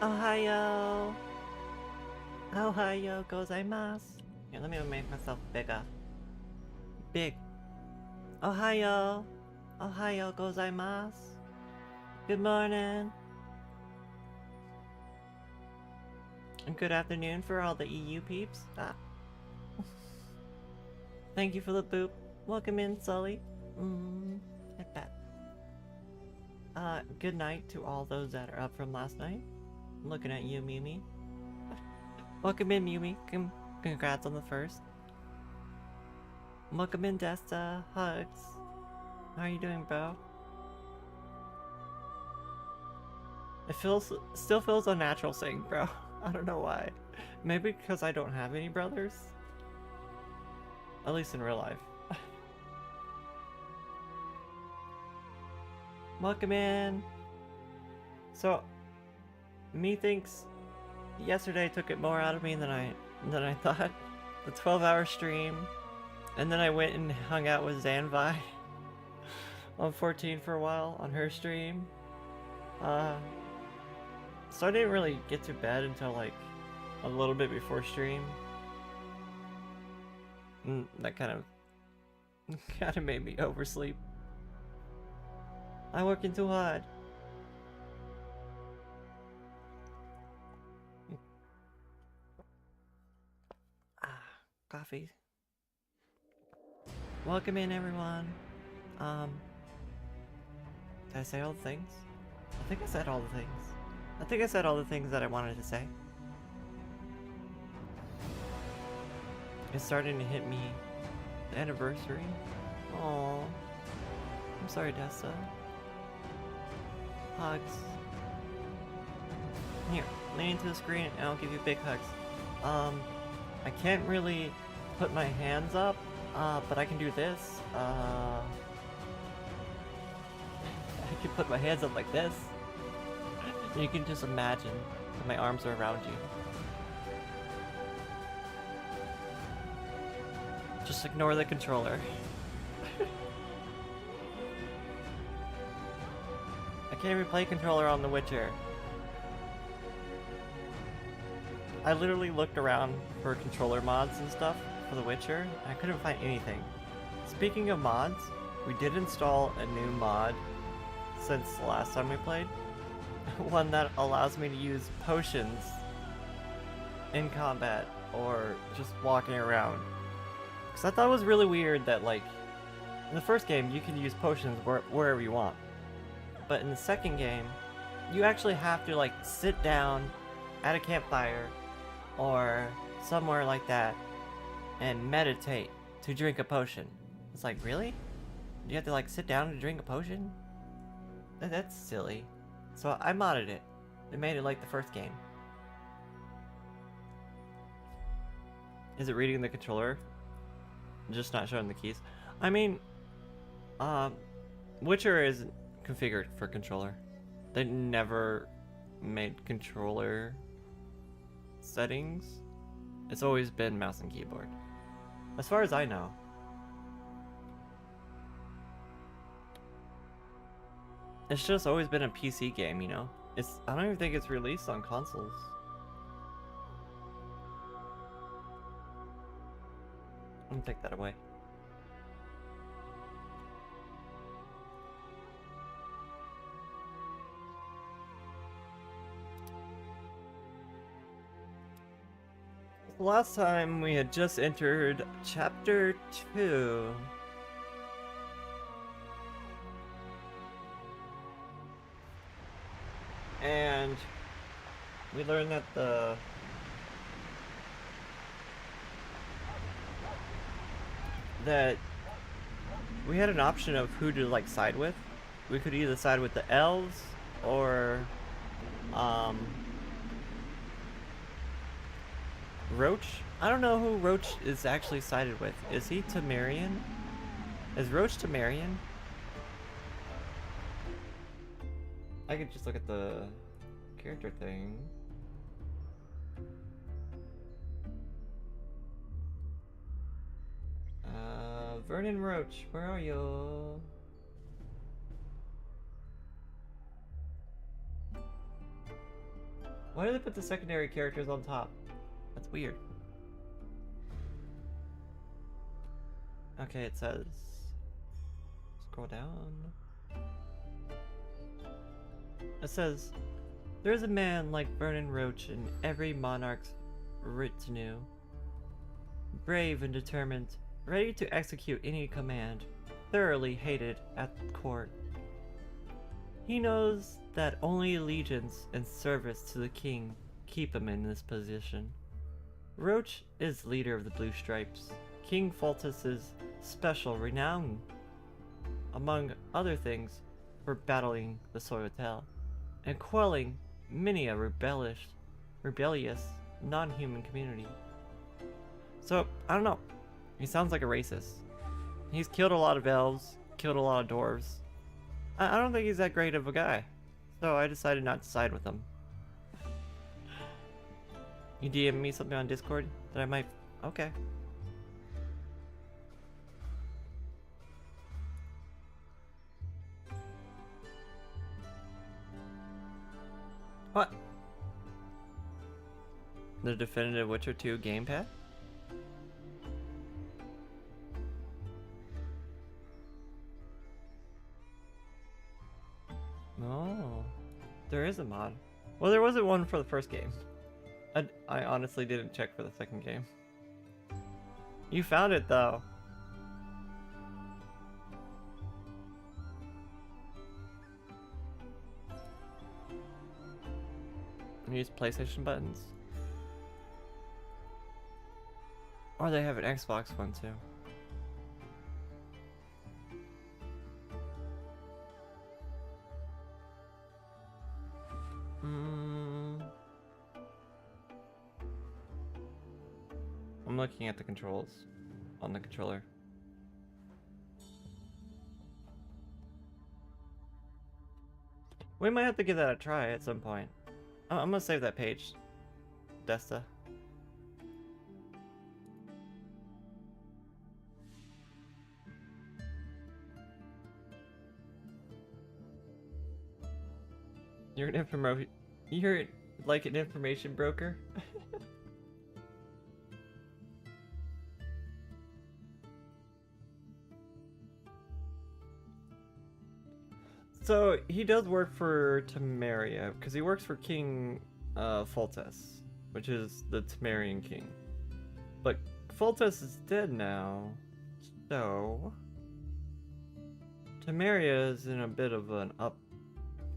Ohio! Ohio gozaimasu! Here, let me make myself bigger. Big. Ohio! Ohio gozaimasu! Good morning! And good afternoon for all the EU peeps. Ah. Thank you for the boop. Welcome in, Sully. Like that. Good night to all those that are up from last night. I'm looking at you, Mimi. Welcome in, Mimi. Congrats on the first. Welcome in, Desta. Hugs. How are you doing, bro? It still feels unnatural saying bro. I don't know why. Maybe because I don't have any brothers? At least in real life. Welcome in! So, me thinks yesterday took it more out of me than I thought. The 12-hour stream. And then I went and hung out with Zanvi on 14 for a while on her stream. So I didn't really get to bed until like a little bit before stream. That kind of made me oversleep. I'm working too hard. Coffee. Welcome in, everyone. Did I say all the things? I think I said all the things. I think I said all the things that I wanted to say. It's starting to hit me. The anniversary. Aww. I'm sorry, Dessa. Hugs. Here, lean into the screen and I'll give you big hugs. I can't really put my hands up, but I can do this. I can put my hands up like this. You can just imagine that my arms are around you. Just ignore the controller. I can't even play controller on The Witcher. I literally looked around for controller mods and stuff for The Witcher, and I couldn't find anything. Speaking of mods, we did install a new mod since the last time we played. One that allows me to use potions in combat or just walking around. Because I thought it was really weird that, like, in the first game you can use potions wherever you want. But in the second game, you actually have to, like, sit down at a campfire or somewhere like that and meditate to drink a potion. It's like, really? You have to, like, sit down to drink a potion? That's silly. So I modded it. It made it like the first game. Is it reading the controller? Just not showing the keys? I mean, Witcher is configured for controller. They never made controller settings. It's always been mouse and keyboard. As far as I know. It's just always been a PC game, you know? I don't even think it's released on consoles. I'm gonna take that away. Last time we had just entered chapter 2. And we learned that we had an option of who to like side with. We could either side with the elves or Roach. I don't know who Roach is actually sided with. Is he Temerian? Is Roach Temerian? I could just look at the character thing. Vernon Roach, where are you? Why do they put the secondary characters on top? That's weird. Okay, it says... Scroll down. It says, there's a man like Vernon Roach in every monarch's retinue. Brave and determined, ready to execute any command, thoroughly hated at court. He knows that only allegiance and service to the king keep him in this position. Roach is leader of the Blue Stripes, King Foltest's special renown, among other things, for battling the Soyotel and quelling many a rebellious, non-human community. So, I don't know. He sounds like a racist. He's killed a lot of elves, killed a lot of dwarves. I don't think he's that great of a guy. So I decided not to side with him. You DM me something on Discord that I might... Okay. What? The definitive Witcher 2 gamepad? Oh, there is a mod. Well, there wasn't one for the first game. I honestly didn't check for the second game. You found it though. Use PlayStation buttons. Or they have an Xbox one too. I'm looking at the controls on the controller. We might have to give that a try at some point. I'm gonna save that page, Desta. You're like an information broker? So he does work for Temeria because he works for King Foltest, which is the Temerian king. But Foltest is dead now, so Temeria is in a bit of an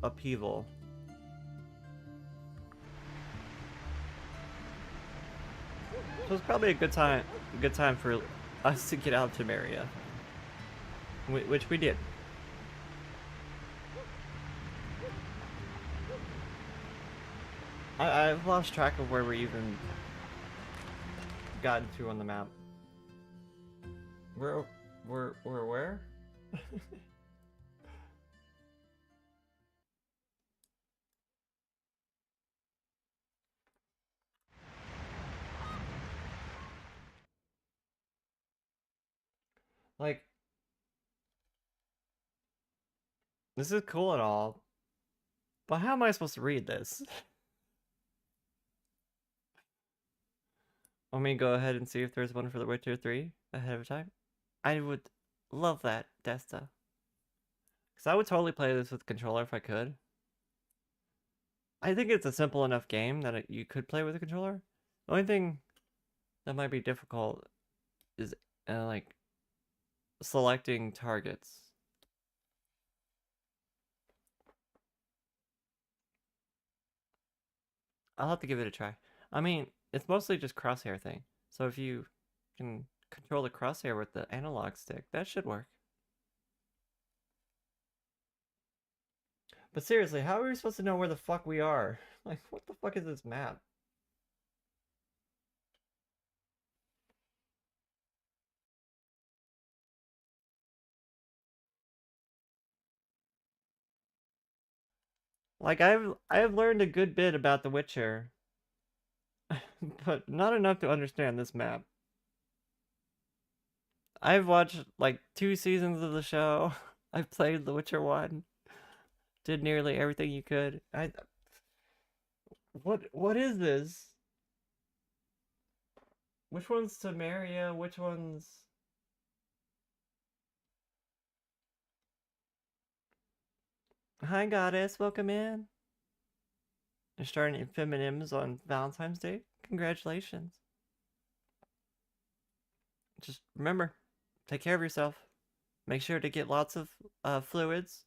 upheaval. So it's probably a good time for us to get out of Temeria, which we did. I've lost track of where we even got to on the map. We're where? Like, this is cool and all, but how am I supposed to read this? Want me to go ahead and see if there's one for The Witcher 3 ahead of time? I would love that, Desta. Because I would totally play this with a controller if I could. I think it's a simple enough game that you could play with a controller. The only thing that might be difficult is like selecting targets. I'll have to give it a try. I mean, it's mostly just crosshair thing. So if you can control the crosshair with the analog stick, that should work. But seriously, how are we supposed to know where the fuck we are? Like, what the fuck is this map? Like, I've learned a good bit about The Witcher, but not enough to understand this map. I've watched like 2 seasons of the show. I've played The Witcher 1. Did nearly everything you could. What is this? Which one's Samaria? Which one's... Hi, goddess. Welcome in. You're starting Feminims on Valentine's Day? Congratulations. Just remember, take care of yourself. Make sure to get lots of fluids.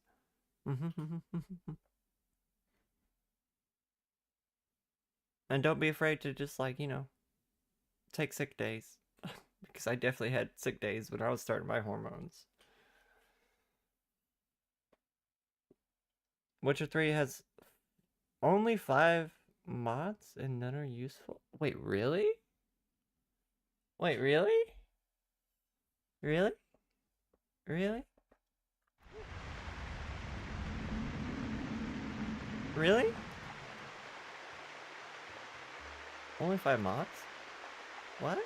And don't be afraid to just, like, you know, take sick days. Because I definitely had sick days when I was starting my hormones. Witcher 3 has only 5 mods and none are useful. Wait, really? Wait, really? Really? Really? Really? Only 5 mods? What?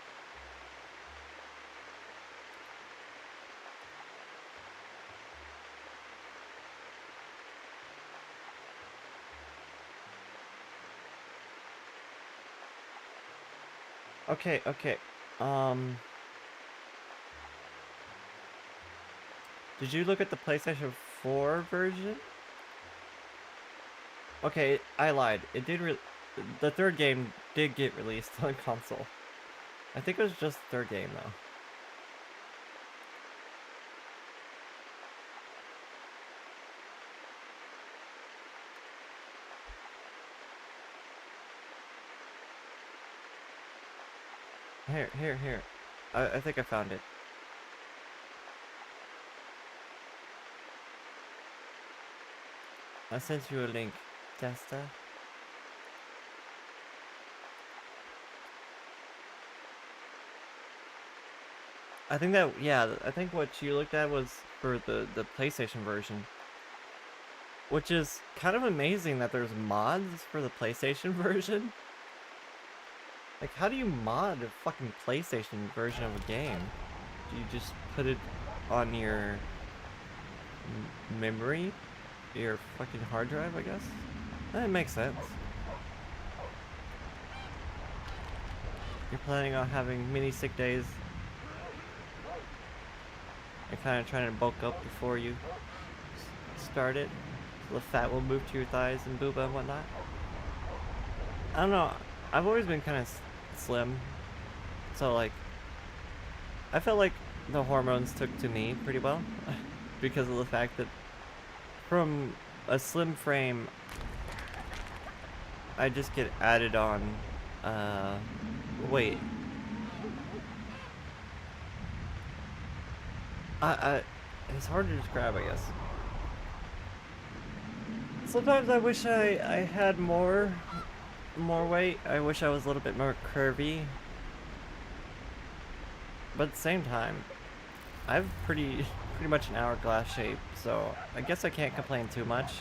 Okay, okay. Did you look at the PlayStation 4 version? Okay, I lied. It did the third game did get released on console. I think it was just the third game though. Here. I think I found it. I sent you a link, Testa. I think that, yeah, I think what you looked at was for the PlayStation version. Which is kind of amazing that there's mods for the PlayStation version. Like, how do you mod a fucking PlayStation version of a game? Do you just put it on your memory? Your fucking hard drive, I guess? That makes sense. You're planning on having mini sick days. You're kind of trying to bulk up before you start it. So the fat will move to your thighs and booba and whatnot. I don't know. I've always been kind of slim. So, like, I felt like the hormones took to me pretty well. Because of the fact that from a slim frame, I just get added on, wait. It's hard to describe, I guess. Sometimes I wish I had more weight. I wish I was a little bit more curvy. But at the same time, I have pretty much an hourglass shape, so I guess I can't complain too much.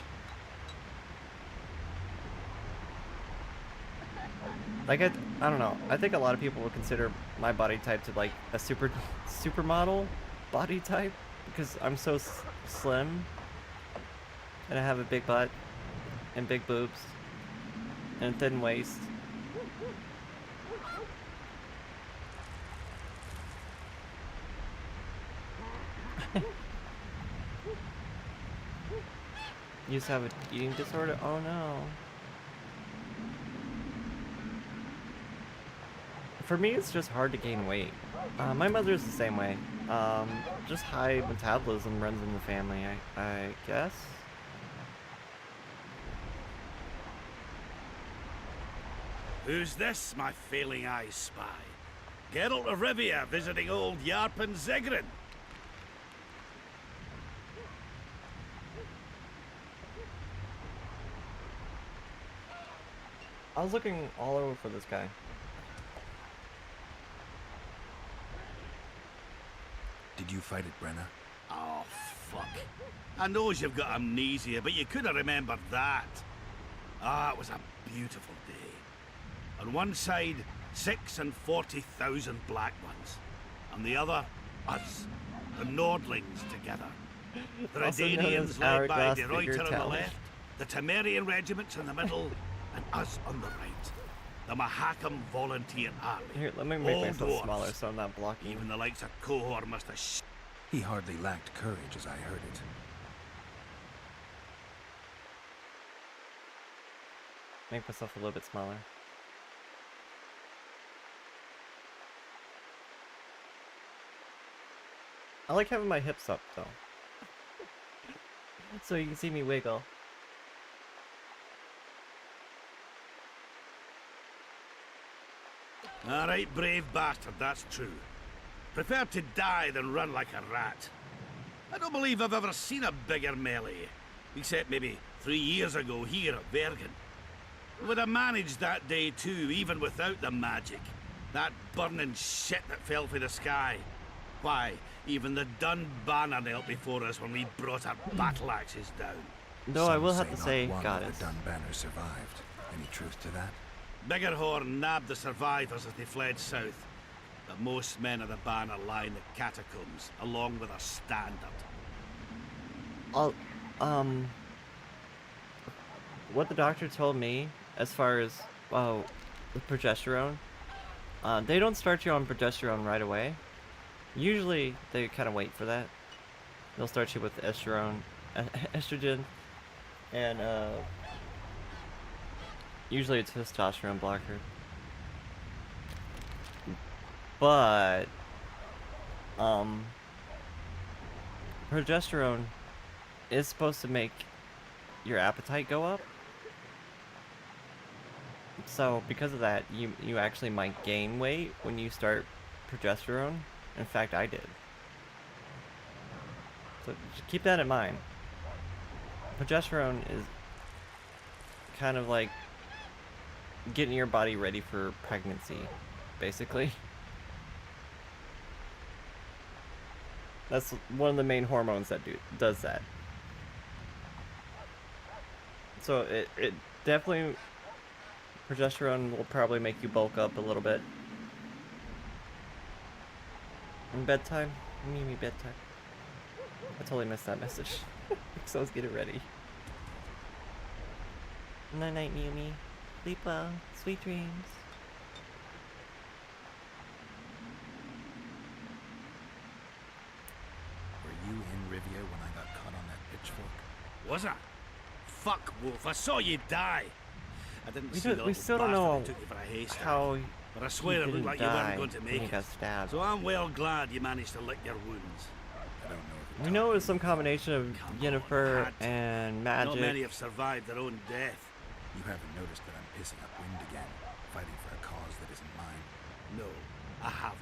Like, I don't know. I think a lot of people would consider my body type to, like, a supermodel body type, because I'm so slim, and I have a big butt, and big boobs, and a thin waist. You used to have an eating disorder? Oh no. For me, it's just hard to gain weight. My mother's the same way. Just high metabolism runs in the family, I guess. Who's this, my failing eyes spy? Geralt of Rivia visiting old Yarpen Zegrin. I was looking all over for this guy. Did you fight it, Brenna? Oh, fuck. I knows you've got amnesia, but you could have remembered that. Ah, it was a beautiful day. On one side, 6 and 40,000 black ones. On the other, us, the Nordlings together. The Redanians led by De Ruyter on the left, the Temerian regiments in the middle, and us on the right. The Mahakam Volunteer Army. Here, let me make All myself dwarves. smaller so I'm not blocking. Even the likes of Cohor must have He hardly lacked courage as I heard it. Make myself a little bit smaller. I like having my hips up though. So you can see me wiggle. Alright, brave bastard, that's true. Prefer to die than run like a rat. I don't believe I've ever seen a bigger melee. Except maybe 3 years ago here at Bergen. Would have managed that day too, even without the magic. That burning shit that fell from the sky. Why, even the Dun banner knelt before us when we brought our battle axes down. Though I Some will have to not say, one of goddess. the Dun banner survived. Any truth to that? Biggerhorn nabbed the survivors as they fled south. But most men of the banner lie in the catacombs, along with a standard. What the doctor told me, as far as, the progesterone, they don't start you on progesterone right away. Usually, they kind of wait for that. They'll start you with estrogen, and, usually a testosterone blocker. But, progesterone is supposed to make your appetite go up. So, because of that, you actually might gain weight when you start progesterone. In fact, I did. So, just keep that in mind. Progesterone is kind of like getting your body ready for pregnancy, basically. That's one of the main hormones that does that. So it definitely, progesterone will probably make you bulk up a little bit. And bedtime? Mimi, bedtime. I totally missed that message. So let's get it ready. Night night, Mimi. Sleep well. Sweet dreams. Were you in Rivia when I got caught on that pitchfork? Was I? Fuck, Wolf, I saw you die. I didn't see the We little still don't bastard know who took you for a haystack. how But I swear it looked like you weren't going to when make he it. got stabbed. So I'm well glad you managed to lick your wounds. I don't know if We know it was some combination of Come Yennefer on, and Not many magic. have survived their own death. you haven't noticed that I'm pissing up wind again, fighting for a cause that isn't mine. No, I haven't.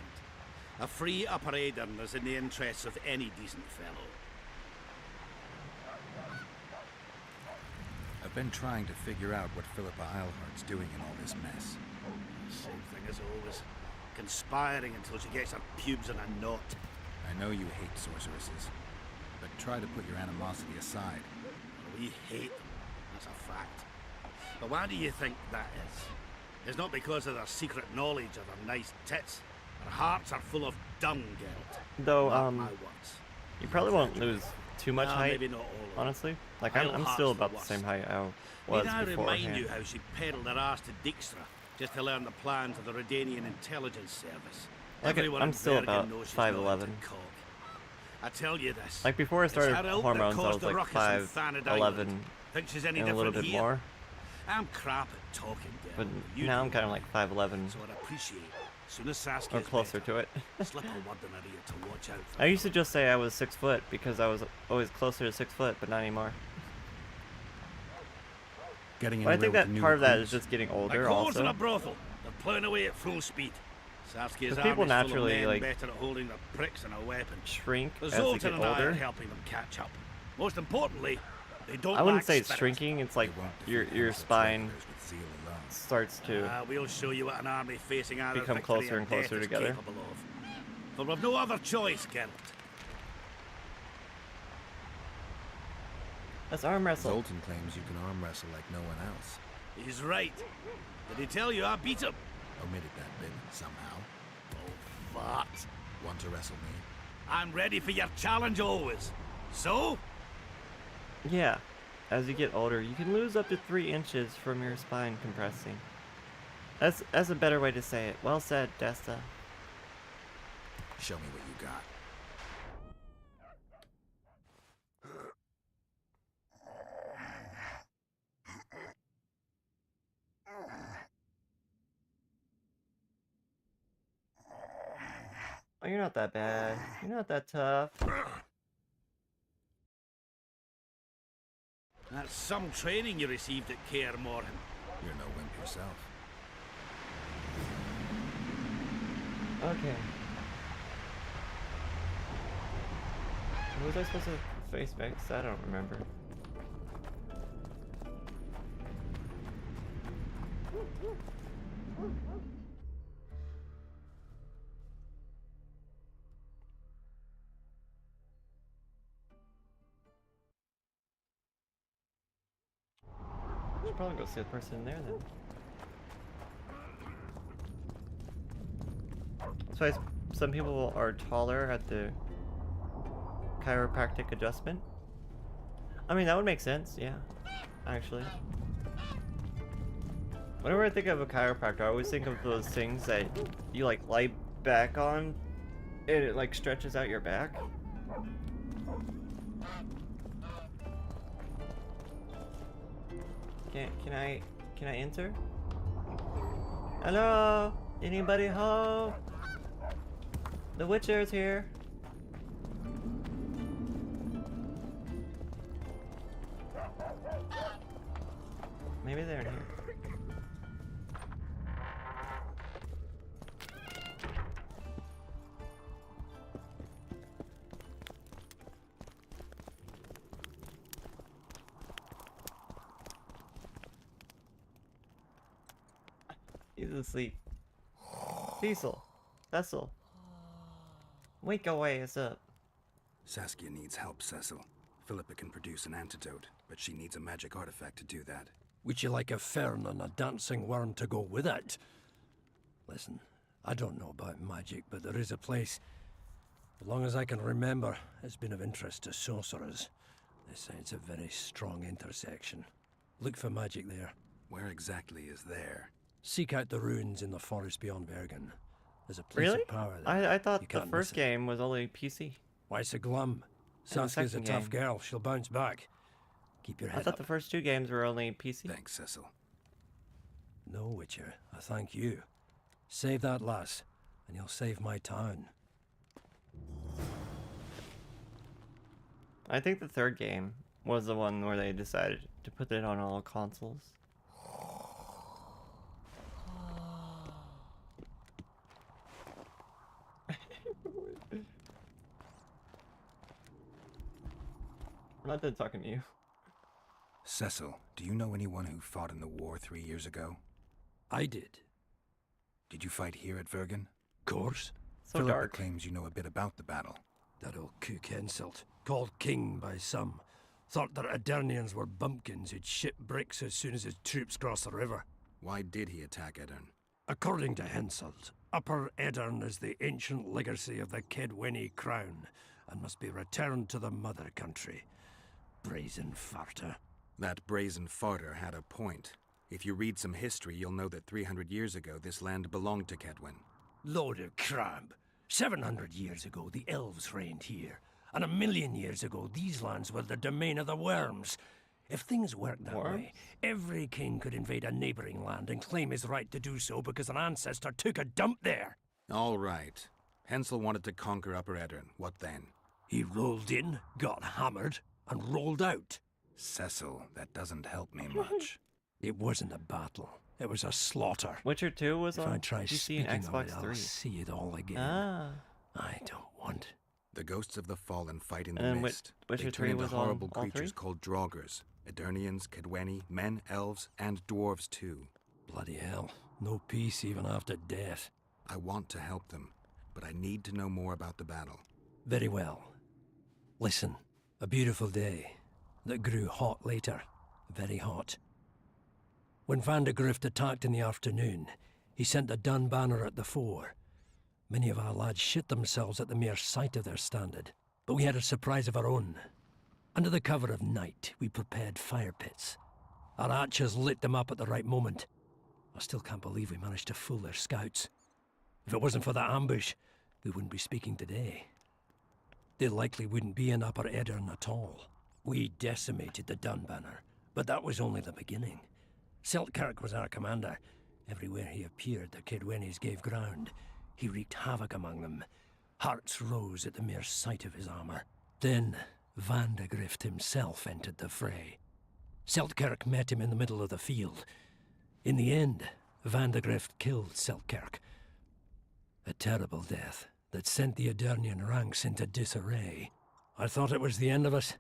A free upper Aedirn is in the interests of any decent fellow. I've been trying to figure out what Philippa Eilhart's doing in all this mess. Same thing as always. Conspiring until she gets her pubes in a knot. I know you hate sorceresses, but try to put your animosity aside. We hate them, that's a fact. But why do you think that is? It's not because of their secret knowledge or their nice tits. Their hearts are full of dumb guilt. Though, Mark my words. you probably won't lose too much height, Maybe not all of them. honestly. Like, I'll I'm hearts still the about the worst. same height I was Need I remind beforehand. you how she peddled her ass to Dijkstra just to learn the plans of the Redanian intelligence service? Like, Everyone I'm in still Bergen about knows she's not into 5'11". cock. I tell you this. Like, before I it's started her ilk that hormones, I caused was the like ruckus in Thanad 5'11", Island. Think she's any and a little different bit here? more. I'm crap at talking, girl. But You now do I'm kind of well. like 5'11", So I'd appreciate as soon as Saskia or closer to it. slip a word in her ear to watch out for I used to her. just say I was 6 foot because I was always closer to 6 foot, but not anymore. Getting But I think that new part of that is recruits. just getting My older cores in a also. brothel. They're plowing away at full speed. Saskia's 'Cause people army's naturally, full of men like, better at holding their pricks and a weapon. Shrink The as they Zoltan get and I are older. helping them catch up. Most importantly, they don't I wouldn't lack say it's spirit. shrinking, it's like They won't your defeat your Hamlet's spine regulars with zeal alone. starts to We'll show you what an army facing either become victory closer or and closer death is together. capable of. For we've no other choice, Geralt. let's arm wrestle. Zoltan claims you can arm wrestle like no one else. He's right. Did he tell you I beat him? Omitted that bit somehow. Oh, fart. Want to wrestle me? I'm ready for your challenge always. So? Yeah, as you get older, you can lose up to 3 inches from your spine compressing. That's a better way to say it. Well said, Desta. Show me what you got. Oh, you're not that bad. You're not that tough. That's some training you received at Kaer Morhen. You're no wimp yourself. Okay. Who was I supposed to face next? I don't remember. Should probably go see the person in there then. So some people are taller at the chiropractic adjustment. I mean, that would make sense, yeah. Actually. Whenever I think of a chiropractor, I always think of those things that you like lie back on and it like stretches out your back. Can I enter? Hello? Anybody home? The Witcher's here. Maybe they're in here. He's asleep. Cecil. Cecil. Wake away, it's up. Saskia needs help, Cecil. Philippa can produce an antidote, but she needs a magic artifact to do that. Would you like a fern and a dancing worm to go with it? Listen, I don't know about magic, but there is a place, as long as I can remember, it's been of interest to sorcerers. They say it's a very strong intersection. Look for magic there. Where exactly is there? Seek out the ruins in the forest beyond Bergen. There's a place Really? of power there. I thought You the can't first miss it. game was only PC. Why so glum? And the Saskia's a second tough game. girl. She'll bounce back. Keep your I head thought up. the first 2 games were only PC. Thanks, Cecil. No, Witcher. I thank you. Save that lass, and you'll save my town. I think the 3rd game was the one where they decided to put it on all consoles. I'm not done talking to you. Cecil, do you know anyone who fought in the war 3 years ago? I did. Did you fight here at Vergen? Course. So Philippa dark. claims you know a bit about the battle. That old cook insult, called king by some, thought that Aedirnians were bumpkins who'd ship bricks as soon as his troops crossed the river. Why did he attack Edirn? According to Henselt, Upper Edirn is the ancient legacy of the Kedwenny crown and must be returned to the mother country. Brazen farter. That brazen farter had a point. If you read some history, you'll know that 300 years ago this land belonged to Kedwen. Load of crab. 700 years ago, the elves reigned here. And 1,000,000 years ago, these lands were the domain of the worms. If things worked that way, every king could invade a neighboring land and claim his right to do so because an ancestor took a dump there. All right. Hensel wanted to conquer Upper Edirn. What then? He rolled in, got hammered, and rolled out. Cecil, that doesn't help me much. It wasn't a battle. It was a slaughter. Witcher 2 was If I on try PC speaking and of Xbox it, I'll 3. see it all again. Ah. I don't want. The ghosts of the fallen fight in the And mist. Witcher They 3 turn into was on horrible all creatures 3? called Draugrs. Edirnians, Kedwenny, men, elves, and dwarves too. Bloody hell. No peace even after death. I want to help them, but I need to know more about the battle. Very well. Listen, a beautiful day that grew hot later. Very hot. When Van de Grift attacked in the afternoon, he sent a dun banner at the fore. Many of our lads shit themselves at the mere sight of their standard, but we had a surprise of our own. Under the cover of night, we prepared fire pits. Our archers lit them up at the right moment. I still can't believe we managed to fool their scouts. If it wasn't for that ambush, we wouldn't be speaking today. They likely wouldn't be in Upper Edirn at all. We decimated the Dunbanner, but that was only the beginning. Seltkirk was our commander. Everywhere he appeared, the Kidwennies gave ground. He wreaked havoc among them. Hearts rose at the mere sight of his armor. Then, Vandegrift himself entered the fray. Seltkirk met him in the middle of the field. In the end, Vandegrift killed Seltkirk. A terrible death that sent the Edirnian ranks into disarray. I thought it was the end of us.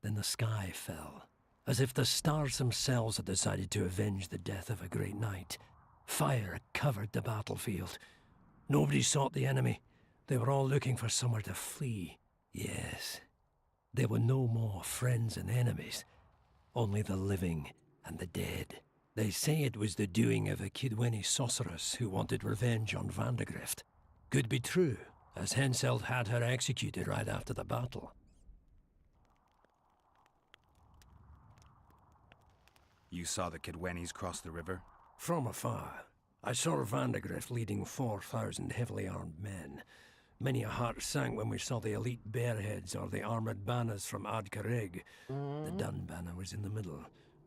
Then the sky fell, as if the stars themselves had decided to avenge the death of a great knight. Fire covered the battlefield. Nobody sought the enemy. They were all looking for somewhere to flee. Yes, there were no more friends and enemies, only the living and the dead. They say it was the doing of a Kidwenny sorceress who wanted revenge on Vandegrift. Could be true, as Henselt had her executed right after the battle. You saw the Kidwennies cross the river? From afar, I saw Vandegrift leading 4,000 heavily armed men. Many a heart sank when we saw the elite bearheads or the armoured banners from Ardcarrig. The Dun banner was in the middle,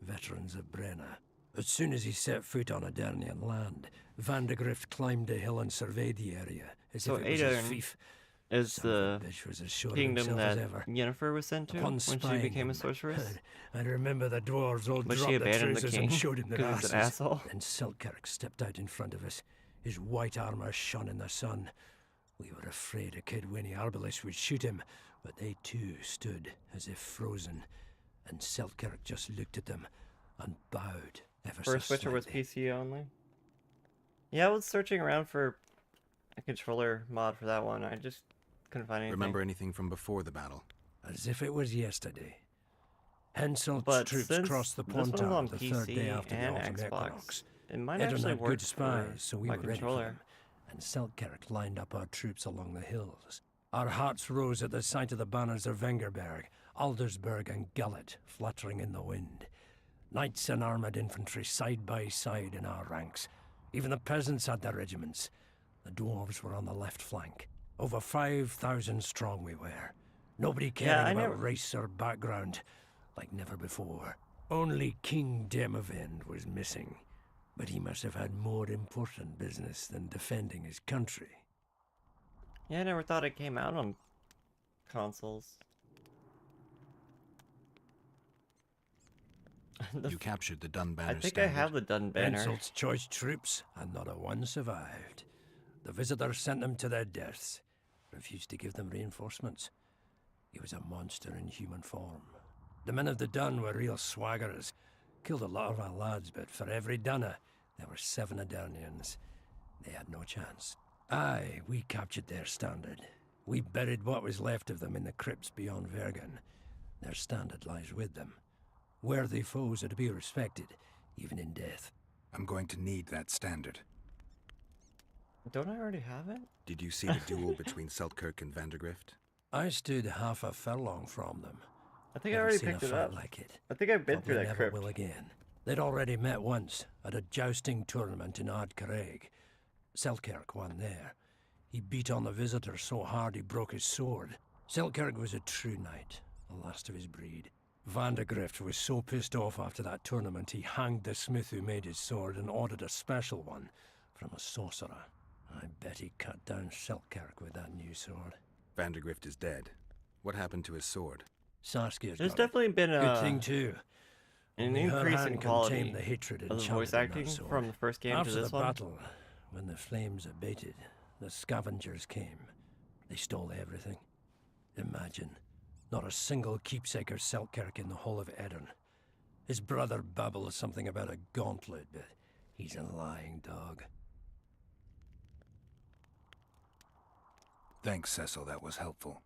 veterans of Brenna. As soon as he set foot on Edirnian land, Vandegrift climbed a hill and surveyed the area, as So if it was his Edirn fief. is Son of the a bitch was as sure of kingdom himself that as ever. Yennefer was sent to Upon when she spying became a him, sorceress. I remember the dwarves all But she dropped their abandoned the trousers king and showed him their because he's asses. an asshole. Then Seltkirk stepped out in front of us. His white armor shone in the sun. We were afraid a Kidwenny arbalist would shoot him, but they too stood as if frozen. And Seltkirk just looked at them and bowed ever First so Witcher was slightly. PC only. Yeah, I was searching around for a controller mod for that one. I just couldn't find anything. Remember anything from before the battle? As if it was yesterday. Henselt's But troops since crossed the this one's Pontar on the third day PC after the and autumn Xbox, equinox. it might Edirn actually had work good spies, so for we my were ready for controller. them. And Seltkirk lined up our troops along the hills. Our hearts rose at the sight of the banners of Vengerberg, Aldersberg and Gullet fluttering in the wind. Knights and armoured infantry side by side in our ranks. Even the peasants had their regiments. The dwarves were on the left flank. Over 5,000 strong we were. Nobody caring about race or background, like never before. Only King Demavend was missing, but he must have had more important business than defending his country. Yeah, I never thought it came out on consoles. You captured the Dun I banner think I standard. have the Dun banner. Henselt's choice troops, and not a one survived. The visitor sent them to their deaths, refused to give them reinforcements. He was a monster in human form. The men of the Dun were real swaggerers. Killed a lot of our lads, but for every Dunner, there were 7 Edirnians. They had no chance. Aye, we captured their standard. We buried what was left of them in the crypts beyond Vergen. Their standard lies with them. Worthy foes are to be respected, even in death. I'm going to need that standard. Don't I already have it? Did you see the duel between Seltkirk and Vandegrift? I stood half a furlong from them. I think I Never already seen picked a it fight up. like it. I think I've been Probably through that never crypt. will again. They'd already met once at a jousting tournament in Ardcarrig. Seltkirk won there. He beat on the visitor so hard he broke his sword. Seltkirk was a true knight, the last of his breed. Vandegrift was so pissed off after that tournament he hanged the smith who made his sword and ordered a special one from a sorcerer. I bet he cut down Seltkirk with that new sword. Vandegrift is dead. What happened to his sword? Saskia's There's got it. definitely been Good thing too. an Only her increase in hand can quality tame the hatred of the enchanted voice in that acting sword. from the first game After to this the one. battle, when the flames abated, the scavengers came. They stole everything. Imagine, not a single keepsake of Seltkirk in the whole of Edirn. His brother babbled something about a gauntlet, but he's a lying dog. Thanks, Cecil, that was helpful.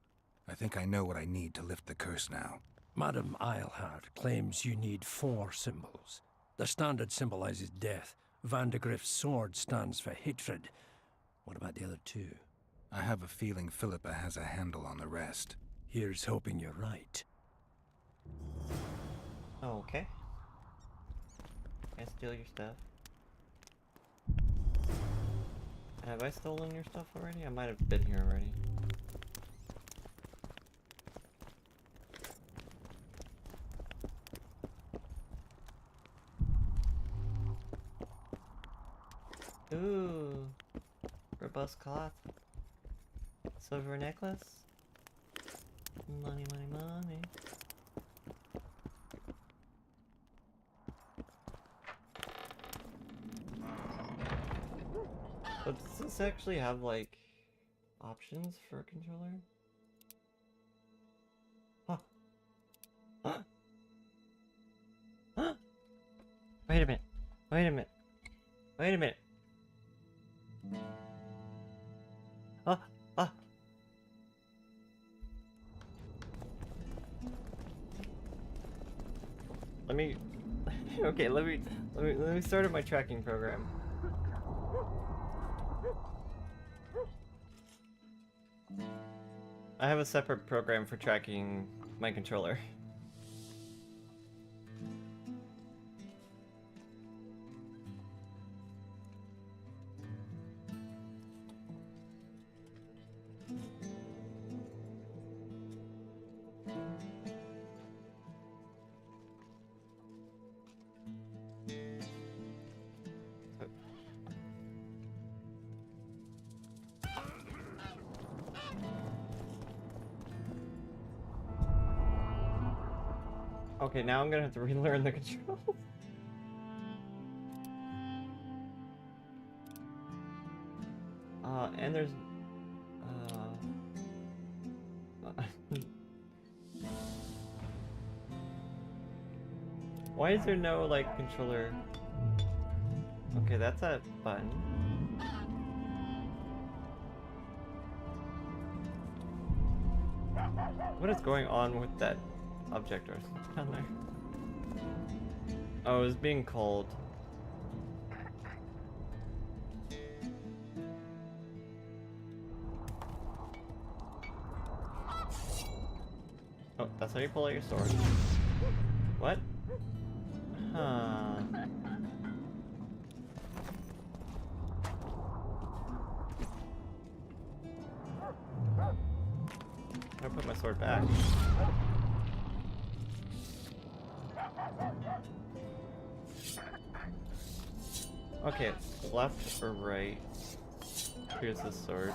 I think I know what I need to lift the curse now. Madame Eilhart claims you need 4 symbols. The standard symbolizes death. Vandegrift's sword stands for hatred. What about the other 2? I have a feeling Philippa has a handle on the rest. Here's hoping you're right. Okay. Can I steal your stuff? Have I stolen your stuff already? I might have been here already. Ooh, robust cloth, silver necklace, money, money, money. But does this actually have like options for a controller? Huh? Huh? Huh? Wait a minute! Wait a minute! Wait a minute! Ah, ah. Let me. Okay, let me start my tracking program. I have a separate program for tracking my controller. Okay, now I'm gonna have to relearn the controls. And there's... Why is there no, like, controller? Okay, that's a button. What is going on with that object or something down there? Oh, it was being cold. Oh, that's how you pull out your sword. What? Huh. I put my sword back. Okay, left or right? Here's the sword.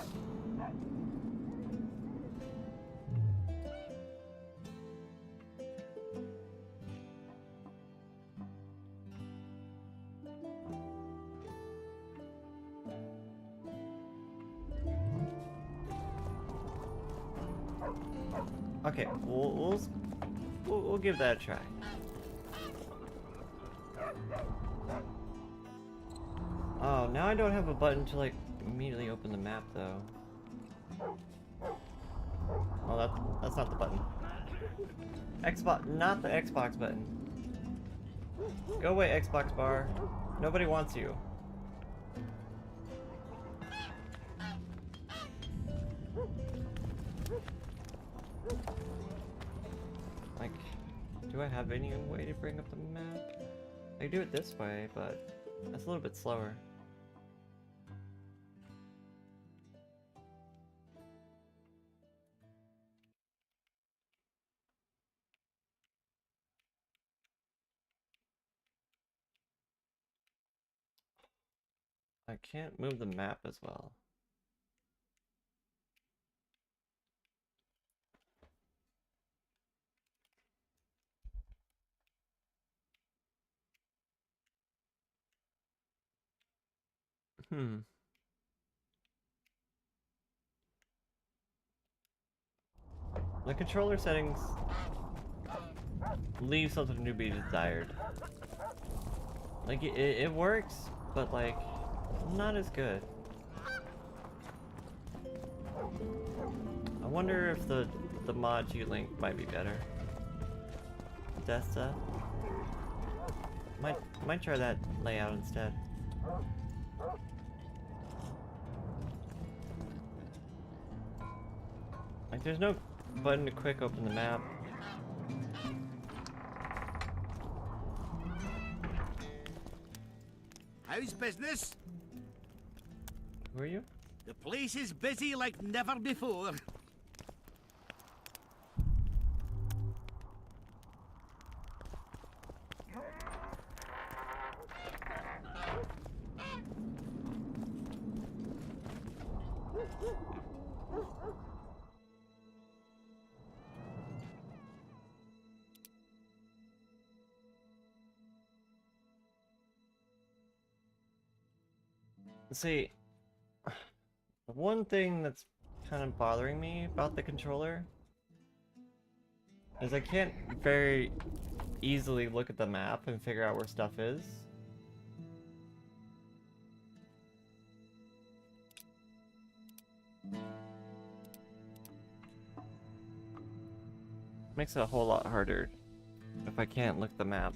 Okay, we'll give that a try. Oh, now I don't have a button to like immediately open the map though. Oh, that's not the button. Xbox, not the Xbox button. Go away, Xbox bar. Nobody wants you. Like, do I have any way to bring up the map? I can do it this way, but that's a little bit slower. I can't move the map as well. The controller settings leave something to be desired. Like, it works, but like, not as good. I wonder if the mod G-Link might be better. Desta. Might try that layout instead. Like, there's no button to quick open the map. How's business? Who are you? The place is busy like never before. See, the one thing that's kind of bothering me about the controller is I can't very easily look at the map and figure out where stuff is. Makes it a whole lot harder if I can't look at the map.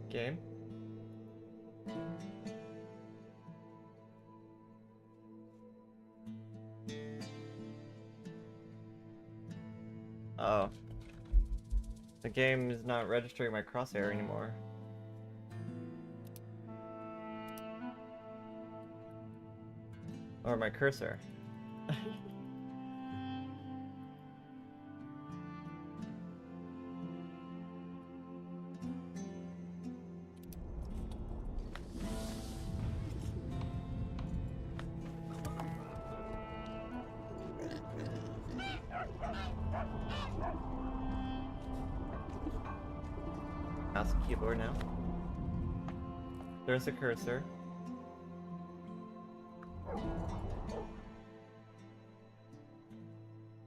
Game? Oh. The game is not registering my crosshair anymore. Or my cursor. Mouse and keyboard now. There's a cursor.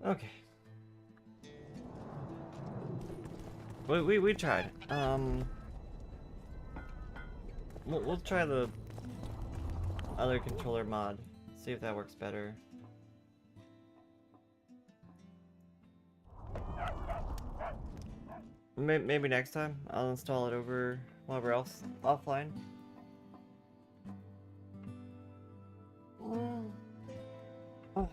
Okay. We tried. We'll try the other controller mod. See if that works better. Maybe next time I'll install it over whatever else offline. Oh.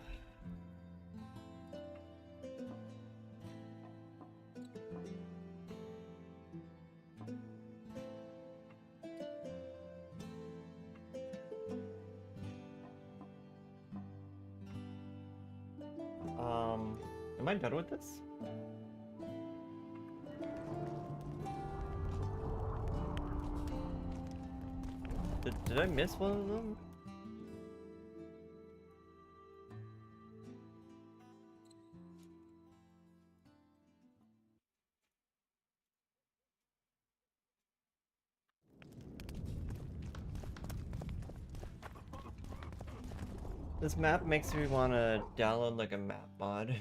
Am I done with this? Did I miss one of them? This map makes me want to download like a map mod.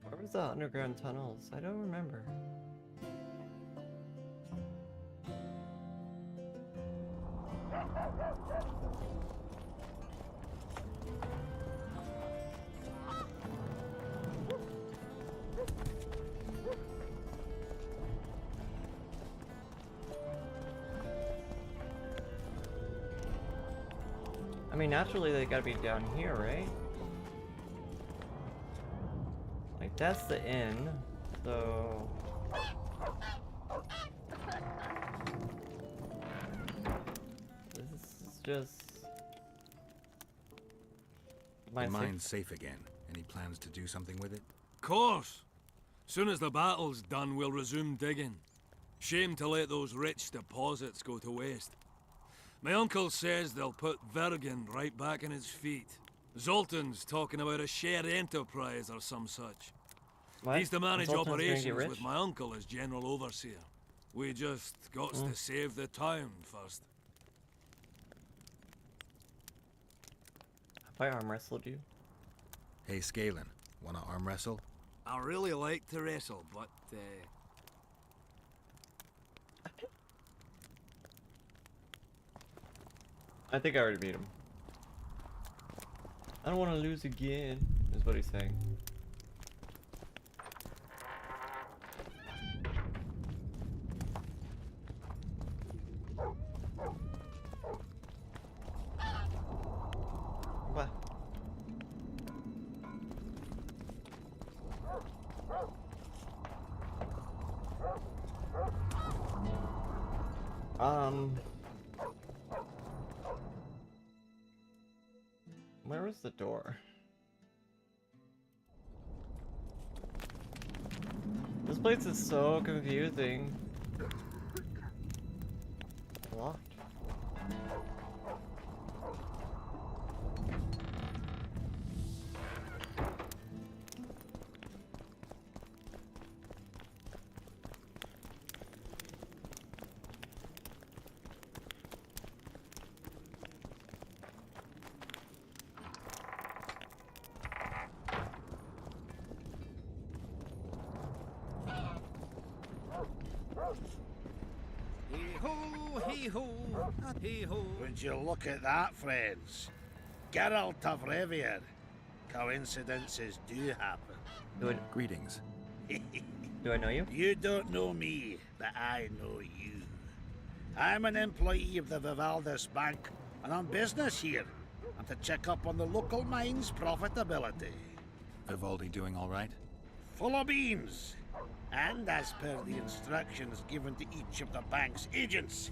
Where was the underground tunnels? I don't remember. I mean, naturally they gotta be down here, right? Like, that's the inn, so... This is just... The mine's safe again. Any plans to do something with it? Course! Soon as the battle's done, we'll resume digging. Shame to let those rich deposits go to waste. My uncle says they'll put Vergen right back on his feet. Zoltan's talking about a shared enterprise or some such. What? He's to manage Zoltan's gonna get operations rich? with my uncle as general overseer. We just got to save the town first. Have I arm wrestled you? Hey, Scalen, wanna arm wrestle? I really like to wrestle, but I think I already beat him. I don't want to lose again, is what he's saying. What? Where was the door? This place is so confusing. Locked. Hee-ho, hee-ho. Would you look at that, friends? Geralt of Rivia. Coincidences do happen. Greetings. Do I know you? You don't know me, but I know you. I'm an employee of the Vivaldis Bank, and on business here. I'm to check up on the local mine's profitability. Vivaldi doing all right? Full of beans. And as per the instructions given to each of the bank's agents,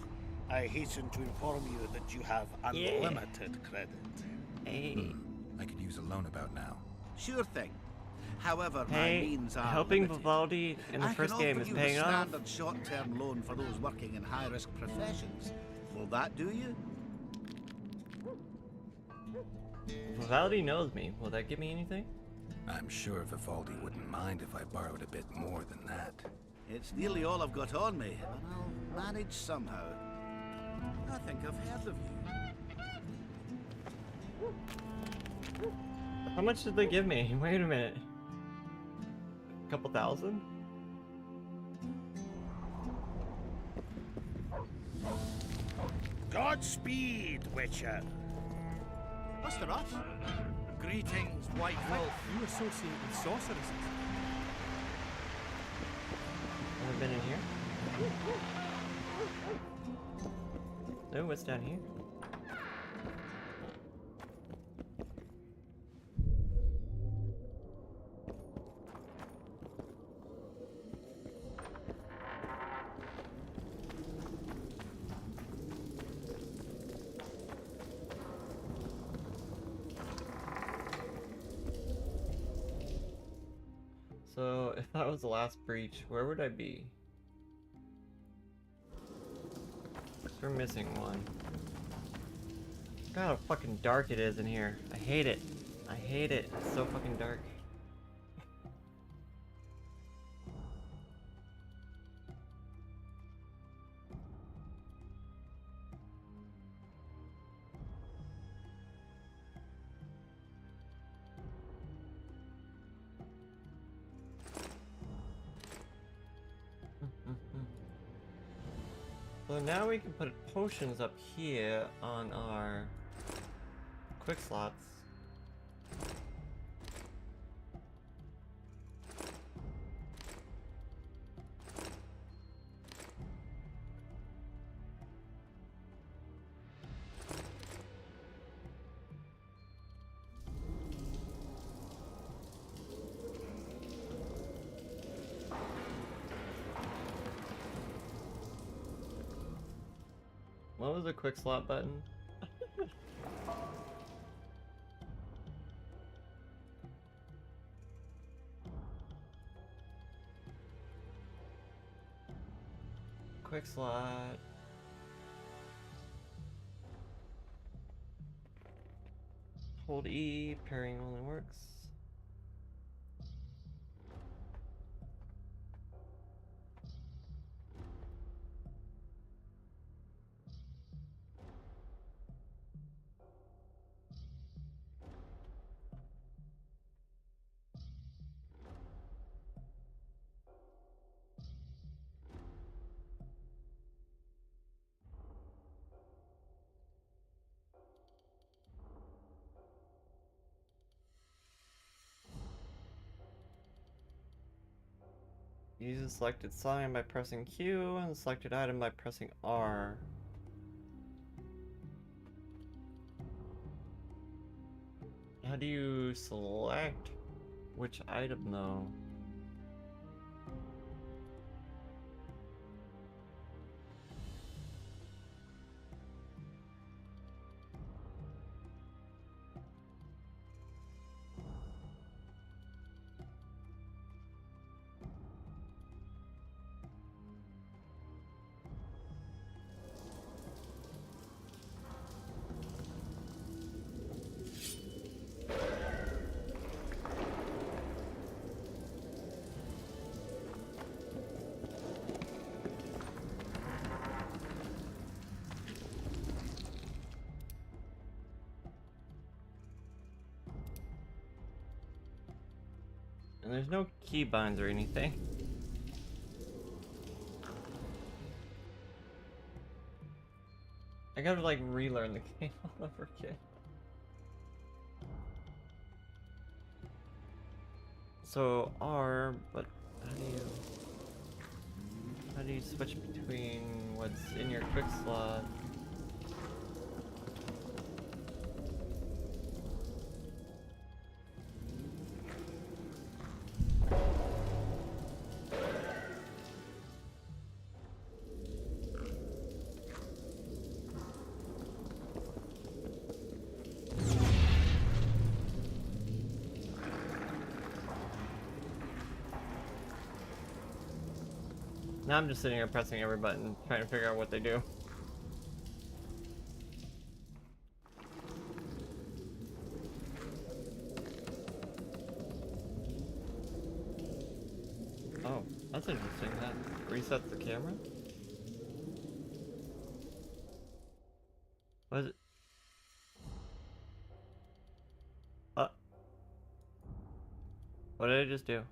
I hasten to inform you that you have unlimited credit. Hey. I could use a loan about now. Sure thing. However, my Hey, means are helping limited. Vivaldi in the I first can game offer is you paying a off. standard short-term loan for those working in high-risk professions. Will that do you? Vivaldi knows me. Will that give me anything? I'm sure Vivaldi wouldn't mind if I borrowed a bit more than that. It's nearly all I've got on me, but I'll manage somehow. I think I've heard of you. How much did they give me? Wait a minute. A couple thousand? Godspeed, Witcher. What's the rush? Greetings, White Wolf. You associate with sorceresses. Ever been in here? No, what's down here? So, if that was the last breach, where would I be? We're missing one. God, how fucking dark it is in here. I hate it. I hate it. It's so fucking dark. So now we can put potions up here on our quick slots. What was the quick slot button? Quick slot. Hold E, pairing only works. Use a selected sign by pressing Q and selected item by pressing R. How do you select which item though? And there's no keybinds or anything. I gotta like relearn the game all over again. So R, but how do you switch between what's in your quick slot? Now I'm just sitting here pressing every button, trying to figure out what they do. Oh, that's interesting. That resets the camera? What is it? What did I just do?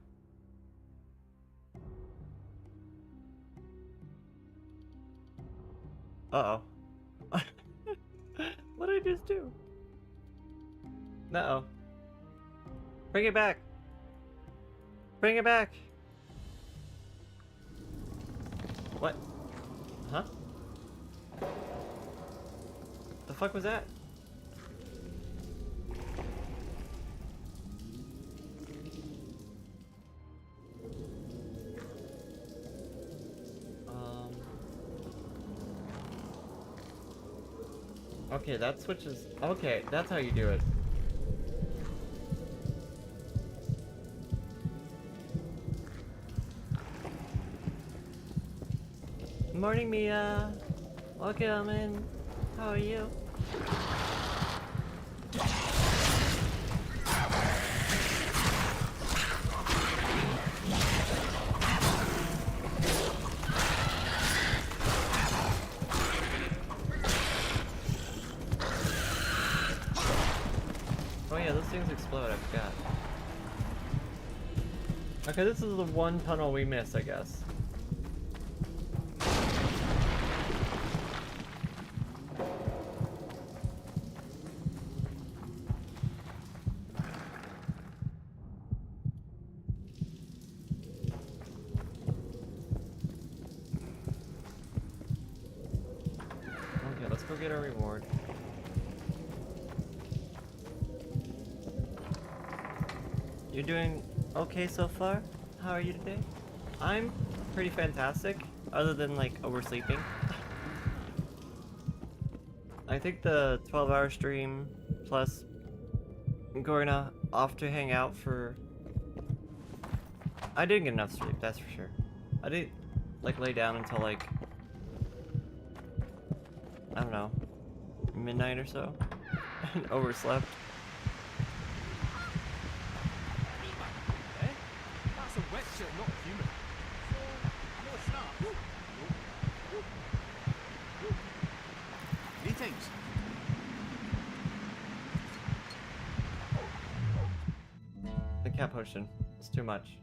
Uh-oh. What did I just do? Uh-oh. Bring it back. Bring it back. What? Huh? The fuck was that? Okay, that switches. Okay, that's how you do it. Morning, Mia. Welcome in. How are you? Oh yeah, those things explode, I forgot. Okay, this is the one tunnel we missed, I guess. Okay, let's go get our reward. You're doing okay so far? How are you today? I'm pretty fantastic, other than like oversleeping. I think the 12-hour stream plus going off to hang out for... I didn't get enough sleep, that's for sure. I didn't like lay down until like, I don't know, midnight or so, and overslept. That's a witcher, not a human. So, no, it's not. Greetings. The cat potion. It's too much.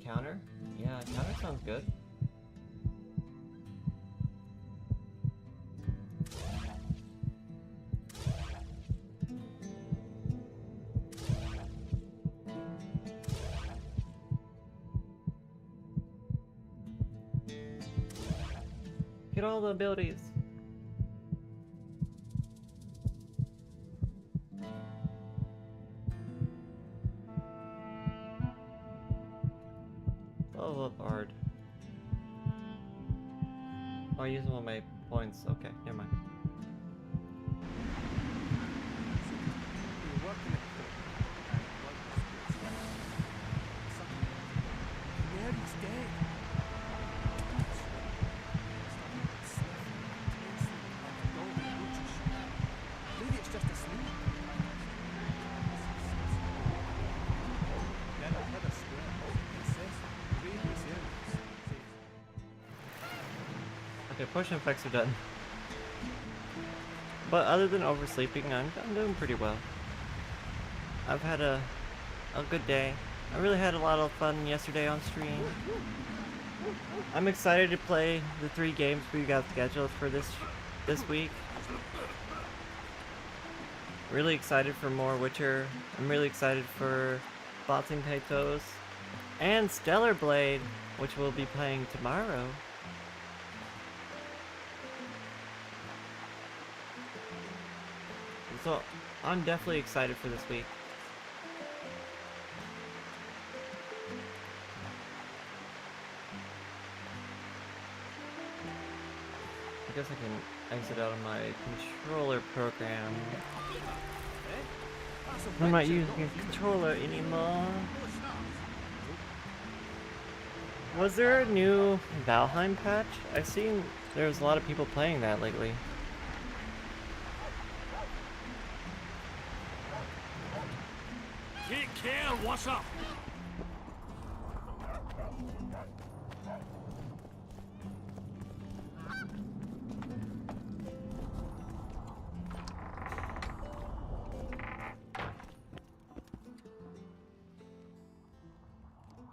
encounter? Yeah, encounter sounds good. Get all the abilities. Level up hard. Oh, I used one of my points. Okay, never mind. We were working at the and Mary's dead. Maybe it's just a sleep. Then I had a square. It says previous areas. Okay, potion effects are done. But other than oversleeping, I'm doing pretty well. I've had a good day. I really had a lot of fun yesterday on stream. I'm excited to play the 3 games we got scheduled for this week. Really excited for more Witcher. I'm really excited for Boxing Peitos and Stellar Blade, which we'll be playing tomorrow. So I'm definitely excited for this week. I guess I can exit out of my controller program. I'm not using a controller anymore. Was there a new Valheim patch? I've seen there's a lot of people playing that lately. Take care, what's up?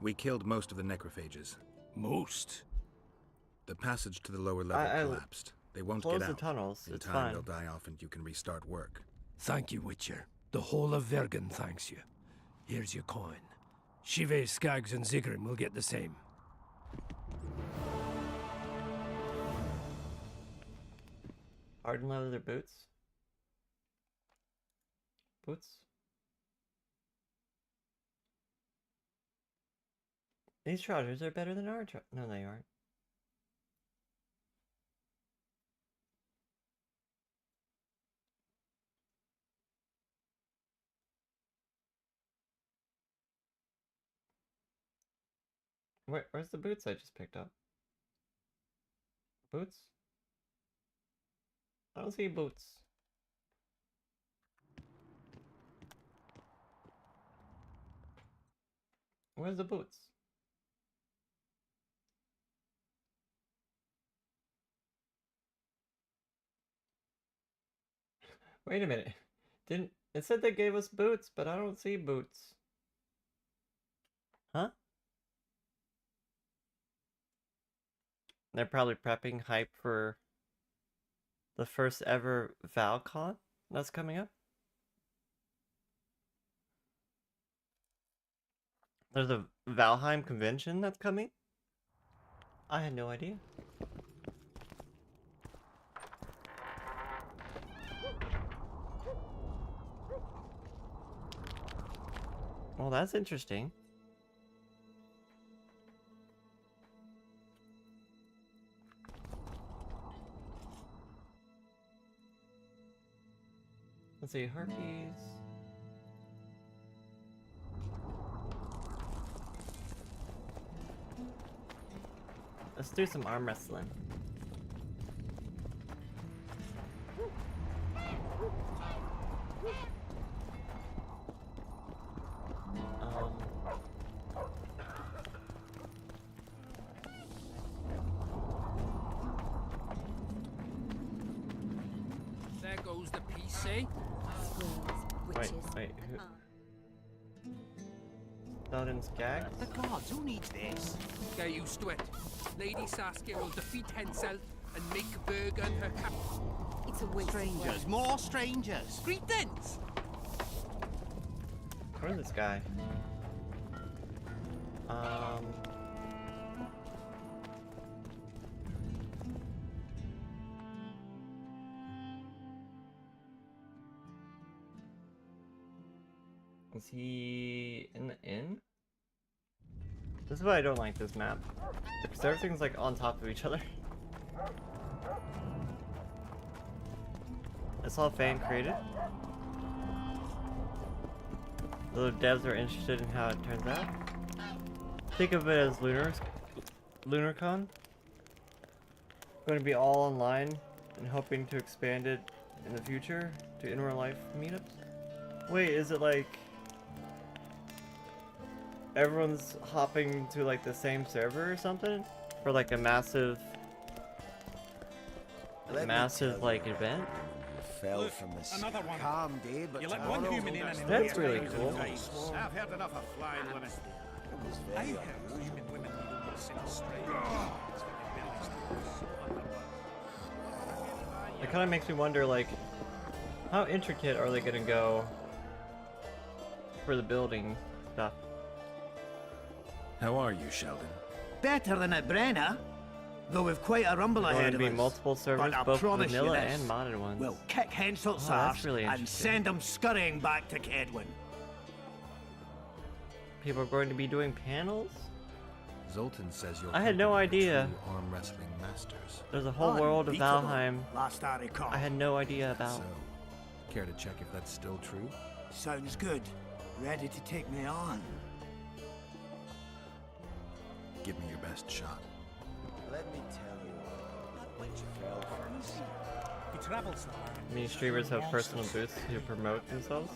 We killed most of the necrophages. Most? The passage to the lower level I collapsed. They won't close get the out. tunnels. In It's time, fine. they'll die off and you can restart work. Thank you, Witcher. The whole of Vergen thanks you. Here's your coin. Shive, Skaggs, and Zigrim will get the same. Hardened leather boots. Boots. These trousers are better than our trousers. No, they aren't. Where's the boots I just picked up? Boots? I don't see boots. Where's the boots? Wait a minute. Didn't it said they gave us boots, but I don't see boots. Huh? They're probably prepping hype for the first ever ValCon that's coming up. There's a Valheim convention that's coming? I had no idea. Well, that's interesting. Let's see, harpies. Let's do some arm wrestling. There goes the PC. Wait, who? Sheldon's gags. The gods, who needs this? Get used to it. Lady Saskia will defeat Hensel and make Bergen her cap. It's a waste. Strangers, more strangers. Greetings! Where's this guy? Is he in the inn? This is why I don't like this map. Because everything's like on top of each other. It's all fan created. The devs are interested in how it turns out. Think of it as LunarCon. Going to be all online and hoping to expand it in the future to in real life meetups. Wait, is it like everyone's hopping to like the same server or something for like a massive like event? Fell from the another one. calm day, but You let one human in and That's really cool. I've heard enough of flying women. It was I very heard human women need only sit straight. It kind of makes me wonder, like, how intricate are they gonna go for the building stuff? How are you, Sheldon? better than at Brenna, though we've quite a rumble Going ahead to of be us. multiple servers, But I both promise you vanilla this, and modded ones. We'll kick Henselt's Oh, that's arse really and interesting. send him scurrying back to Kedwin. People are going to be doing panels? Zoltan says you're. I had no idea. Arm wrestling masters. There's a whole world of Unbeatable, Valheim last I recall. I had no idea about. So, care to check if that's still true? Sounds good. Ready to take me on? Give me your best shot. Let me tell you, that witch fell from the sea. He travels the land. Many streamers have personal booths to promote themselves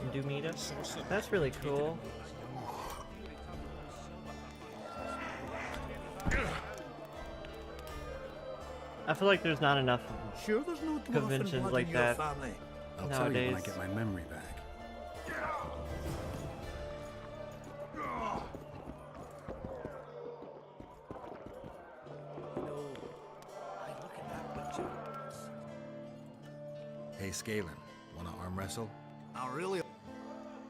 and do meetups. That's really cool. I feel like there's not enough Sure, there's no dwarf conventions blood like in your that. family. I'll tell you when I Nowadays. get my memory back. Hey, Scalen, wanna arm wrestle? I really.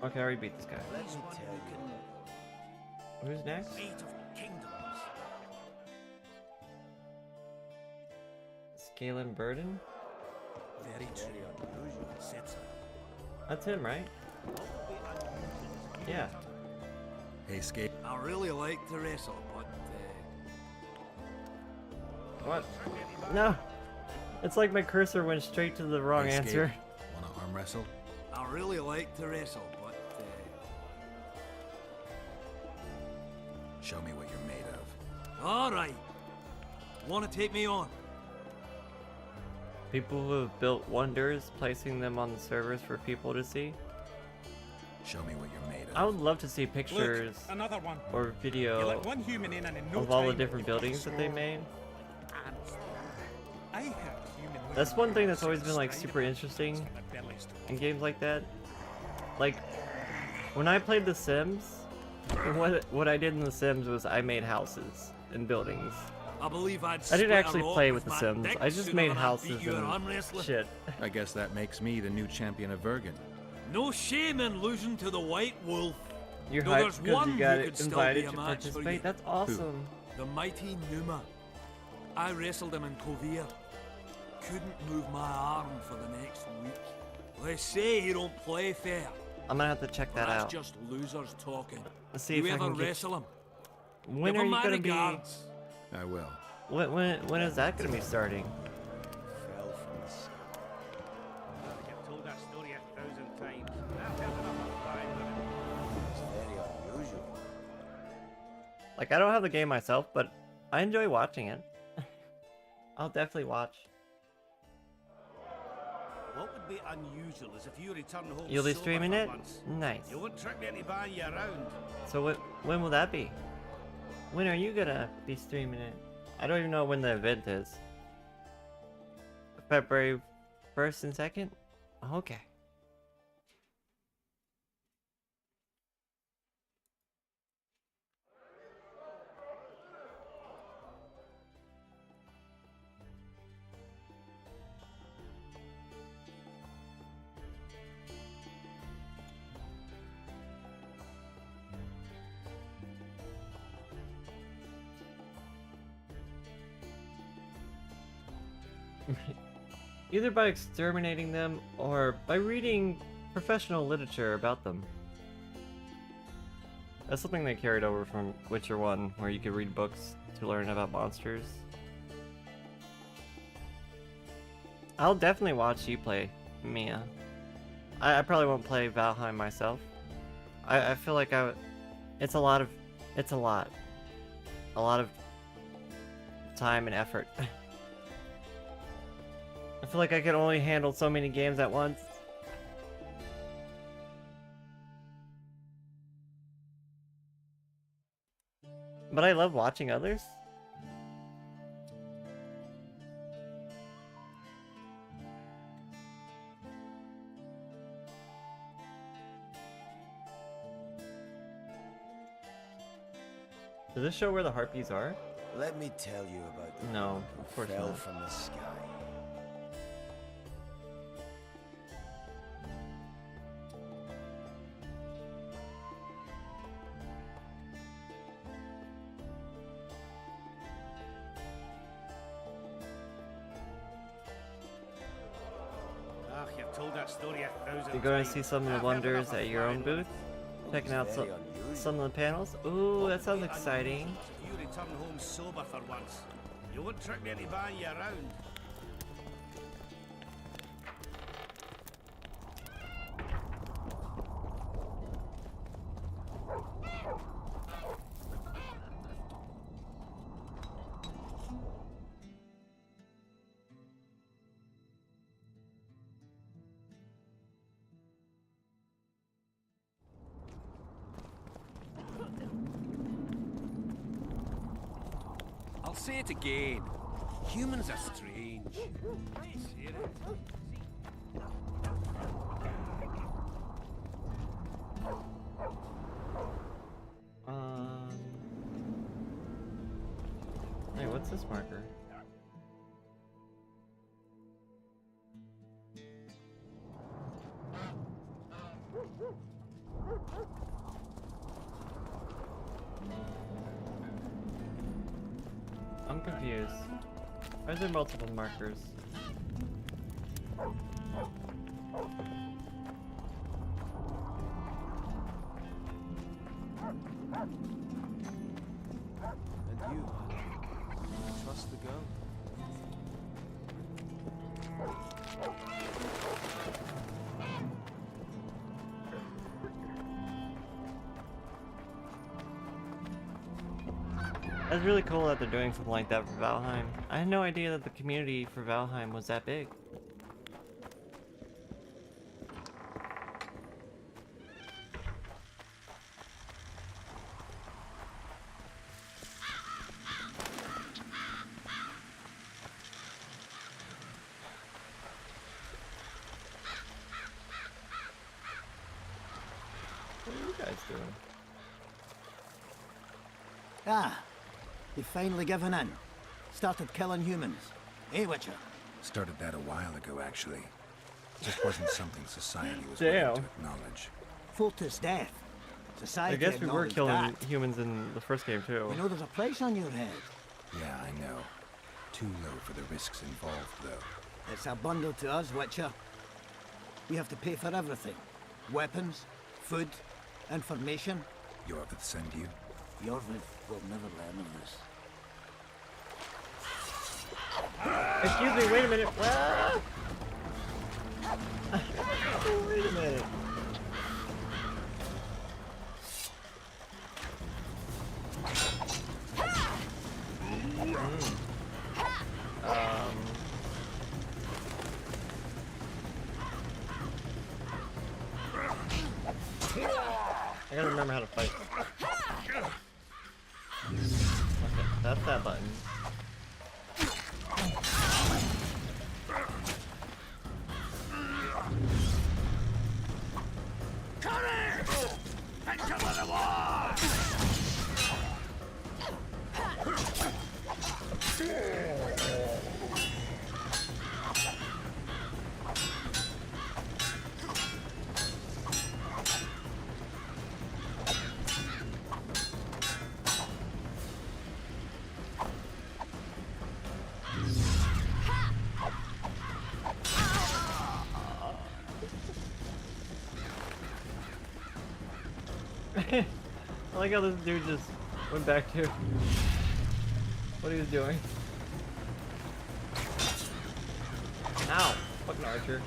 Okay, I already beat this guy. Let me tell you. Who's next? Fate of kingdoms. Scalen Burden? Very true. Said so. That's him, right? Yeah. Hey, Scalen. I really like to wrestle, but What? No! It's like my cursor went straight to the wrong Hey, answer. Scalen, wanna arm wrestle? I really like to wrestle, but Show me what you're made of. all right. Want to take me on? People who have built wonders, placing them on the servers for people to see. Show me what you're made of. I would love to see pictures Look, another one. or You video let one human in and in no of all the time different you've got buildings that they sword made. and stone. I heard human women That's one need thing only that's always sit been like astride super of interesting with their bellies to in games like that. Like, when I played The Sims, what I did in The Sims was I made houses and buildings. I believe I'd I didn't split a actually rock play with with The my Sims. dick I just sooner made than I'd houses beat you an arm and wrestler. shit. I guess that makes me the new champion of Vergen. No shame in losing to the White Wolf. You're No, hyped there's because one you who got could still invited be a to match for you. participate. That's awesome. The mighty Numa. I wrestled him in Kovir. Couldn't move my arm for the next week. They say he don't play fair. I'm gonna have to check But that that's out. just losers talking. Let's see you if I ever can get... wrestle him? When Give are him you my gonna be... regards. I will. When is that gonna be starting? Fell from the sea. You've told that story 1,000 times. I've heard enough of flying women. It's very unusual. Like, I don't have the game myself, but I enjoy watching it. I'll definitely watch. What would be unusual is if you return home You'll be sober streaming for it? once. Nice. You won't trick me into buying you around. So when will that be? When are you gonna be streaming it? I don't even know when the event is. February 1st and 2nd? Okay. Either by exterminating them or by reading professional literature about them. That's something they carried over from Witcher 1, where you could read books to learn about monsters. I'll definitely watch you play, Mia. I probably won't play Valheim myself. I feel like it's a lot of time and effort. I feel like I can only handle so many games at once. But I love watching others. Does this show where the harpies are? Let me tell you about the No, one of who course fell not. from the sky. Ah, you've told that story 1,000 You're going to times. see some of the I've wonders never at your own booth? Checking out Very unusual. some of the panels? Ooh, that sounds exciting. If you return home sober for once, you won't trick me into buying you around. I'll say it again. Humans are strange. Hey, what's this marker? I'm confused. Why is there multiple markers? And you? Trust the girl? That's really cool that they're doing something like that for Valheim. I had no idea that the community for Valheim was that big. What are you guys doing? Ah, you've finally given in. Started killing humans. Eh, Witcher? Started that a while ago, actually. Just wasn't something society was Damn. willing to acknowledge. Fortis death. Society I guess we were acknowledged killing that. humans in the first game too. You know there's a price on your head. Yeah, I know. Too low for the risks involved, though. It's a bundle to us, Witcher. We have to pay for everything. Weapons, food, information. Yorvith send you? Yorvith will never learn of this. Excuse me, wait a minute. Ah! Wait a minute. I gotta remember how to fight. Okay, that's that button. I like how this dude just went back to what he was doing. Ow! Fucking archer.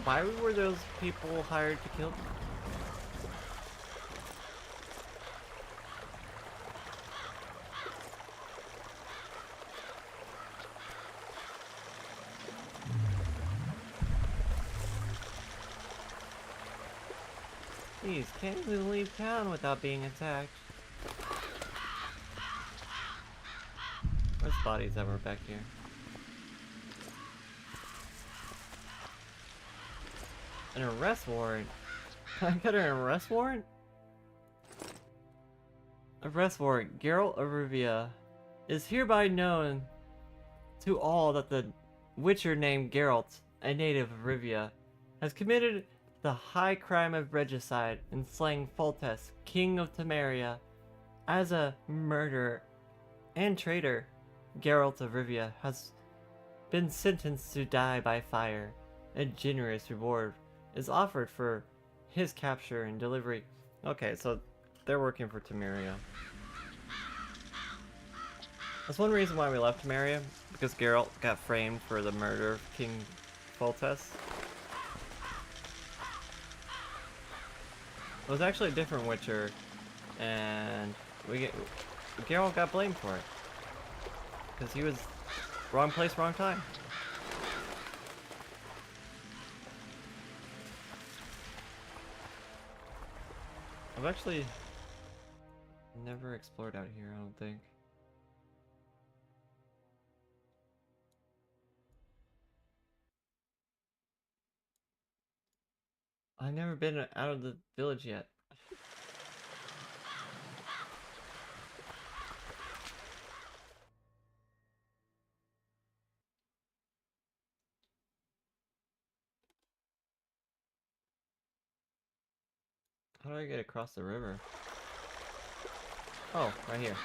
Why were those people hired to kill them? Please, can't even leave town without being attacked. Where's bodies that were back here? An arrest warrant? I got an arrest warrant? Arrest warrant. Geralt of Rivia is hereby known to all that the witcher named Geralt, a native of Rivia, has committed the high crime of regicide in slaying Foltest, king of Temeria. As a murderer and traitor, Geralt of Rivia has been sentenced to die by fire. A generous reward is offered for his capture and delivery. Okay, so they're working for Temeria. That's one reason why we left Temeria, because Geralt got framed for the murder of King Foltest. It was actually a different Witcher, and Geralt got blamed for it. Because he was wrong place, wrong time. I've actually never explored out here, I don't think. I've never been out of the village yet. How do I get across the river? Oh, right here.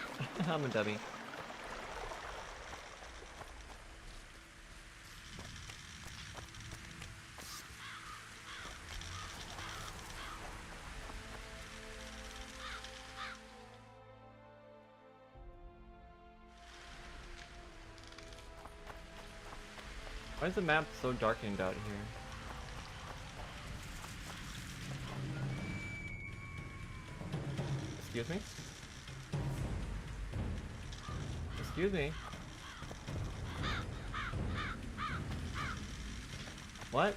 I'm a dummy. Why is the map so darkened out here? Excuse me? Excuse me? What?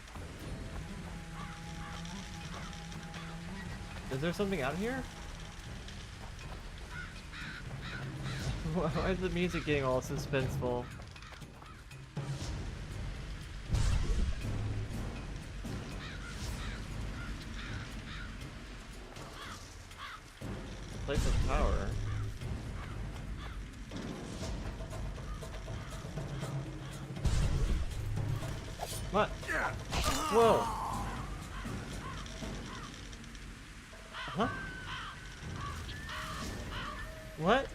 Is there something out here? Why is the music getting all suspenseful? Place of power. What? Whoa! Huh? What?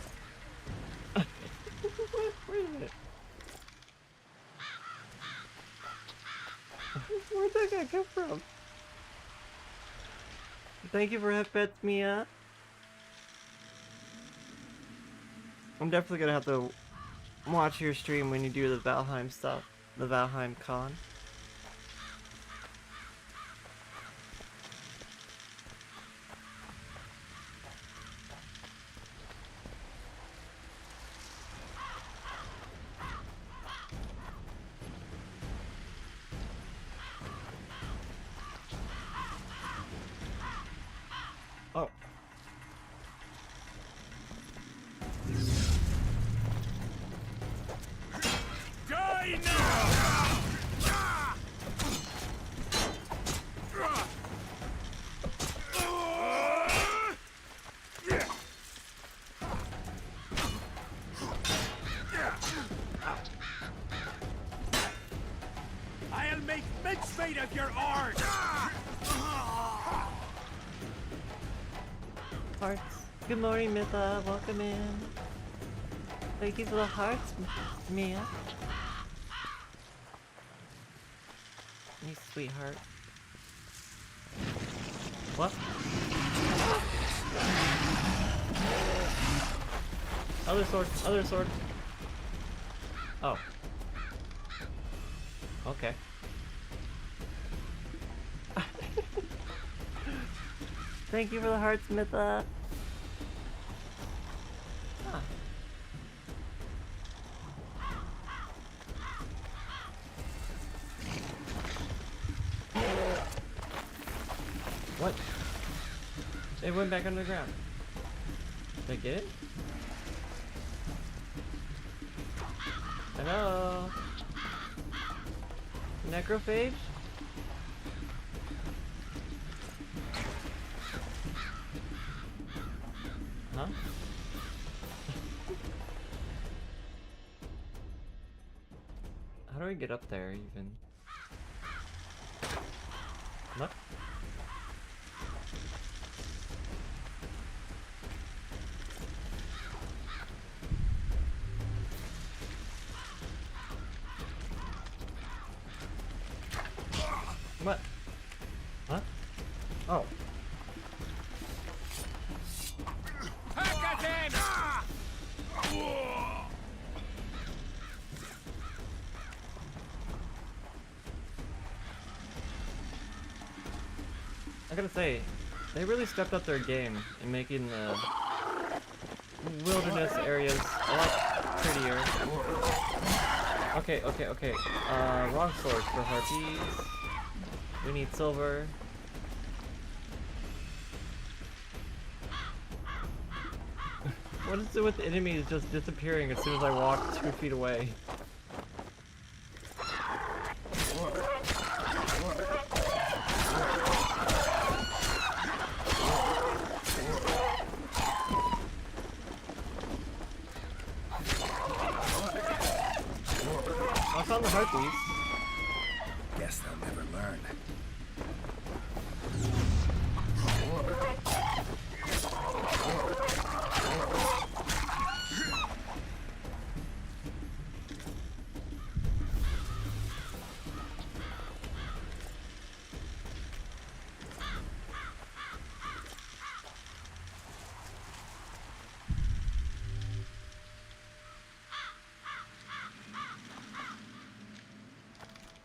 Wait a minute. Where'd that guy come from? Thank you for Hepet Mia. I'm definitely gonna have to watch your stream when you do the Valheim stuff, the Valheim con. Oh. Die now! I'll make mincemeat of your art! Hearts. Good morning, Mytha. Welcome in. Thank you for the hearts, Mia. You sweetheart. What? Other sword, other sword. Oh. Okay. Thank you for the hearts, Mitha. Huh. What? They went back underground. Did I get it? Hello? Necrophage? Huh? How do I get up there even? What? What? Huh? Oh. I gotta say, they really stepped up their game in making the wilderness areas a lot prettier. Okay. Wrong source for harpies. We need silver. What is it with enemies just disappearing as soon as I walk 2 feet away? I found the harpies. Guess they'll never learn.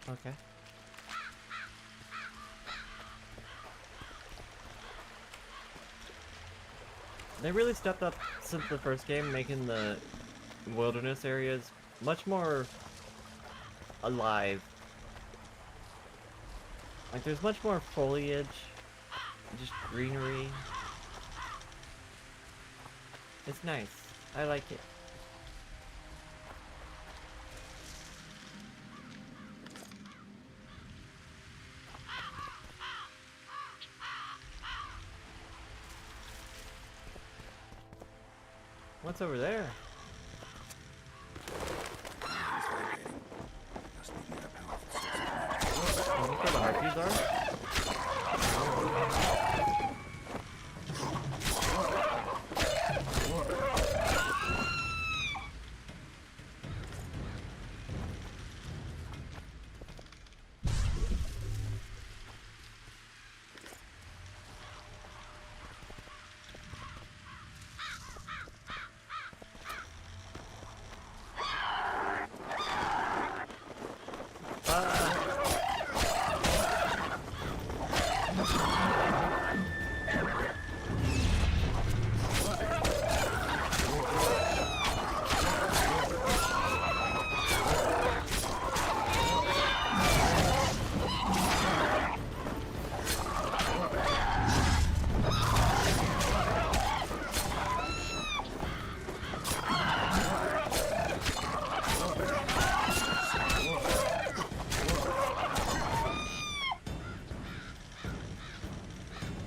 Okay. They really stepped up since the first game, making the wilderness areas much more alive. Like, there's much more foliage, just greenery. It's nice. I like it. What's over there? Can you where the harpies are?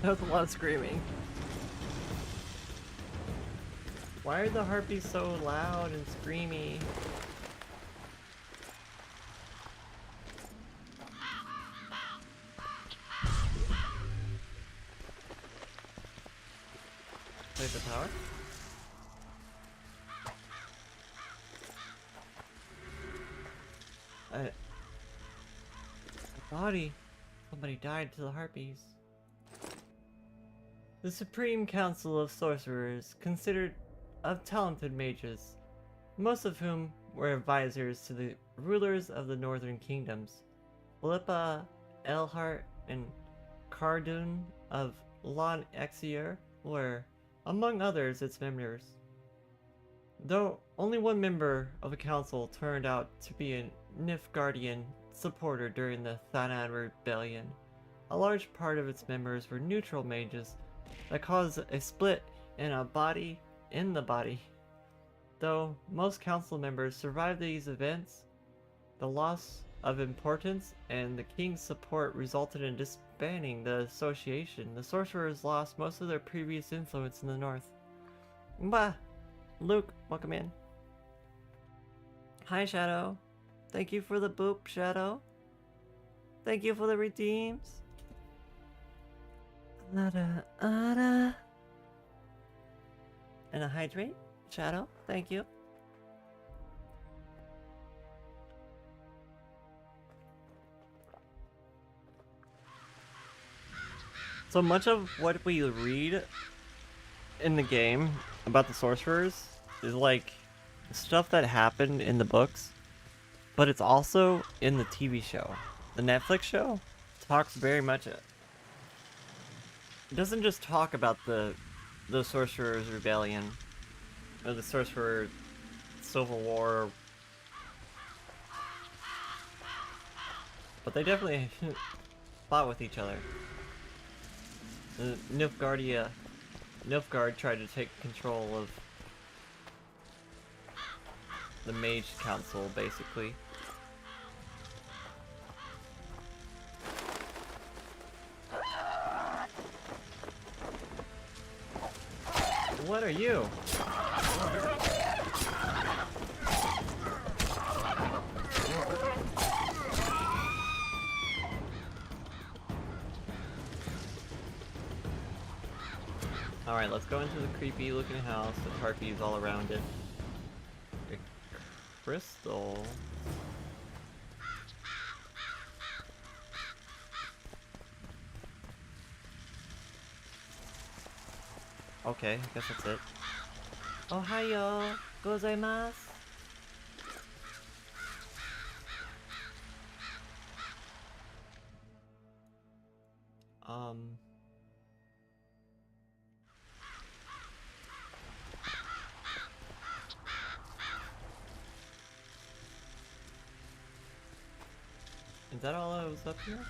That was a lot of screaming. Why are the harpies so loud and screamy? Place the power? A body. Somebody died to the harpies. The Supreme Council of Sorcerers considered of talented mages, most of whom were advisors to the rulers of the northern kingdoms. Philippa, Elhart, and Cardun of Lon Exier were, among others, its members. Though only one member of the council turned out to be a Nilfgaardian supporter during the Thanan Rebellion, a large part of its members were neutral mages that caused a split in the body. Though most council members survived these events, the loss of importance and the king's support resulted in disbanding the association. The sorcerers lost most of their previous influence in the north. Bah! Luke, welcome in. Hi, Shadow. Thank you for the boop, Shadow. Thank you for the redeems. And a hydrate, Shadow. Thank you. So much of what we read in the game about the sorcerers is like stuff that happened in the books, but it's also in the TV show. The Netflix show talks very much. It doesn't just talk about the Sorcerer's Rebellion or the Sorcerer Civil War, but they definitely fought with each other. The Nilfgaard tried to take control of the Mage Council, basically. What are you? Alright, let's go into the creepy looking house with harpies all around it. A crystal. Okay, I guess that's it. Ohayo gozaimasu. Is that all that was up here?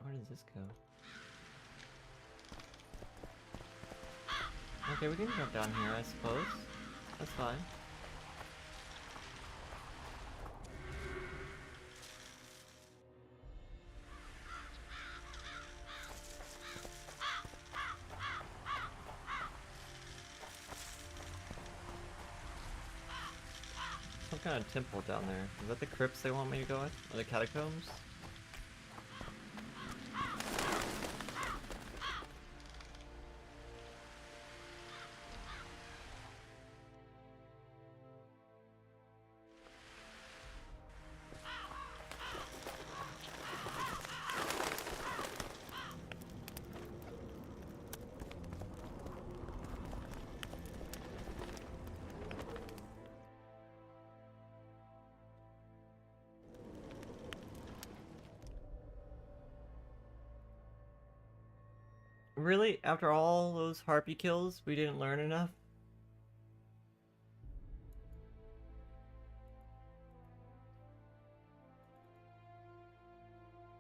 Where does this go? Okay, we can jump down here, I suppose. That's fine. Some kind of temple down there. Is that the crypts they want me to go in? Or the catacombs? Really? After all those harpy kills, we didn't learn enough?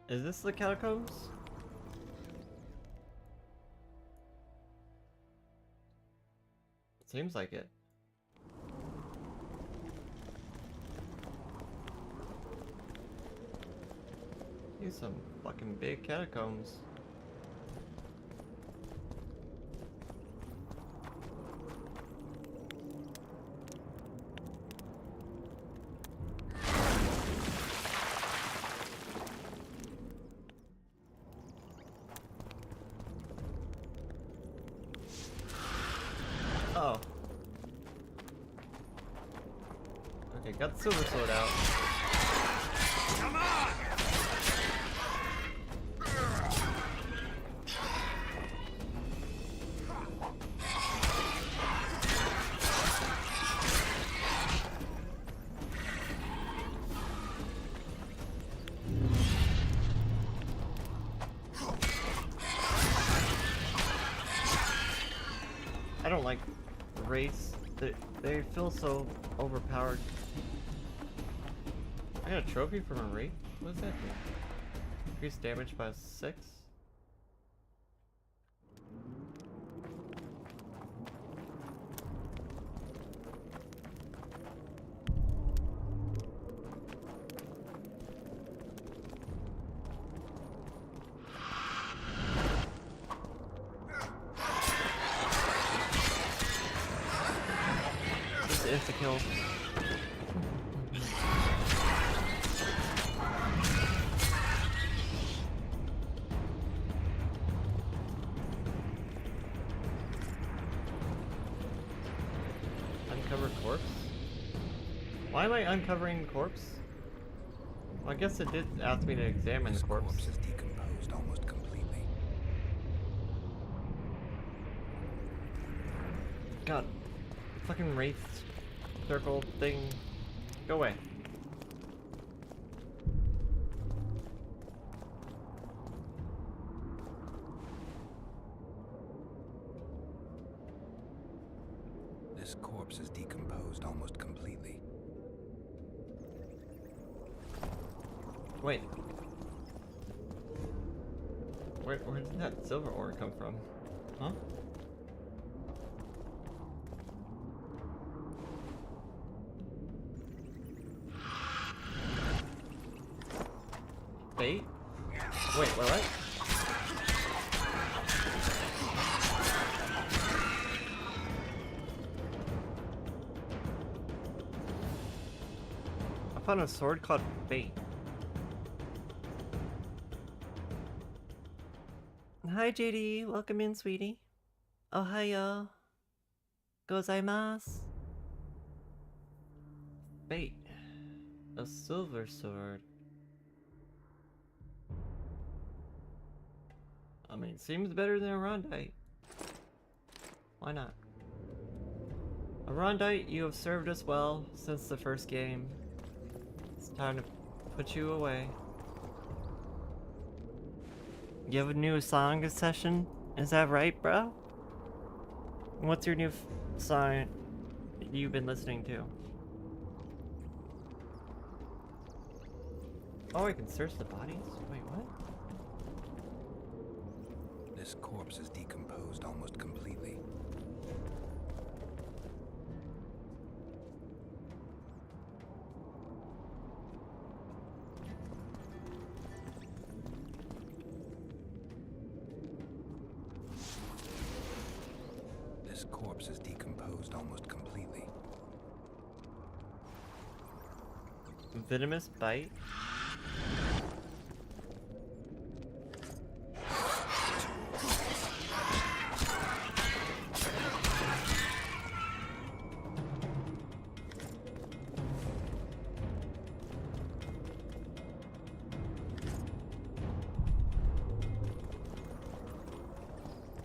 Is this the catacombs? Seems like it. These some fucking big catacombs. Alright, got the silver sword out. Come on! I don't like wraiths. They feel so overpowered. I got a trophy from a wraith? What does that do? Increased damage by 6? Just insta-kill. Uncover corpse? Why am I uncovering the corpse? Well, I guess it did ask me to examine This the corpse. corpse is decomposed almost completely. God. Fucking wraith circle thing. Go away. This corpse is decomposed almost completely. Wait. Where did that silver ore come from? Huh? Bait? Wait, what? I found a sword called Bait. Hi JD, welcome in, sweetie. Ohayo. Gozaimasu. Bait. A silver sword. I mean, it seems better than a Rondite. Why not? A Rondite, you have served us well since the first game. It's time to put you away. You have a new song session? Is that right, bro? What's your new song you've been listening to? Oh, I can search the bodies? Wait, what? This corpse is decomposed almost completely. This corpse is decomposed almost completely. Venomous bite?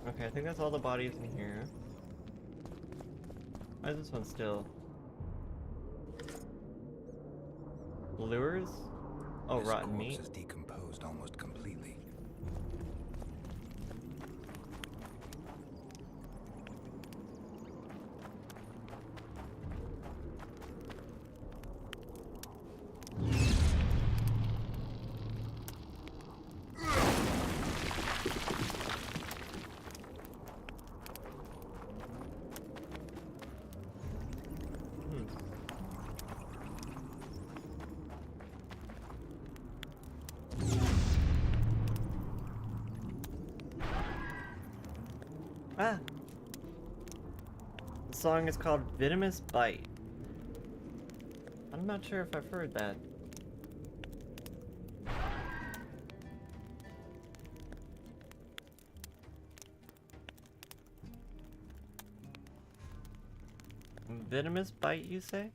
Okay, I think that's all the bodies in here. Why is this one still? Lures? Oh, This rotten corpse meat. is decomposed almost completely. Ah! The song is called Venomous Bite. I'm not sure if I've heard that. Venomous Bite, you say?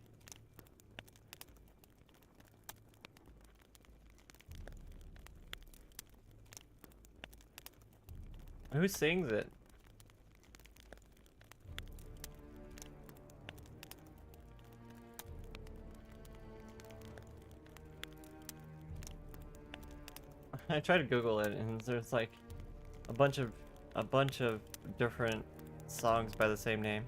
Who sings it? I tried to Google it, and there's like a bunch of different songs by the same name.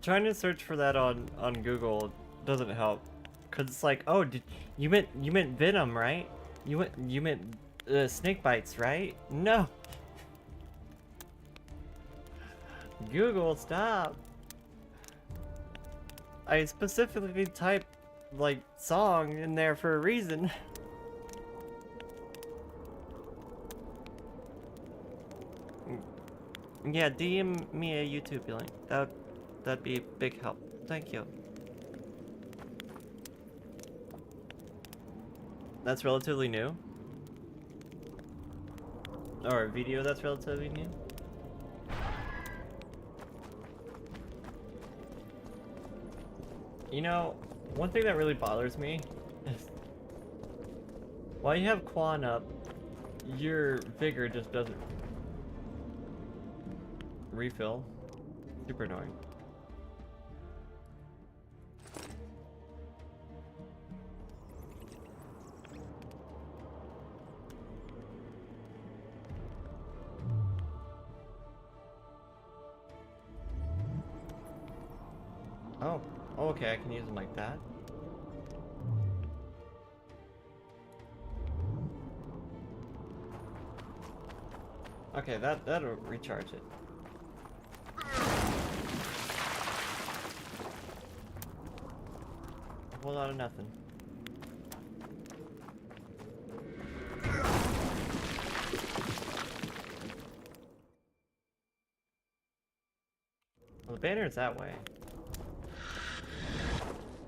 Trying to search for that on Google doesn't help, cause it's like, oh, you meant venom, right? You meant snake bites, right? No. Google, stop. I specifically typed like song in there for a reason. Yeah, DM me a YouTube link. That'd be a big help. Thank you. That's relatively new? Or a video that's relatively new? You know, one thing that really bothers me is while you have Quan up, your vigor just doesn't refill. Super annoying. Oh, okay, I can use them like that. Okay, that'll recharge it. A whole lot of nothing. Well, the banner is that way.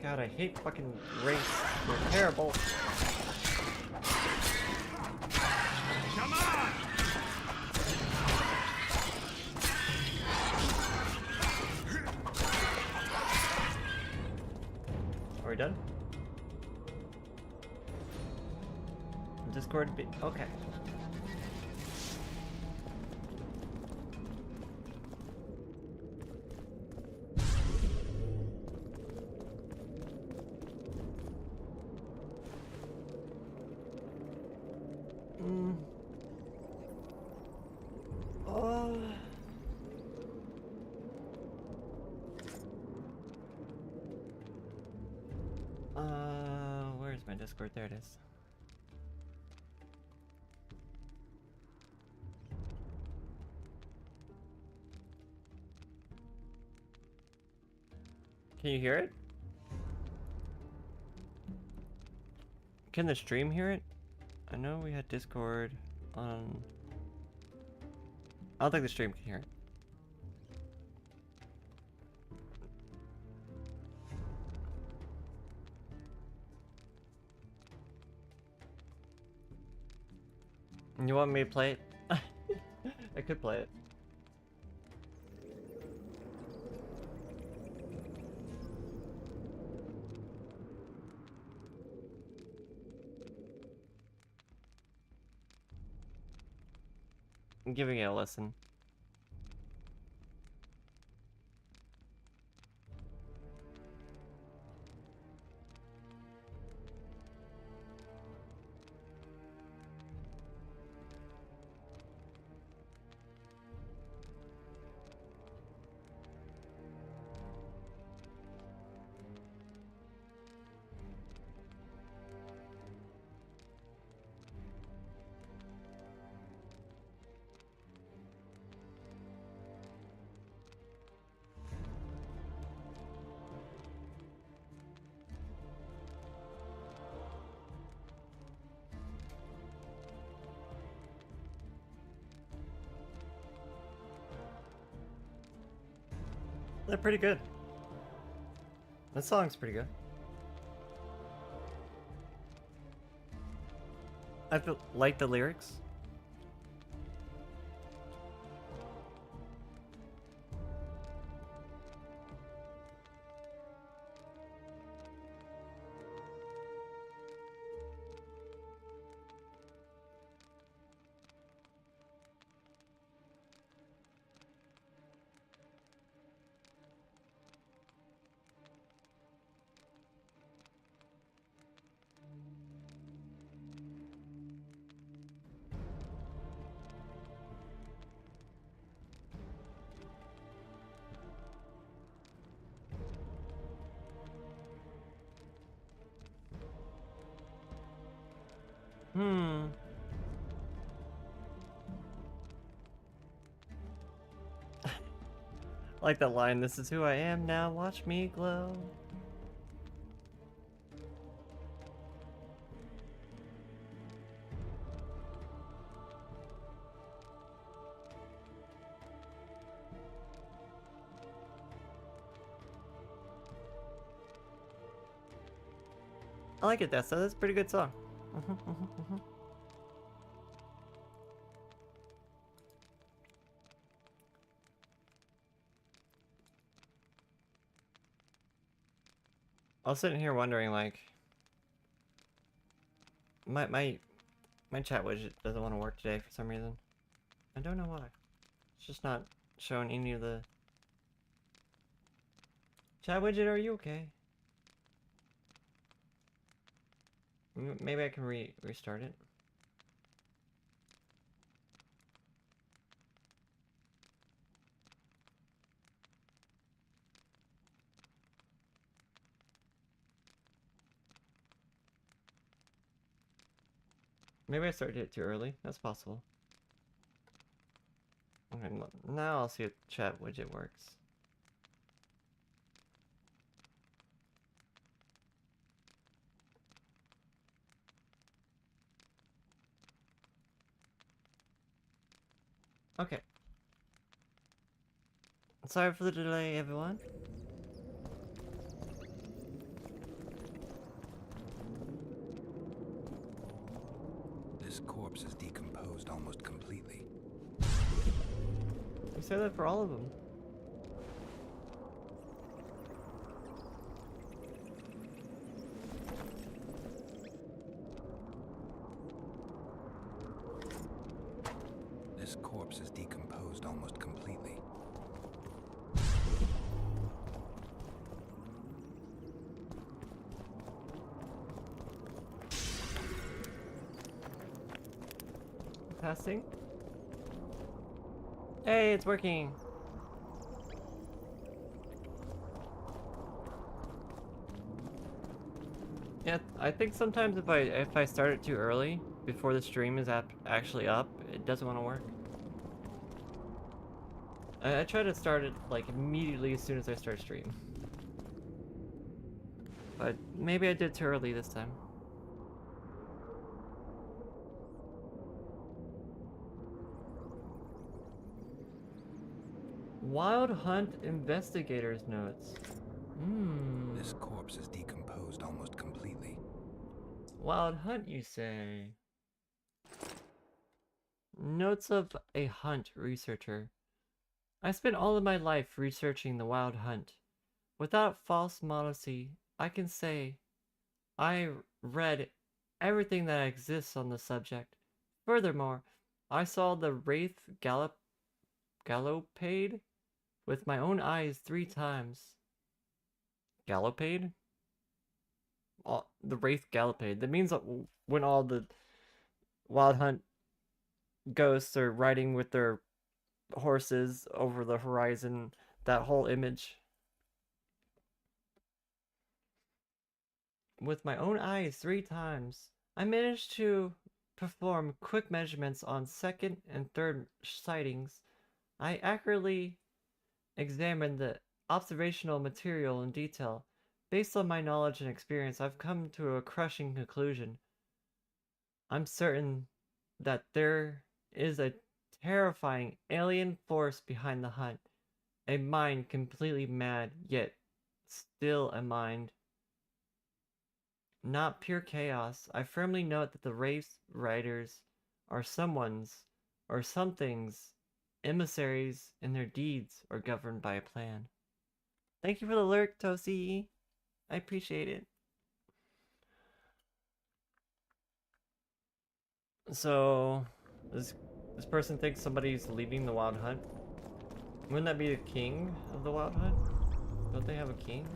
God, I hate fucking race. They're terrible. Come on! Are we done? Discord be okay. Where's my Discord? There it is. Can you hear it? Can the stream hear it? I know we had Discord on... I don't think the stream can hear it. You want me to play it? I could play it. I'm giving it a listen. They're pretty good. The song's pretty good. I like the lyrics. I like that line, "This is who I am now, watch me glow." I like it, that's a pretty good song. I was sitting here wondering, like, my chat widget doesn't want to work today for some reason. I don't know why. It's just not showing any of the... Chat widget, are you okay? Maybe I can restart it. Maybe I started it too early. That's possible. Okay, now I'll see if chat widget works. Okay. Sorry for the delay, everyone. This corpse is decomposed almost completely. You say that for all of them. This corpse is decomposed almost completely. Passing. Hey, it's working. Yeah, I think sometimes if I start it too early before the stream is actually up, it doesn't want to work. I try to start it like immediately as soon as I start stream. But maybe I did too early this time. Wild Hunt Investigator's Notes. This corpse is decomposed almost completely. Wild Hunt, you say? Notes of a Hunt researcher. I spent all of my life researching the Wild Hunt. Without false modesty, I can say I read everything that exists on the subject. Furthermore, I saw the Wraith Gallopade with my own eyes 3 times. Gallopade? The Wraith Gallopade. That means that when all the Wild Hunt ghosts are riding with their horses over the horizon, that whole image. With my own eyes 3 times, I managed to perform quick measurements on second and third sightings. I accurately examined the observational material in detail. Based on my knowledge and experience, I've come to a crushing conclusion. I'm certain that there is a terrifying alien force behind the hunt, A mind completely mad, yet still a mind. Not pure chaos. I firmly note that the race riders are someone's or something's emissaries in their deeds or governed by a plan. Thank you for the lurk, Tosi. I appreciate it. So, this person thinks somebody's leading the Wild Hunt. Wouldn't that be the king of the Wild Hunt? Don't they have a king?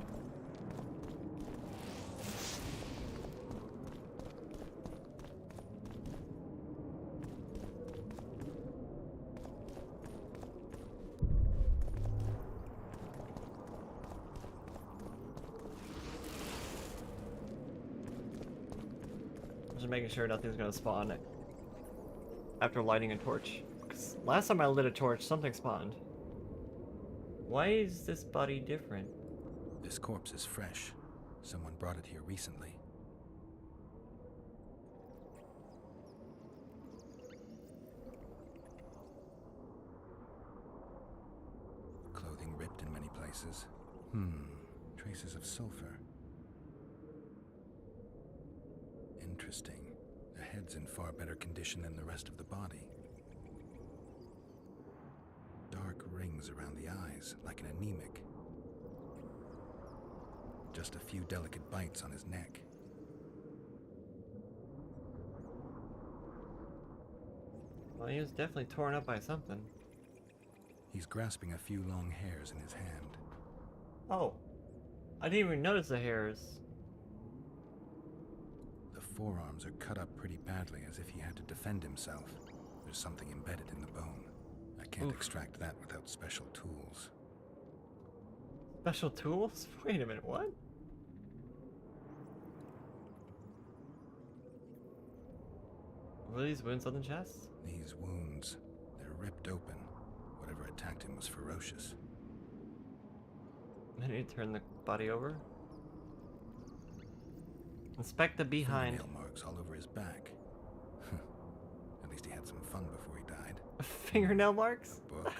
Just making sure nothing's gonna spawn after lighting a torch. 'Cause last time I lit a torch, something spawned. Why is this body different? This corpse is fresh. Someone brought it here recently. Clothing ripped in many places. Traces of sulfur. Interesting. The head's in far better condition than the rest of the body. Dark rings around the eyes, like an anemic. Just a few delicate bites on his neck. Well, he was definitely torn up by something. He's grasping a few long hairs in his hand. Oh, I didn't even notice the hairs. The forearms are cut up pretty badly, as if he had to defend himself. There's something embedded in the bone. I can't extract that without special tools. Special tools? Wait a minute, what? What are these wounds on the chest? These wounds, they're ripped open. Whatever attacked him was ferocious. I need to turn the body over. Inspect the behind. Fingernail marks all over his back. At least he had some fun before he died. Fingernail marks? Book.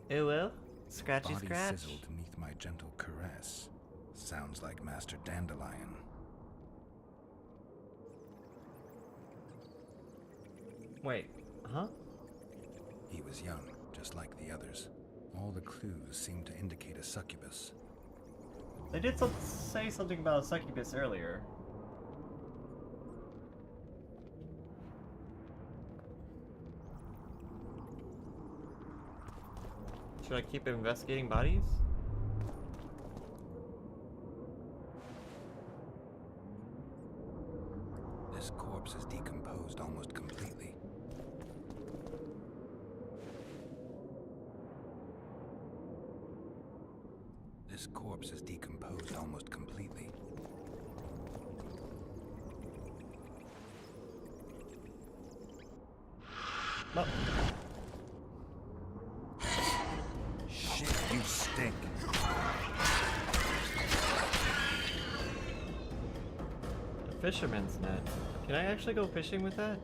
It will. Scratchy Body scratch. sizzled beneath my gentle caress. Sounds like Master Dandelion. Wait, huh? He was young, just like the others. All the clues seemed to indicate a succubus. They did say something about a succubus earlier. Should I keep investigating bodies? This corpse is decomposed almost completely. This corpse is decomposed almost completely. No. Shit, you stink. A fisherman's net. Can I actually go fishing with that?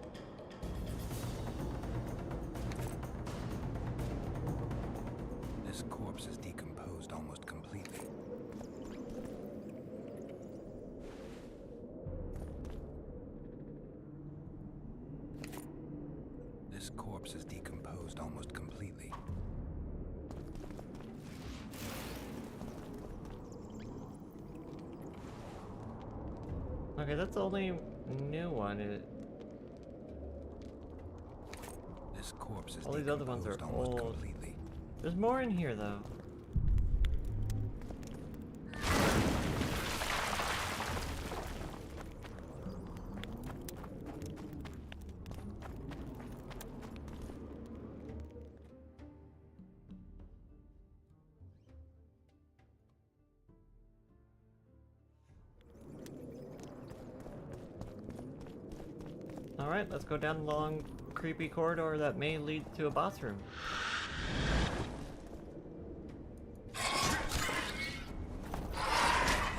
This corpse is decomposed almost completely. This corpse is decomposed almost completely. Okay, that's the only new one. This corpse is All these other ones are decomposed almost old. completely. There's more in here, though. Alright, let's go down the long, creepy corridor that may lead to a boss room.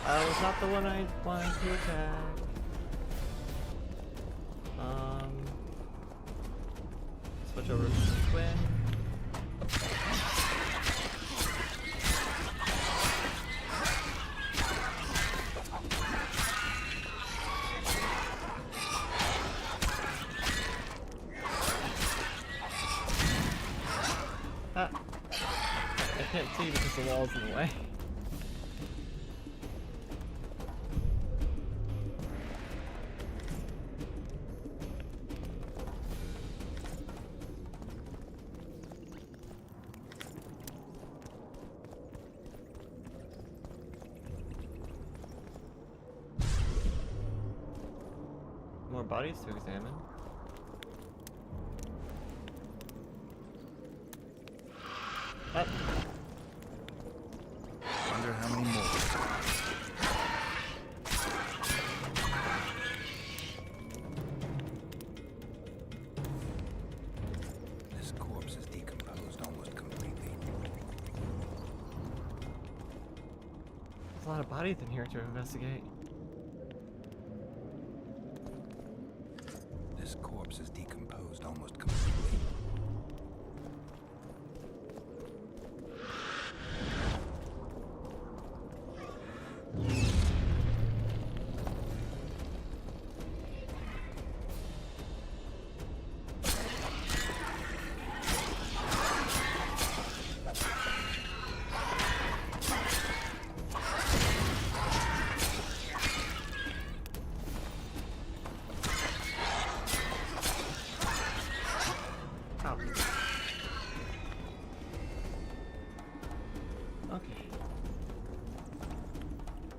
I was not the one I wanted to attack. Switch over to Twin. can't see because the wall's in the way. More bodies to examine. Up. Wonder how many more. This corpse is decomposed almost completely. There's a lot of bodies in here to investigate. This corpse is decomposed almost completely. Okay.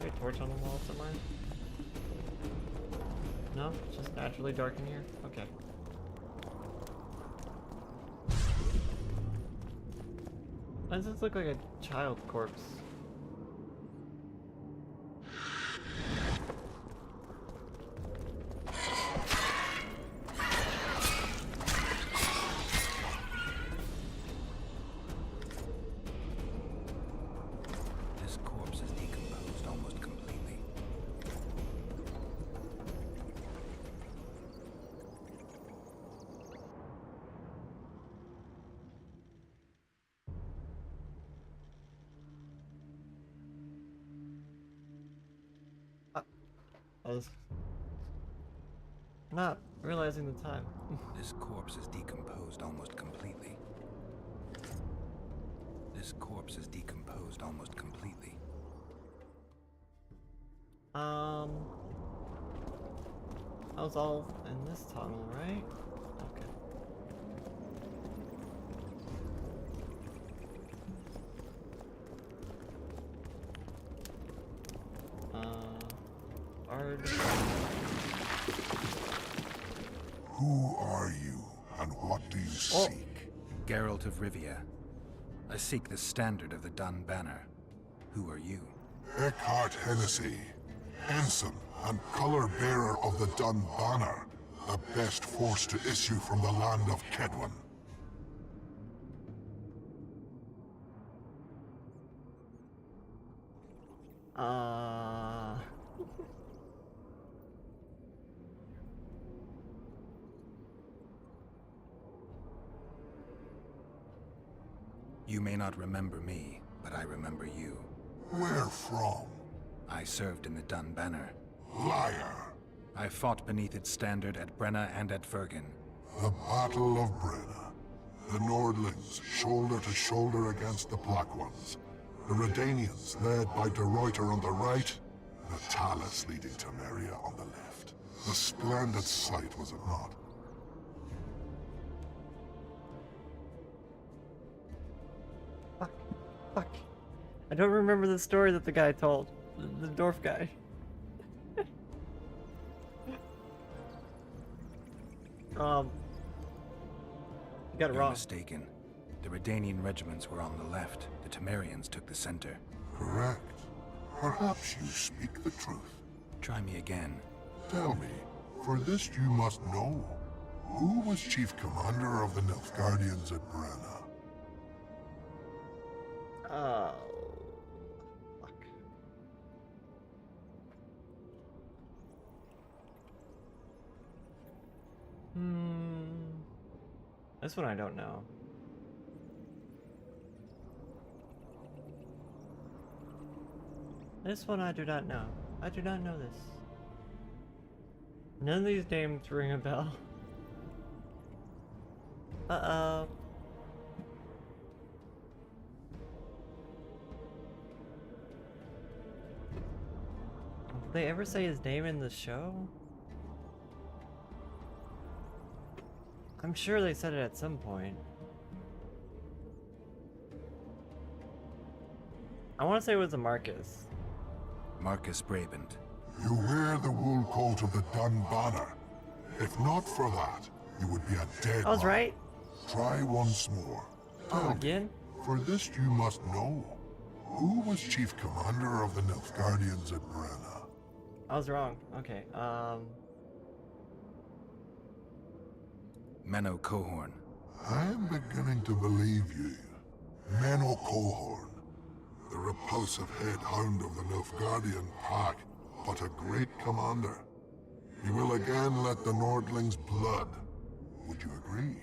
Wait, torch on the wall somewhere? No? It's just naturally dark in here? Okay. Why does this look like a child corpse? This corpse is decomposed almost completely. I was not realizing the time. This corpse is decomposed almost completely. This corpse is decomposed almost completely. I was all in this tunnel, right? Okay. Bard. Who are you, and what do you seek? Geralt of Rivia. I seek the standard of the Dun Banner. Who are you? Eckhart Hennessy, ensign and color-bearer of the Dun Banner, the best force to issue from the land of Kedwin. You may not remember me, but I remember you. Where from? I served in the Dun Banner. Liar. I fought beneath its standard at Brenna and at Vergen. The Battle of Brenna. The Nordlings, shoulder to shoulder against the Black Ones. The Redanians, led by De Ruyter on the right. The Talus leading Temeria on the left. A splendid sight, was it not? Fuck. I don't remember the story that the guy told. The dwarf guy. You got it You're wrong. mistaken. The Redanian regiments were on the left. The Temerians took the center. Correct. Perhaps you speak the truth. Try me again. Tell me, for this you must know. Who was chief commander of the Nilfgaardians at Brenna? Oh. Fuck. This one I don't know. This one I do not know. I do not know this. None of these names ring a bell. Uh-oh. they ever say his name in the show? I'm sure they said it at some point. I want to say it was a Marcus. Marcus Brabant. You wear the wool coat of the Dun Banner. If not for that, you would be a dead I was man. right. Try once more. Oh, Tell me, again? for this you must know. Who was chief commander of the Nilfgaardians at Brenna? I was wrong. Okay. Menno Cohorn. I am beginning to believe you. Menno Cohorn, the repulsive head hound of the Nilfgaardian pack, but a great commander. He will again let the Nordlings' blood. Would you agree?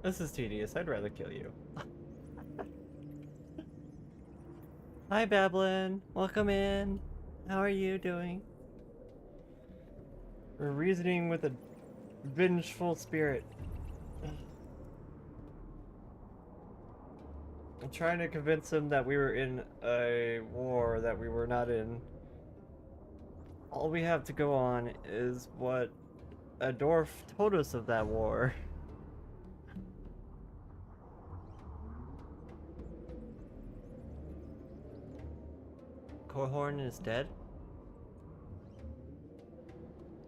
This is tedious. I'd rather kill you. Hi, Bablin. Welcome in. How are you doing? We're reasoning with a vengeful spirit. I'm trying to convince him that we were in a war that we were not in. All we have to go on is what a dwarf told us of that war. Cohorn is dead?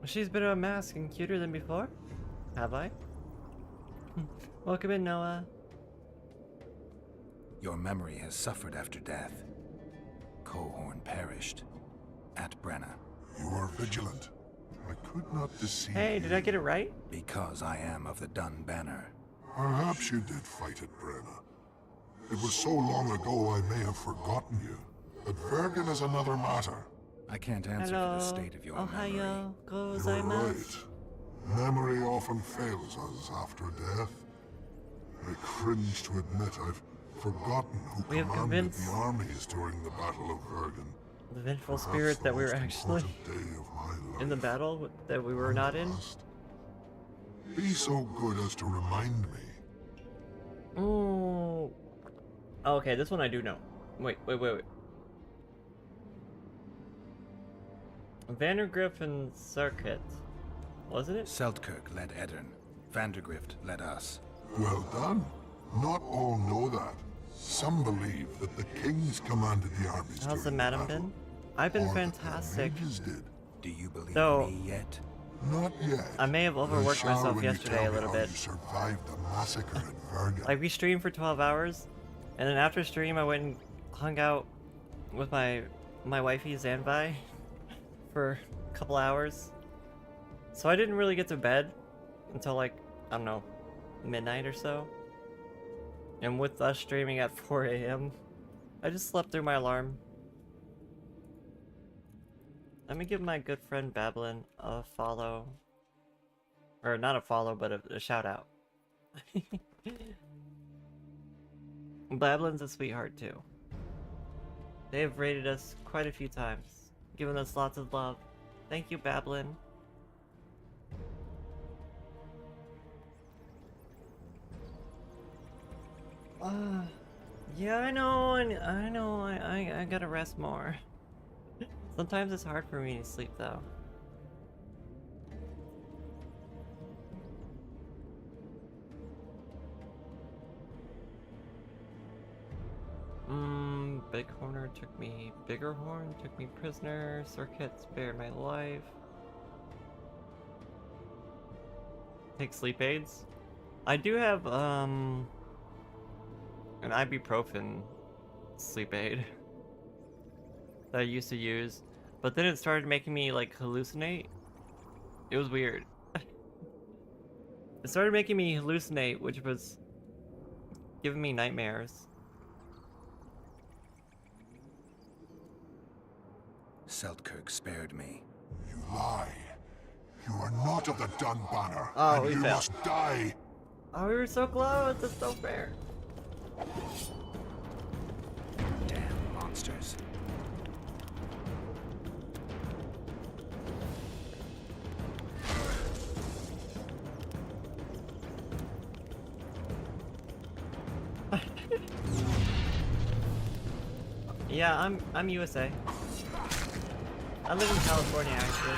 She's been unmasked and cuter than before? Have I? Welcome in, Noah. Your memory has suffered after death. Cohorn perished at Brenna. You are vigilant. I could not deceive Hey, did I get it right? Because I am of the Dun Banner. Perhaps you did fight at Brenna. It was so long ago I may have forgotten you. But Vergen is another matter. I can't answer Hello. for the state of your memory. Ohio You are gozaimasu. right. Memory often fails us after death. I cringe to admit I've forgotten who We have commanded convinced the armies during the Battle of Vergen. the vengeful Perhaps spirit the that we were most actually important day of my life. in the battle that we were not in. Past. Be so good as to remind me. Ooh. Okay, this one I do know. Wait. Vandergriff and Circuit, wasn't it? Seltkirk led Eddern. Vandergrift led us. Well done. Not all know that. Some believe that the kings commanded the armies. How's the during madam battle, been? I've been or that the fantastic. mages did. Do you believe So- me yet? Not yet. I may have overworked shall myself when you yesterday tell a me little how bit. You survived the massacre at Vergen. Like, we streamed for 12 hours, and then after stream I went and hung out with my wifey Zanvi for a couple hours. So I didn't really get to bed until, like, I don't know, midnight or so. And with us streaming at 4 a.m., I just slept through my alarm. Let me give my good friend Bablin a follow. Or not a follow, but a shout out. Bablin's a sweetheart too. They have rated us quite a few times, given us lots of love. Thank you, Bablin. Yeah, I know, I gotta rest more. Sometimes it's hard for me to sleep though. Bigger horn took me prisoner, Circuit spared my life. Take sleep aids? I do have, an ibuprofen sleep aid that I used to use, but then it started making me, like, hallucinate. It was weird. It started making me hallucinate, which was giving me nightmares. Seltkirk spared me. You lie. You are not of the Dun Banner. Oh, and we you failed. must die. Oh, we were so close. That's so fair. Damn monsters. Yeah, I'm USA. I live in California actually.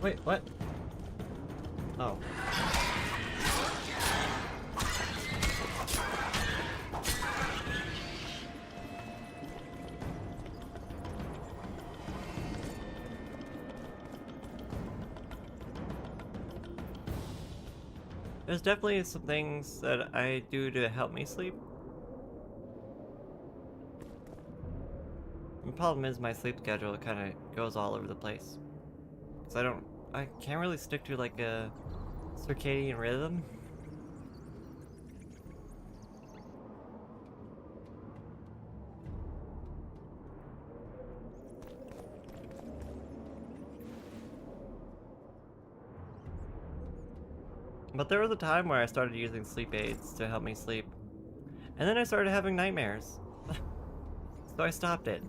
Wait, what? Oh. There's definitely some things that I do to help me sleep. The problem is my sleep schedule kind of goes all over the place. Cause I can't really stick to like a circadian rhythm. But there was a time where I started using sleep aids to help me sleep. And then I started having nightmares. So I stopped it.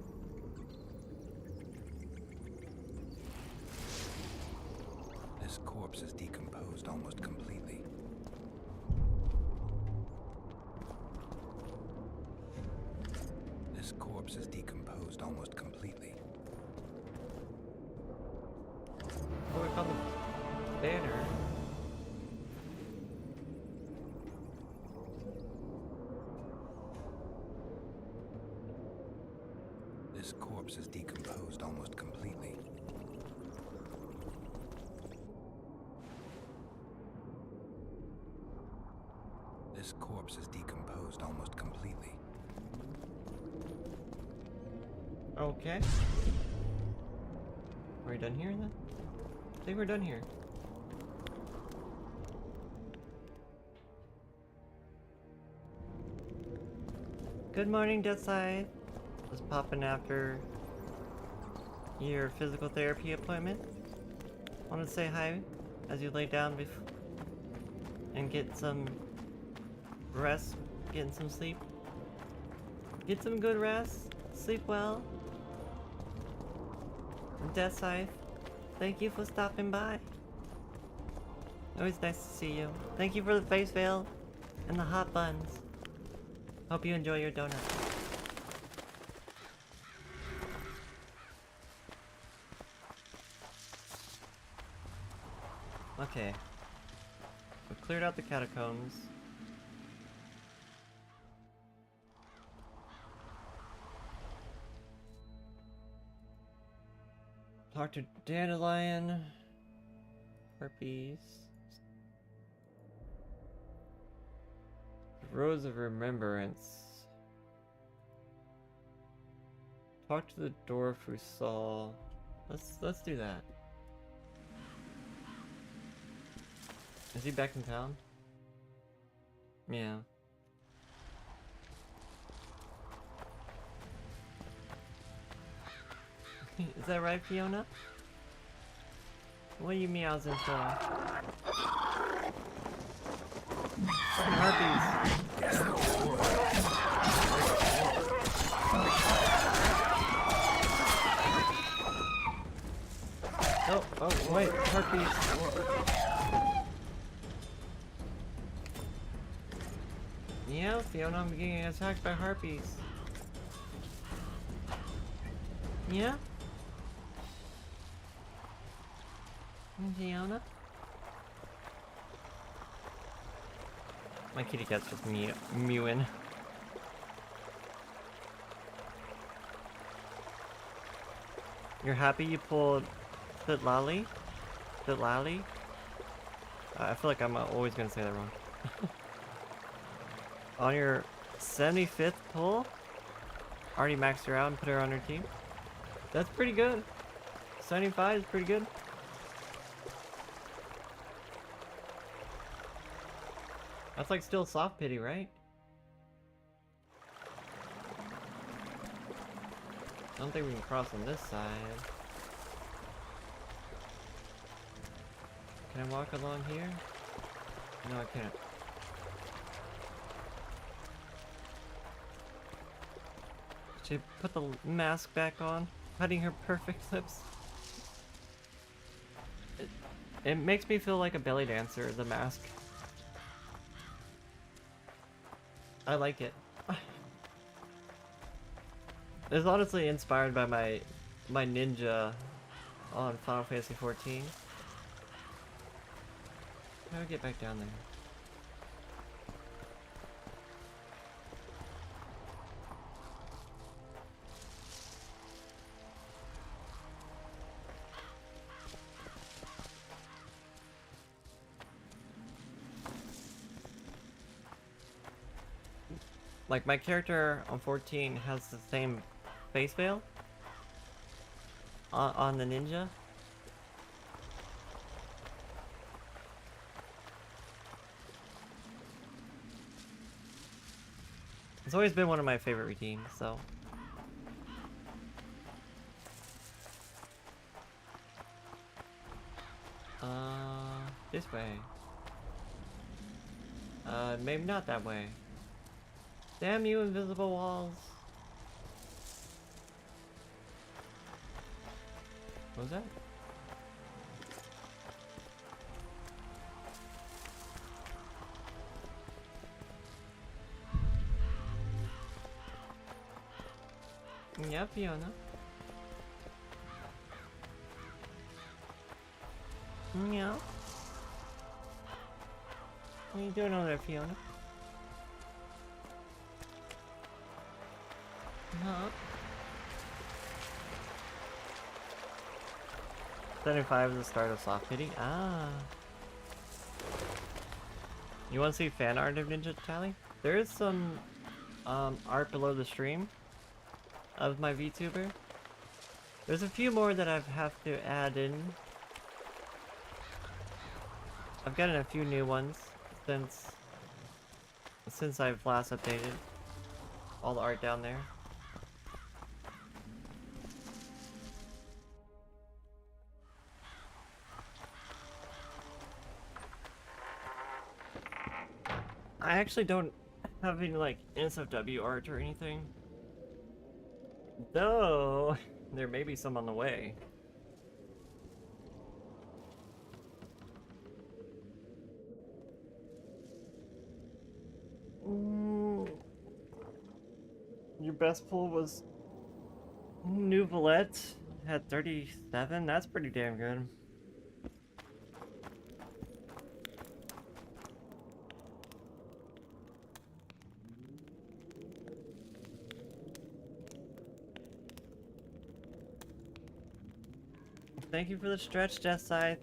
This corpse is decomposed almost completely. This corpse is decomposed almost completely. Oh, we found the banner. This corpse is decomposed almost completely. This corpse is decomposed almost completely. Okay. Are we done here then? I think we're done here. Good morning, Deathside. Just popping after your physical therapy appointment. Want to say hi as you lay down and get some rest, getting some sleep. Get some good rest. Sleep well. Deathside, thank you for stopping by. Always nice to see you. Thank you for the face veil and the hot buns. Hope you enjoy your donut. Okay. We've cleared out the catacombs. Talk to Dandelion. Harpies. Rose of Remembrance. Talk to the dwarf who saw. Let's do that. Is he back in town? Yeah. Is that right, Fiona? What are you meowsing for? Harpies! Oh, wait, harpies! Yeah, Fiona, I'm getting attacked by harpies. Yeah? Fiona? My kitty cat's just mewing. You're happy you pulled Tali? Tali? I feel like I'm always gonna say that wrong. On your 75th pull? Already maxed her out and put her on her team? That's pretty good. 75 is pretty good. That's like still soft pity, right? I don't think we can cross on this side. Can I walk along here? No, I can't. She put the mask back on, hiding her perfect lips. It makes me feel like a belly dancer, the mask. I like it. It's honestly inspired by my ninja on Final Fantasy 14. How do I get back down there? Like, my character on 14 has the same face veil on the ninja. It's always been one of my favorite redeems, so. This way. Maybe not that way. Damn you, invisible walls. What was that? Yeah, Fiona. Yeah. What are you doing over there, Fiona? Huh? 75 is the start of soft hitting. Ah. You want to see fan art of Ninja Tali? There is some art below the stream of my VTuber. There's a few more that I have to add in. I've gotten a few new ones since I've last updated all the art down there. I actually don't have any like NSFW art or anything. Though there may be some on the way. Your best pull was Nouvelette at 37. That's pretty damn good. Thank you for the stretch, Death Scythe.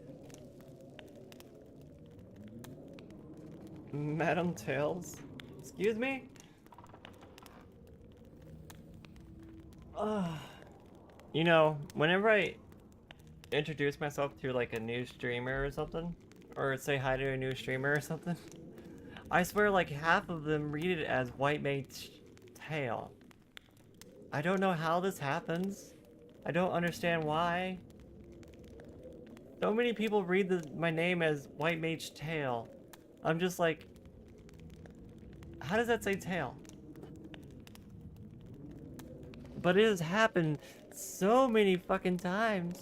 Madam Tails? Excuse me? You know, whenever I introduce myself to like a new streamer or something, or say hi to a new streamer or something, I swear like half of them read it as WhiteMageTali. I don't know how this happens. I don't understand why. So many people read my name as WhiteMageTali. I'm just like, how does that say tail? But it has happened so many fucking times.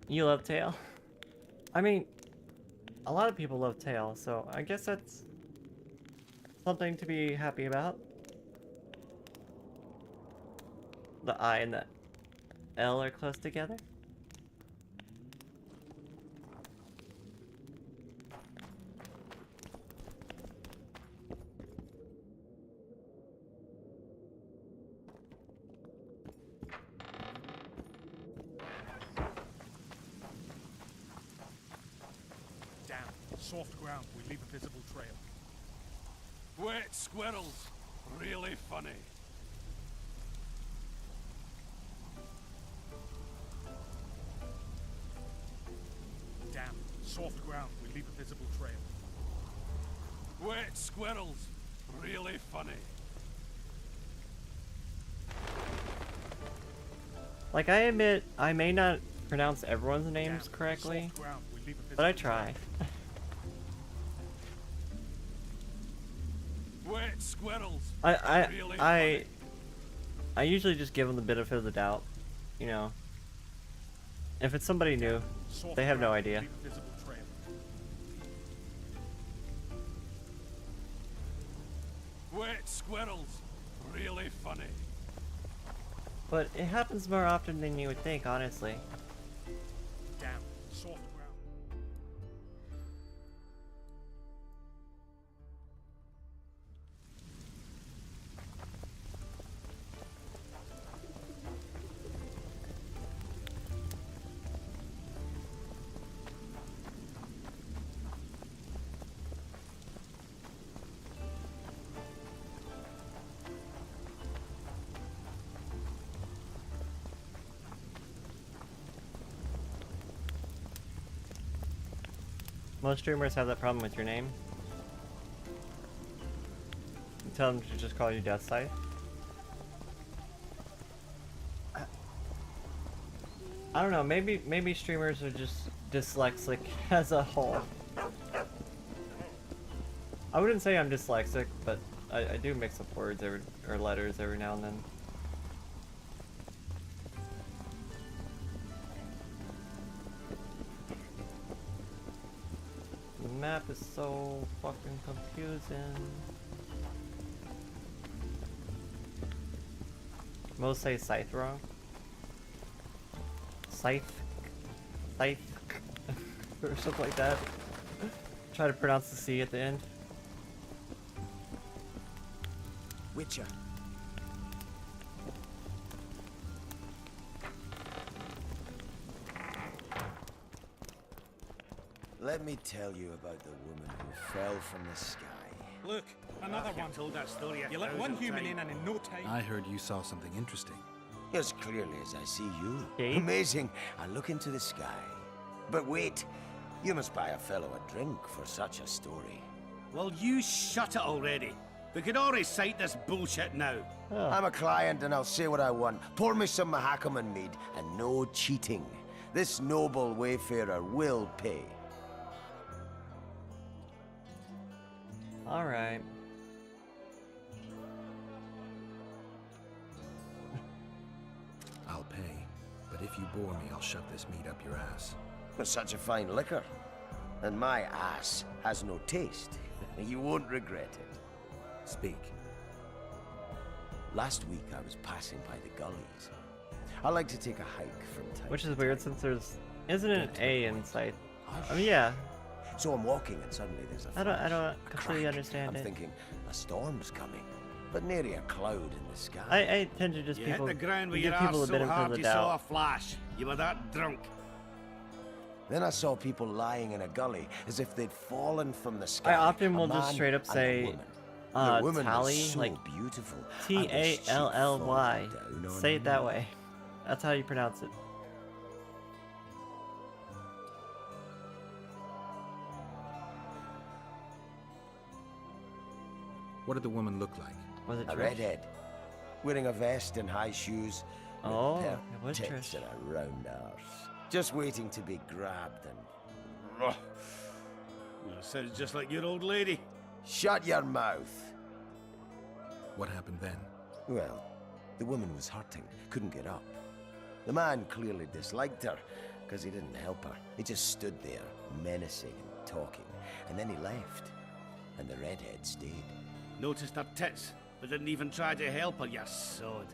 You love tail? I mean, a lot of people love tail, so I guess that's something to be happy about. The I and the L are close together. Down. Soft ground. We leave a visible trail. Wet squirrels. Really funny. Down. Soft ground. We leave a visible trail. Wet squirrels. Really funny. Like, I admit, I may not pronounce everyone's names correctly, Soft ground. We leave a but I visible try. Wet squirrels. Really I usually just give them the benefit of the doubt, you know. If it's somebody new, Soft they have no ground, idea. leave a visible trail. Wet squirrels. Really funny. But it happens more often than you would think, honestly. Down. Soft ground. Most streamers have that problem with your name. You tell them to just call you Death Scythe. I don't know, maybe streamers are just dyslexic as a whole. I wouldn't say I'm dyslexic, but I do mix up words or letters every now and then. The map is so fucking confusing. Most say scythe wrong. Scythe? Scythe? Or something like that. Try to pronounce the C at the end. Witcher. Let me tell you about the woman who fell from the sky. Look, another one. Told that story You let one human in and in no time. I heard you saw something interesting. As clearly as I see you. Okay. Amazing. I look into the sky. But wait, you must buy a fellow a drink for such a story. Well, you shut it already. We could all recite this bullshit now. I'm a client and I'll say what I want. Pour me some Mahakaman mead and no cheating. This noble wayfarer will pay. Alright. I'll pay, but if you bore me, I'll shove this meat up your ass. For such a fine liquor. And my ass has no taste. You won't regret it. Speak. Last week I was passing by the gullies. I like to take a hike from time Which to is weird time. since there's isn't an Don't A tell in me. sight. Hush. I mean, yeah. So I'm walking and suddenly there's a I don't flash, a completely crack. understand I'm it. thinking a storm's coming, but nary a cloud in the sky. I tend to just You hit people the ground with give your people arse the so benefit of hard the you saw a doubt. flash. You were that drunk. Then I saw people lying in a gully as if they'd fallen from the sky. I often A will just man straight up and a say, woman. The woman Tali, was so like beautiful. I wished she'd Tally. fallen down on Say it that me. way. That's how you pronounce it. What did the woman look like? Was it A Trish? redhead, wearing a vest and high shoes. with Oh, pert it was tits Trish. and a round arse. Just waiting to be grabbed and... Well, sounds just like your old lady. Shut your mouth. What happened then? Well, the woman was hurting, couldn't get up. The man clearly disliked her, because he didn't help her. He just stood there, menacing and talking, and then he left. And the redhead stayed. Noticed her tits, but didn't even try to help her, you sod.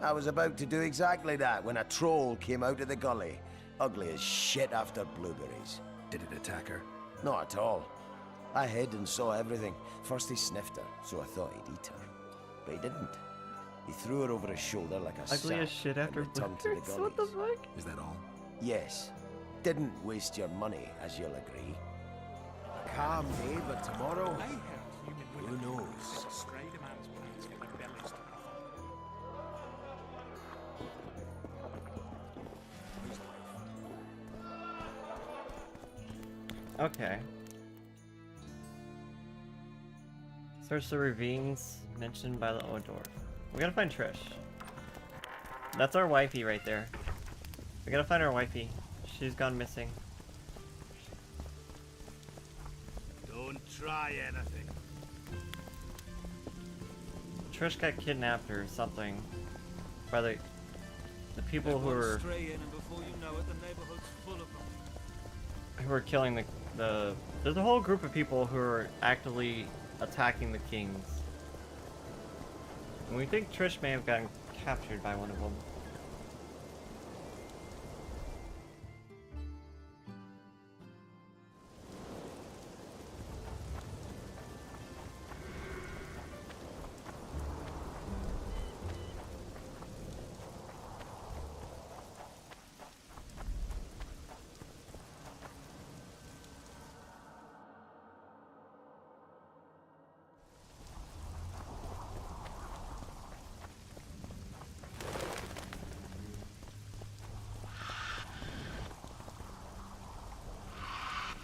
I was about to do exactly that when a troll came out of the gully, ugly as shit after blueberries. Did it attack her? Not at all. I hid and saw everything. First he sniffed her, so I thought he'd eat her. But he didn't. He threw her over his shoulder like a Ugly as sack shit and after returned to the blueberries. What the gullies. fuck? Is that all? Yes. Didn't waste your money, as you'll agree. A calm day, but tomorrow, I heard human who women knows? stride a man's plans get their bellies to Okay. Search the ravines mentioned by the old dwarf. We gotta find Trish. That's our wifey right there. We gotta find our wifey. She's gone missing. Don't try anything. Trish got kidnapped or something by the people who were killing the there's a whole group of people who are actively attacking the kings. And we think Trish may have gotten captured by one of them.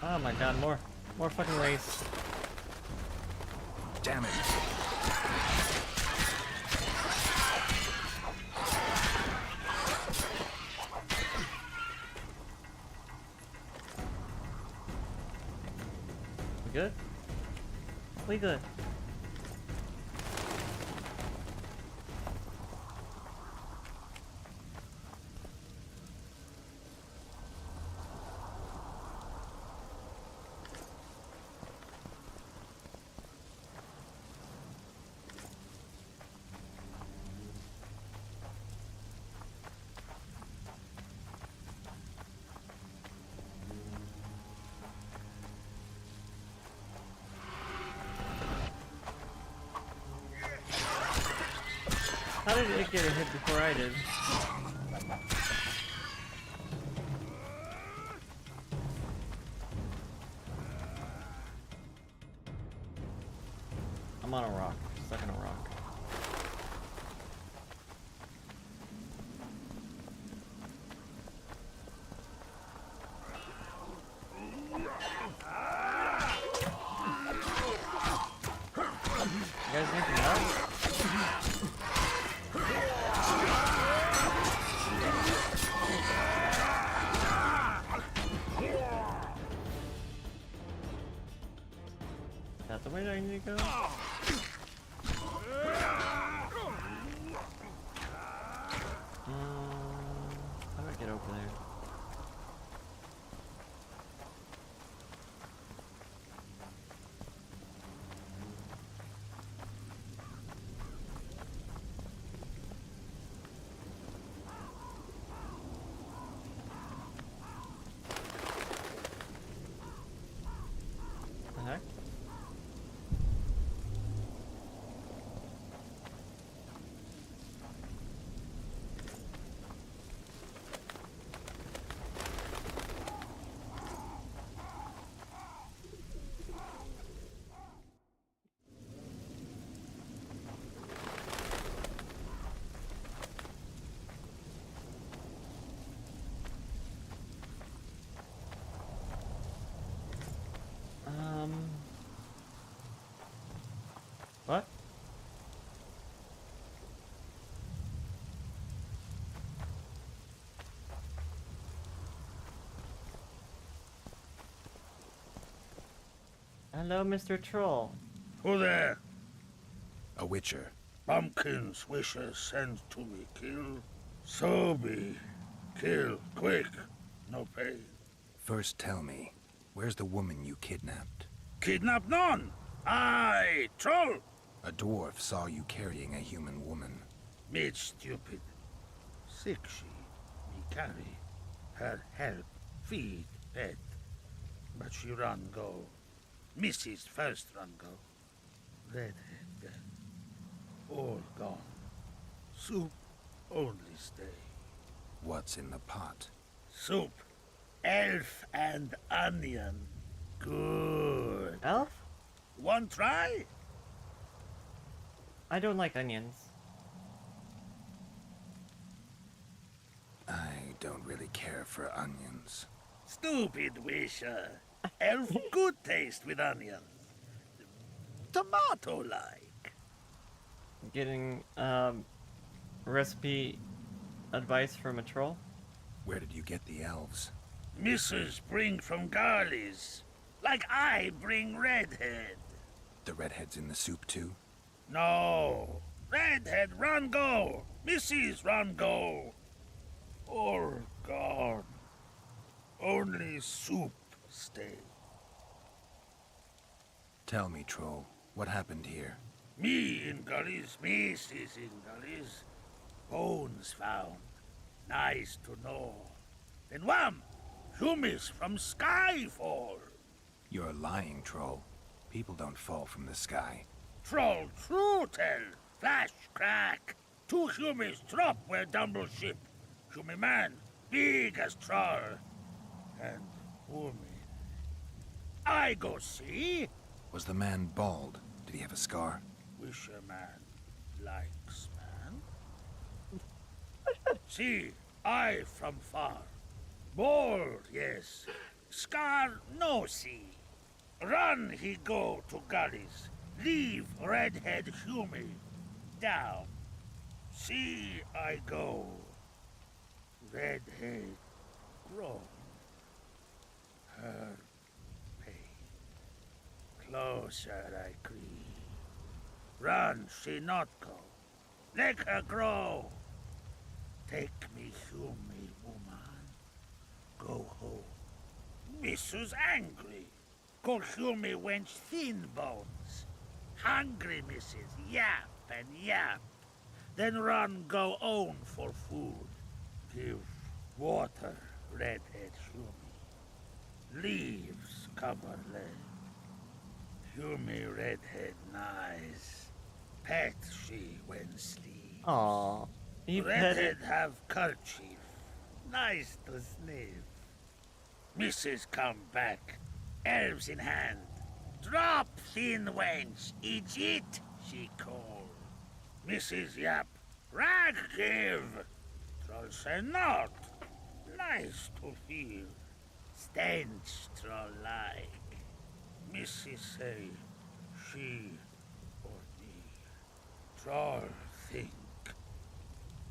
Oh my god, more fucking waste. Damn it. We good? We good. How did it get a hit before I did? I'm on a rock. Stuck in a rock. You guys need some help? Is that the way that I need to go? How do I get over there? The heck? What? Hello, Mr. Troll. Who there? A witcher. Pumpkin's wishes send to me kill. So be. Kill, quick. No pain. First tell me, where's the woman you kidnapped? Kidnap none. Aye, troll. A dwarf saw you carrying a human woman. Mage stupid. Sick she. Me carry. Her help. Feed. Pet. But she run go. Mrs. first run go. Redhead dead. All gone. Soup only stay. What's in the pot? Soup. Elf and onion. Good. Elf? One try? I don't like onions. I don't really care for onions. Stupid wisher. Elf good taste with onions. Tomato-like. Getting recipe advice from a troll? Where did you get the elves? Missus bring from Garley's, like I bring Redhead. The redhead's in the soup too? No, Redhead run go, Missus run go. Or gone. Only soup stay. Tell me, Troll, what happened here? Me in gullies, Missus in gullies. Bones found. Nice to know. Then wham! Humis from Skyfall. You're lying, Troll. People don't fall from the sky. Troll true tell. Flash crack. 2 Humis drop where Dumble ship. Humi man, big as troll. And woman. I go see. Was the man bald? Did he have a scar? Wish a man likes man. See, I from far. Bold, yes. Scar no see. Run he go to gullies. Leave Redhead Humi. Down. See I go. Redhead grow. Her pain. Closer I creep. Run she not go. Let her grow. Take me, Humi, woman. Go home. Missus angry. Call Humi wench thin bones. Hungry missus, yap and yap. Then run go own for food. Give water, Redhead Humi. Leaves cover leg. Humi Redhead nice. Pet she when sleep. Aw. You pet Redhead it. have kerchief. Nice to sniff. Missus come back. Elves in hand. Drop thin wench. Idiot, she call. Mrs. Yap. Rag give. Troll say not. Nice to feel. Stench troll like. Mrs. say she or me. Troll think.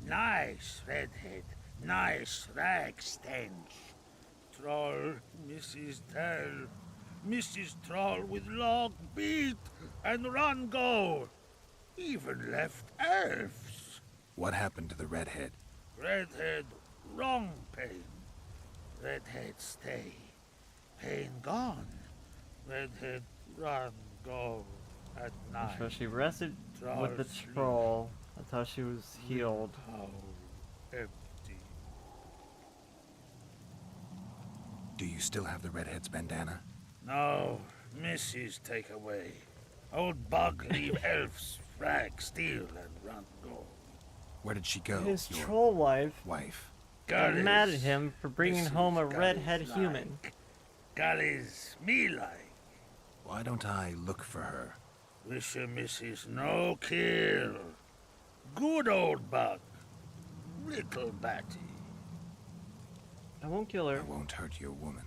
Nice redhead. Nice rag stench. Troll, Mrs. Tell. Mrs. Troll with log beat and run go. Even left elves. What happened to the redhead? Redhead, wrong pain. Redhead stay. Pain gone. Redhead run go at night. So she rested with the Troll troll. That's how she was healed. How empty. Do you still have the redhead's bandana? No, Missus take away. Old bug leave elves frag steal and run go. Where did she go? His Your troll wife wife. got Gullies, mad at him for bringing Missus home a Gullies redhead like. human. Gullies me like. Why don't I look for her? Wish a Missus no kill. Good old bug. Little batty. I won't kill I her. won't hurt your woman.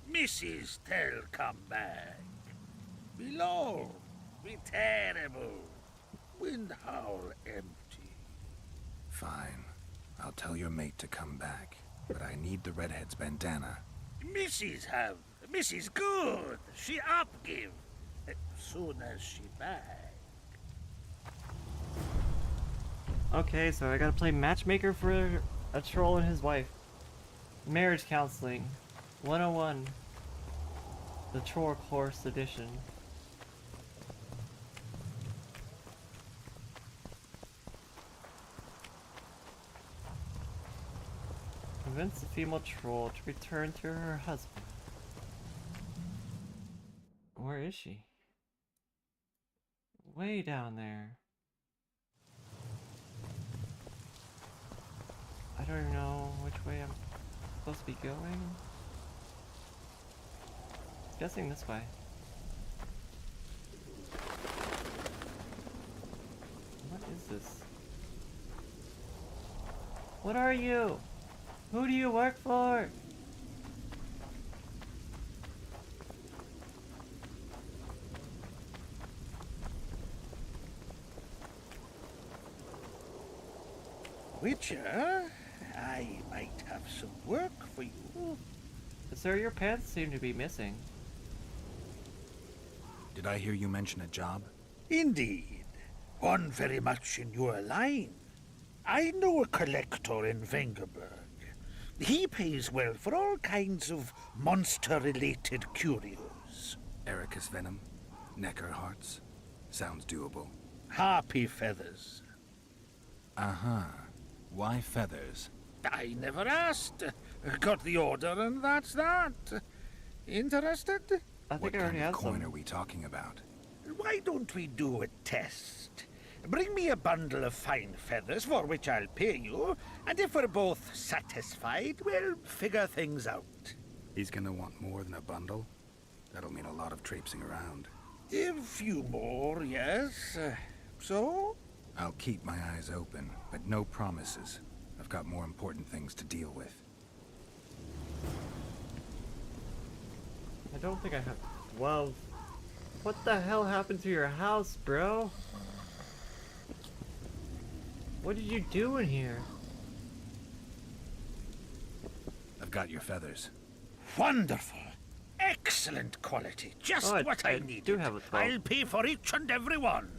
Mrs. Tell come back. Below. Be terrible. Wind howl empty. Fine. I'll tell your mate to come back. But I need the redhead's bandana. Mrs. have. Mrs. good. She up give. Soon as she back. Okay, so I gotta play matchmaker for a troll and his wife. Marriage counseling. 101. The Troll Course Edition. Convince the female troll to return to her husband. Where is she? Way down there. I don't even know which way I'm supposed to be going. Guessing this way. What is this? What are you? Who do you work for? Witcher, I might have some work for you. Sir, your pants seem to be missing. Did I hear you mention a job? Indeed. One very much in your line. I know a collector in Vengerberg. He pays well for all kinds of monster-related curios. Ericus venom? Necker hearts? Sounds doable. Harpy feathers. Uh-huh. Why feathers? I never asked. Got the order and that's that. Interested? I What think I already kind of have coin some. are we talking about? Why don't we do a test? Bring me a bundle of fine feathers for which I'll pay you, and if we're both satisfied, we'll figure things out. He's gonna want more than a bundle? That'll mean a lot of traipsing around. A few more, yes. So? I'll keep my eyes open, but no promises. I've got more important things to deal with. I don't think I have 12. What the hell happened to your house, bro? What did you do in here? I've got your feathers. Wonderful. Excellent quality. Just Oh, what I I needed. do have a 12. I'll pay for each and every one.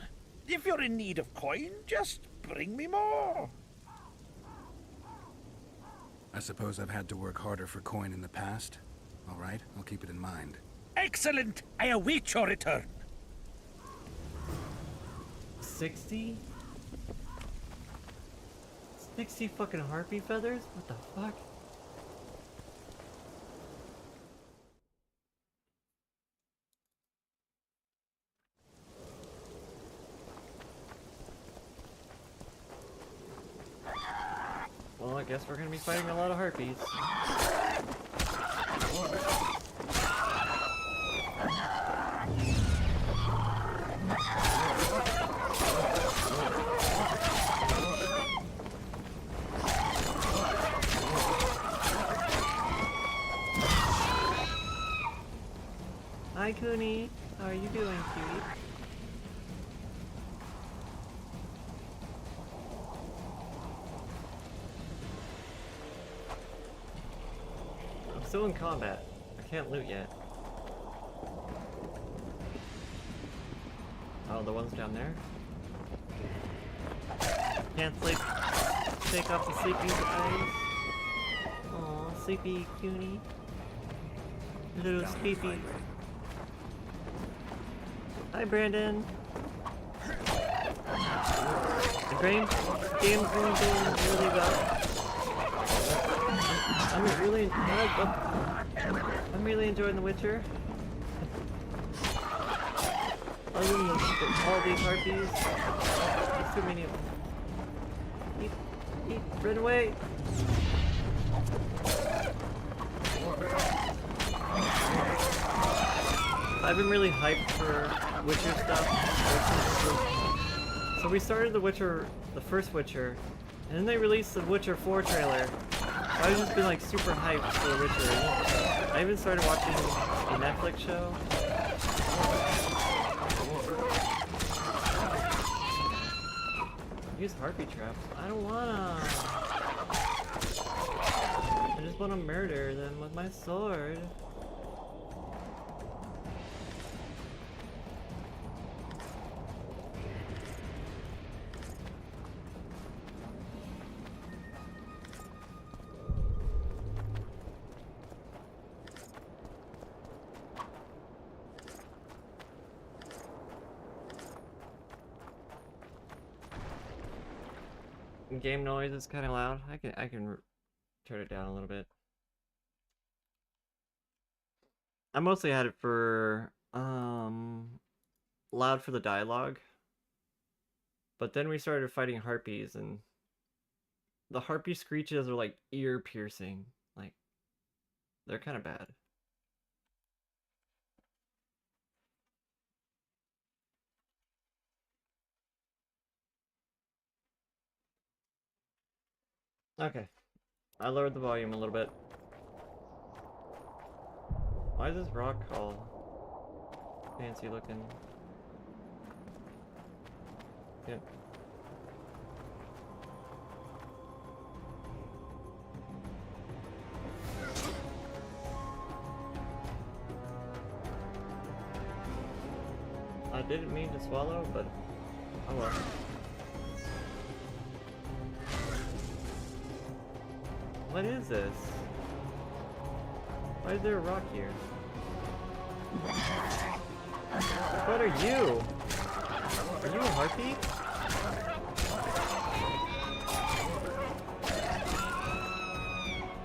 If you're in need of coin, just bring me more. I suppose I've had to work harder for coin in the past. All right, I'll keep it in mind. Excellent. I await your return. 60? 60 fucking harpy feathers? What the fuck? Well, I guess we're gonna be fighting a lot of harpies. Hi, Cooney. How are you doing, cutie? I'm still in combat. I can't loot yet. Oh, the one's down there. Can't sleep. Take off the sleepy's eyes. Aw, sleepy cutie. Little sleepy. Hi, Brandon. The game's doing really well. I'm really enjoying The Witcher. Other than all these harpies, there's too many of them. Eat, run away. I've been really hyped for Witcher stuff. So we started The Witcher, the first Witcher, and then they released the Witcher 4 trailer. I've just been like super hyped for The Witcher. I even started watching a Netflix show. Use harpy traps. I don't wanna. I just wanna murder them with my sword. Game noise is kind of loud. I can turn it down a little bit. I mostly had it for loud for the dialogue. But then we started fighting harpies, and the harpy screeches are like ear piercing. Like, they're kind of bad. Okay, I lowered the volume a little bit. Why is this rock all fancy looking? Yep. didn't mean to swallow, but oh well. What is this? Why is there a rock here? What are you? Are you a harpy?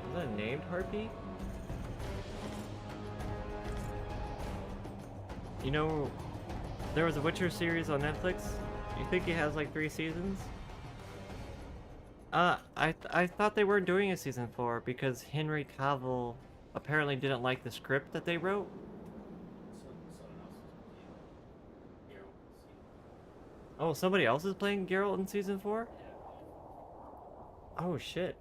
Is that a named harpy? You know, there was a Witcher series on Netflix. You think it has like 3 seasons? I thought they weren't doing a season 4 because Henry Cavill apparently didn't like the script that they wrote. Oh, somebody else is playing Geralt in season 4? Oh shit.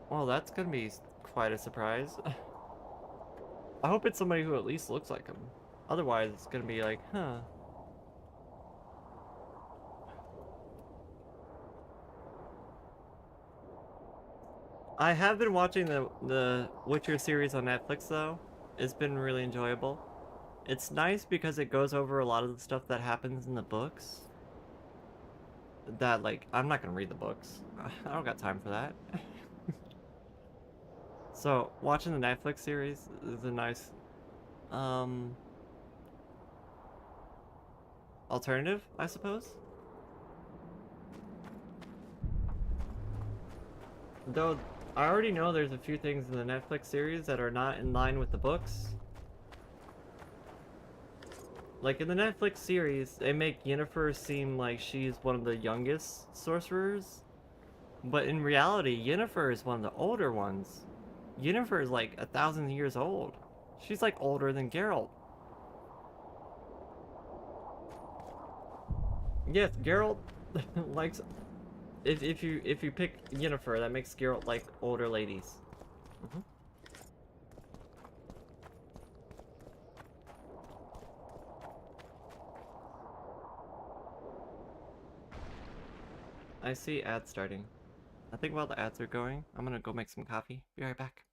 Well, that's gonna be quite a surprise. I hope it's somebody who at least looks like him. Otherwise, it's gonna be like, huh. I have been watching the Witcher series on Netflix though. It's been really enjoyable. It's nice because it goes over a lot of the stuff that happens in the books. That, like, I'm not gonna read the books. I don't got time for that. So, watching the Netflix series is a nice, alternative, I suppose? Though, I already know there's a few things in the Netflix series that are not in line with the books. Like, in the Netflix series, they make Yennefer seem like she's one of the youngest sorcerers. But in reality, Yennefer is one of the older ones. Yennefer is like 1,000 years old. She's like older than Geralt. Yes, Geralt likes... If you pick Yennefer, that makes Geralt like older ladies. I see ads starting. I think while the ads are going, I'm gonna go make some coffee. Be right back.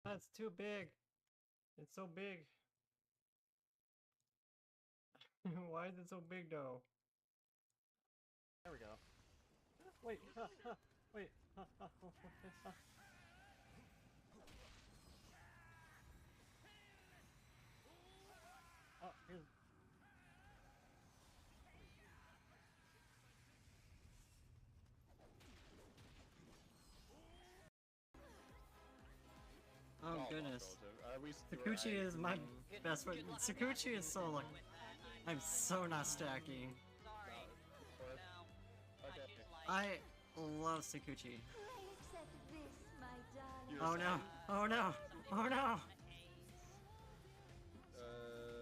That's too big. It's so big. Why is it so big though? There we go. Wait, wait. Oh, here's... Oh goodness. Sakuchi is my best friend. Sakuchi is so like... I'm so not stacking. I love Sakuchi. Oh no! Oh no! Oh no!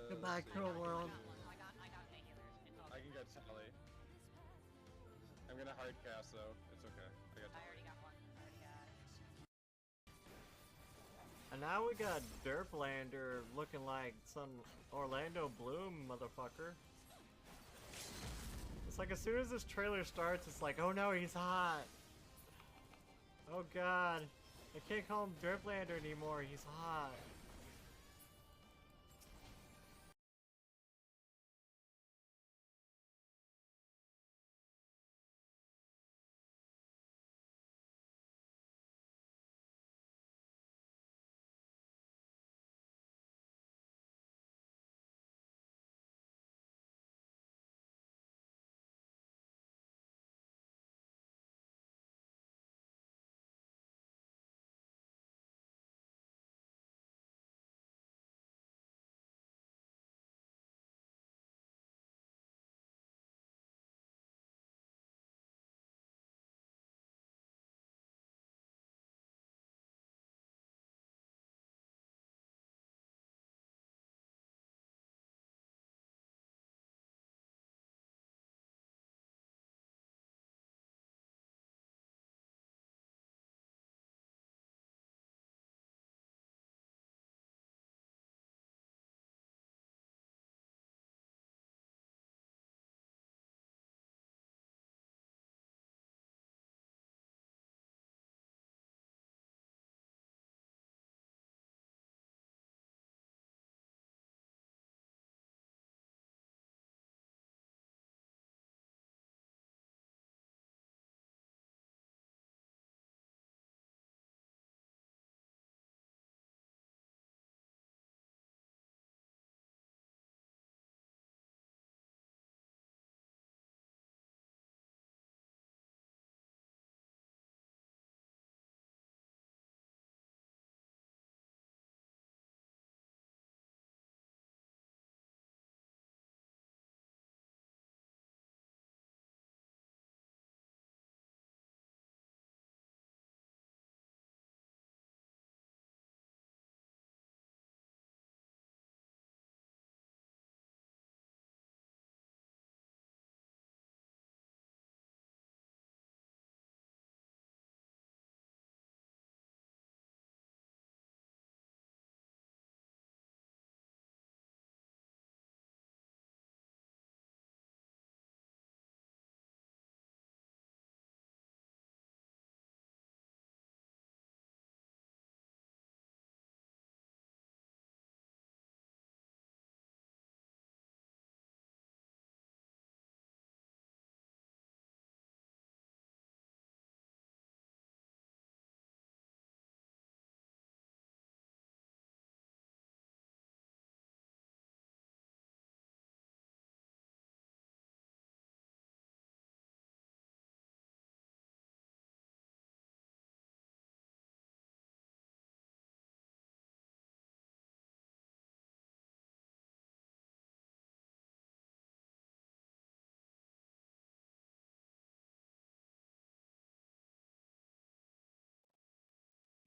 Goodbye, cruel world. I can get Tali. I'm gonna hard cast though. It's okay. I got Tali. And now we got Derplander looking like some Orlando Bloom motherfucker. It's like as soon as this trailer starts, it's like, oh no, he's hot. Oh god. I can't call him Derplander anymore, he's hot.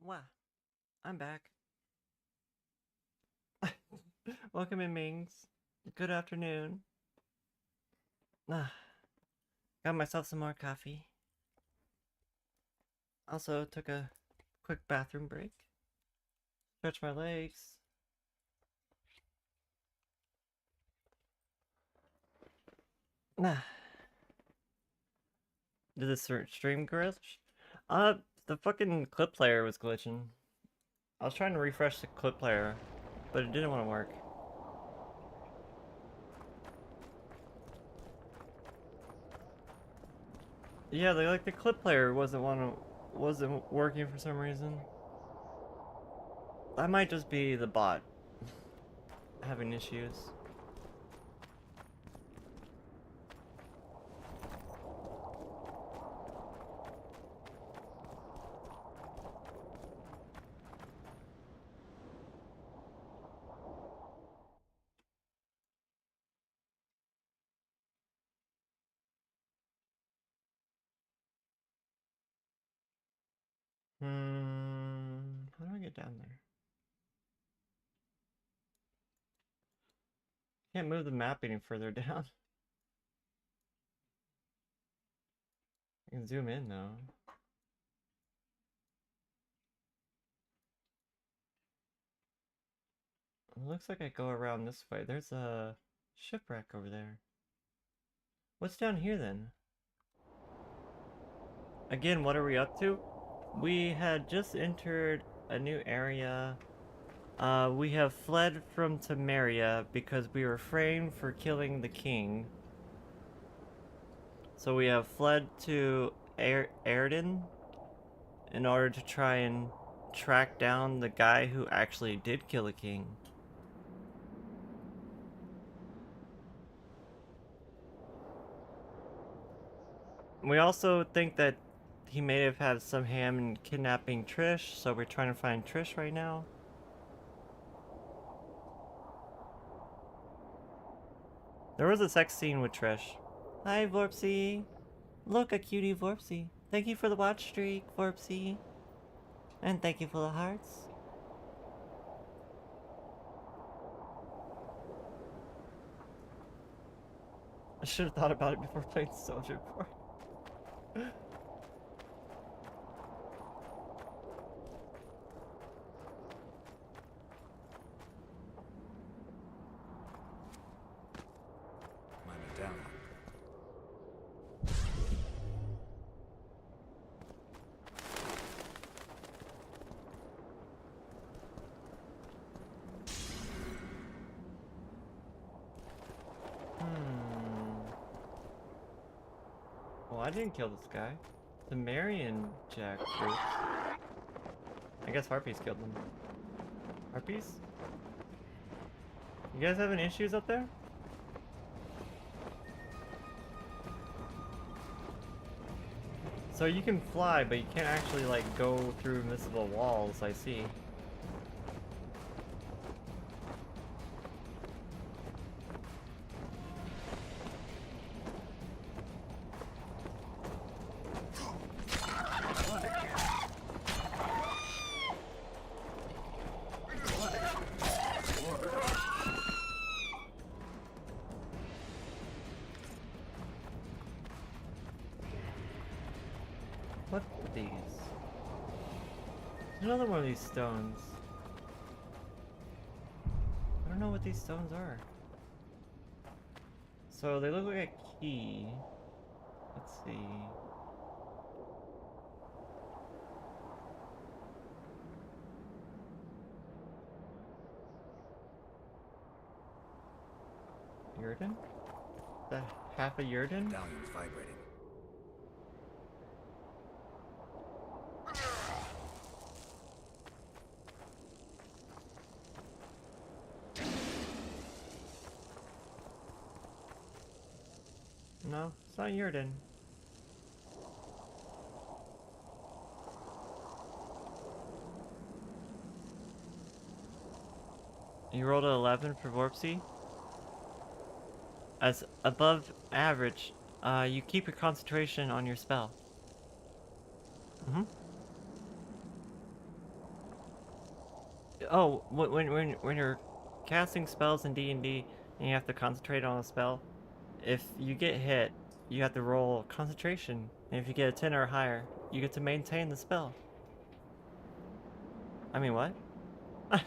Wow, I'm back. Welcome in, Mings. Good afternoon. Got myself some more coffee. Also took a quick bathroom break. Stretch my legs. Did this stream glitch? The fucking clip player was glitching. I was trying to refresh the clip player, but it didn't want to work. Yeah, the clip player wasn't working for some reason. That might just be the bot having issues. How do I get down there? Can't move the map any further down. I can zoom in though. It looks like I go around this way. There's a shipwreck over there. What's down here then? Again, what are we up to? We had just entered a new area. We have fled from Temeria because we refrained for killing the king. So we have fled to Airden in order to try and track down the guy who actually did kill the king. We also think that he may have had some hand in kidnapping Trish, so we're trying to find Trish right now. There was a sex scene with Trish. Hi, Vorpsy. Look, a cutie Vorpsy. Thank you for the watch streak, Vorpsy. And thank you for the hearts. I should have thought about it before playing Soldier Boy. My medallion. Well, I didn't kill this guy. The Marion Jack group. I guess Harpies killed them. Harpies? You guys having issues up there? So you can fly, but you can't actually like go through invisible walls, I see. What are these? There's another one of these stones. I don't know what these stones are. So they look like a key. Let's see. Yurden? The half a Yurden? Medallion's vibrating. No, it's not Yurden. You rolled an 11 for Vorpsy. As above average, you keep your concentration on your spell. Oh, when you're casting spells in D&D and you have to concentrate on a spell, if you get hit, you have to roll concentration. And if you get a 10 or higher, you get to maintain the spell. I mean, what? My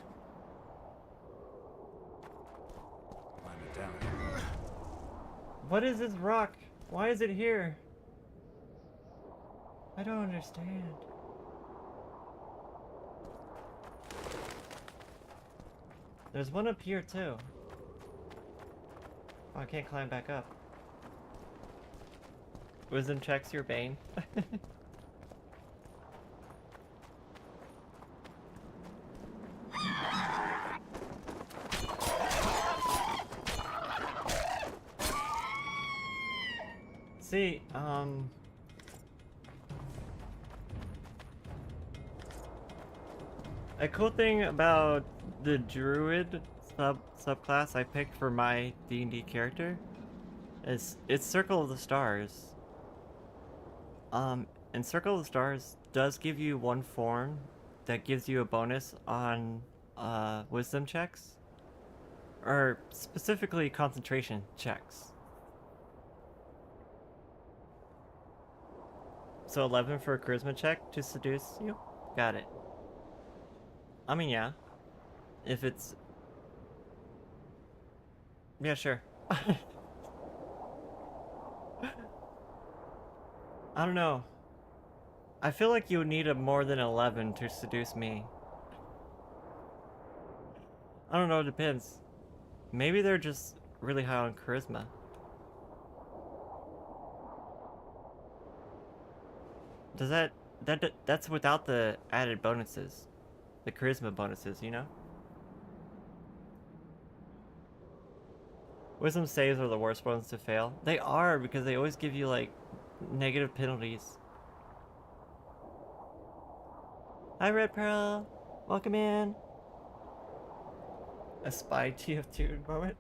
medallion. What is this rock? Why is it here? I don't understand. There's one up here too. Oh, I can't climb back up. Wisdom checks your bane. See, a cool thing about the druid subclass I picked for my D&D character is it's Circle of the Stars. And Circle of the Stars does give you one form that gives you a bonus on wisdom checks, or specifically concentration checks. So 11 for a charisma check to seduce you? Got it. I mean, yeah. If it's Yeah, sure. I don't know. I feel like you would need a more than 11 to seduce me. I don't know, it depends. Maybe they're just really high on charisma. Does that's without the added bonuses. The charisma bonuses, you know? Wisdom saves are the worst ones to fail. They are, because they always give you, like, negative penalties. Hi, Red Pearl. Welcome in. A spy TF2 moment.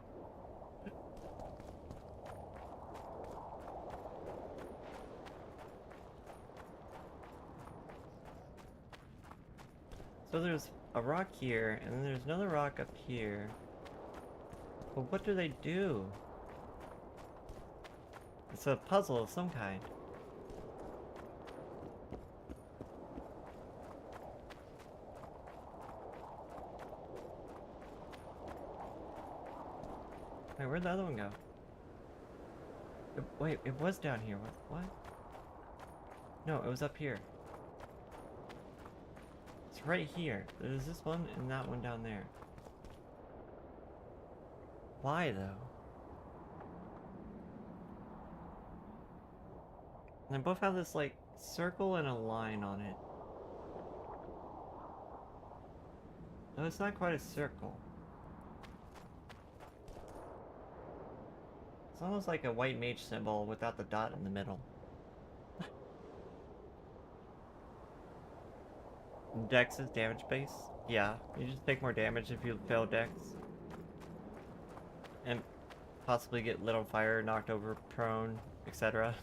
So there's a rock here, and then there's another rock up here. But what do they do? It's a puzzle of some kind. Wait, where'd the other one go? Wait, it was down here. What? No, it was up here. It's right here. There's this one and that one down there. Why, though? And they both have this, like, circle and a line on it. No, it's not quite a circle. It's almost like a white mage symbol without the dot in the middle. Dex is damage base? Yeah, you just take more damage if you fail Dex. And possibly get lit on fire, knocked over, prone, etc.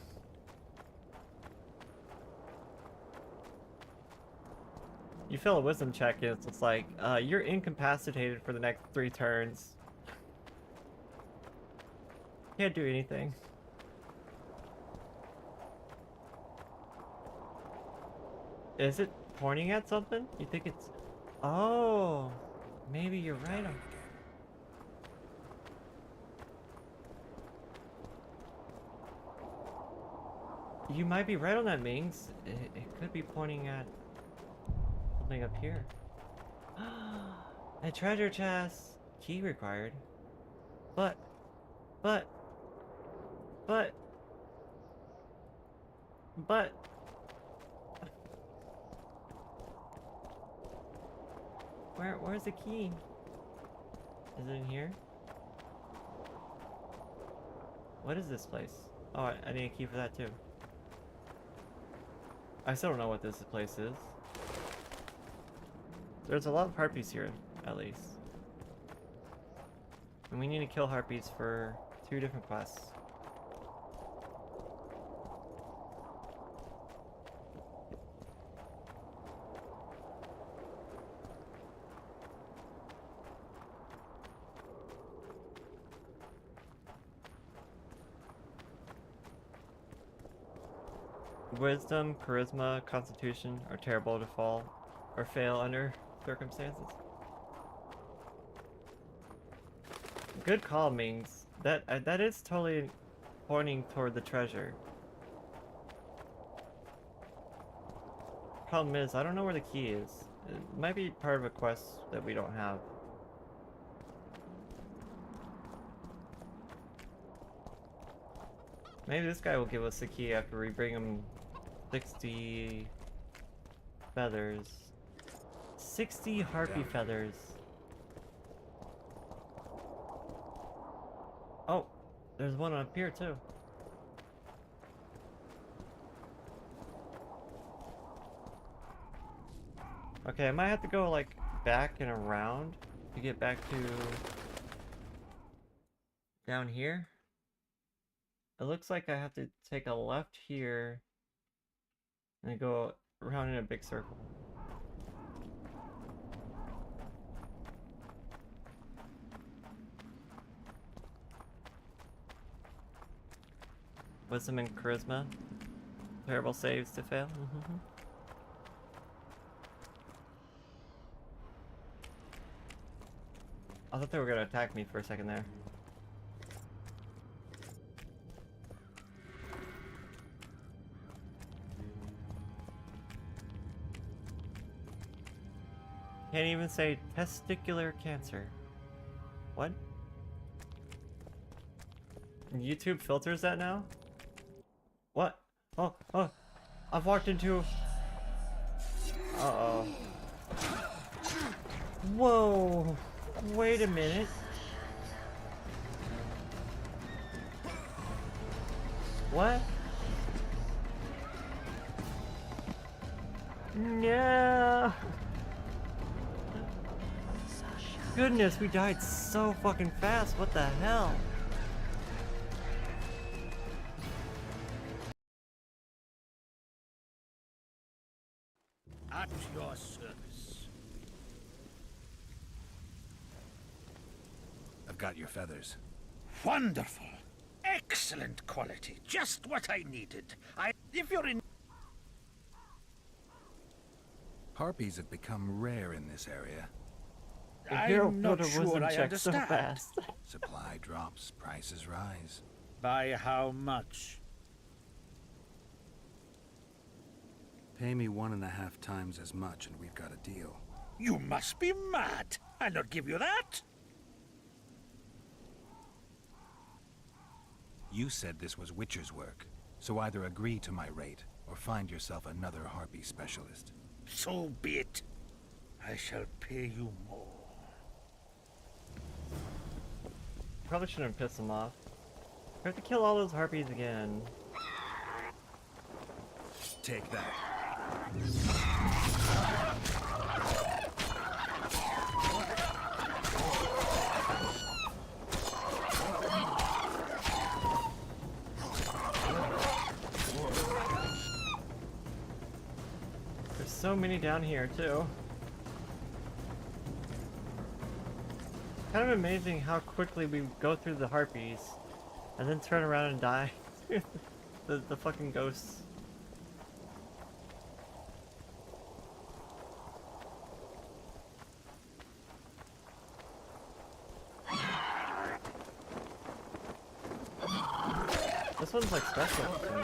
You fail a wisdom check, it's like, you're incapacitated for the next 3 turns. Can't do anything. Is it pointing at something? You think it's... Oh! Maybe you're right on... You might be right on that, Mings. It could be pointing at... something up here. A treasure chest! Key required. But... Where's the key? Is it in here? What is this place? Oh, I need a key for that too. I still don't know what this place is. There's a lot of harpies here, at least. And we need to kill harpies for 2 different quests. Wisdom, charisma, constitution are terrible to fall or fail under circumstances. Good call, Mings. That is totally pointing toward the treasure. Problem is, I don't know where the key is. It might be part of a quest that we don't have. Maybe this guy will give us the key after we bring him 60 feathers. 60 harpy feathers. Oh, there's one up here too. Okay, I might have to go like back and around to get back to down here. It looks like I have to take a left here and go around in a big circle. Wisdom and charisma. Terrible saves to fail. I thought they were gonna attack me for a second there. Can't even say testicular cancer. What? YouTube filters that now? What? Oh, oh. I've walked into... Uh-oh. Whoa. Wait a minute. What? No. Goodness, we died so fucking fast. What the hell? At your service. I've got your feathers. Wonderful. Excellent quality. Just what I needed. If you're in... Harpies have become rare in this area. The hero I'm not builder sure wasn't I checked so understand. fast. Supply drops, prices rise. By how much? Pay me 1.5 times as much and we've got a deal. You must be mad. I'll not give you that. You said this was Witcher's work, so either agree to my rate or find yourself another Harpy specialist. So be it. I shall pay you more. Probably shouldn't piss him off. We have to kill all those harpies again. Take that. There's so many down here too. Kind of amazing how quickly we go through the harpies and then turn around and die. the fucking ghosts. This one's like special to me.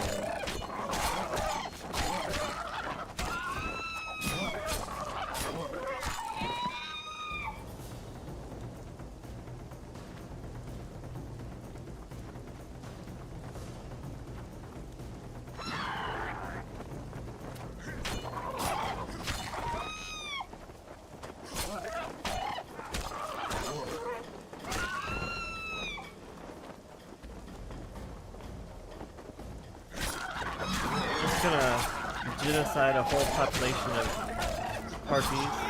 Gonna genocide a whole population of harpies.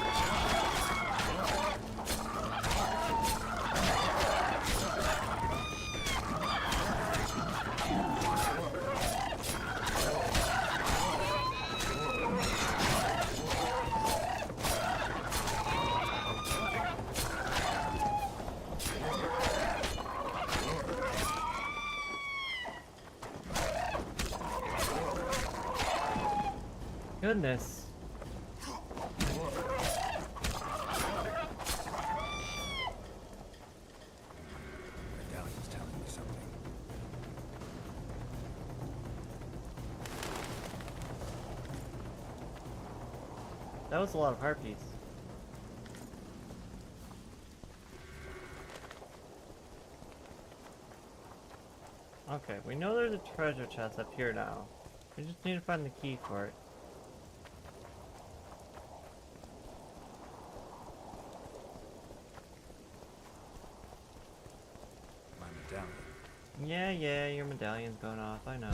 Goodness. Medallion's telling me something. That was a lot of harpies. Okay, we know there's a treasure chest up here now. We just need to find the key for it. Yeah, your medallion's going off, I know.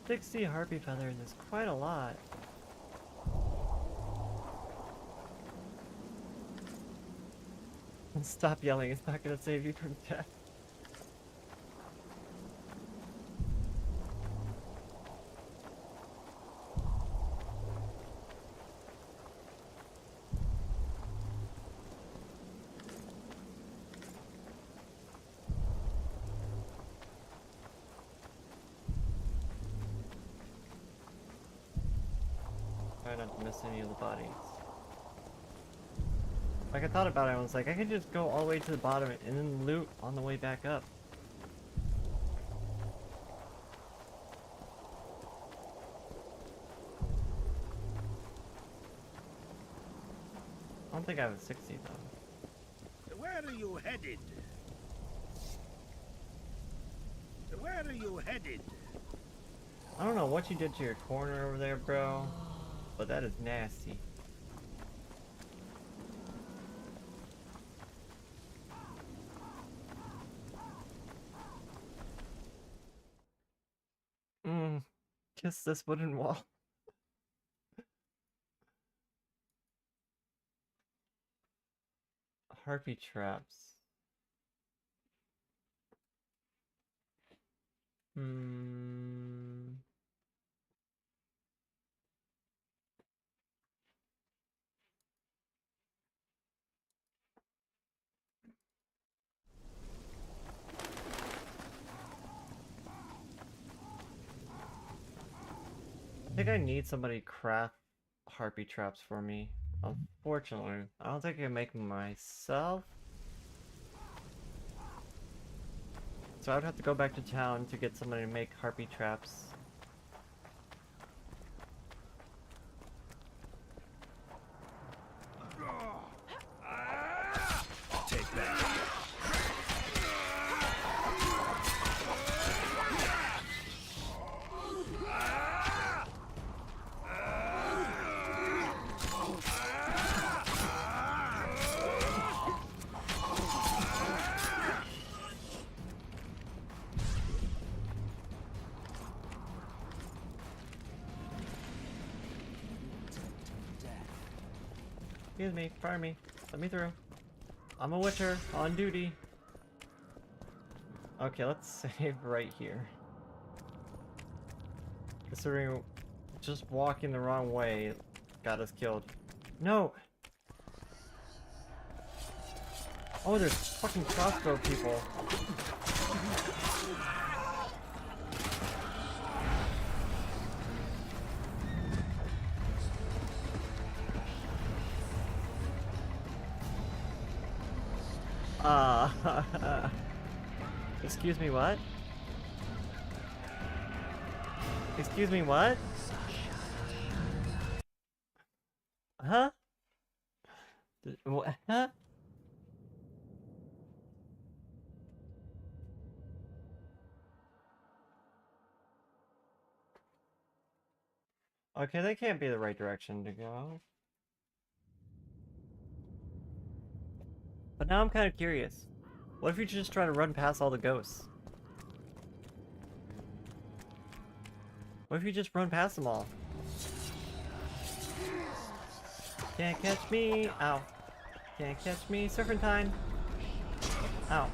"60 harpy feathers is quite a lot." Stop yelling, it's not gonna save you from death. Try not to miss any of the bodies. Like, I thought about it, I was like, I could just go all the way to the bottom and then loot on the way back up. I don't think I have a 60 though. Where are you headed? Where are you headed? I don't know what you did to your corner over there, bro, but that is nasty. Kiss this wooden wall. Harpy traps. I think I need somebody to craft harpy traps for me. Unfortunately, I don't think I can make them myself. So I would have to go back to town to get somebody to make harpy traps. Take that. Excuse me, fire me. Let me through. I'm a witcher, on duty. Okay, let's save right here. Considering just walking the wrong way got us killed. No! Oh, there's fucking crossbow people. Excuse me, what? Excuse me, what? Huh? Huh? Okay, that can't be the right direction to go. But now I'm kind of curious. What if you just try to run past all the ghosts? What if you just run past them all? Can't catch me! Ow. Can't catch me! Serpentine! Ow.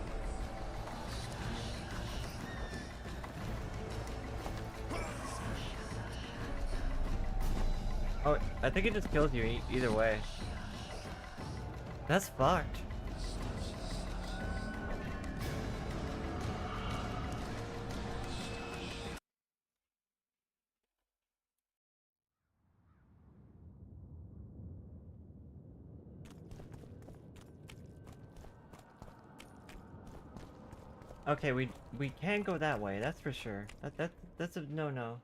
Oh, I think it just kills you either way. That's fucked. Okay, we can go that way, that's for sure. That's a no-no.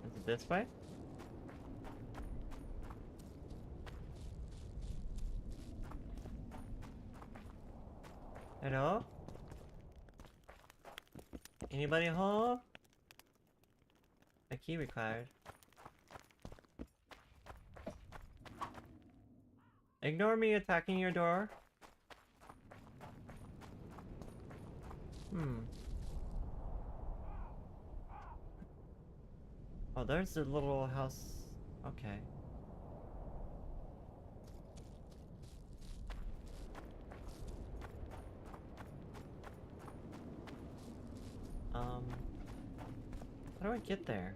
Is it this way? Hello? Anybody home? A key required. Ignore me attacking your door. Oh, there's the little house. Okay. I get there?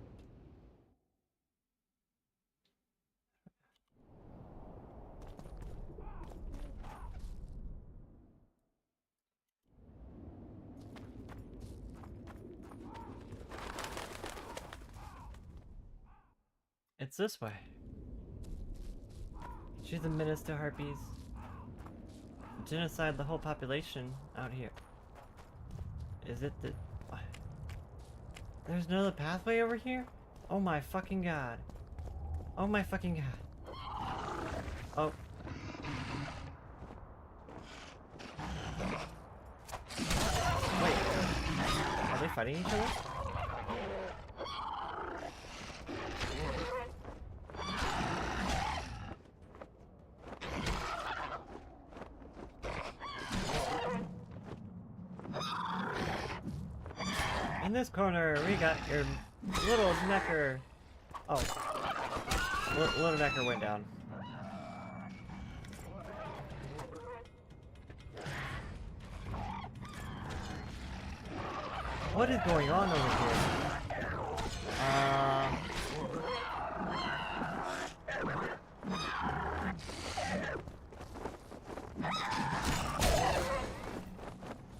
It's this way. She's a menace to harpies. Genocide the whole population out here. Is it the... There's another pathway over here? Oh my fucking god. Oh my fucking god. Oh. Wait. Are they fighting each other? In this corner, we got your little necker. Oh. Little necker went down. What is going on over here?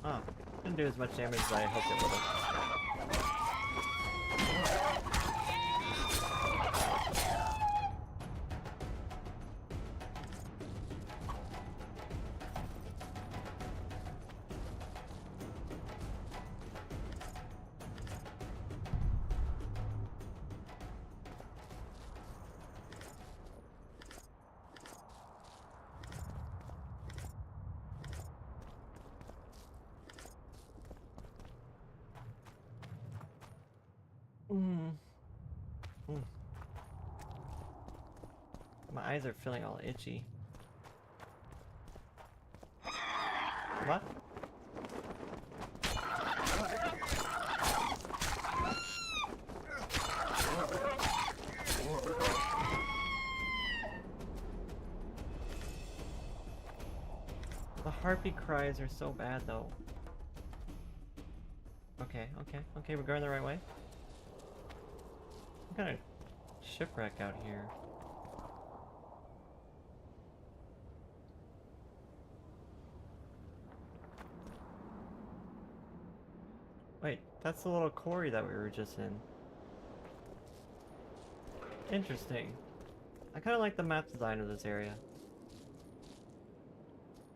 Oh, didn't do as much damage as I hoped it would have. My eyes are feeling all itchy. What? The harpy cries are so bad though. Okay, we're going the right way. What kind of shipwreck out here? Wait, that's the little quarry that we were just in. Interesting. I kind of like the map design of this area.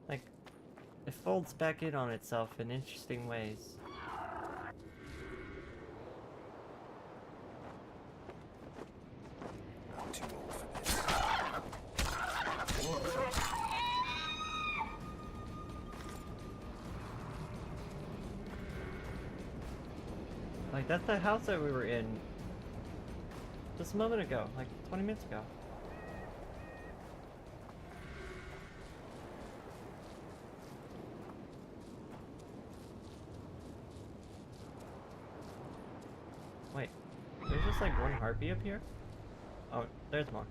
Like, it folds back in on itself in interesting ways. I'm too old for this. Like, that's the house that we were in just a moment ago, like 20 minutes ago. Wait, there's just like one harpy up here? Oh, there's more.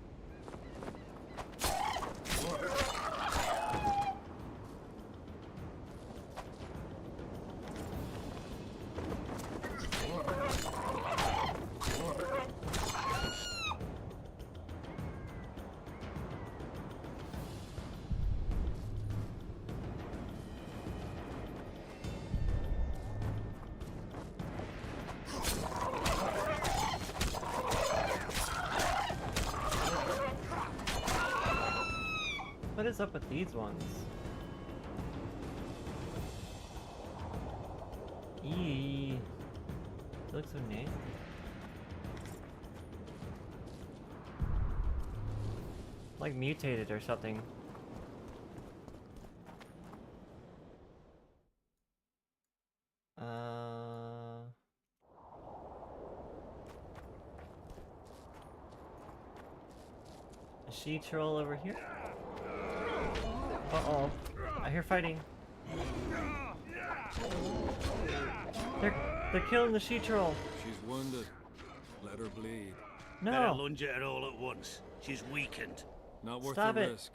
What is up with these ones? Eee. They look so nasty. Like mutated or something. A she-troll over here? Uh-oh. I hear fighting. They're killing the she-troll. She's wounded. Let her bleed. Better No. lunge at her all at once. She's weakened. Not worth Stop the it. risk.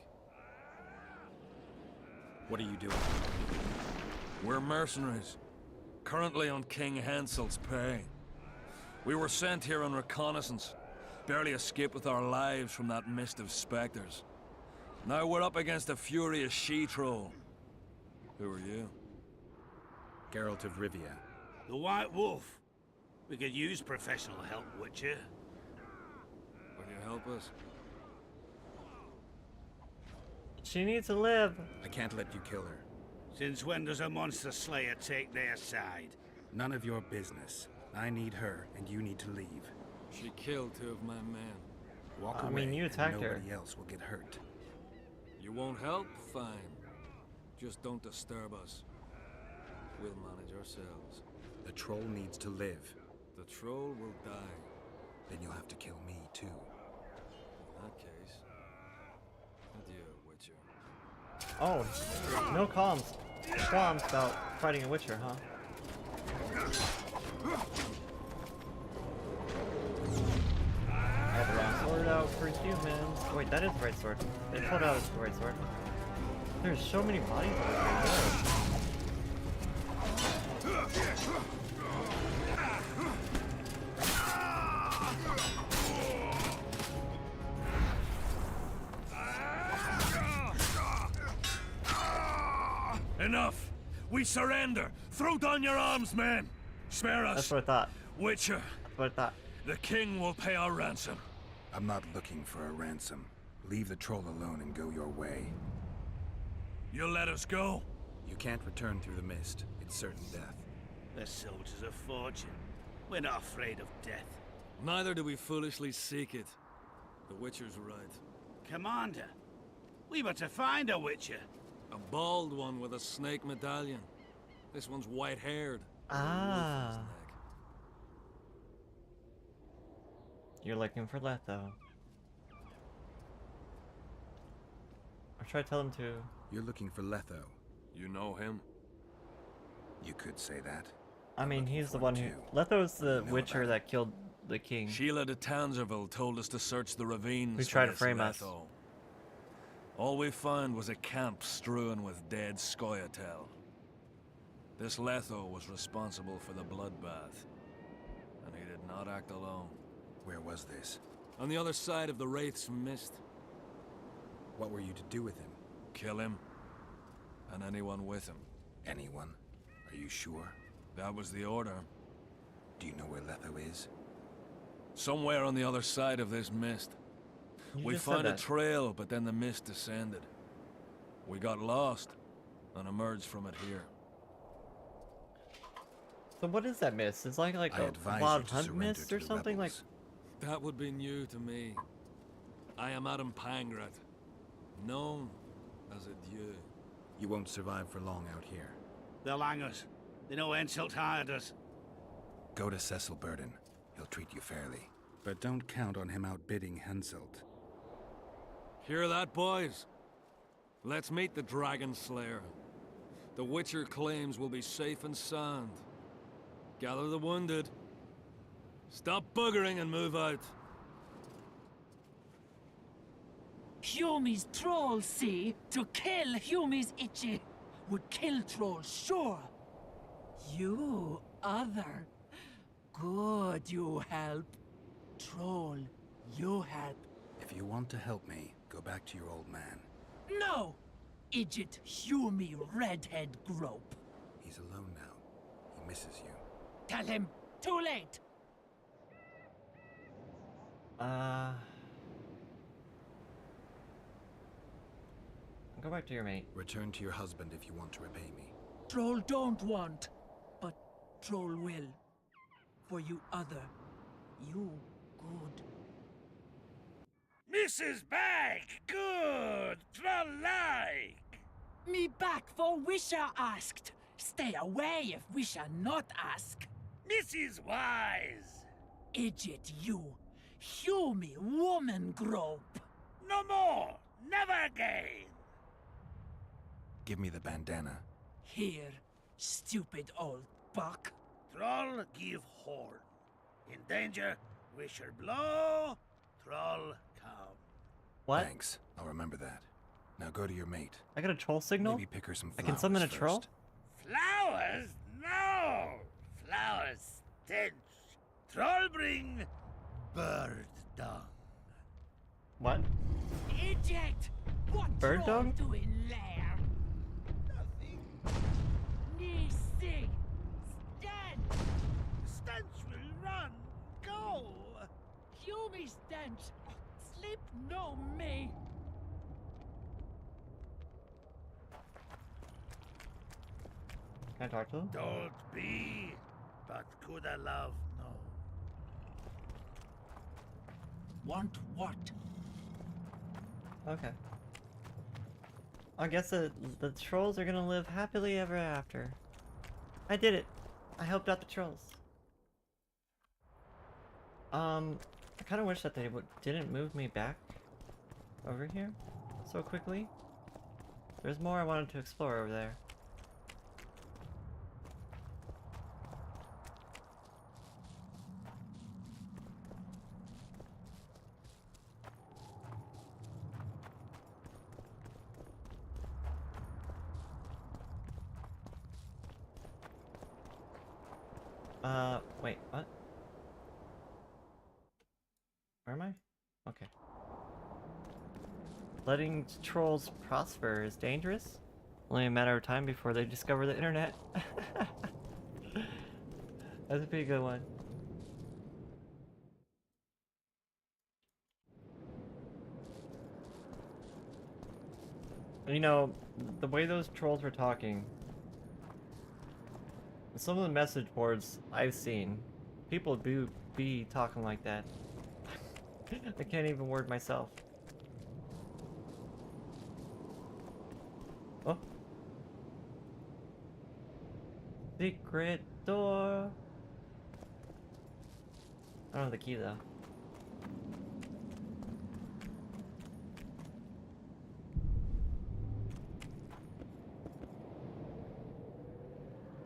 What are you doing? We're mercenaries. Currently on King Hansel's pay. We were sent here on reconnaissance. Barely escaped with our lives from that mist of specters. Now we're up against a furious she-troll. Who are you? Geralt of Rivia. The White Wolf. We could use professional help, Witcher. Will you help us? She needs to live. I can't let you kill her. Since when does a monster slayer take their side? None of your business. I need her, and you need to leave. She killed 2 of my men. Walk I away, mean, you and attacked her. nobody else will get hurt. You won't help? Fine. Just don't disturb us. We'll manage ourselves. The troll needs to live. The troll will die. Then you'll have to kill me, too. In that case, adieu, Witcher. Oh, no qualms about fighting a Witcher, huh? I have the wrong sword out for humans. Wait, that is the right sword. They pulled out the right sword. There's so many bodies over here. Enough! We surrender! Throw down your arms, men! Spare us! That's what I thought. Witcher, That's what I thought. the king will pay our ransom. I'm not looking for a ransom. Leave the troll alone and go your way. You'll let us go? You can't return through the mist. It's certain death. The soldiers of fortune. We're not afraid of death. Neither do we foolishly seek it. The Witcher's right. Commander, we were to find a Witcher. A bald one with a snake medallion. This one's white-haired. Ah. You're looking for Letho. I tried to tell him to. You're looking for Letho. You know him? You could say that. I mean, looking he's the for one him who. too. Letho's the know Witcher about that killed the king. Sheila de Tanzerville told us to search the ravines. Who for tried to this frame us. Letho. All we found was a camp strewn with dead Scoia'tael. This Letho was responsible for the bloodbath, and he did not act alone. Where was this? On the other side of the Wraith's mist. What were you to do with him? Kill him, and anyone with him. Anyone? Are you sure? That was the order. Do you know where Letho is? Somewhere on the other side of this mist. You We just said found a that. trail, but then the mist descended. We got lost, and emerged from it here. So what is that mist? It's like I a advise wild you to hunt surrender mist to or the something like. rebels. That would be new to me. I am Adam Pangrat, known as a dieu. You won't survive for long out here. They'll hang us. They know Enselt hired us. Go to Cecil Burden. He'll treat you fairly. But don't count on him outbidding Henselt. Hear that, boys? Let's meet the Dragon Slayer. The Witcher claims we'll be safe and sound. Gather the wounded. Stop buggering and move out. Humi's troll, see? To kill Humi's itchy. Would kill trolls, sure. You, other. Good, you help. Troll, you help. If you want to help me, go back to your old man. No! Idjit Humi redhead grope. He's alone now. He misses you. Tell him, too late. Go back to your mate. Return to your husband if you want to repay me. Troll don't want, but troll will. For you other, you good. Mrs. Back! Good! Troll-like! Me back for Wisha asked. Stay away if Wisha not ask. Mrs. Wise! Idjit you. Humi woman grope. No more! Never again! Give me the bandana. Here, stupid old buck. Troll give horn. In danger, wisher blow, troll come. What? Thanks. I'll remember that. Now go to your mate. I got a troll signal? Maybe pick her some I flowers can summon a troll? first. Flowers? No! Flowers stench. Trollbring bird dung. What? Eject! What Bird troll dog? doing there? Nothing. Nisi! Stand! Stench will run. Go. Humie stench! Sleep no me! Can I talk to him? Don't be, but coulda love no. Want what? Okay. I guess the trolls are gonna live happily ever after. I did it. I helped out the trolls. I kind of wish that they didn't move me back over here so quickly. There's more I wanted to explore over there. Wait, what? Where am I? Okay. Letting trolls prosper is dangerous. Only a matter of time before they discover the internet. That's a pretty good one. You know, the way those trolls were talking, some of the message boards I've seen, people do be talking like that. I can't even word myself. Oh. Secret door. I don't have the key though.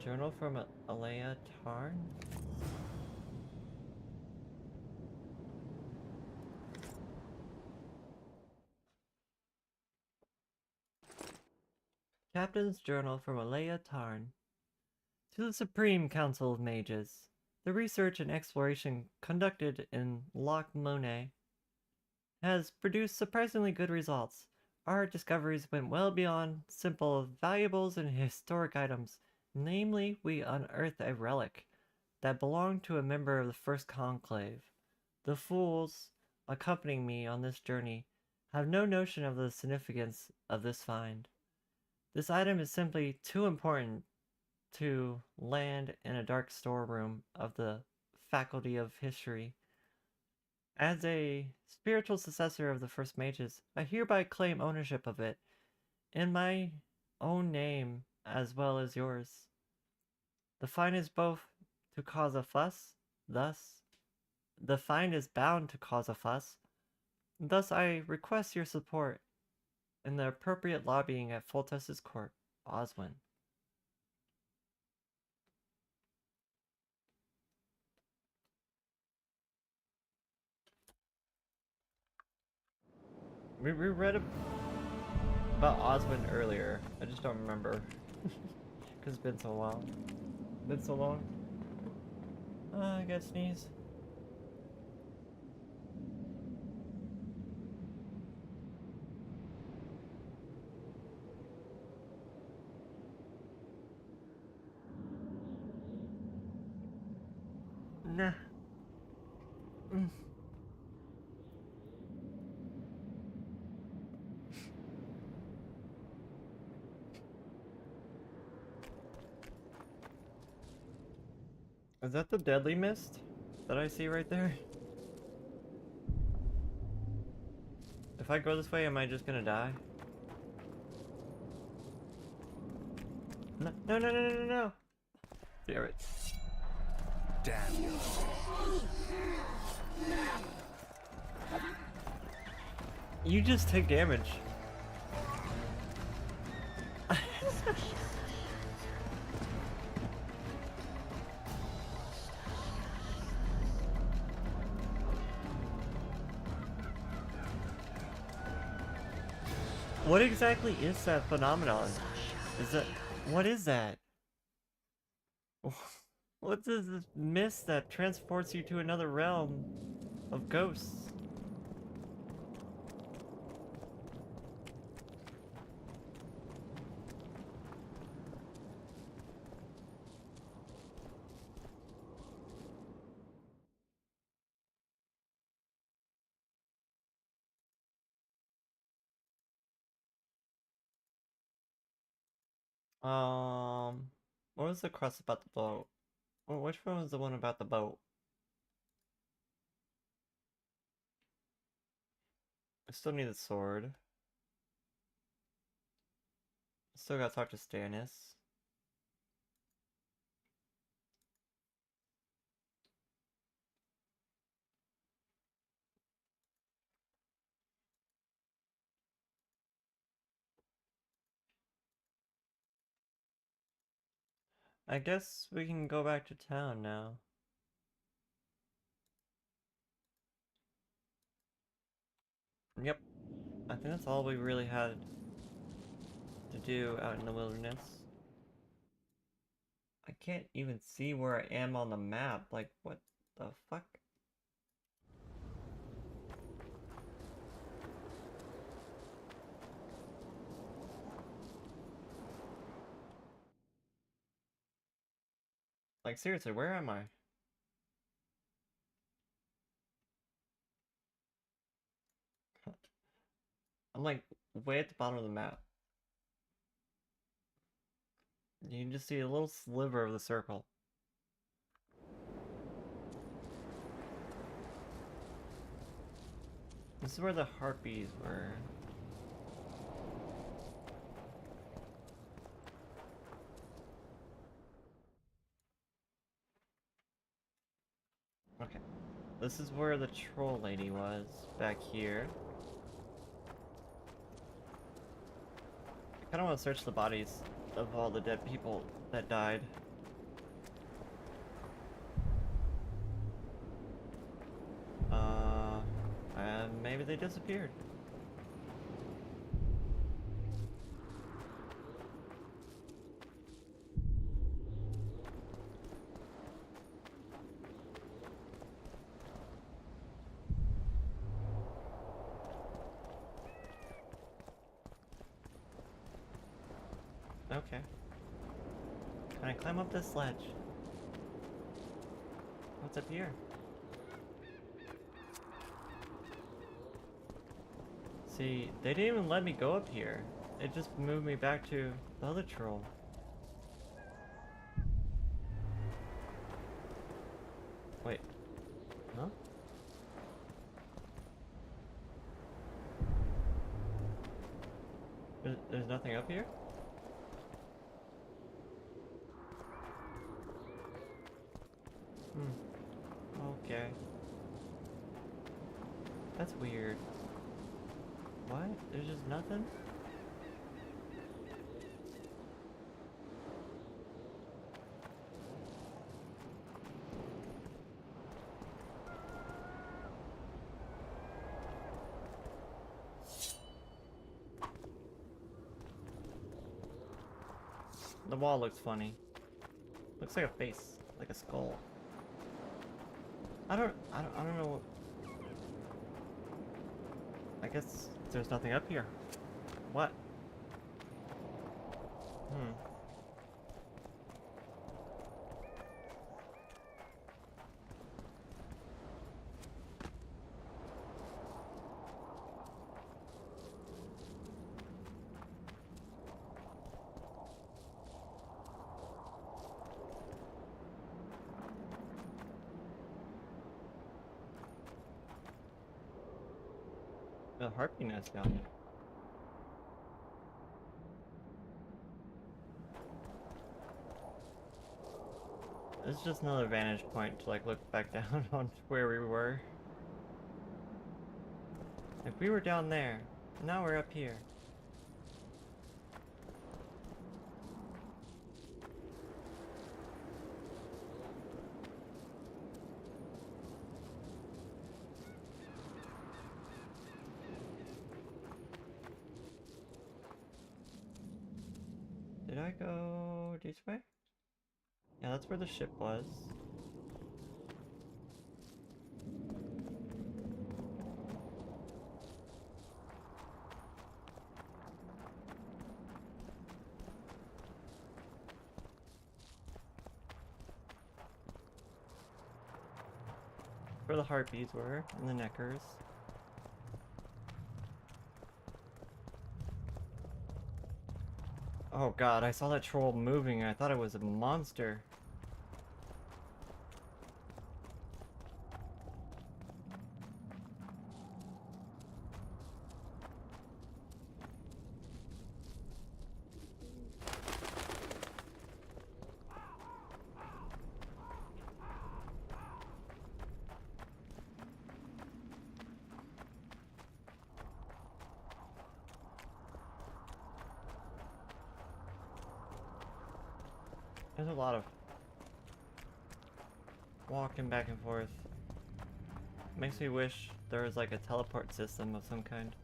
Journal from Alea Tarn? Captain's Journal from Alea Tarn. To the Supreme Council of Mages, the research and exploration conducted in Loch Monet has produced surprisingly good results. Our discoveries went well beyond simple valuables and historic items. Namely, we unearthed a relic that belonged to a member of the First Conclave. The fools accompanying me on this journey have no notion of the significance of this find. This item is simply too important to land in a dark storeroom of the Faculty of History. As a spiritual successor of the First Mages, I hereby claim ownership of it in my own name as well as yours. The find is both to cause a fuss, the find is bound to cause a fuss. Thus I request your support in the appropriate lobbying at Foltest's court, Oswin. We read about Oswin earlier. I just don't remember. Because it's been so long. Been so long. I gotta sneeze. Nah. Is that the deadly mist that I see right there? If I go this way, am I just gonna die? No, no, no, no, no, no, no! Damn it. Damn you. You just take damage. What exactly is that phenomenon? Is that... what is that? What is this mist that transports you to another realm of ghosts? What was the crust about the boat? Well, which one was the one about the boat? I still need the sword. Still gotta talk to Stannis. I guess we can go back to town now. Yep. I think that's all we really had to do out in the wilderness. I can't even see where I am on the map. Like, what the fuck? Like, seriously, where am I? I'm like way at the bottom of the map. You can just see a little sliver of the circle. This is where the harpies were. Okay. This is where the troll lady was, back here. I kinda wanna search the bodies of all the dead people that died. And maybe they disappeared. Okay. Can I climb up this ledge? What's up here? See, they didn't even let me go up here. It just moved me back to the other troll. Wait. Huh? There's nothing up here? Okay. That's weird. What? There's just nothing? The wall looks funny. Looks like a face, like a skull. I don't know. I guess there's nothing up here. What? The harpy nest down there. It's just another vantage point to like look back down on where we were. If we were down there, now we're up here. Did I go this way? Yeah, that's where the ship was. Where the harpies were, and the neckers. Oh god, I saw that troll moving and I thought it was a monster. There's a lot of walking back and forth. Makes me wish there was like a teleport system of some kind.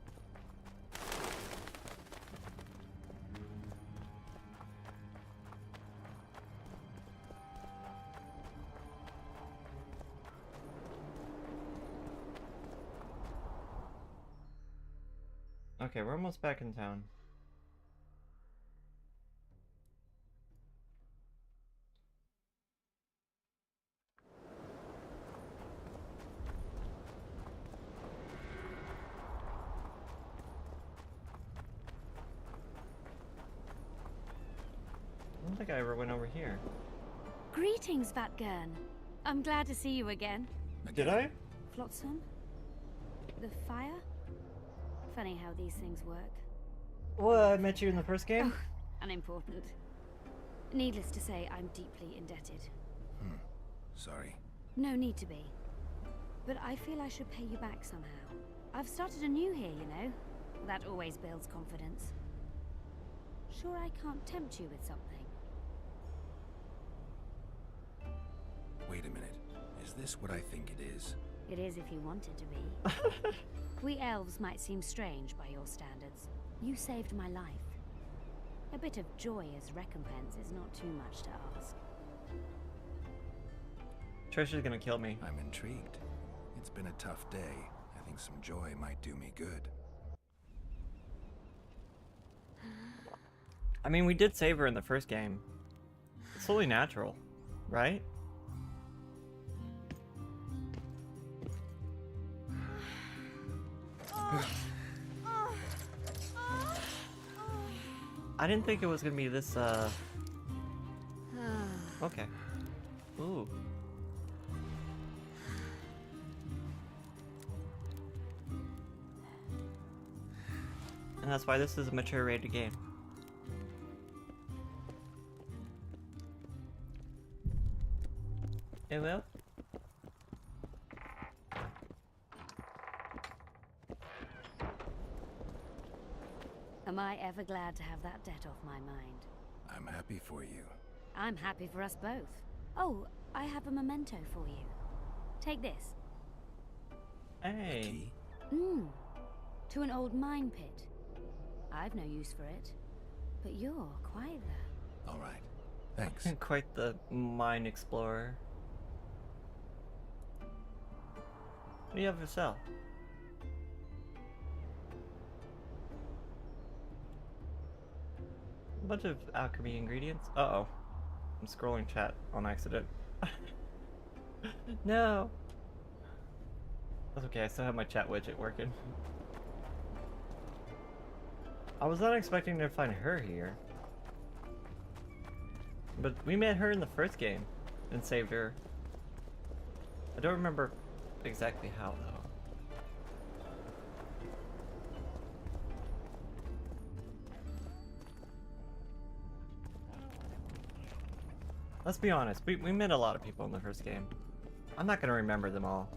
Okay, we're almost back in town. I don't think I ever went over here. Greetings, Vatgern. I'm glad to see you again. Did I? Flotsam? The fire? Funny how these things work. Well, I met you in the first game. Oh, unimportant. Needless to say, I'm deeply indebted. Sorry. No need to be. But I feel I should pay you back somehow. I've started anew here, you know. That always builds confidence. Sure I can't tempt you with something? Wait a minute. Is this what I think it is? It is if you want it to be. We elves might seem strange by your standards. You saved my life. A bit of joy as recompense is not too much to ask. Trisha's gonna kill me. I'm intrigued. It's been a tough day. I think some joy might do me good. I mean, we did save her in the first game. It's totally natural, right? I didn't think it was gonna be this, okay. Ooh. And that's why this is a mature rated game. It will? Am I ever glad to have that debt off my mind? I'm happy for you. I'm happy for us both. Oh, I have a memento for you. Take this. Hey. To an old mine pit. I've no use for it, but you're quite the... All right. Thanks. Quite the mine explorer. What do you have to sell? A bunch of alchemy ingredients. Uh-oh. I'm scrolling chat on accident. No! That's okay, I still have my chat widget working. I was not expecting to find her here. But we met her in the first game and saved her. I don't remember exactly how though. Let's be honest, we met a lot of people in the first game. I'm not gonna remember them all.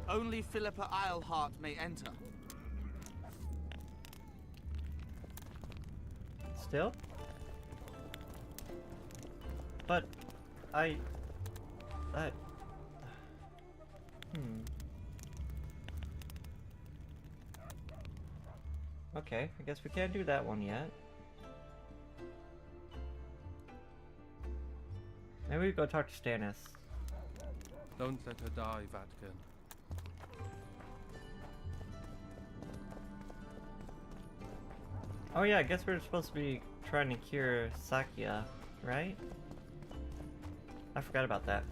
Only Philippa Eilhart may enter. Still? But That... Okay, I guess we can't do that one yet. Maybe we go talk to Stannis. Don't let her die, Vatkin. Oh yeah, I guess we're supposed to be trying to cure Sakya, right? I forgot about that.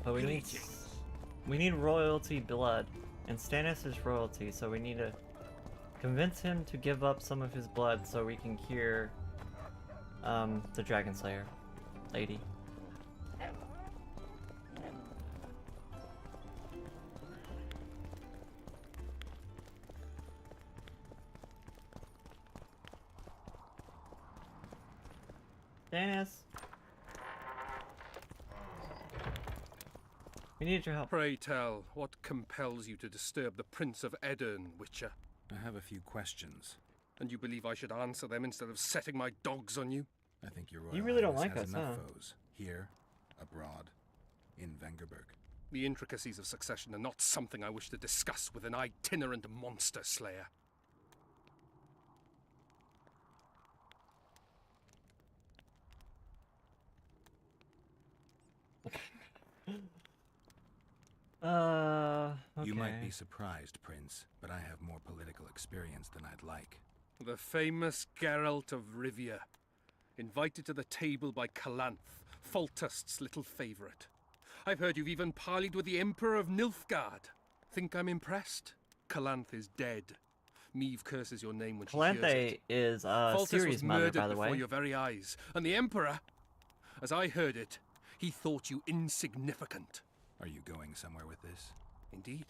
But we need royalty blood, and Stannis is royalty, so we need to convince him to give up some of his blood so we can cure the Dragon Slayer lady. Stannis! We need your help. Pray tell, what compels you to disturb the Prince of Edirn, Witcher? I have a few questions. And you believe I should answer them instead of setting my dogs on you? I think your Royal You really don't Highness like has us, enough huh? foes. Here, abroad, in Vengerberg. The intricacies of succession are not something I wish to discuss with an itinerant monster slayer. Okay. You might be surprised, Prince, but I have more political experience than I'd like. The famous Geralt of Rivia, invited to the table by Calanth, Foltest's little favourite. I've heard you've even parleyed with the Emperor of Nilfgaard. Think I'm impressed? Calanth is dead. Meve curses your name when she hears Calanthe it. is Foltest Ciri's was mother, murdered by the before way. your very eyes, and the Emperor, as I heard it, he thought you insignificant. Are you going somewhere with this? Indeed.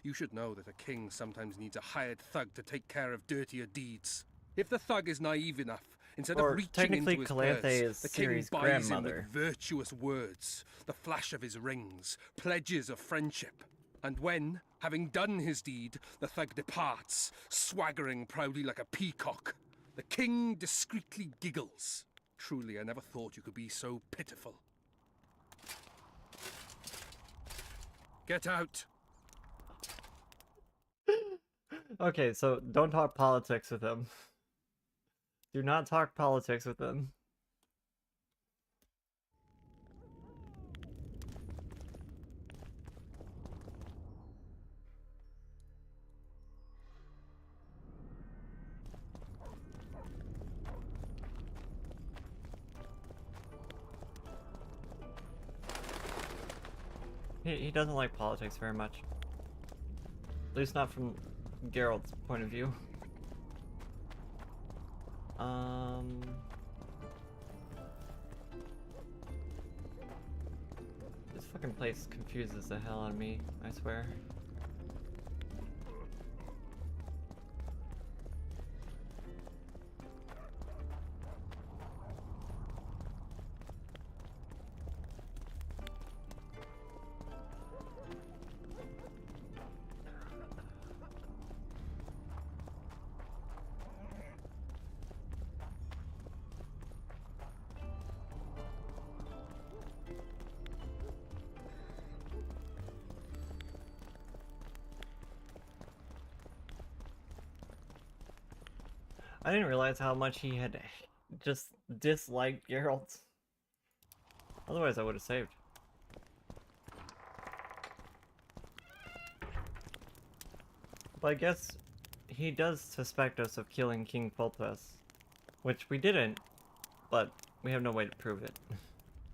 You should know that a king sometimes needs a hired thug to take care of dirtier deeds. If the thug is naive enough, instead Or of reaching technically, into his Calanthe purse, is the king Ciri's buys him grandmother. with virtuous words, the flash of his rings, pledges of friendship. And when, having done his deed, the thug departs, swaggering proudly like a peacock, the king discreetly giggles. Truly, I never thought you could be so pitiful. Get out! Okay, so don't talk politics with him. Do not talk politics with him. He doesn't like politics very much. At least not from Geralt's point of view. This fucking place confuses the hell out of me, I swear. I didn't realize how much he had just disliked Geralt. Otherwise I would have saved. But I guess he does suspect us of killing King Foltest, which we didn't, but we have no way to prove it.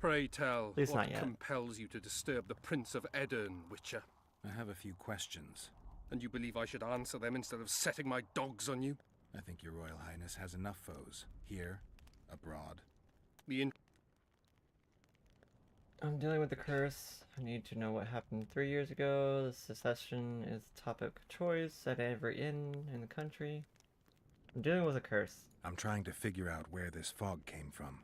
Pray tell, least what not yet. compels you to disturb the Prince of Edirn, Witcher? I have a few questions. And you believe I should answer them instead of setting my dogs on you? I think your Royal Highness has enough foes. Here, abroad. I'm dealing with the curse. I need to know what happened 3 years ago. The secession is topic of choice at every inn in the country. I'm dealing with a curse. I'm trying to figure out where this fog came from.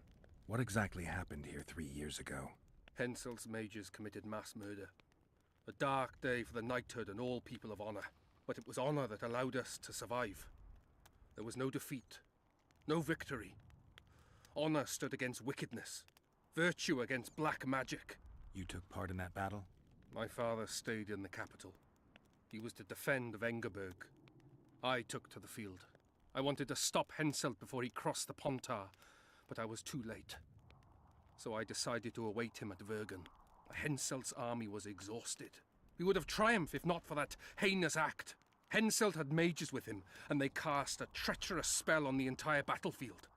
What exactly happened here 3 years ago? Hensel's mages committed mass murder. A dark day for the knighthood and all people of honor. But it was honor that allowed us to survive. There was no defeat, no victory, Honor stood against wickedness. Virtue against black magic. You took part in that battle? My father stayed in the capital. He was to defend Vengerberg. I took to the field. I wanted to stop Henselt before he crossed the Pontar, but I was too late. So I decided to await him at Vergen. Henselt's army was exhausted. We would have triumphed if not for that heinous act. Henselt had mages with him, and they cast a treacherous spell on the entire battlefield.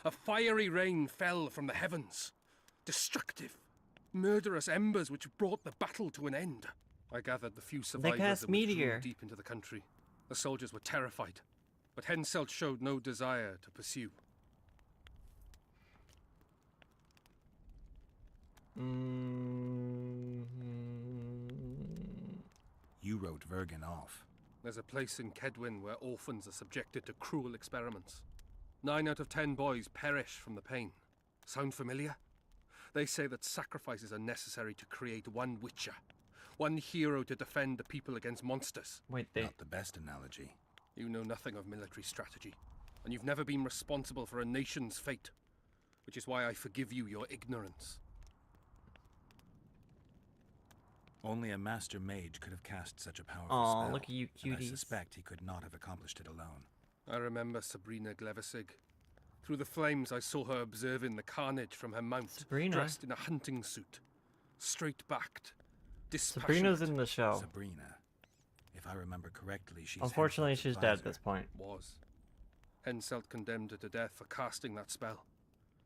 A fiery rain fell from the heavens. Destructive, murderous embers which brought the battle to an end. I gathered the few survivors cast and withdrew meteor. deep into the country. The soldiers were terrified, but Henselt showed no desire to pursue. You wrote Vergen off. There's a place in Kedwin where orphans are subjected to cruel experiments. 9 out of 10 boys perish from the pain. Sound familiar? They say that sacrifices are necessary to create one Witcher. One hero to defend the people against monsters. Wait, Not the best analogy. You know nothing of military strategy, and you've never been responsible for a nation's fate, which is why I forgive you your ignorance. Only a master mage could have cast such a powerful Aw, spell. look at you and I cuties. suspect he could not have accomplished it alone. I remember Sabrina Glevesig. Through the flames, I saw her observing the carnage from her mount, Sabrina? dressed in a hunting suit, straight-backed, dispassionate. Sabrina's in the show. Sabrina. If I remember correctly, she's Unfortunately, Henselt's she's dead at advisor. this point. Was. Henselt condemned her to death for casting that spell.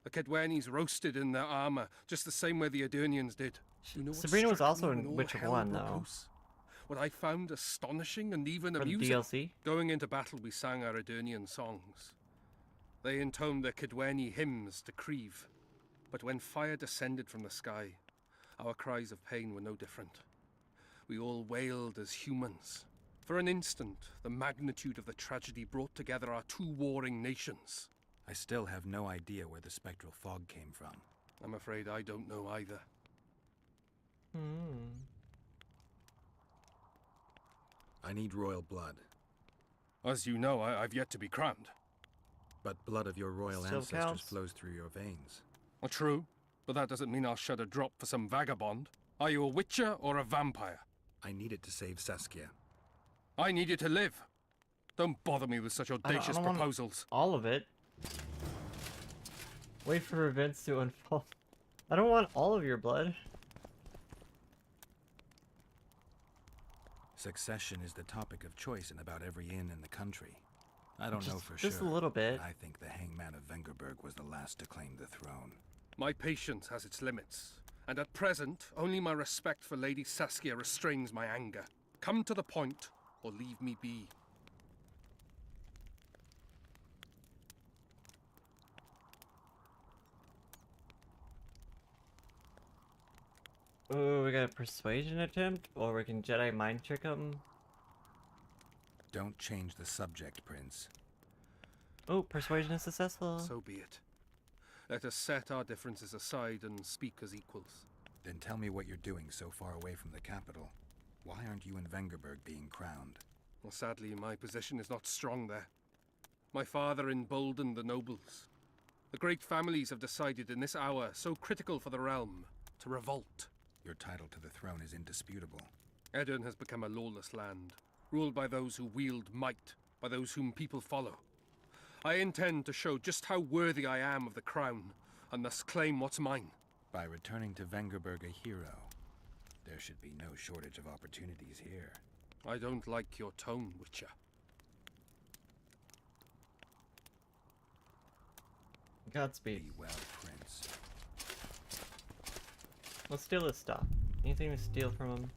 The Kedwenis roasted in their armor, just the same way the Adurnians did. You know what Sabrina was struck also me in when all Witcher hell 1, broke though. loose? What I found astonishing and even For the amusing. DLC? Going into battle, we sang our Adurnian songs. They intoned their Kedweni hymns to Krieve. But when fire descended from the sky, our cries of pain were no different. We all wailed as humans. For an instant, the magnitude of the tragedy brought together our two warring nations. I still have no idea where the spectral fog came from. I'm afraid I don't know either. I need royal blood. As you know, I've yet to be crowned. But blood of your royal Still ancestors counts. flows through your veins. Well, true, but that doesn't mean I'll shed a drop for some vagabond. Are you a witcher or a vampire? I need it to save Saskia. I need you to live. Don't bother me with such audacious want proposals. all of it. Wait for events to unfold. I don't want all of your blood. Succession is the topic of choice in about every inn in the country. I don't know for just sure. a little bit. but I think the hangman of Vengerberg was the last to claim the throne. My patience has its limits, and at present, only my respect for Lady Saskia restrains my anger. Come to the point, or leave me be. Ooh, we got a persuasion attempt, or we can Jedi mind trick him. Don't change the subject, Prince. Oh, persuasion is successful. So be it. Let us set our differences aside and speak as equals. Then tell me what you're doing so far away from the capital. Why aren't you in Vengerberg being crowned? Well, sadly, my position is not strong there. My father emboldened the nobles. The great families have decided in this hour, so critical for the realm, to revolt. Your title to the throne is indisputable. Edirn has become a lawless land, ruled by those who wield might, by those whom people follow. I intend to show just how worthy I am of the crown, and thus claim what's mine. By returning to Vengerberg a hero, there should be no shortage of opportunities here. I don't like your tone, Witcher. Godspeed. Be well, Prince. Let's steal his stuff. Anything to steal from him?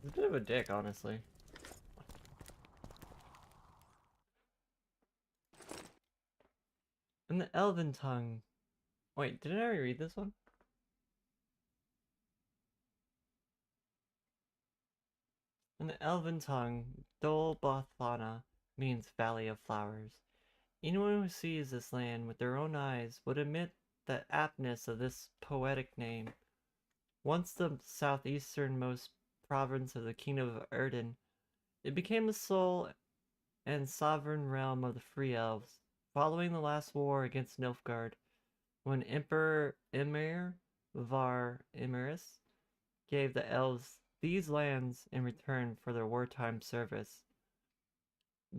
He's a bit of a dick, honestly. In the Elven tongue. Wait, didn't I already read this one? In the Elven tongue, Dol Bothana means Valley of Flowers. Anyone who sees this land with their own eyes would admit the aptness of this poetic name. Once the southeasternmost province of the Kingdom of Erden, it became the sole and sovereign realm of the Free Elves, following the last war against Nilfgaard, when Emperor Emir Var Emirus gave the elves these lands in return for their wartime service.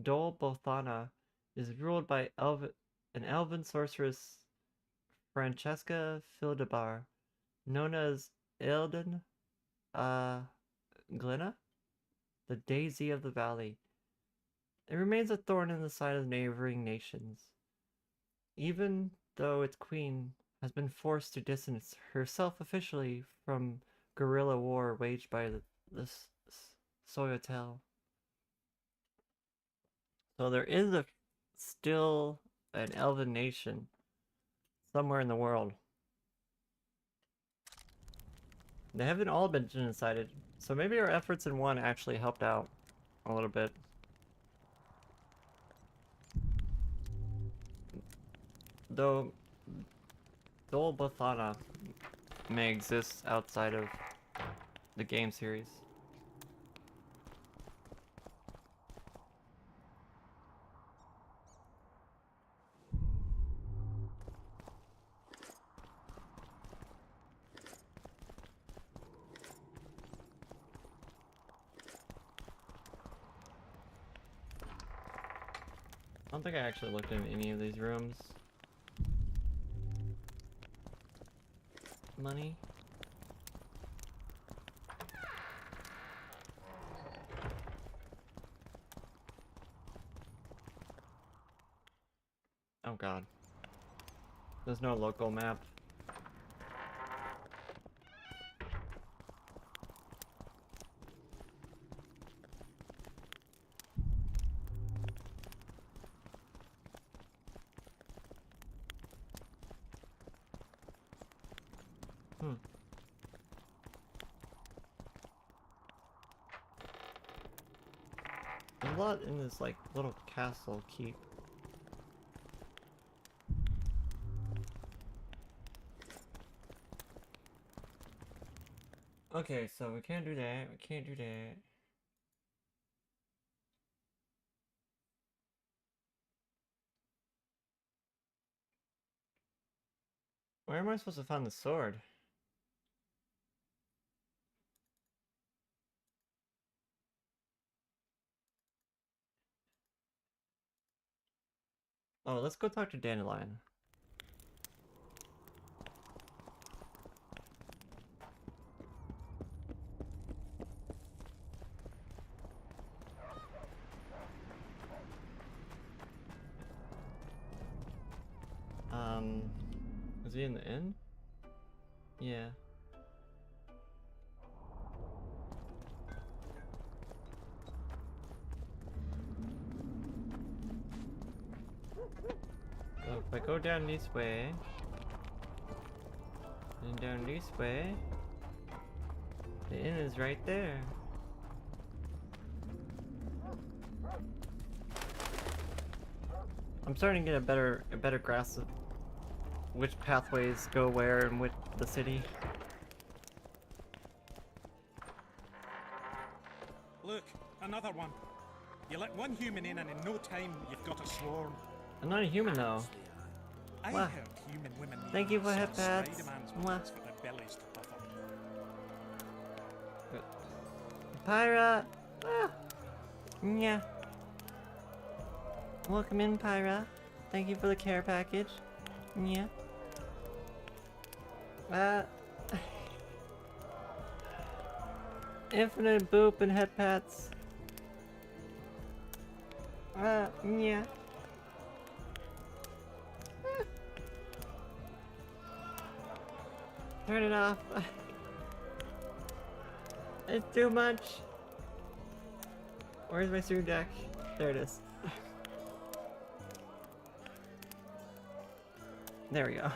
Dol Bothana is ruled by an elven sorceress, Francesca Fildabar, known as Ilden Glenna, the Daisy of the Valley. It remains a thorn in the side of neighboring nations, even though its queen has been forced to distance herself officially from guerrilla war waged by the Soyotel. So there is still an elven nation somewhere in the world. They haven't all been genocided, so maybe our efforts in one actually helped out a little bit. Though Dol Bothana may exist outside of the game series. I don't think I actually looked in any of these rooms. Money. Oh god. There's no local map. There's a lot in this, like, little castle keep. Okay, so we can't do that, we can't do that. Where am I supposed to find the sword? Oh, let's go talk to Dandelion. Is he in the inn? Yeah. So if I go down this way, and down this way, the inn is right there. I'm starting to get a better grasp of which pathways go where and with the city. Look, another one. You let one human in and in no time you've got a swarm. I'm not a human though. I What? heard human women Thank you for sort hip of pads. Spider-Man's Mwah. words for their bellies to puff up. Pyra! Ah. Yeah. Welcome in, Pyra. Thank you for the care package. Yeah. Infinite boop and head pats. Yeah. Turn it off. It's too much. Where's my stream deck? There it is. There we go.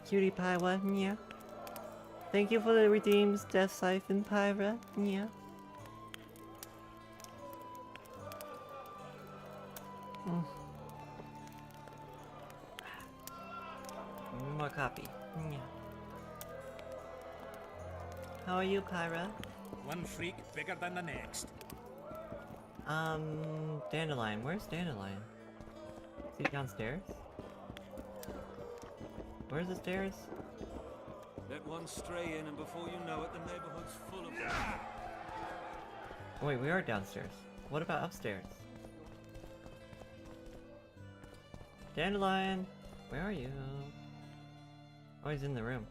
Cutie pie one, yeah. Thank you for the redeems, Death Siphon Pyra, yeah. More copy, yeah. How are you, Pyra? One freak bigger than the next. Dandelion. Where's Dandelion? Is he downstairs? Where's the stairs? Let one stray in, and before you know it, the neighborhood's full of them. Oh, wait, we are downstairs. What about upstairs? Dandelion, where are you? Oh, he's in the room.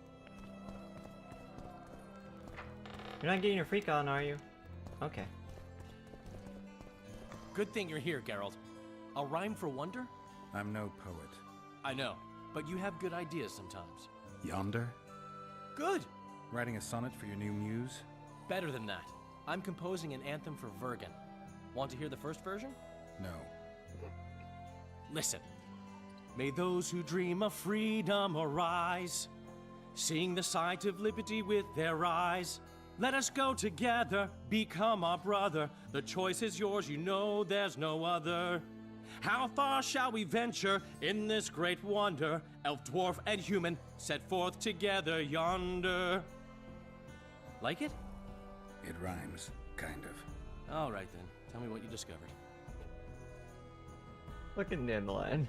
You're not getting your freak on, are you? Okay. Good thing you're here, Geralt. A rhyme for wonder? I'm no poet. I know, but you have good ideas sometimes. Yonder? Good! Writing a sonnet for your new muse? Better than that. I'm composing an anthem for Vergen. Want to hear the first version? No. Listen. May those who dream of freedom arise, seeing the sight of liberty with their eyes. Let us go together, become our brother. The choice is yours, you know there's no other. How far shall we venture in this great wonder? Elf, dwarf, and human set forth together yonder. Like it? It rhymes, kind of. All right then, tell me what you discovered. Look at Dandelion.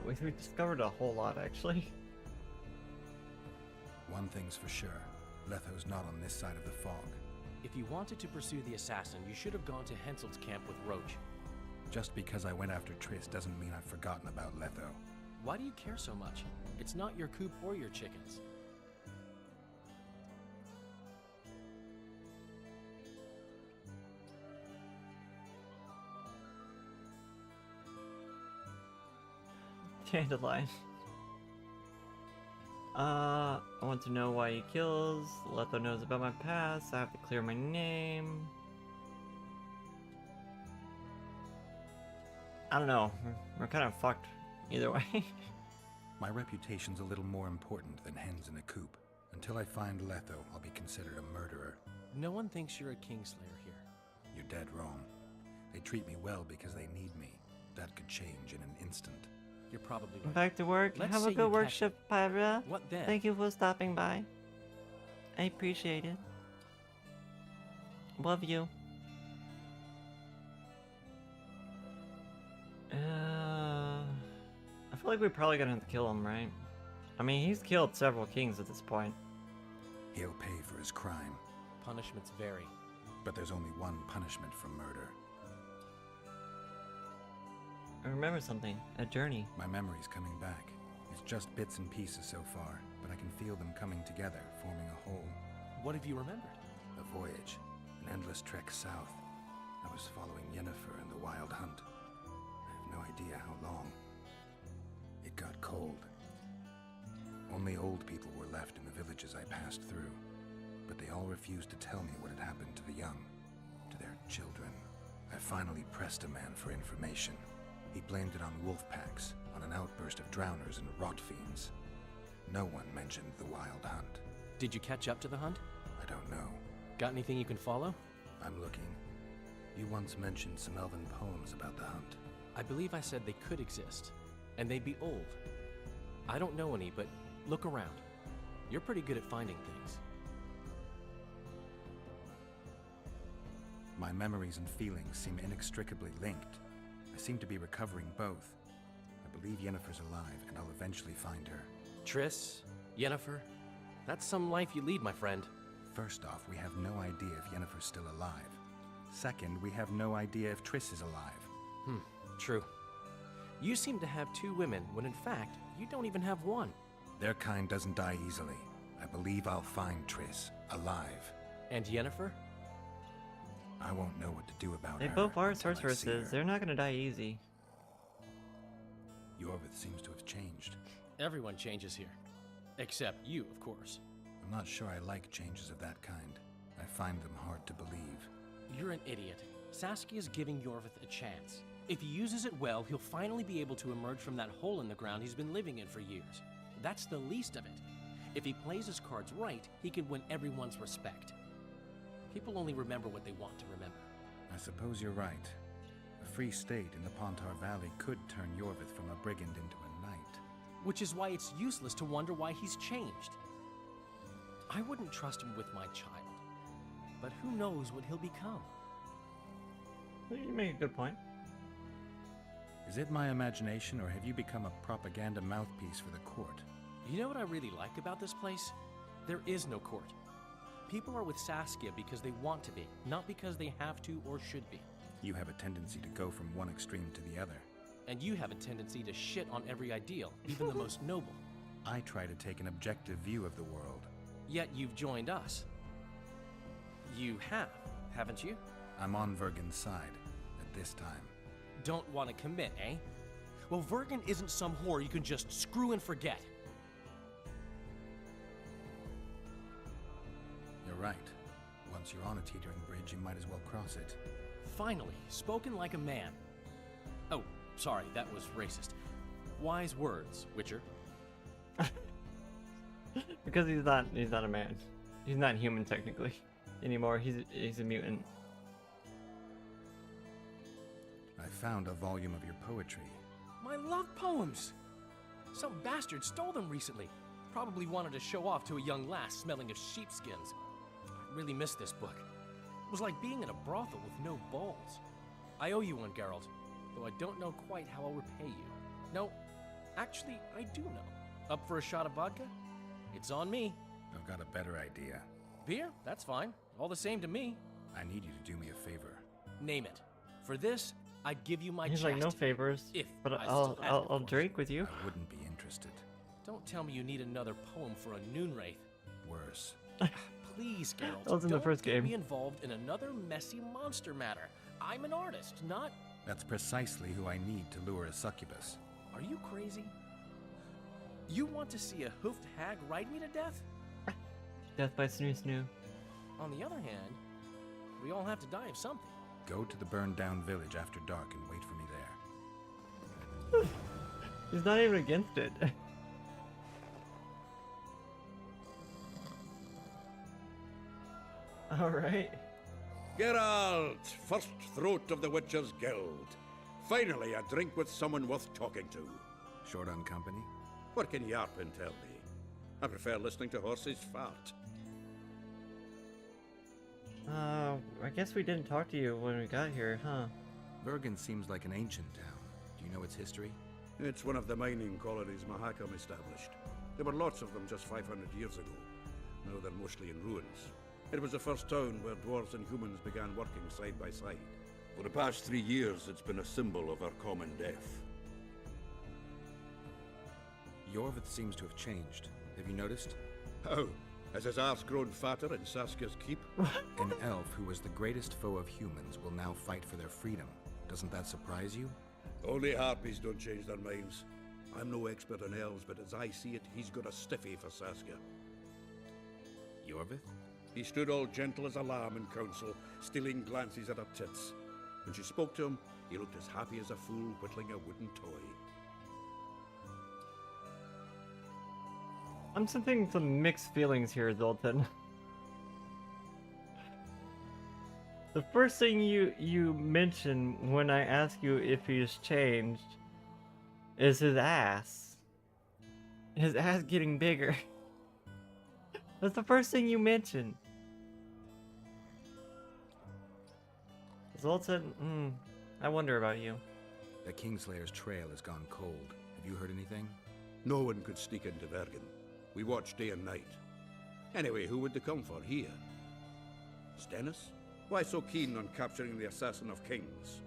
We discovered a whole lot, actually. One thing's for sure. Letho's not on this side of the fog. If you wanted to pursue the assassin, you should have gone to Henselt's camp with Roach. Just because I went after Triss doesn't mean I've forgotten about Letho. Why do you care so much? It's not your coop or your chickens. Dandelion. I want to know why he kills. Letho knows about my past. I have to clear my name. I don't know. We're kind of fucked either way. My reputation's a little more important than hens in a coop. Until I find Letho, I'll be considered a murderer. No one thinks you're a Kingslayer here. You're dead wrong. They treat me well because they need me. That could change in an instant. You're probably right. Back to work. Let's Have say a you good work catch shift, Pyra. What then? Thank you for stopping by. I appreciate it. Love you. I feel like we're probably gonna have to kill him, right? I mean, he's killed several kings at this point. He'll pay for his crime. Punishments vary. But there's only one punishment for murder. I remember something. A journey. My memory's coming back. It's just bits and pieces so far, but I can feel them coming together, forming a whole. What have you remembered? A voyage. An endless trek south. I was following Yennefer and the Wild Hunt. I have no idea how long. It got cold. Only old people were left in the villages I passed through, but they all refused to tell me what had happened to the young, to their children. I finally pressed a man for information. He blamed it on wolf packs, on an outburst of drowners and rot fiends. No one mentioned the Wild Hunt. Did you catch up to the hunt? I don't know. Got anything you can follow? I'm looking. You once mentioned some elven poems about the hunt. I believe I said they could exist, and they'd be old. I don't know any, but look around. You're pretty good at finding things. My memories and feelings seem inextricably linked. I seem to be recovering both. I believe Yennefer's alive, and I'll eventually find her. Triss, Yennefer, that's some life you lead, my friend. First off, we have no idea if Yennefer's still alive. Second, we have no idea if Triss is alive. True. You seem to have two women, when in fact, you don't even have one. Their kind doesn't die easily. I believe I'll find Triss, alive. And Yennefer? I won't know what to do about They her. both are until I see sorceresses. her. They're not gonna die easy. Yorvith seems to have changed. Everyone changes here. Except you, of course. I'm not sure I like changes of that kind. I find them hard to believe. You're an idiot. Saskia's giving Yorvith a chance. If he uses it well, he'll finally be able to emerge from that hole in the ground he's been living in for years. That's the least of it. If he plays his cards right, he can win everyone's respect. People only remember what they want to remember. I suppose you're right. A free state in the Pontar Valley could turn Yorvith from a brigand into a knight. Which is why it's useless to wonder why he's changed. I wouldn't trust him with my child. But who knows what he'll become? You make a good point. Is it my imagination, or have you become a propaganda mouthpiece for the court? You know what I really like about this place? There is no court. People are with Saskia because they want to be, not because they have to or should be. You have a tendency to go from one extreme to the other. And you have a tendency to shit on every ideal, even the most noble. I try to take an objective view of the world. Yet you've joined us. You have, haven't you? I'm on Vergen's side, at this time. Don't want to commit, eh? Well, Vergen isn't some whore you can just screw and forget. You're right. Once you're on a teetering bridge, you might as well cross it. Finally, spoken like a man. Oh, sorry, that was racist. Wise words, Witcher. Because he's not a man. He's not human technically anymore. He's a mutant. I found a volume of your poetry. My love poems! Some bastard stole them recently. Probably wanted to show off to a young lass smelling of sheepskins. I really missed this book. It was like being in a brothel with no balls. I owe you one, Geralt, though I don't know quite how I'll repay you. No, actually, I do know. Up for a shot of vodka? It's on me. I've got a better idea. Beer? That's fine. All the same to me. I need you to do me a favor. Name it. For this, I'd give you my He's chest. like, no favors, If but I still had it, of I'll course. drink with you. I wouldn't be interested. Don't tell me you need another poem for a noon wraith. Worse. Please, Geralt, That was in the first don't game. get me involved in another messy monster matter. I'm an artist, not... That's precisely who I need to lure a succubus. Are you crazy? You want to see a hoofed hag ride me to death? Death by snoo snoo. On the other hand, we all have to die of something. Go to the burned down village after dark and wait for me there. He's not even against it. Alright. Geralt, first throat of the Witcher's Guild. Finally, a drink with someone worth talking to. Short on company? What can Yarpin tell me? I prefer listening to horses fart. I guess we didn't talk to you when we got here, huh? Vergen seems like an ancient town. Do you know its history? It's one of the mining colonies Mahakam established. There were lots of them just 500 years ago. Now they're mostly in ruins. It was the first town where dwarves and humans began working side by side. For the past 3 years, it's been a symbol of our common death. Yorvith seems to have changed. Have you noticed? How? Has his arse grown fatter in Saskia's keep? An elf who was the greatest foe of humans will now fight for their freedom. Doesn't that surprise you? Only harpies don't change their minds. I'm no expert on elves, but as I see it, he's got a stiffy for Saskia. Yorvith? He stood all gentle as a lamb in council, stealing glances at her tits. When she spoke to him, he looked as happy as a fool whittling a wooden toy. I'm sensing some mixed feelings here, Zoltan. The first thing you mention when I ask you if he's changed is his ass. His ass getting bigger. That's the first thing you mention. Zoltan, I wonder about you. The Kingslayer's trail has gone cold. Have you heard anything? No one could sneak into Vergen. We watched day and night. Anyway, who would they come for here? Stennis? Why so keen on capturing the assassin of kings?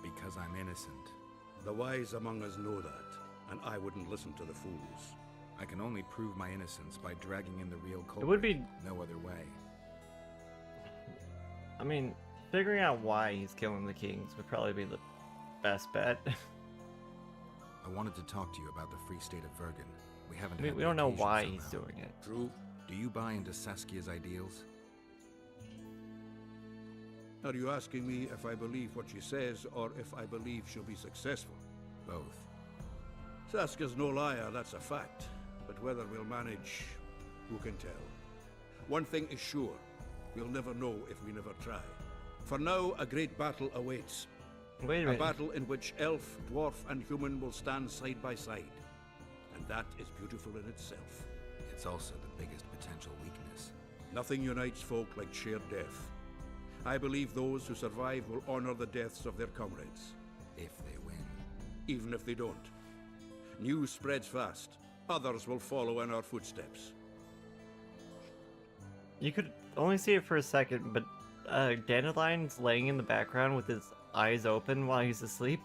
Because I'm innocent. The wise among us know that, and I wouldn't listen to the fools. I can only prove my innocence by dragging in the real culprit. It would be... no other way. I mean, figuring out why he's killing the kings would probably be the best bet. I wanted to talk to you about the Free State of Vergen. We haven't. We don't know why he's doing it. True. Do you buy into Saskia's ideals? Are you asking me if I believe what she says, or if I believe she'll be successful? Both. Saskia's no liar, that's a fact. But whether we'll manage, who can tell? One thing is sure. We'll never know if we never try. For now, a great battle awaits. Wait a minute. A battle in which elf, dwarf, and human will stand side by side. And that is beautiful in itself. It's also the biggest potential weakness. Nothing unites folk like shared death. I believe those who survive will honor the deaths of their comrades. If they win. Even if they don't. News spreads fast. Others will follow in our footsteps. You could only see it for a second, but Dandelion's laying in the background with his eyes open while he's asleep.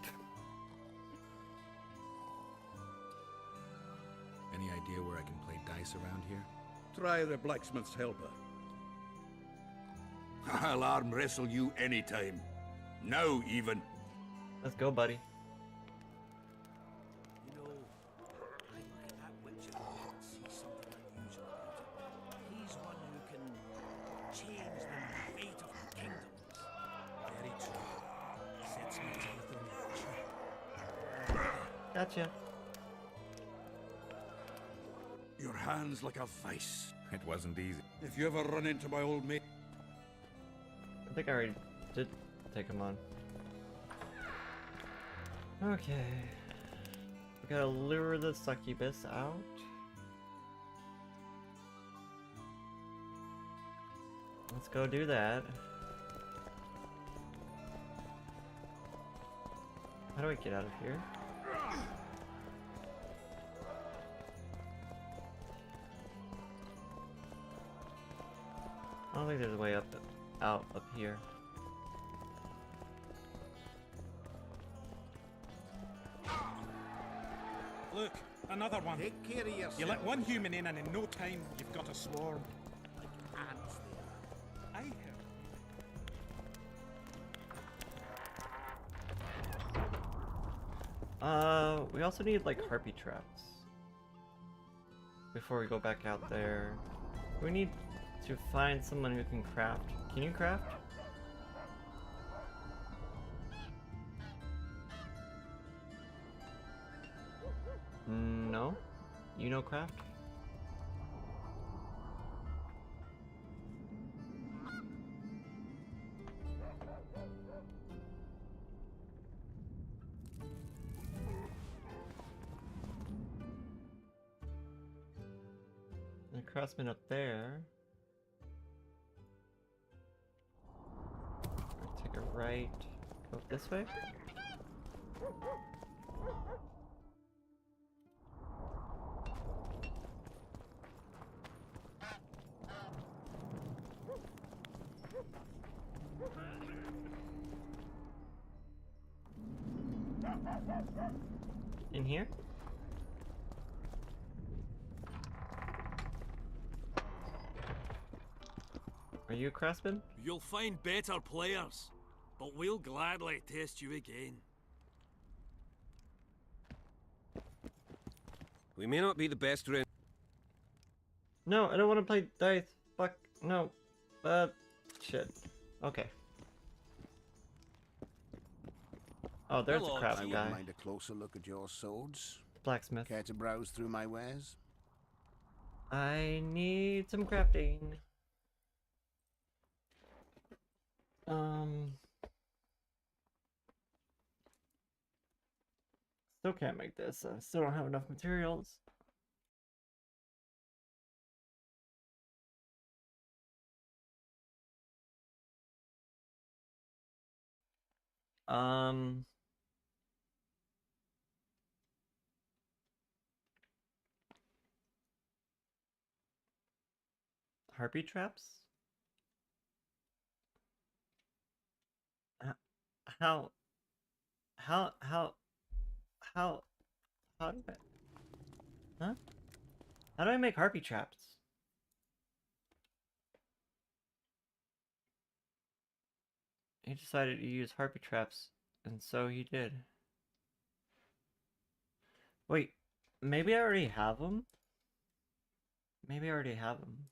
Any idea where I can play dice around here? Try the blacksmith's helper. I'll arm wrestle you anytime. Now, even. Let's go, buddy. You know, I look at that Witcher and see something unusual about him. He's one who can change the fate of kingdoms. Very true. Sets my teeth on edge. Gotcha. Your hand's like a vice. It wasn't easy. If you ever run into my old mate... I think I already did take him on. Okay. We gotta lure the succubus out. Let's go do that. How do I get out of here? I don't think there's a way up, out up here. Look, another one. Take care of yourself. You let one human in and in no time you've got a swarm. Ants I heard. We also need like harpy traps before we go back out there. We need to find someone who can craft. Can you craft? No? You know craft? The craftsman up there. Take a right. Go this way. In here? Are you a craftsman? You'll find better players, but we'll gladly test you again. We may not be the best round. No, I don't want to play dice. Fuck, no. Shit. Okay. Oh, there's a craft I guy. wouldn't mind a closer look at your swords. Blacksmith. Care to browse through my wares? I need some crafting. Still can't make this. I still don't have enough materials. Harpy traps? How do I... Huh? How do I make harpy traps? He decided to use harpy traps, and so he did. Wait, maybe I already have them? Maybe I already have them.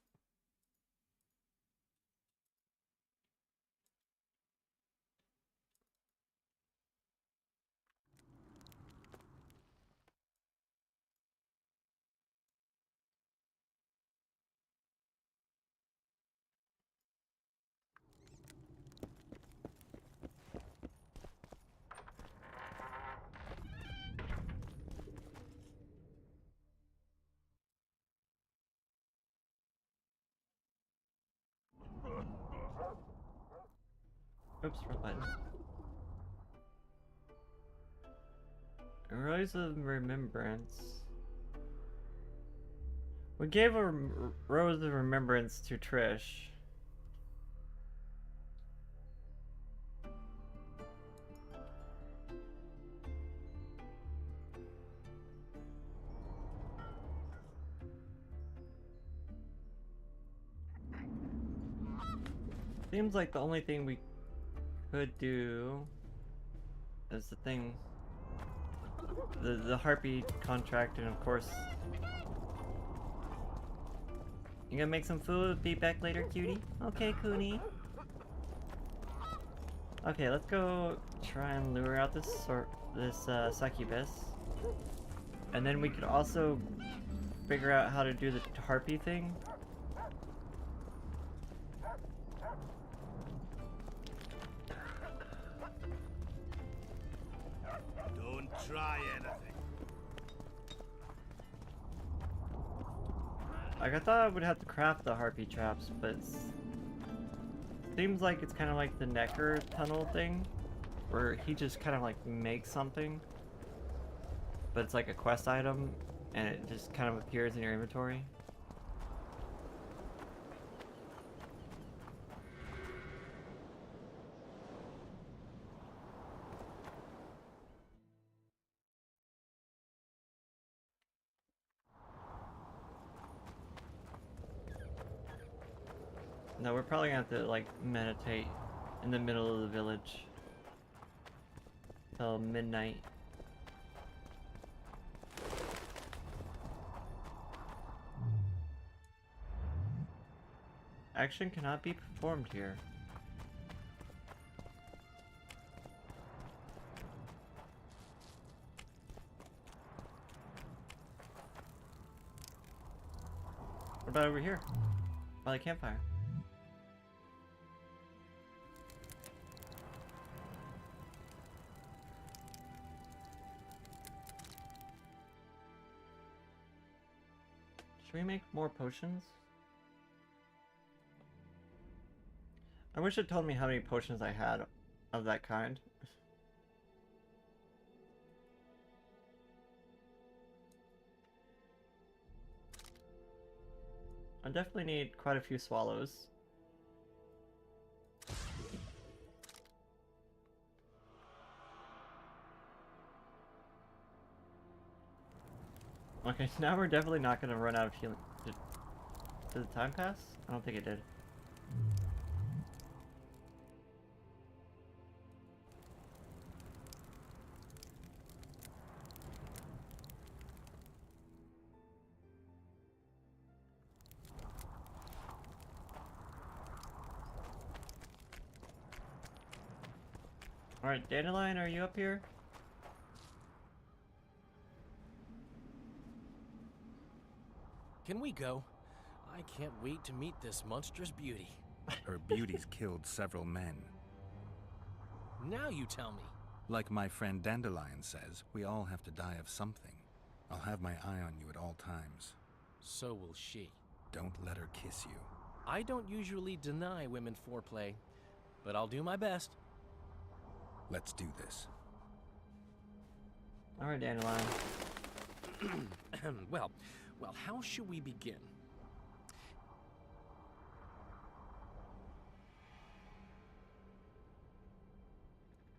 Oops, wrong button. Rose of Remembrance. We gave a Rose of Remembrance to Trish. Seems like the only thing we could do is the thing, the Harpy contract, and of course, you gonna make some food, be back later, cutie? Okay, Cooney. Okay, let's go try and lure out this succubus. And then we could also figure out how to do the Harpy thing. Don't try anything. Like, I thought I would have to craft the Harpy traps, but seems like it's kind of like the Necker tunnel thing, where he just kind of like makes something, but it's like a quest item, and it just kind of appears in your inventory. No, we're probably gonna have to like meditate in the middle of the village till midnight. Action cannot be performed here. What about over here? By the campfire. Should we make more potions? I wish it told me how many potions I had of that kind. I definitely need quite a few swallows. Okay, now we're definitely not gonna run out of healing. Did the time pass? I don't think it did. Alright, Dandelion, are you up here? Can we go? I can't wait to meet this monstrous beauty. Her beauty's killed several men. Now you tell me. Like my friend Dandelion says, we all have to die of something. I'll have my eye on you at all times. So will she. Don't let her kiss you. I don't usually deny women foreplay, but I'll do my best. Let's do this. Alright, Dandelion. Well, how should we begin?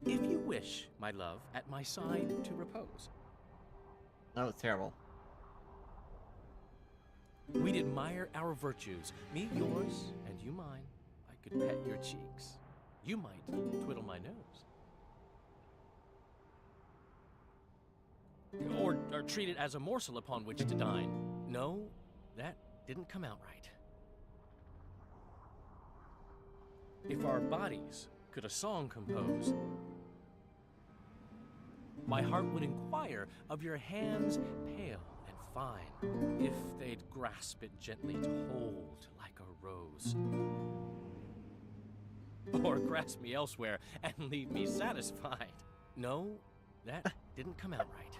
If you wish, my love, at my side to repose. That was terrible. We'd admire our virtues, me yours, and you mine. I could pet your cheeks. You might twiddle my nose. Or treat it as a morsel upon which to dine. No, that didn't come out right. If our bodies could a song compose, my heart would inquire of your hands pale and fine, if they'd grasp it gently to hold like a rose. Or grasp me elsewhere and leave me satisfied. No, that didn't come out right.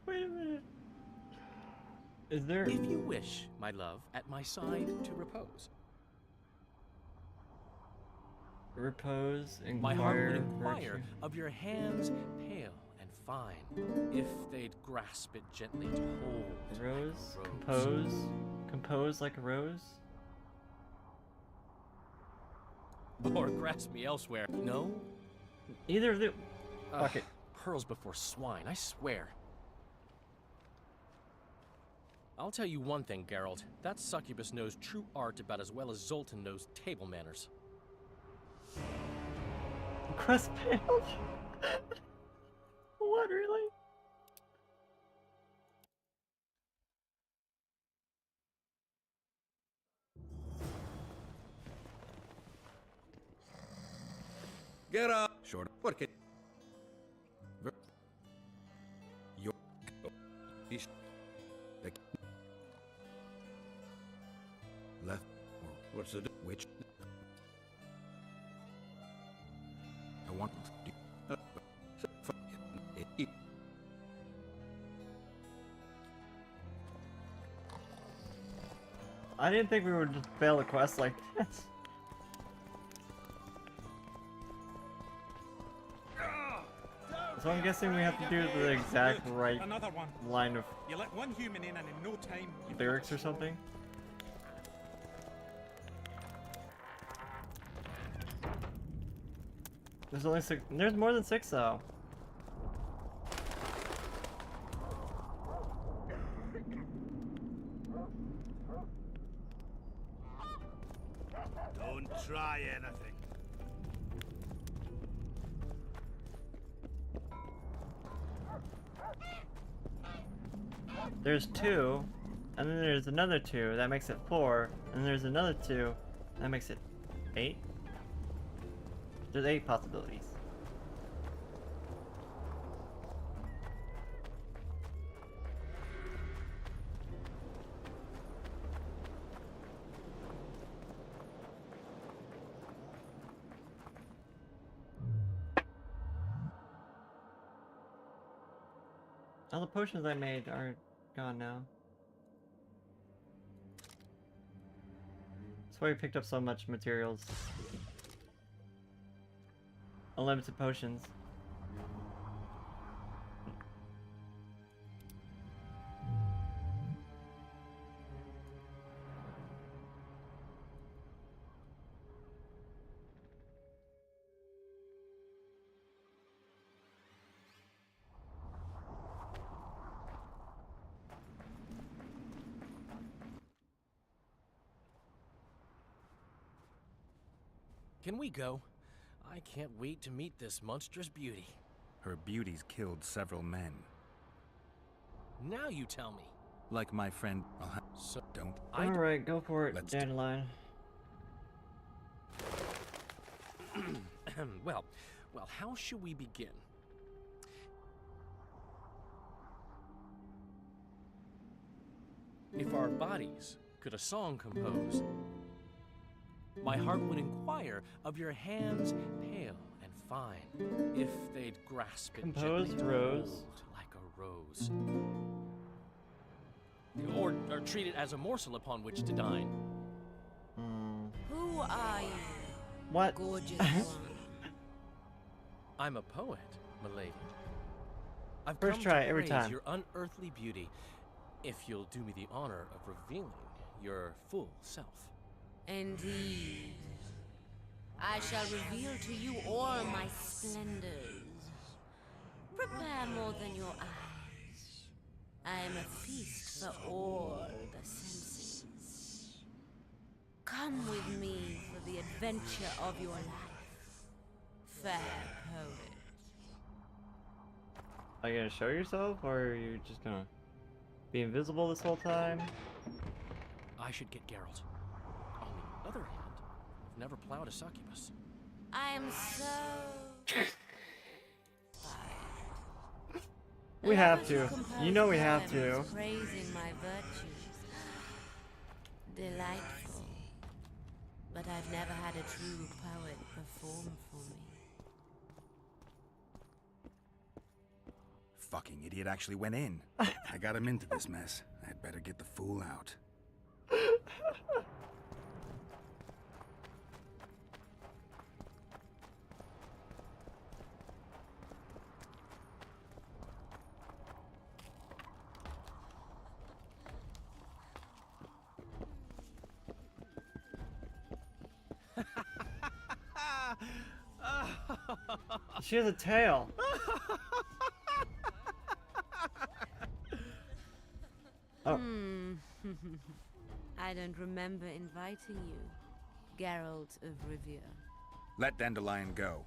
Wait a minute. Is there... If you wish, my love, at my side to repose. repose, My heart would inquire, inquire virtue. of your hands pale and fine, if they'd grasp it gently to hold. Rose, like a compose, compose like a rose. Or grasp me elsewhere. No? Either of the. Fuck it. Pearls before swine, I swear. I'll tell you one thing, Geralt. That succubus knows true art about as well as Zoltan knows table manners. Crest pale? What, really? Get up! Short. Work it. Your. Left. What's the. Which? I want. I didn't think we would just fail a quest like this. So I'm guessing we have to do the exact right Another one. line of You let one human in and in no time you've lyrics or something. There's only 6. There's more than 6 though. Don't try anything. There's 2, and then there's another 2, that makes it 4, and then there's another 2, that makes it 8. There's 8 possibilities. All the potions I made are gone now. That's why we picked up so much materials. Unlimited potions. Can we go? I can't wait to meet this monstrous beauty. Her beauty's killed several men. Now you tell me. Like my friend. So don't. Alright, go for it, Let's Dandelion. well, how should we begin? If our bodies could a song compose, my heart would inquire of your hands pale and fine, if they'd grasp it Compose gently to rose. hold like a rose. Or treat it as a morsel upon which to dine. Who are you? What? Gorgeous one. I'm a poet, milady. I've First come try, to every praise time. your unearthly beauty, if you'll do me the honor of revealing your full self. Indeed. I shall reveal to you all my splendors. Prepare more than your eyes. I am a feast for all the senses. Come with me for the adventure of your life, fair poet. Are you gonna show yourself, or are you just gonna be invisible this whole time? I should get Geralt. On the other hand, I've never plowed a succubus. I am so... We have to. You know we have to. Praising my virtues. Delightful. But I've never had a true poet perform for me. Fucking idiot actually went in. I got him into this mess. I'd better get the fool out. She has a tail. Oh. I don't remember inviting you, Geralt of Rivia. Let Dandelion go.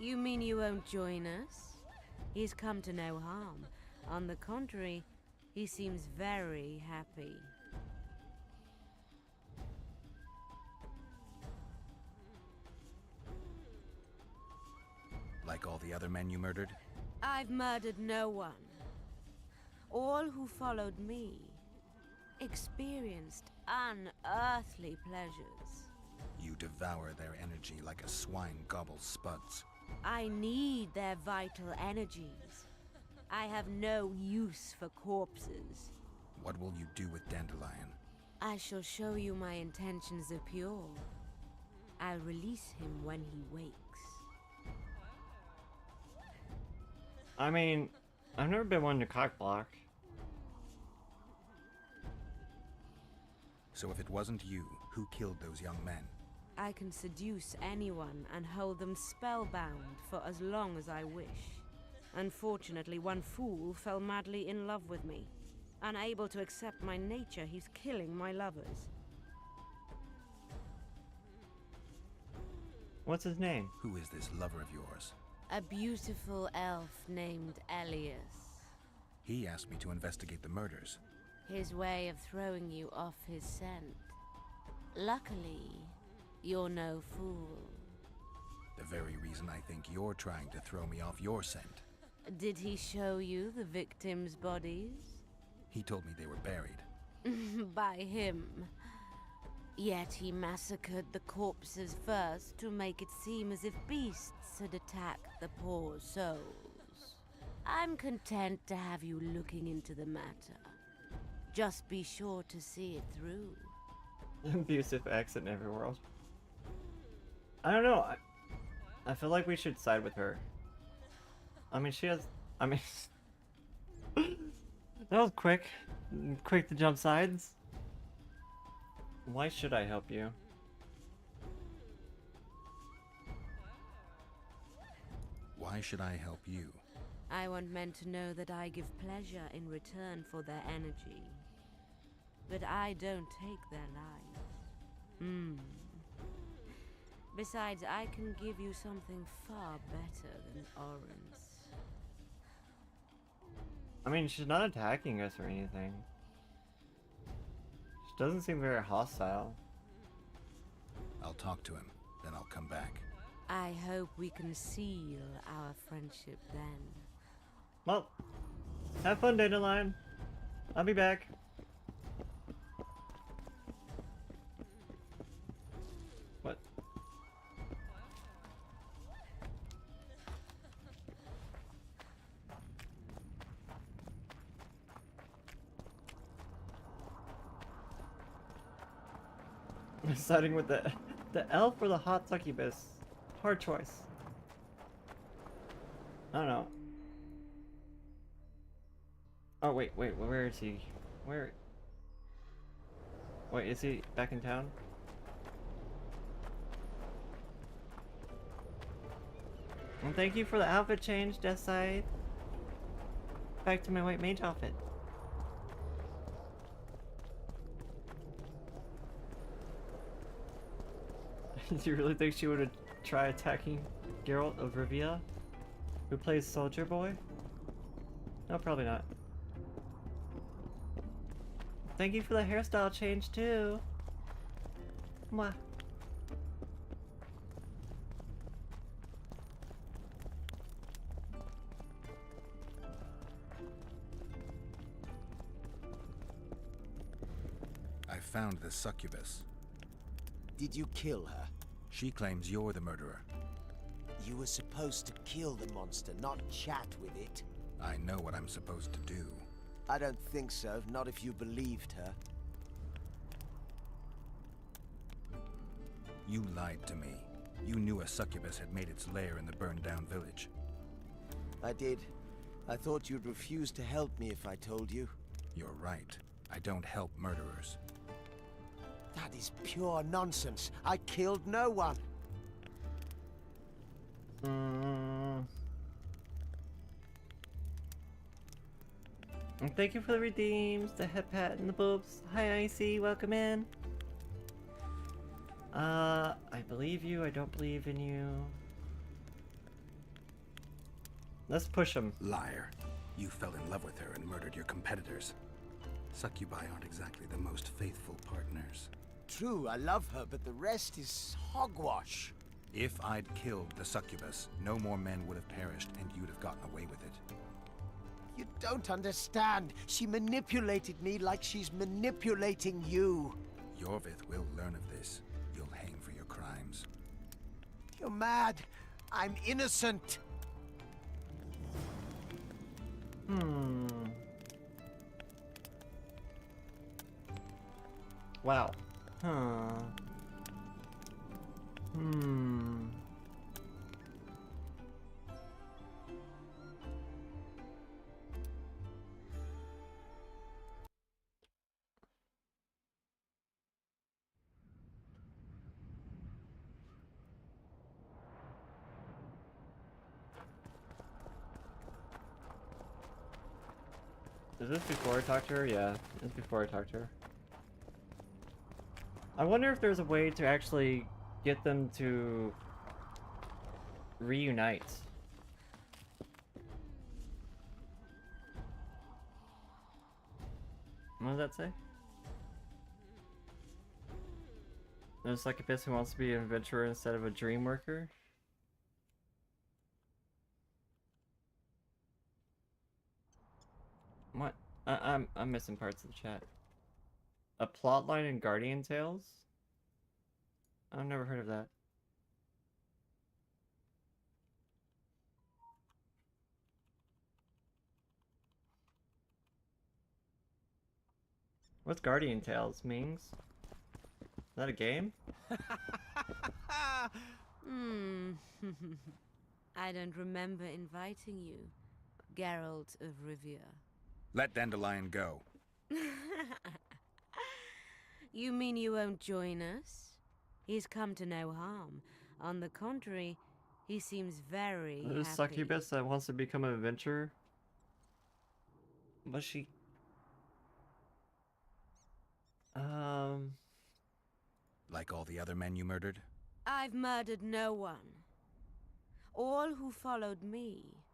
You mean you won't join us? He's come to no harm. On the contrary, he seems very happy. Like all the other men you murdered? I've murdered no one. All who followed me experienced unearthly pleasures. You devour their energy like a swine gobbles spuds. I need their vital energies. I have no use for corpses. What will you do with Dandelion? I shall show you my intentions are pure. I'll release him when he wakes. I mean, I've never been one to cock block. So if it wasn't you, who killed those young men? I can seduce anyone and hold them spellbound for as long as I wish. Unfortunately, one fool fell madly in love with me. Unable to accept my nature, he's killing my lovers. What's his name? Who is this lover of yours? A beautiful elf named Elias. He asked me to investigate the murders. His way of throwing you off his scent. Luckily, you're no fool. The very reason I think you're trying to throw me off your scent. Did he show you the victims' bodies? He told me they were buried. By him. Yet he massacred the corpses first to make it seem as if beasts had attacked the poor souls. I'm content to have you looking into the matter. Just be sure to see it through. Abusive ex in every world. I don't know. I feel like we should side with her. I mean, she has... I mean... that was quick. Quick to jump sides. Why should I help you? Why should I help you? I want men to know that I give pleasure in return for their energy. But I don't take their lives. Besides, I can give you something far better than Orange. I mean, she's not attacking us or anything. She doesn't seem very hostile. I'll talk to him, then I'll come back. I hope we can seal our friendship then. Well, have fun, Dandelion. I'll be back. What? Siding with the elf or the hot succubus. Hard choice. I don't know. Oh wait, where is he? Where? Wait, is he back in town? Well, thank you for the outfit change, Deathside. Back to my white mage outfit. Do you really think she would try attacking Geralt of Rivia, who plays Soldier Boy? No, probably not. Thank you for the hairstyle change too. Mwah. I found the succubus. Did you kill her? She claims you're the murderer. You were supposed to kill the monster, not chat with it. I know what I'm supposed to do. I don't think so, not if you believed her. You lied to me. You knew a succubus had made its lair in the burned-down village. I did. I thought you'd refuse to help me if I told you. You're right. I don't help murderers. That is pure nonsense. I killed no one. And thank you for the redeems, the head pat and the boobs. Hi Icy, welcome in. I believe you, I don't believe in you. Let's push him. Liar. You fell in love with her and murdered your competitors. Succubi aren't exactly the most faithful partners. True, I love her, but the rest is hogwash. If I'd killed the succubus, no more men would have perished and you'd have gotten away with it. You don't understand. She manipulated me like she's manipulating you. Yorvith will learn of this. You'll hang for your crimes. You're mad. I'm innocent. Wow. Huh. Is this before I talked to her? Yeah, it's before I talked to her. I wonder if there's a way to actually get them to reunite. What does that say? There's a succubus who wants to be an adventurer instead of a dream worker. What? I'm missing parts of the chat. A plotline in Guardian Tales? I've never heard of that. What's Guardian Tales, Mings? Is that a game? I don't remember inviting you, Geralt of Rivia. Let Dandelion go. You mean you won't join us? He's come to no harm. On the contrary, he seems very There's a happy. succubus that wants to become an adventurer. Was she? Like all the other men you murdered? I've murdered no one. All who followed me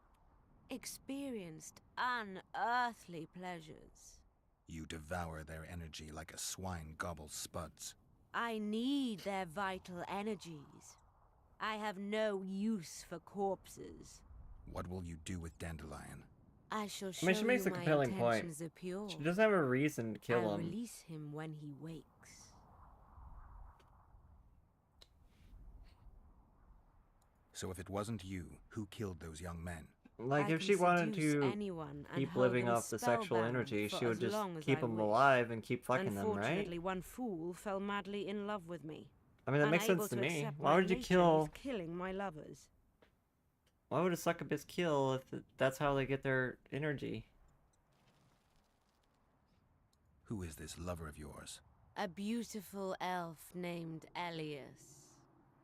experienced unearthly pleasures. You devour their energy like a swine gobbles spuds. I need their vital energies. I have no use for corpses. What will you do with Dandelion? I shall show I mean, she makes you a my compelling point. intentions are pure. She doesn't have a reason to kill I'll him. release him when he wakes. So if it wasn't you, who killed those young men? Like, I if can she wanted seduce to anyone and keep hold living them off the sexual spellbound energy, for she would as just long as keep I them wish. alive and keep fucking them, right? Unfortunately, one fool fell madly in love with me. I mean, that makes Unable sense to me. accept Why my would you nature, kill... he's killing my lovers. Why would a succubus kill if that's how they get their energy? Who is this lover of yours? A beautiful elf named Elias.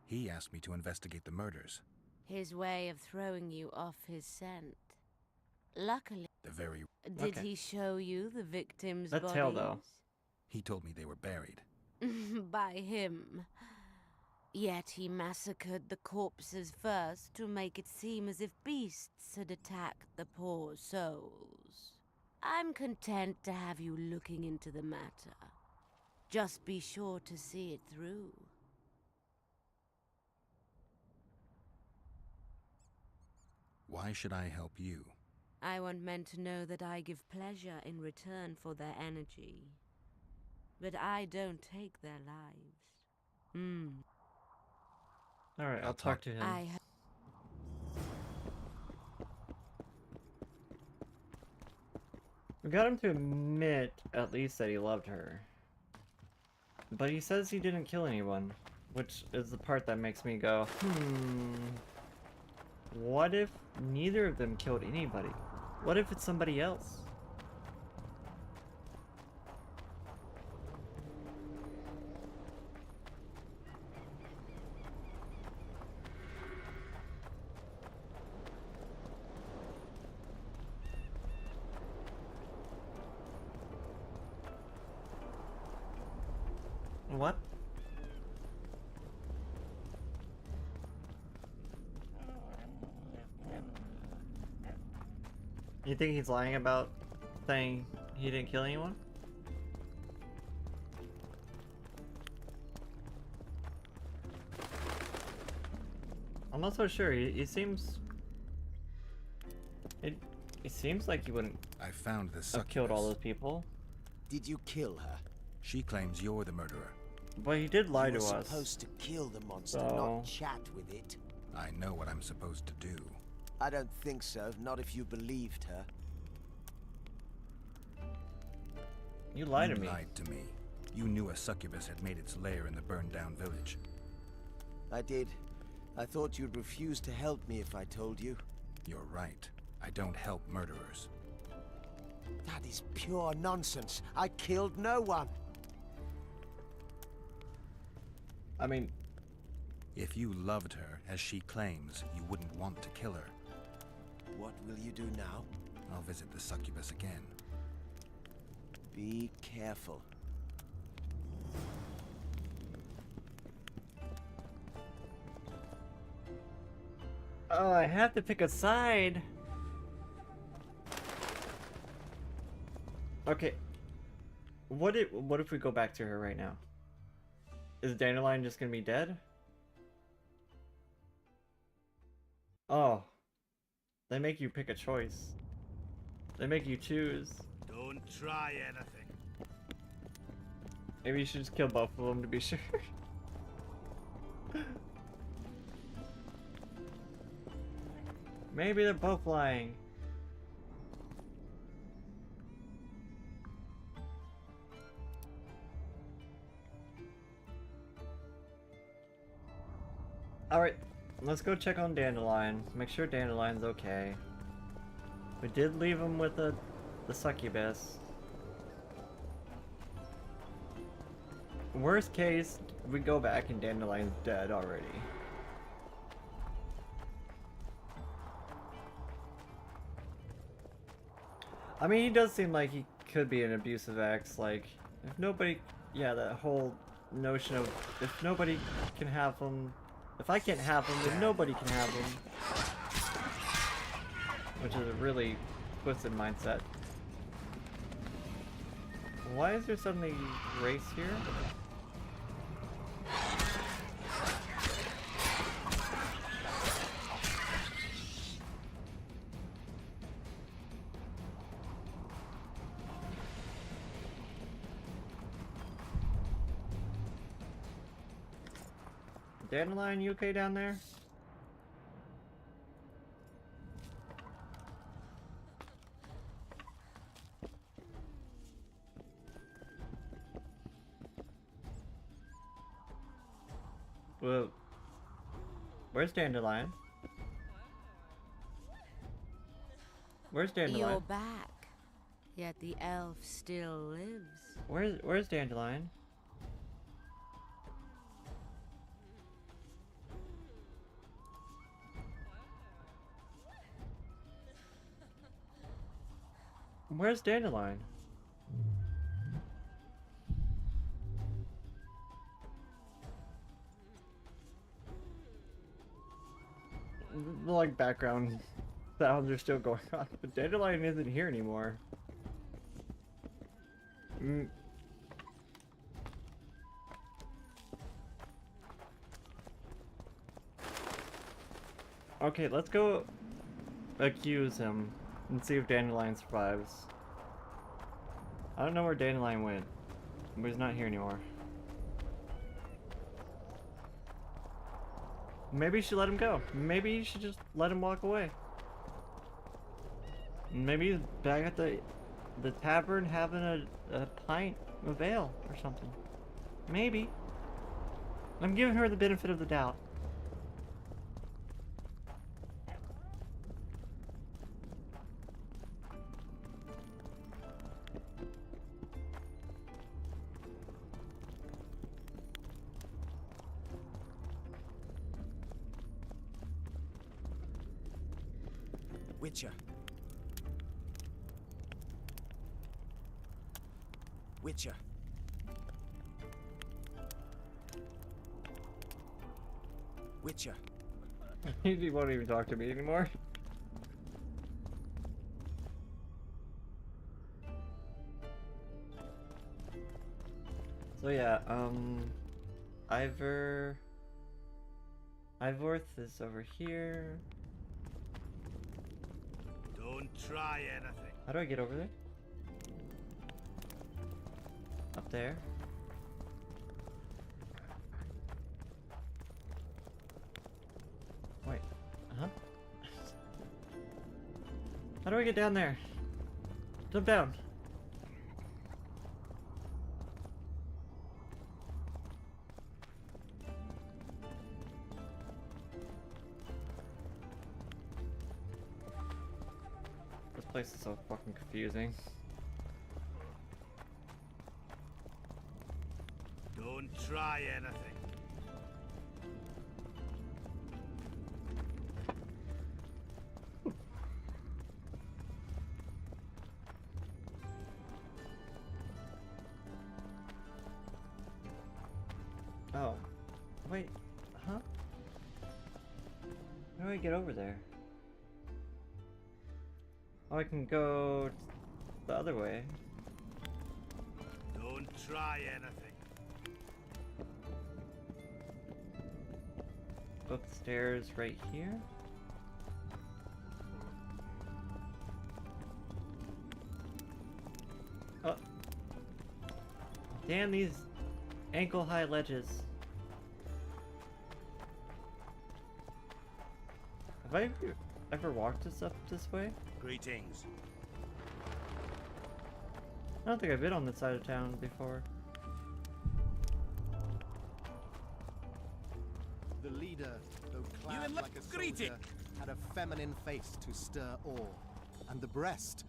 He asked me to investigate the murders. His way of throwing you off his scent. Luckily, The very... did he show you the victims' That bodies? tail, though. He told me they were buried. By him. Yet he massacred the corpses first to make it seem as if beasts had attacked the poor souls. I'm content to have you looking into the matter. Just be sure to see it through. Why should I help you? I want men to know that I give pleasure in return for their energy. But I don't take their lives. Alright, I'll talk to him. We got him to admit, at least, that he loved her. But he says he didn't kill anyone, which is the part that makes me go, what if neither of them killed anybody? What if it's somebody else? What? You think he's lying about saying he didn't kill anyone? I'm not so sure. He seems... It seems like he wouldn't I found the have killed all those people. Did you kill her? She claims you're the murderer. But he did lie You to were us. supposed to kill the monster, So- not chat with it. I know what I'm supposed to do. I don't think so, not if you believed her. You lied to me. You lied to me. You knew a succubus had made its lair in the burned-down village. I did. I thought you'd refuse to help me if I told you. You're right. I don't help murderers. That is pure nonsense. I killed no one. I mean... If you loved her, as she claims, you wouldn't want to kill her. What will you do now? I'll visit the succubus again. Be careful. Oh, I have to pick a side. Okay. What if we go back to her right now? Is Dandelion just gonna be dead? Oh. They make you pick a choice. They make you choose. Don't try anything. Maybe you should just kill both of them to be sure. Maybe they're both lying. Alright, let's go check on Dandelion. Make sure Dandelion's okay. We did leave him with the succubus. Worst case, we go back and Dandelion's dead already. I mean, he does seem like he could be an abusive ex. Like, if nobody... Yeah, that whole notion of if nobody can have him... If I can't have him, then nobody can have him. Which is a really twisted mindset. Why is there suddenly race here? Dandelion, you okay down there? Well, where's Dandelion? Where's Dandelion? You're back, yet the elf still lives. Where's Dandelion? Where's Dandelion? The like background sounds are still going on, but Dandelion isn't here anymore. Okay, let's go accuse him and see if Dandelion survives. I don't know where Dandelion went, but he's not here anymore. Maybe you should let him go. Maybe you should just let him walk away. Maybe he's back at the tavern having a pint of ale or something. Maybe. I'm giving her the benefit of the doubt. Witcher. Witcher. Witcher. He won't even talk to me anymore. So yeah, Ivorth is over here. Don't try anything. How do I get over there? Up there. Wait, huh? How do I get down there? Jump down. This place is so fucking confusing. Don't try anything. Oh. Wait, huh? How do I get over there? Oh, I can go the other way. Don't try anything. Upstairs right here. Oh. Damn these ankle-high ledges. Have I ever walked this up this way? Greetings. I don't think I've been on this side of town before. The leader, though clad like a soldier, had a feminine face to stir awe, and the breast,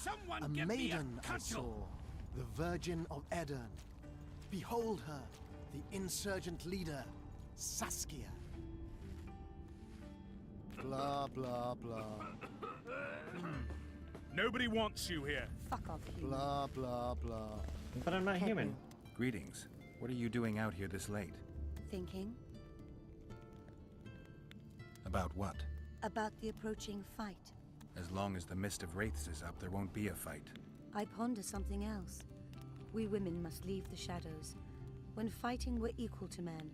Someone a give me a maiden I cudgel. saw, the Virgin of Edern. Behold her, the insurgent leader, Saskia. Blah, blah, blah. Nobody wants you here. Fuck off, human. Blah, blah, blah. But I'm not human. Greetings. What are you doing out here this late? Thinking About what? about the approaching fight. As long as the mist of wraiths is up, there won't be a fight. I ponder something else. We women must leave the shadows. When fighting, we're equal to men,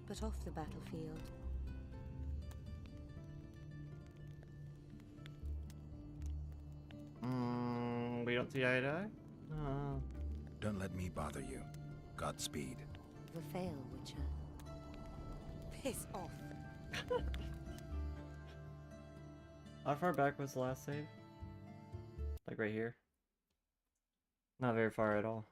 but off the battlefield. We don't see eye to eye? Don't let me bother you. Godspeed. The fail, Witcher. Piss off. How far back was the last save? Like right here? Not very far at all.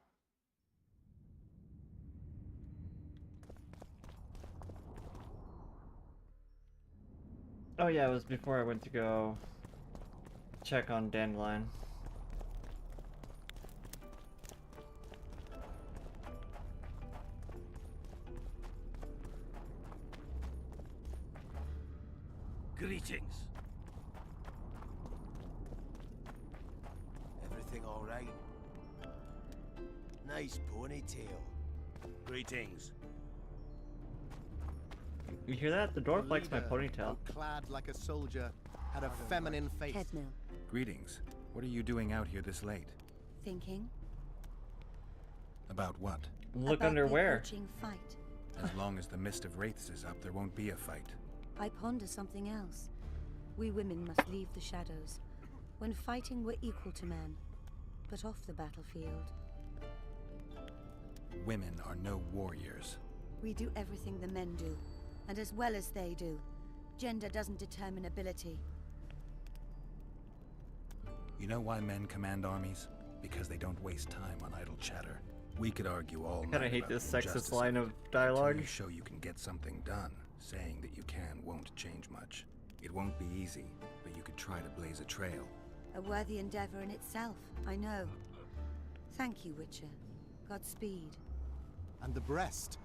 Oh yeah, it was before I went to go check on Dandelion. Greetings. Everything all right? Nice ponytail. Greetings. You hear that? The dwarf likes my leader, ponytail. though clad like a soldier, had a feminine face. Kedmil. Greetings. What are you doing out here this late? Thinking About what? Look about under the where? approaching fight. As long as the mist of wraiths is up, there won't be a fight. I ponder something else. We women must leave the shadows. When fighting, we're equal to men, but off the battlefield. Women are no warriors. We do everything the men do, and as well as they do. Gender doesn't determine ability. You know why men command armies? Because they don't waste time on idle chatter. We could argue all night. I kinda hate about this the sexist injustice line it, of until dialogue. you show you can get something done. Saying that you can won't change much. It won't be easy, but you could try to blaze a trail. A worthy endeavor in itself, I know. Thank you, Witcher. Godspeed. And the breast,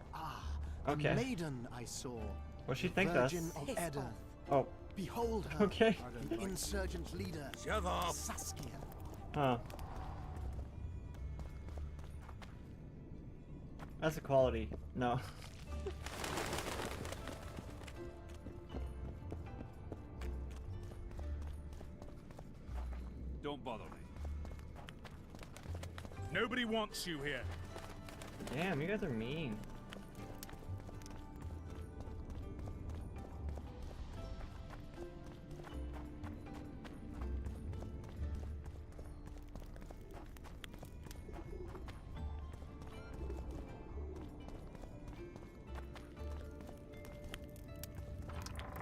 Okay. a maiden I saw. What'd she the think us? Virgin of Piss Edern. off. Oh. Behold her, Okay. the insurgent leader, Shut up. Saskia. Huh. That's a quality. No. don't bother me. Nobody wants you here. Damn, you guys are mean.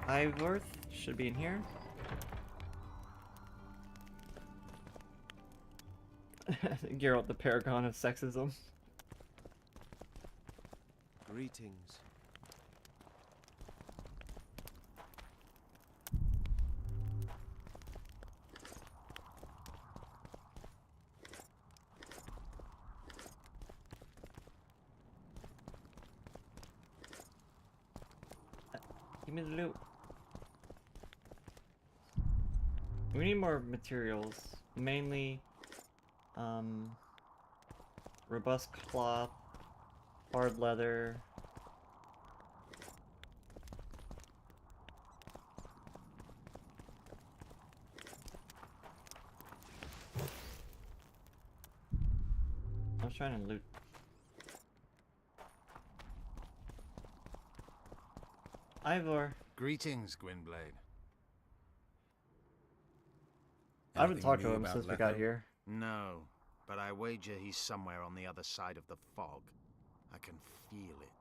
Ivorth should be in here. Geralt, the paragon of sexism. Greetings. Give me the loot. We need more materials. Mainly, robust cloth, hard leather. I was trying to loot. Ivor. Greetings, Gwynblade. I haven't talked to him since we got here. No, but I wager he's somewhere on the other side of the fog. I can feel it.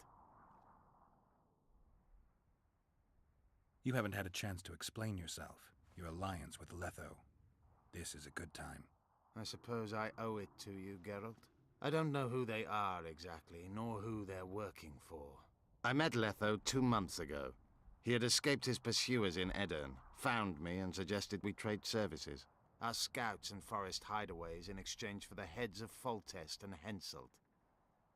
You haven't had a chance to explain yourself, your alliance with Letho. This is a good time. I suppose I owe it to you, Geralt. I don't know who they are exactly, nor who they're working for. I met Letho 2 months ago. He had escaped his pursuers in Edirn, found me and suggested we trade services. Our scouts and forest hideaways in exchange for the heads of Foltest and Henselt.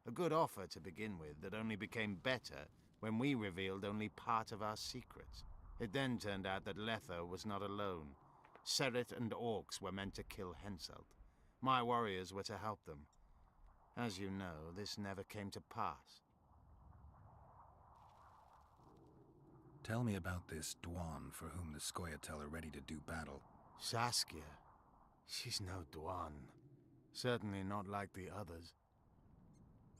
A good offer to begin with that only became better when we revealed only part of our secrets. It then turned out that Letho was not alone. Seret and orcs were meant to kill Henselt. My warriors were to help them. As you know, this never came to pass. Tell me about this Dwan for whom the Scoia'tael are ready to do battle. Saskia. She's no Dwan. Certainly not like the others.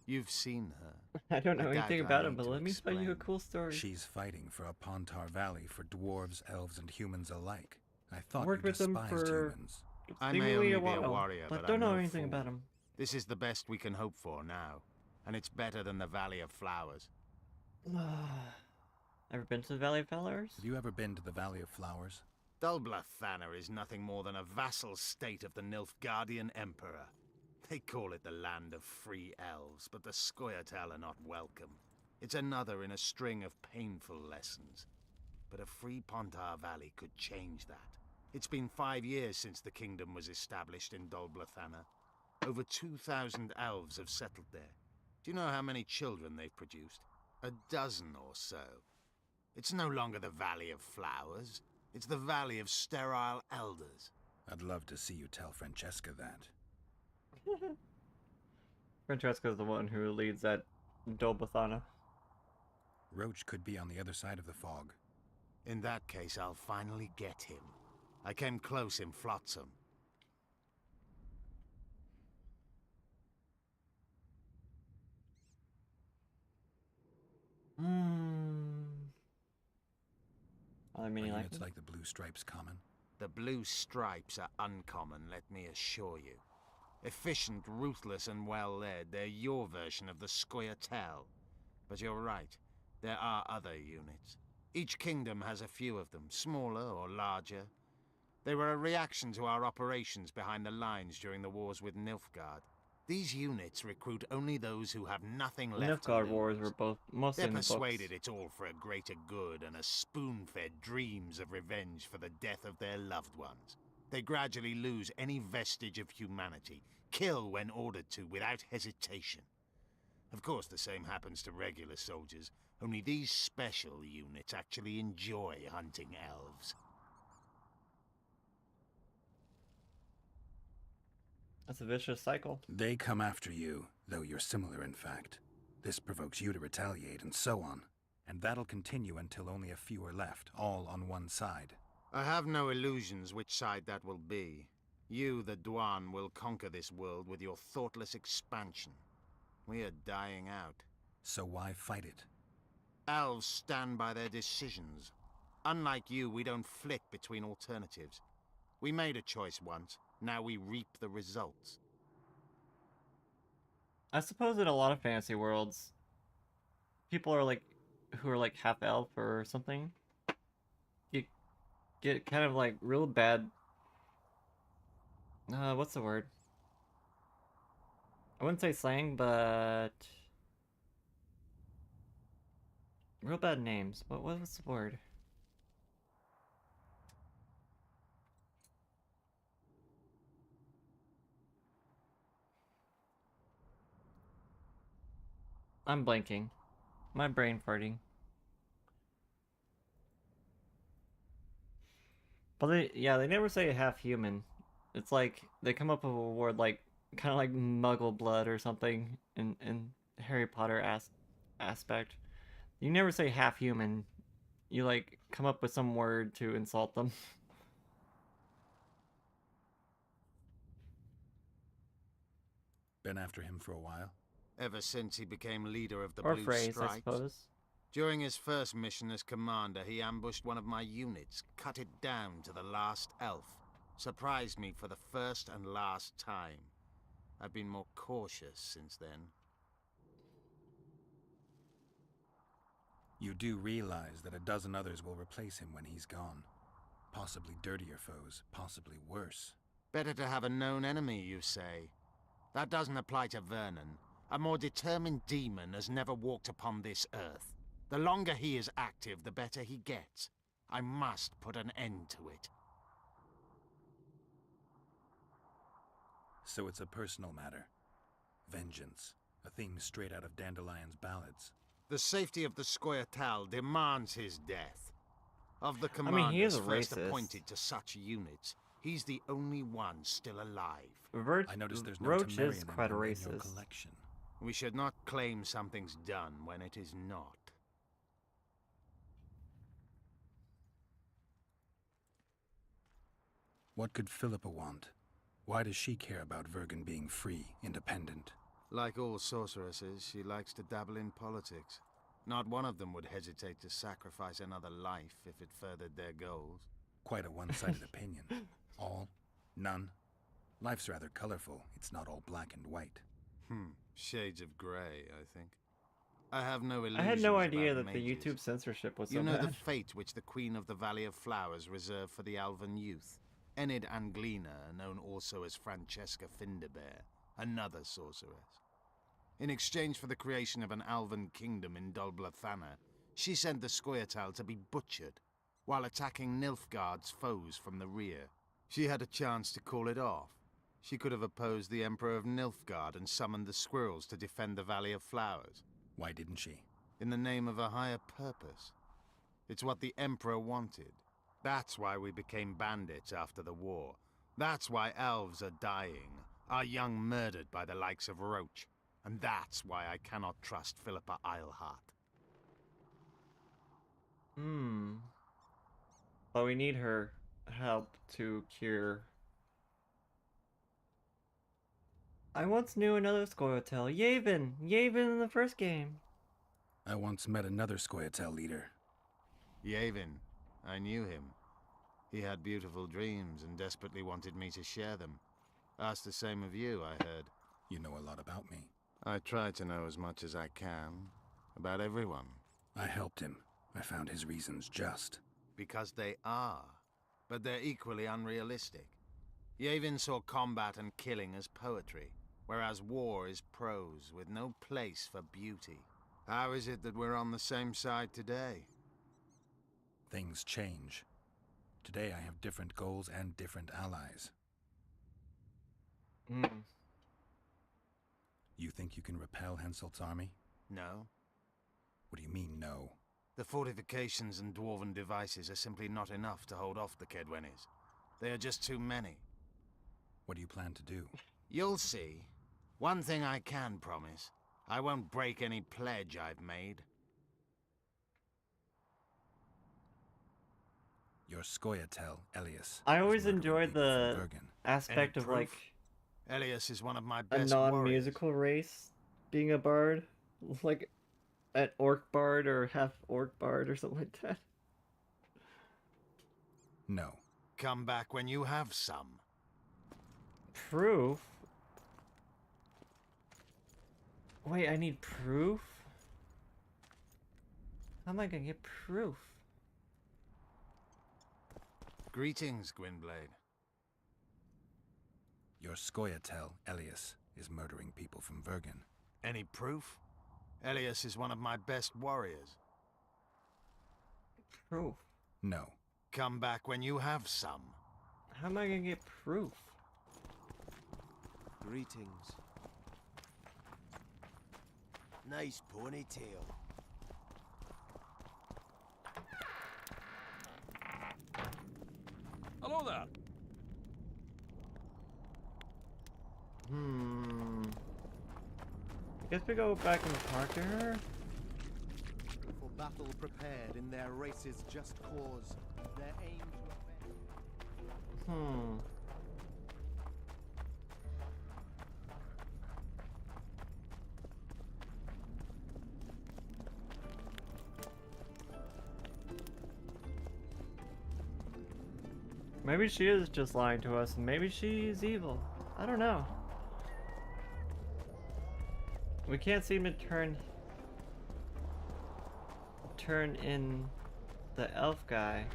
You've seen her. I don't know anything about him, but let me tell you a cool story. She's fighting for a Pontar Valley for dwarves, elves, and humans alike. I thought worked you with them despised for humans. I may only be a while, warrior, but but don't I'm know no anything fool. about him. This is the best we can hope for now, and it's better than the Valley of Flowers. Ever been to the Valley of Flowers? Have you ever been to the Valley of Flowers? Dulblathana is nothing more than a vassal state of the Nilfgaardian Emperor. They call it the land of free elves, but the Scoia'tael are not welcome. It's another in a string of painful lessons. But a free Pontar Valley could change that. It's been 5 years since the kingdom was established in Dulblathana. Over 2,000 elves have settled there. Do you know how many children they've produced? 12 or so. It's no longer the Valley of Flowers. It's the Valley of Sterile Elders. I'd love to see you tell Francesca that. Francesca's the one who leads at Dolbathana. Roach could be on the other side of the fog. In that case, I'll finally get him. I came close in Flotsam. I mean, Are units like the Blue Stripes common? The Blue Stripes are uncommon, let me assure you. Efficient, ruthless, and well-led, they're your version of the Scoia'tael. But you're right, there are other units. Each kingdom has a few of them, smaller or larger. They were a reaction to our operations behind the lines during the wars with Nilfgaard. These units recruit only those who have nothing left to Nilfgaard lose. wars were both mostly They're in the persuaded books. it's all for a greater good and a spoon-fed dreams of revenge for the death of their loved ones. They gradually lose any vestige of humanity, kill when ordered to without hesitation. Of course, the same happens to regular soldiers, only these special units actually enjoy hunting elves. That's a vicious cycle. They come after you, though you're similar in fact. This provokes you to retaliate, and so on. And that'll continue until only a few are left, all on one side. I have no illusions which side that will be. You, the Dwan, will conquer this world with your thoughtless expansion. We are dying out. So why fight it? Elves stand by their decisions. Unlike you, we don't flick between alternatives. We made a choice once, now we reap the results. I suppose in a lot of fantasy worlds, people are like, who are like half elf or something, you get kind of like real bad. What's the word? I wouldn't say slang, but real bad names. What was the word? I'm blanking. My brain farting. But they never say half human. It's like they come up with a word like kind of like muggle blood or something in Harry Potter aspect. You never say half human. You like come up with some word to insult them. Been after him for a while? Ever since he became leader of the Or Blue phrase, Stripes. I suppose. During his first mission as commander, he ambushed one of my units, cut it down to the last elf. Surprised me for the first and last time. I've been more cautious since then. You do realize that a dozen others will replace him when he's gone. Possibly dirtier foes, possibly worse. Better to have a known enemy, you say. That doesn't apply to Vernon. A more determined demon has never walked upon this earth. The longer he is active, the better he gets. I must put an end to it. So it's a personal matter. Vengeance, a theme straight out of Dandelion's ballads. The safety of the Scoia'tael demands his death. Of the I mean, he is commanders a first racist. appointed to such units, he's the only one still alive. I noticed there's no Roach Temerian is quite a emblem in your racist. collection. We should not claim something's done when it is not. What could Philippa want? Why does she care about Vergen being free, independent? Like all sorceresses, she likes to dabble in politics. Not one of them would hesitate to sacrifice another life if it furthered their goals. Quite a one-sided opinion. All? None? Life's rather colorful. It's not all black and white. Shades of grey, I think. I have no illusions I had no idea about that the mages. YouTube censorship was so You know bad. the fate which the Queen of the Valley of Flowers reserved for the Alvan youth. Enid Anglina, known also as Francesca Finderbear, another sorceress. In exchange for the creation of an Alvan kingdom in Dol Blathanna, she sent the Scoia'tael to be butchered, while attacking Nilfgaard's foes from the rear. She had a chance to call it off. She could have opposed the Emperor of Nilfgaard and summoned the squirrels to defend the Valley of Flowers. Why didn't she? In the name of a higher purpose. It's what the Emperor wanted. That's why we became bandits after the war. That's why elves are dying, our young murdered by the likes of Roach. And that's why I cannot trust Philippa Eilhart. But we need her help to cure. I once knew another Scoia'tael, Yavin! Yavin in the first game. I once met another Scoia'tael leader. Yavin. I knew him. He had beautiful dreams and desperately wanted me to share them. Asked the same of you, I heard. You know a lot about me. I try to know as much as I can. About everyone. I helped him. I found his reasons just. Because they are. But they're equally unrealistic. Yavin saw combat and killing as poetry, whereas war is prose with no place for beauty. How is it that we're on the same side today? Things change. Today I have different goals and different allies. You think you can repel Henselt's army? No. What do you mean, no? The fortifications and dwarven devices are simply not enough to hold off the Kedwenis. They are just too many. What do you plan to do? You'll see. One thing I can promise. I won't break any pledge I've made. Your Scoia'tael, Elias. I always enjoyed the aspect of like Elias is one of my a best non-musical race being a bard, like an orc bard or half orc bard or something like that. No. Come back when you have some. Proof? Wait, I need proof? How am I gonna get proof? Greetings, Gwynblade. Your Scoia'tael, Elias, is murdering people from Vergen. Any proof? Elias is one of my best warriors. Proof? No. Come back when you have some. How am I gonna get proof? Greetings. Nice ponytail. Hello there. I guess we go back and talk to her. For battle prepared in their race's just cause, their aim to offend. Maybe she is just lying to us, and maybe she's evil. I don't know. We can't seem to turn in the elf guy.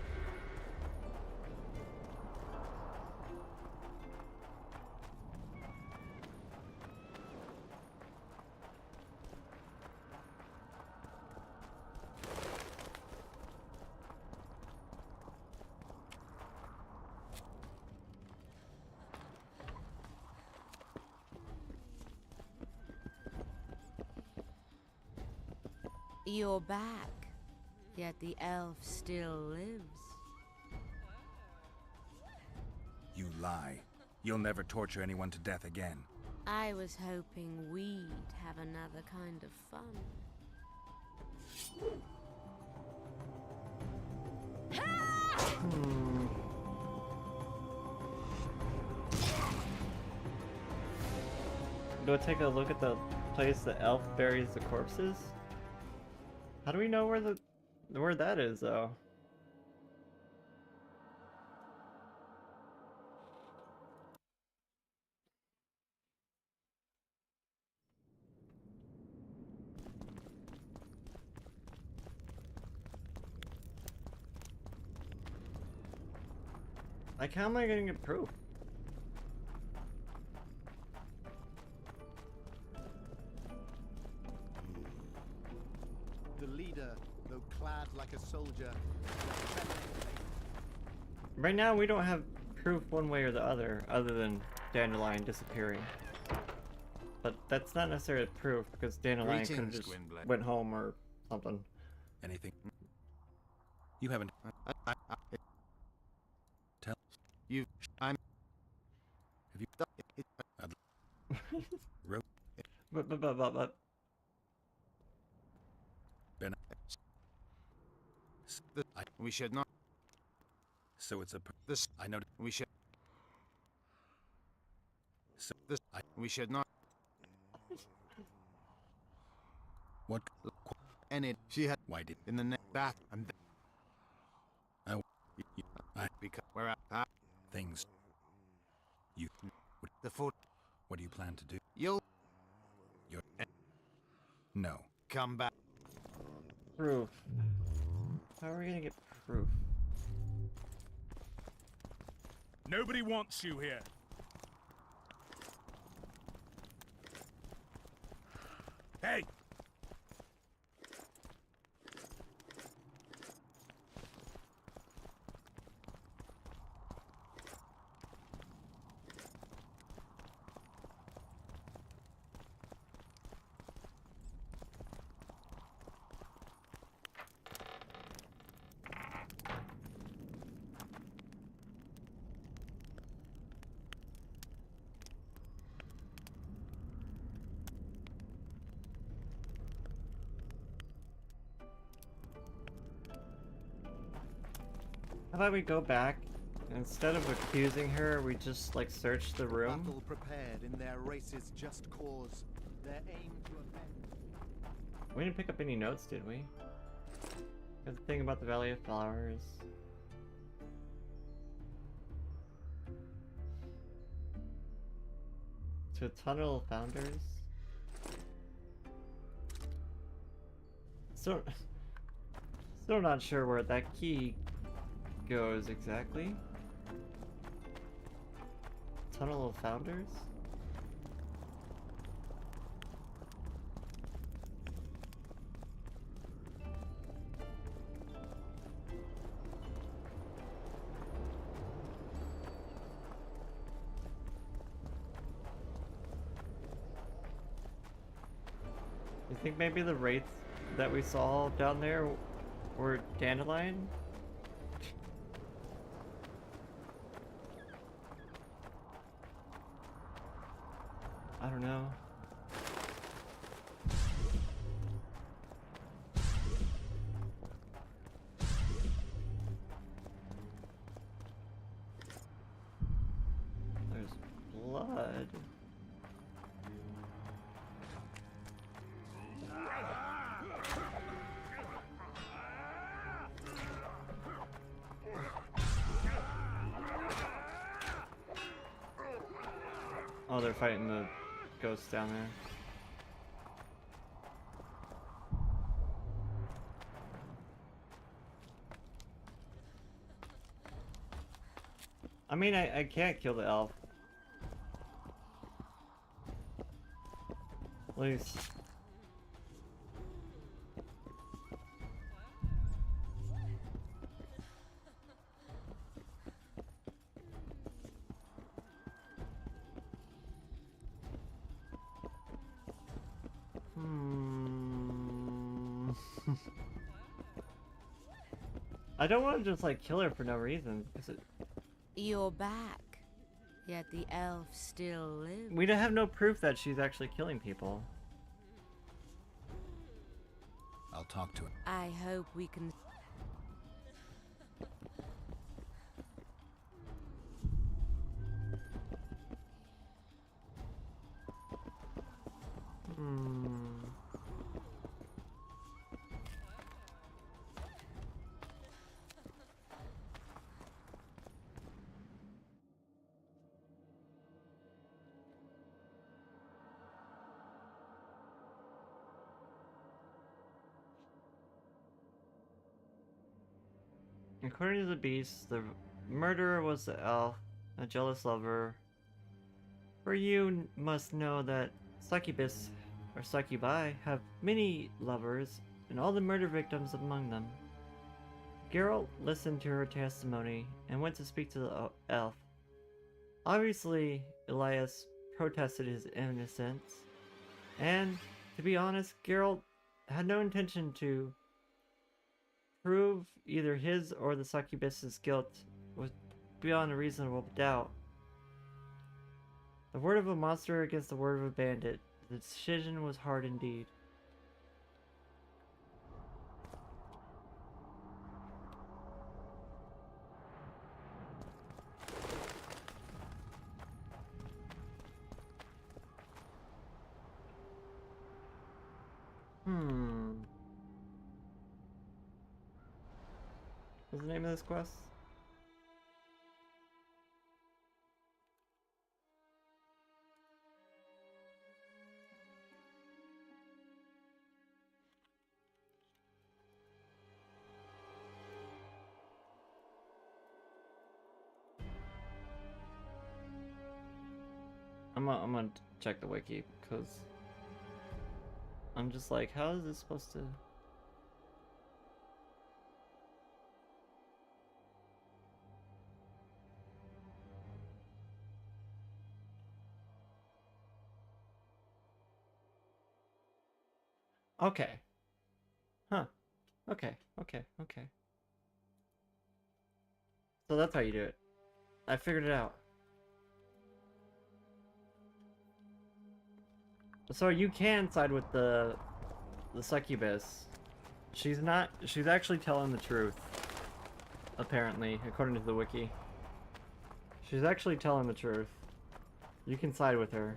You're back, yet the elf still lives. You lie. You'll never torture anyone to death again. I was hoping we'd have another kind of fun. Do I take a look at the place the elf buries the corpses? How do we know where that is, though? Like, how am I gonna get proof? The leader, though clad like a soldier, Right now, we don't have proof one way or the other than Dandelion disappearing. But that's not necessarily proof, because Dandelion could have just went home or something. Anything? You haven't... Tell... You... I'm... Have you... But... Ben... We should not... So it's a... This... I know... We should... So... This... We should not... What? And it... She had... Why did... In the neck... Back... And... Because... Where at... Things... You... The foot... What do you plan to do? You'll... You're... No. Come back. Proof. How are we gonna get proof? Nobody wants you here. Hey! How about we go back? Instead of accusing her, we just like search the room. Battle prepared in their race's just cause. Their aim to avenge. We didn't pick up any notes, did we? Got the thing about the Valley of Flowers. To a tunnel of founders. Still not sure where that key goes exactly. Tunnel of founders? You think maybe the wraiths that we saw down there were dandelion? I don't know. There's blood. Oh, they're fighting the ghosts down there. I mean, I can't kill the elf. At least. I don't want to just like kill her for no reason. You're back, yet the elf still lives. We don't have no proof that she's actually killing people. I'll talk to her. I hope we can. According to the beast, the murderer was the elf, a jealous lover. For you must know that succubus or succubi have many lovers, and all the murder victims among them. Geralt listened to her testimony and went to speak to the elf. Obviously, Elias protested his innocence, and to be honest, Geralt had no intention to prove either his or the succubus's guilt was beyond a reasonable doubt. The word of a monster against the word of a bandit. The decision was hard indeed. What's the name of this quest? I'm gonna check the wiki because I'm just like, how is this supposed to? Okay. Huh. Okay. So that's how you do it. I figured it out. So you can side with the succubus. She's actually telling the truth. apparently, according to the wiki. She's actually telling the truth. You can side with her.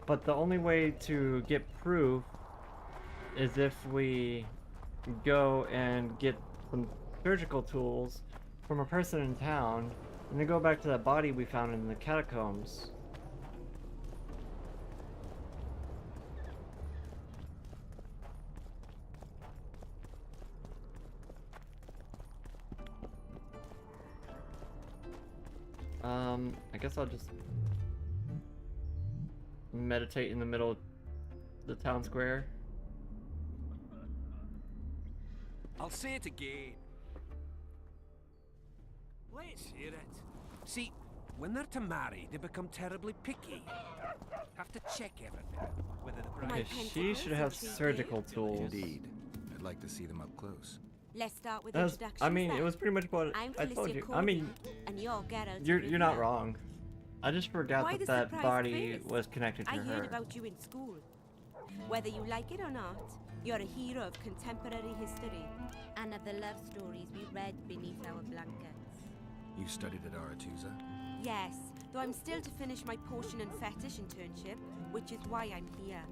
But the only way to get proof is if we go and get some surgical tools from a person in town, and then go back to that body we found in the catacombs. I guess I'll just meditate in the middle of the town square. I'll say it again. Let's hear it. See, when they're to marry, they become terribly picky. Have to check everything. Whether the bride... Okay, she should have surgical tools. Indeed. I'd like to see them up close. Let's start with That's, introductions. I mean, then. it was pretty much what I'm I told you. Felicia I mean, Cordy, and you're Geralt. you're not wrong. I just forgot Why that the that surprise body face? was connected to I her. heard about you in school. Whether you like it or not, you're a hero of contemporary history and of the love stories we read beneath our blankets. You studied at Aretusa? Yes, though I'm still to finish my potion and fetish internship, which is why I'm here.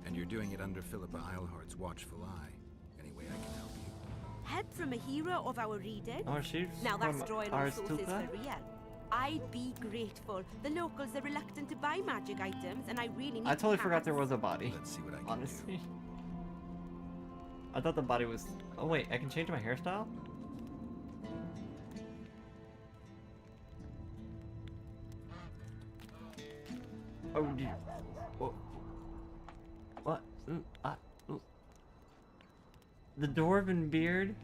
And you're doing it under Philippa Eilhart's watchful eye. Any way I can help you? Help from a hero of our reading? Oh, she's Now that's from drawing on sources for Aretusa? real. I'd be grateful. The locals are reluctant to buy magic items, and I really need I totally to forgot there pass. was a body. Let's see what I can honestly. I thought the body was... Oh wait, I can change my hairstyle? Oh dear. Oh. What? Ooh. The dwarven beard?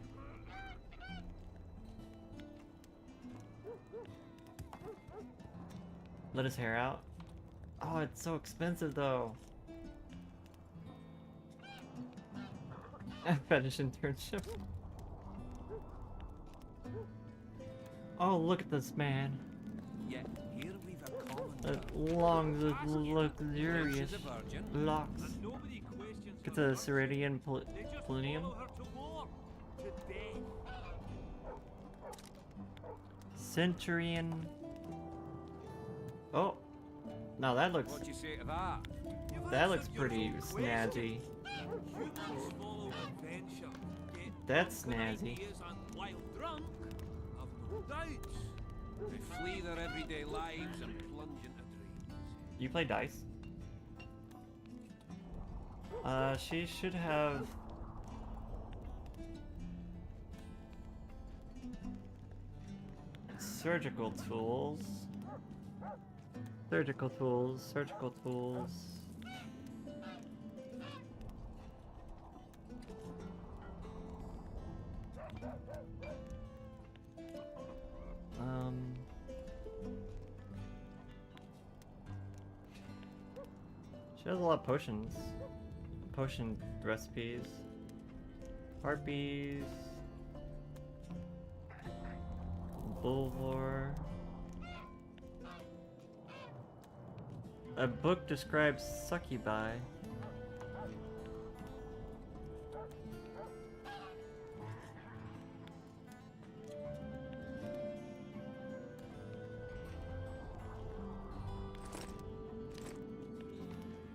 Let his hair out? Oh, it's so expensive though. Fetish internship. Oh, look at this man. Yeah, here we've a common Long, luxurious locks. Get the Ceridian Plutonium. Centurion. Oh, now that looks. What you say to that? That looks pretty snazzy. That's snazzy. They flee their everyday lives and plunge into dreams. You play dice? She should have... surgical tools. Surgical tools, surgical tools. She has a lot of potions. Potion recipes. Harpies. Bulvor. A book describes succubi.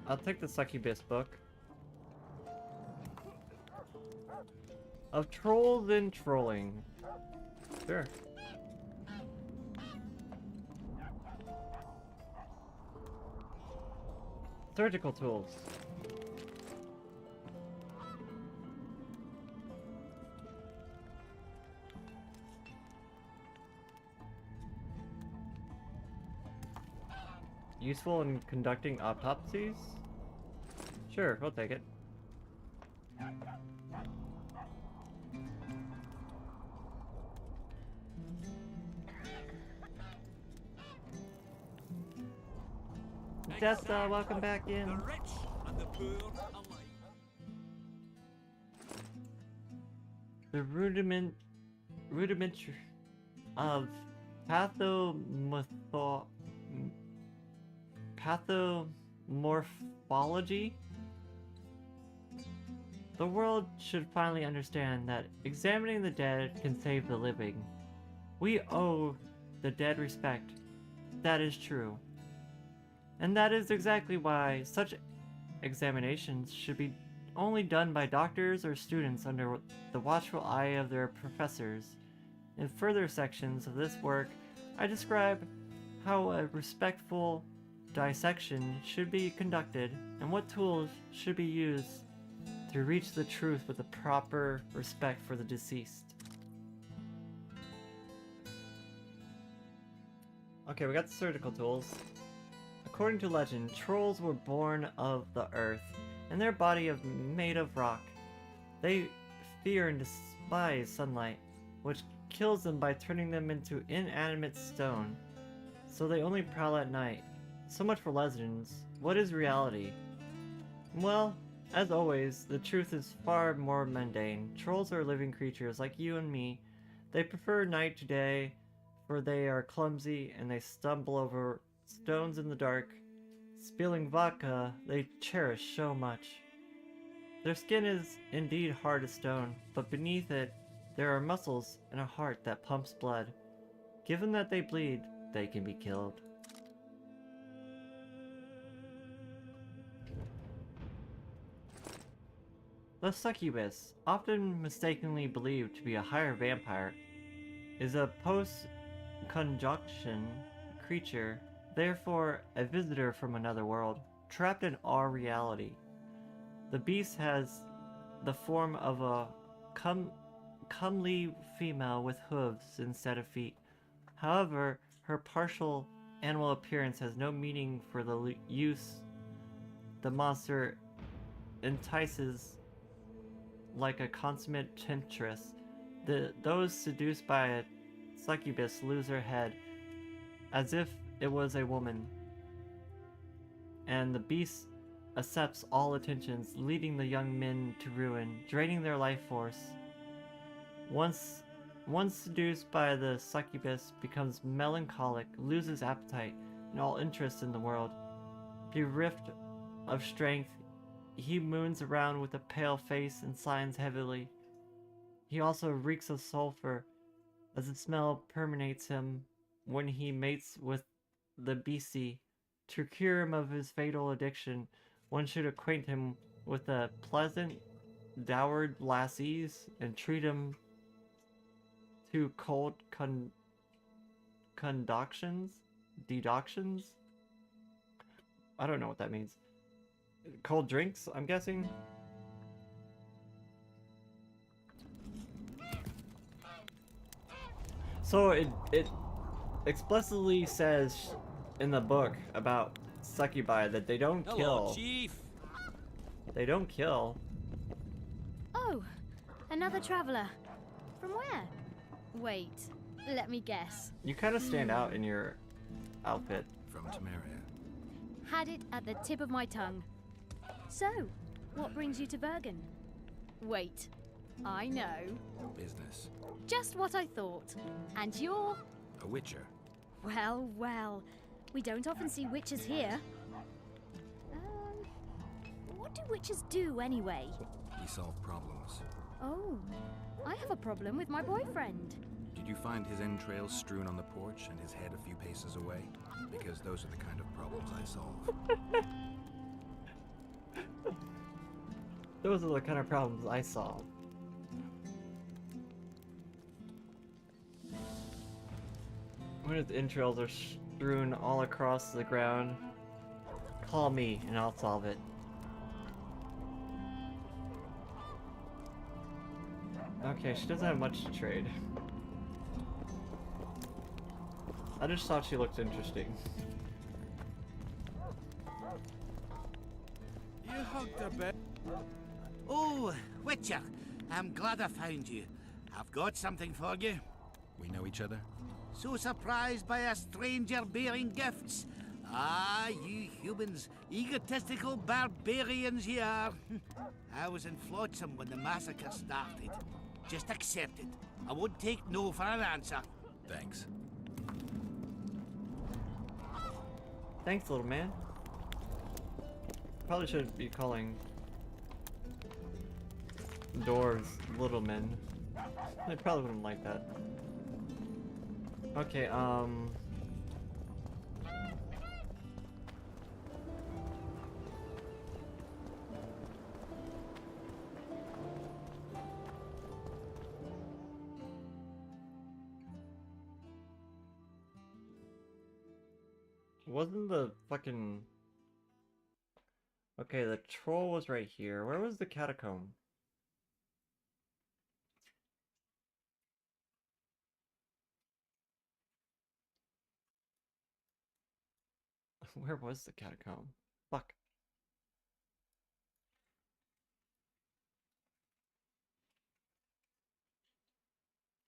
I'll take the succubus book. Of trolls and trolling. Sure. Surgical tools. Useful in conducting autopsies? Sure, we'll take it. Jessa, welcome back in. The rich and the poor alike. The rudiment of pathomorphology. The world should finally understand that examining the dead can save the living. We owe the dead respect. That is true. And that is exactly why such examinations should be only done by doctors or students under the watchful eye of their professors. In further sections of this work, I describe how a respectful dissection should be conducted and what tools should be used to reach the truth with the proper respect for the deceased. Okay, we got the surgical tools. According to legend, trolls were born of the earth, and their body made of rock. They fear and despise sunlight, which kills them by turning them into inanimate stone. So they only prowl at night. So much for legends. What is reality? Well, as always, the truth is far more mundane. Trolls are living creatures like you and me. They prefer night to day, for they are clumsy and they stumble over stones in the dark. Spilling vodka they cherish so much. Their skin is indeed hard as stone, but beneath it there are muscles and a heart that pumps blood. Given that they bleed, they can be killed. The succubus, often mistakenly believed to be a higher vampire, is a post-conjunction creature, therefore a visitor from another world, trapped in our reality. The beast has the form of a comely female with hooves instead of feet. However, her partial animal appearance has no meaning for the use. The monster entices like a consummate temptress. Those seduced by a succubus lose their head as if it was a woman, and the beast accepts all attentions, leading the young men to ruin, draining their life force. Once seduced by the succubus, becomes melancholic, loses appetite and all interest in the world. Bereft of strength, he moons around with a pale face and sighs heavily. He also reeks of sulfur, as the smell permeates him when he mates with the beastie. To cure him of his fatal addiction, one should acquaint him with the pleasant, dowered lassies and treat him to cold dedoctions? I don't know what that means. Cold drinks, I'm guessing? So it explicitly says in the book about succubi that they don't kill. Hello, Chief. They don't kill. Oh, another traveler. From where? Wait, let me guess. You kind of stand out in your outfit. From Temeria. Had it at the tip of my tongue. So, what brings you to Bergen? Wait, I know. Business. Just what I thought. And you're... A witcher. Well, well. We don't often see witches here. What do witches do anyway? We solve problems. Oh, I have a problem with my boyfriend. Did you find his entrails strewn on the porch and his head a few paces away? Because those are the kind of problems I solve. Those are the kind of problems I solve. When his entrails are strewn all across the ground, call me and I'll solve it. Okay, she doesn't have much to trade. I just thought she looked interesting. You hugged a bit. Oh, Witcher, I'm glad I found you. I've got something for you. We know each other? So surprised by a stranger bearing gifts. Ah, you humans, egotistical barbarians you are. I was in Flotsam when the massacre started. Just accept it. I won't take no for an answer. Thanks. Thanks, little man. Probably should be calling Dwarves, little men. They probably wouldn't like that. Okay, wasn't the fucking... Okay, the troll was right here. Where was the catacomb? Where was the catacomb? Fuck.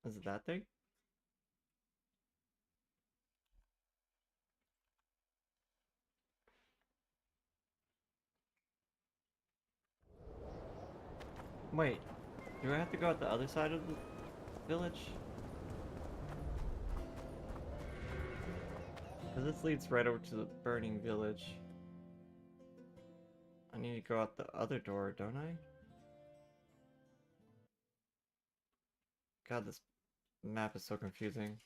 Is it that thing? Wait, do I have to go out the other side of the village? Because this leads right over to the burning village. I need to go out the other door, don't I? God, this map is so confusing.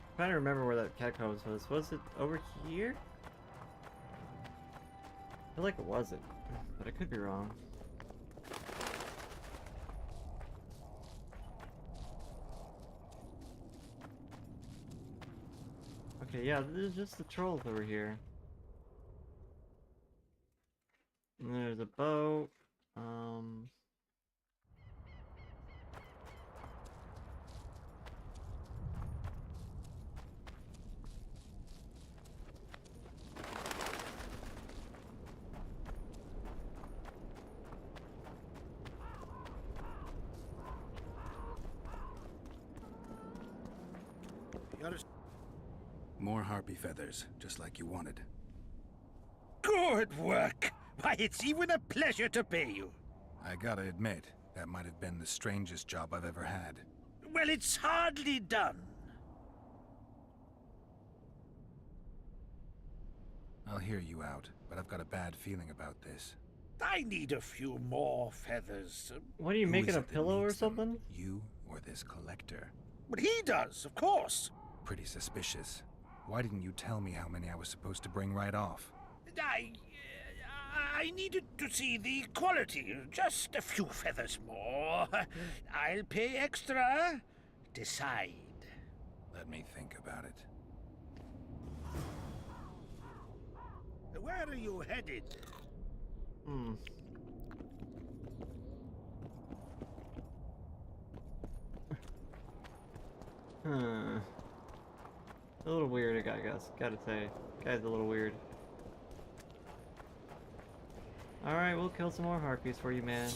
I'm trying to remember where that catacombs was. Was it over here? I feel like it wasn't, but I could be wrong. Okay, yeah, there's just the trolls over here. And there's a boat. More harpy feathers, just like you wanted. Good work! Why, it's even a pleasure to pay you. I gotta admit, that might have been the strangest job I've ever had. Well, it's hardly done. I'll hear you out, but I've got a bad feeling about this. I need a few more feathers. What are you Who making, is a it that pillow or needs them? something? You or this collector? But he does, of course. Pretty suspicious. Why didn't you tell me how many I was supposed to bring right off? I needed to see the quality. Just a few feathers more. I'll pay extra. Decide. Let me think about it. Where are you headed? A little weird, I guess. Gotta say. Guy's a little weird. Alright, we'll kill some more harpies for you, man.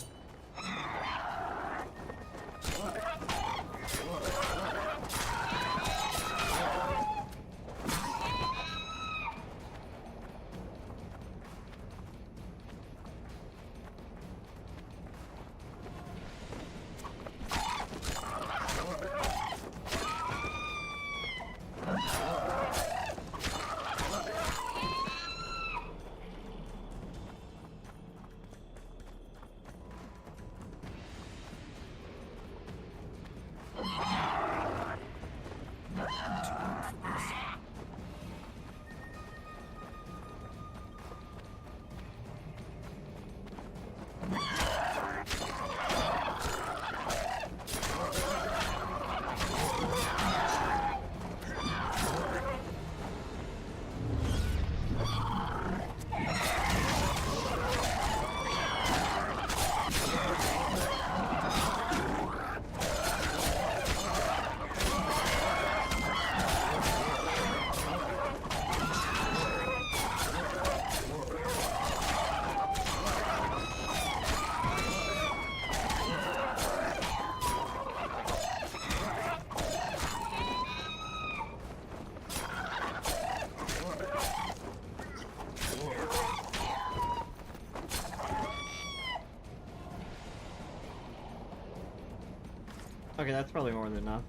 Okay, that's probably more than enough.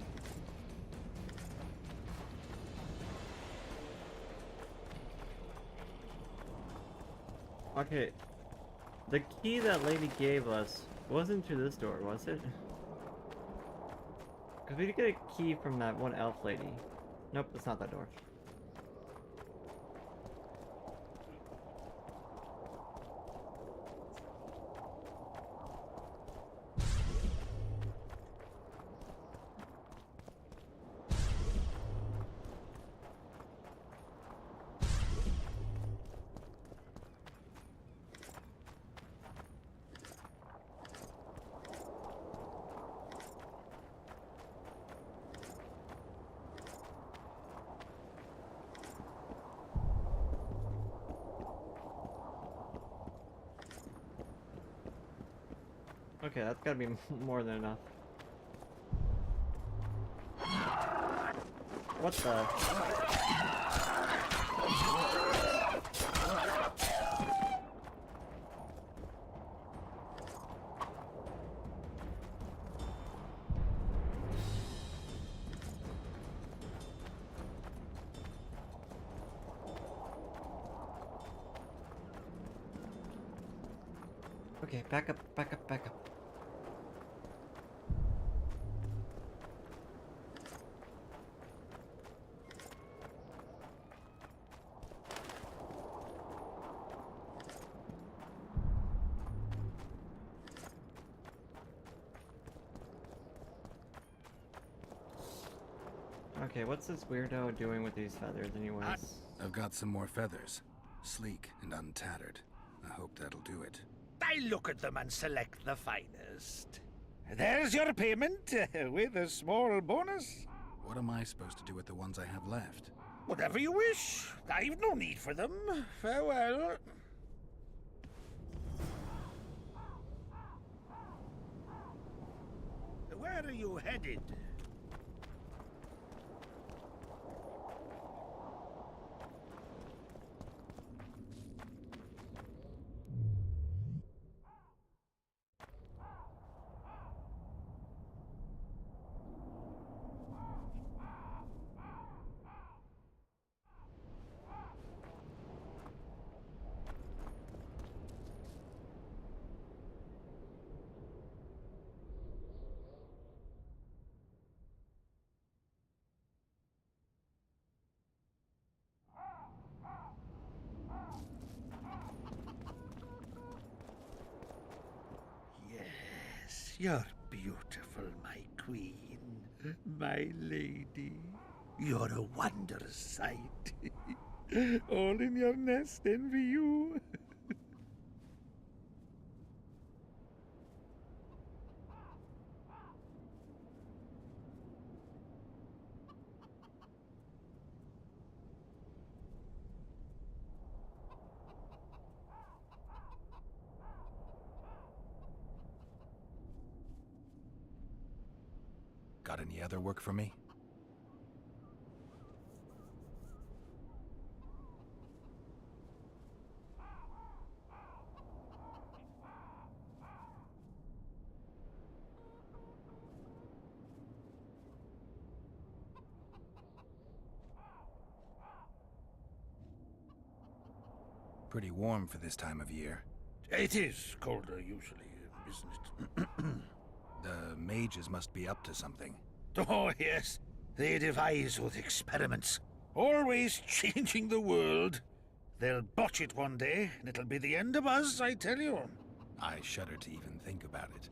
Okay, the key that lady gave us wasn't to this door, was it? Because we did get a key from that one elf lady. Nope, it's not that door. Okay, that's gotta be more than enough. What the? Okay, back up, back up, back up. Okay, what's this weirdo doing with these feathers anyways? I've got some more feathers. Sleek and untattered. I hope that'll do it. I look at them and select the finest. There's your payment, with a small bonus. What am I supposed to do with the ones I have left? Whatever you wish. I've no need for them. Farewell. Where are you headed? Yes, you're beautiful, my queen, my lady. You're a wondrous sight. All in your nest envy you. Got any other work for me? Pretty warm for this time of year. It is colder usually, isn't it? The mages must be up to something. Oh, yes. They devise with experiments. Always changing the world. They'll botch it one day, and it'll be the end of us, I tell you. I shudder to even think about it.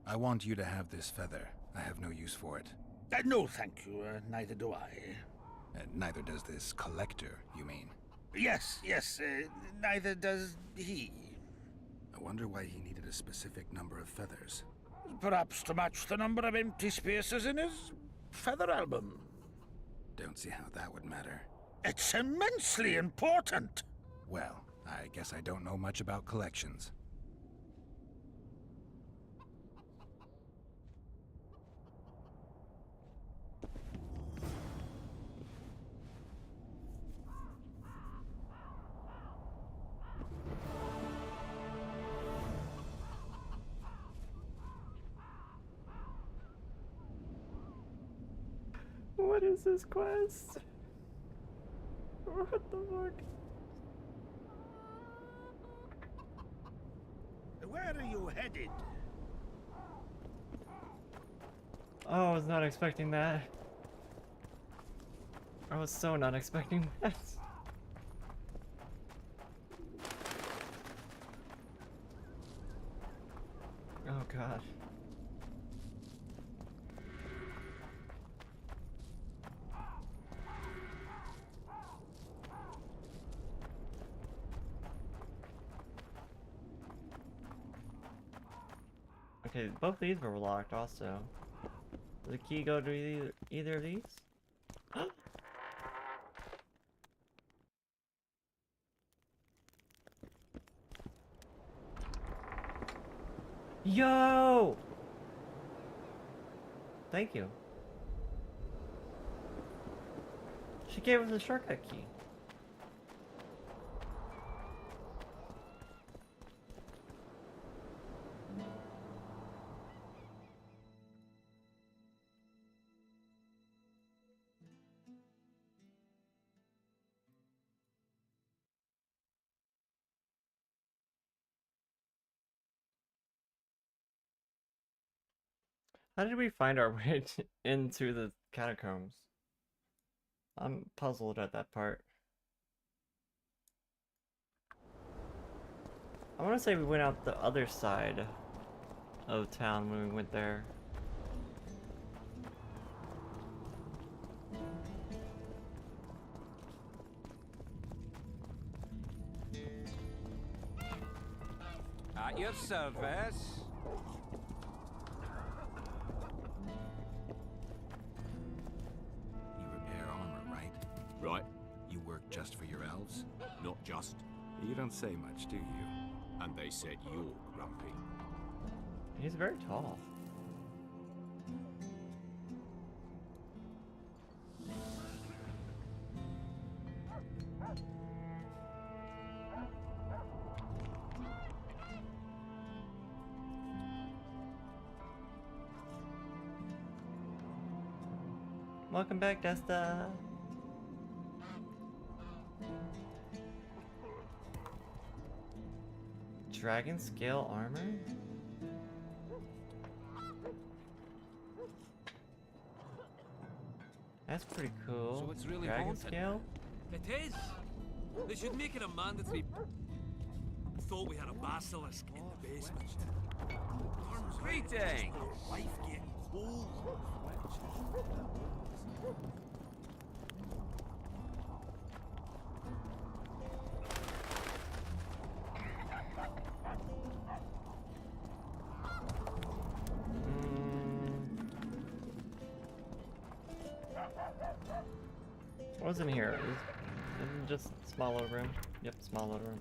I want you to have this feather. I have no use for it. No, thank you. Neither do I. Neither does this collector, you mean? Yes, neither does he. I wonder why he needed a specific number of feathers. Perhaps to match the number of empty spaces in his feather album. Don't see how that would matter. It's immensely important. Well, I guess I don't know much about collections. What is this quest? What the fuck? Where are you headed? Oh, I was not expecting that. I was so not expecting that. Oh god. Okay, both these were locked also. Does the key go to either of these? Yo! Thank you. She gave us a shortcut key. How did we find our way into the catacombs? I'm puzzled at that part. I want to say we went out the other side of town when we went there. At your service. You repair armor, right? Right. You work just for your elves? Not just. You don't say much, do you? And they said you're grumpy. He's very tall. Welcome back, Desta. Dragon scale armor? That's pretty cool. So it's really Dragon haunted. scale? It is. They should make it a mandatory. Thought we had a basilisk in the basement. Greetings! Life getting cold. What was in here? Isn't just small little room? Yep, small little room.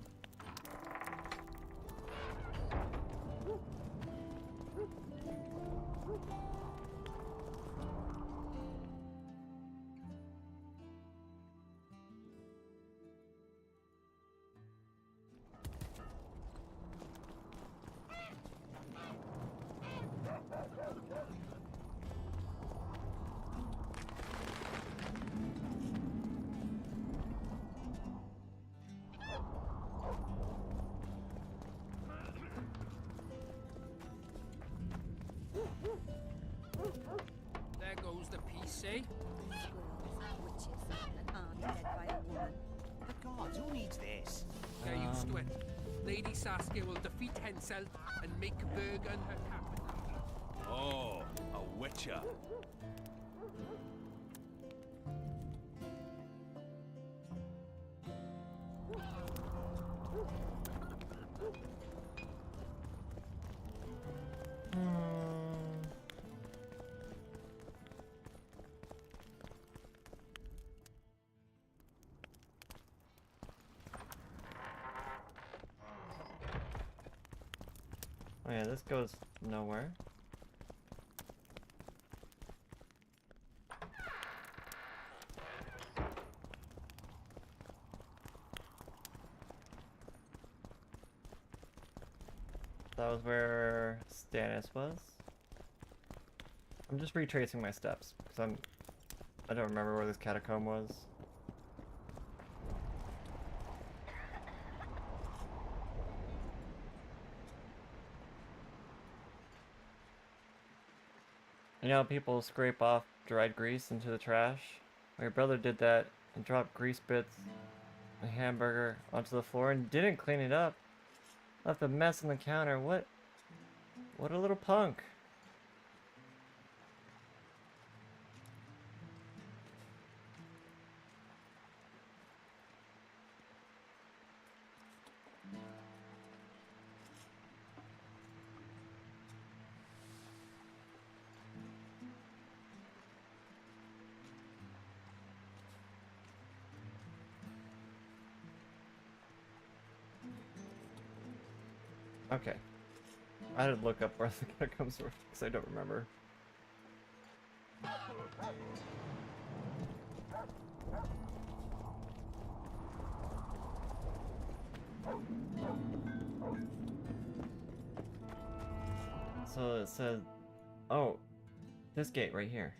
There goes the piece, eh? Squirrels, witches, an army led by a woman. The gods, who needs this? Get used to it. Lady Saskia will defeat Henselt and make Bergen her capital. Oh, a witcher. Oh yeah, this goes nowhere. That was where Stannis was. I'm just retracing my steps because I don't remember where this catacomb was. You know, people scrape off dried grease into the trash. My brother did that and dropped grease bits, a hamburger, onto the floor and didn't clean it up. Left a mess on the counter. What a little punk. Okay. I had to look up where the catacombs were because I don't remember. So it said, oh, this gate right here.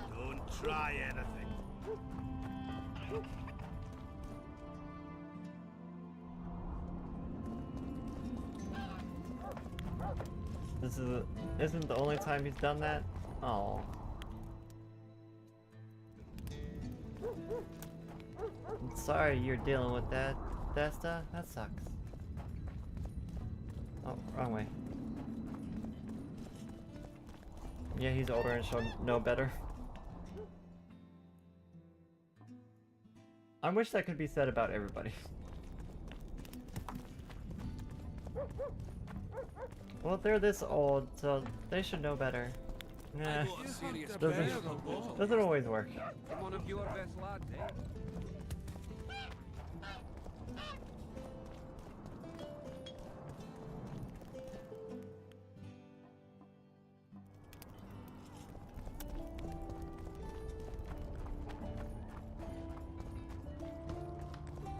Don't try anything. Isn't the only time he's done that? Oh. I'm sorry you're dealing with that, Desta. That sucks. Oh, wrong way. Yeah, he's older and should know better. I wish that could be said about everybody. Well, they're this old, so they should know better. Nah, doesn't always work. One of your best lads, eh?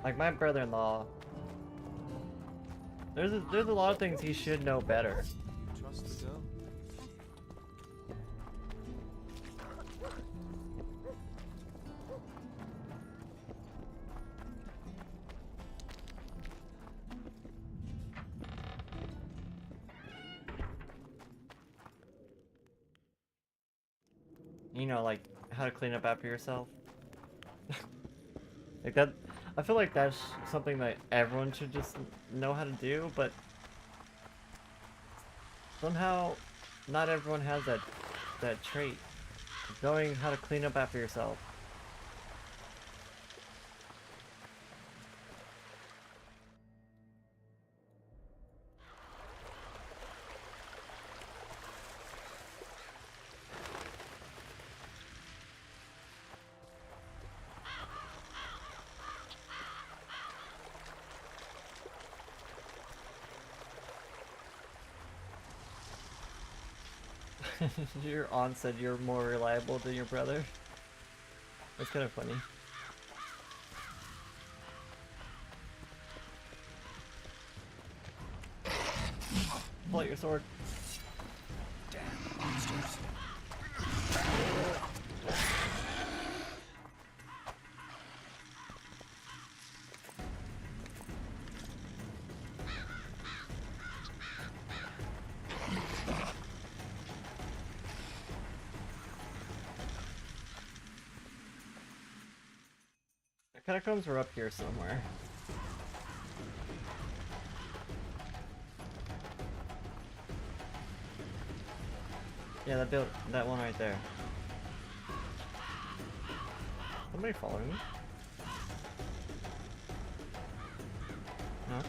Like my brother-in-law, there's a lot of things he should know better. You trust the girl? You know, like how to clean up after yourself. Like that, I feel like that's something that everyone should just know how to do, but somehow not everyone has that trait. Knowing how to clean up after yourself. Your aunt said you're more reliable than your brother. That's kind of funny. Pull out your sword. Damn monsters. Catacombs were up here somewhere. Yeah, that one right there. Somebody following me? No?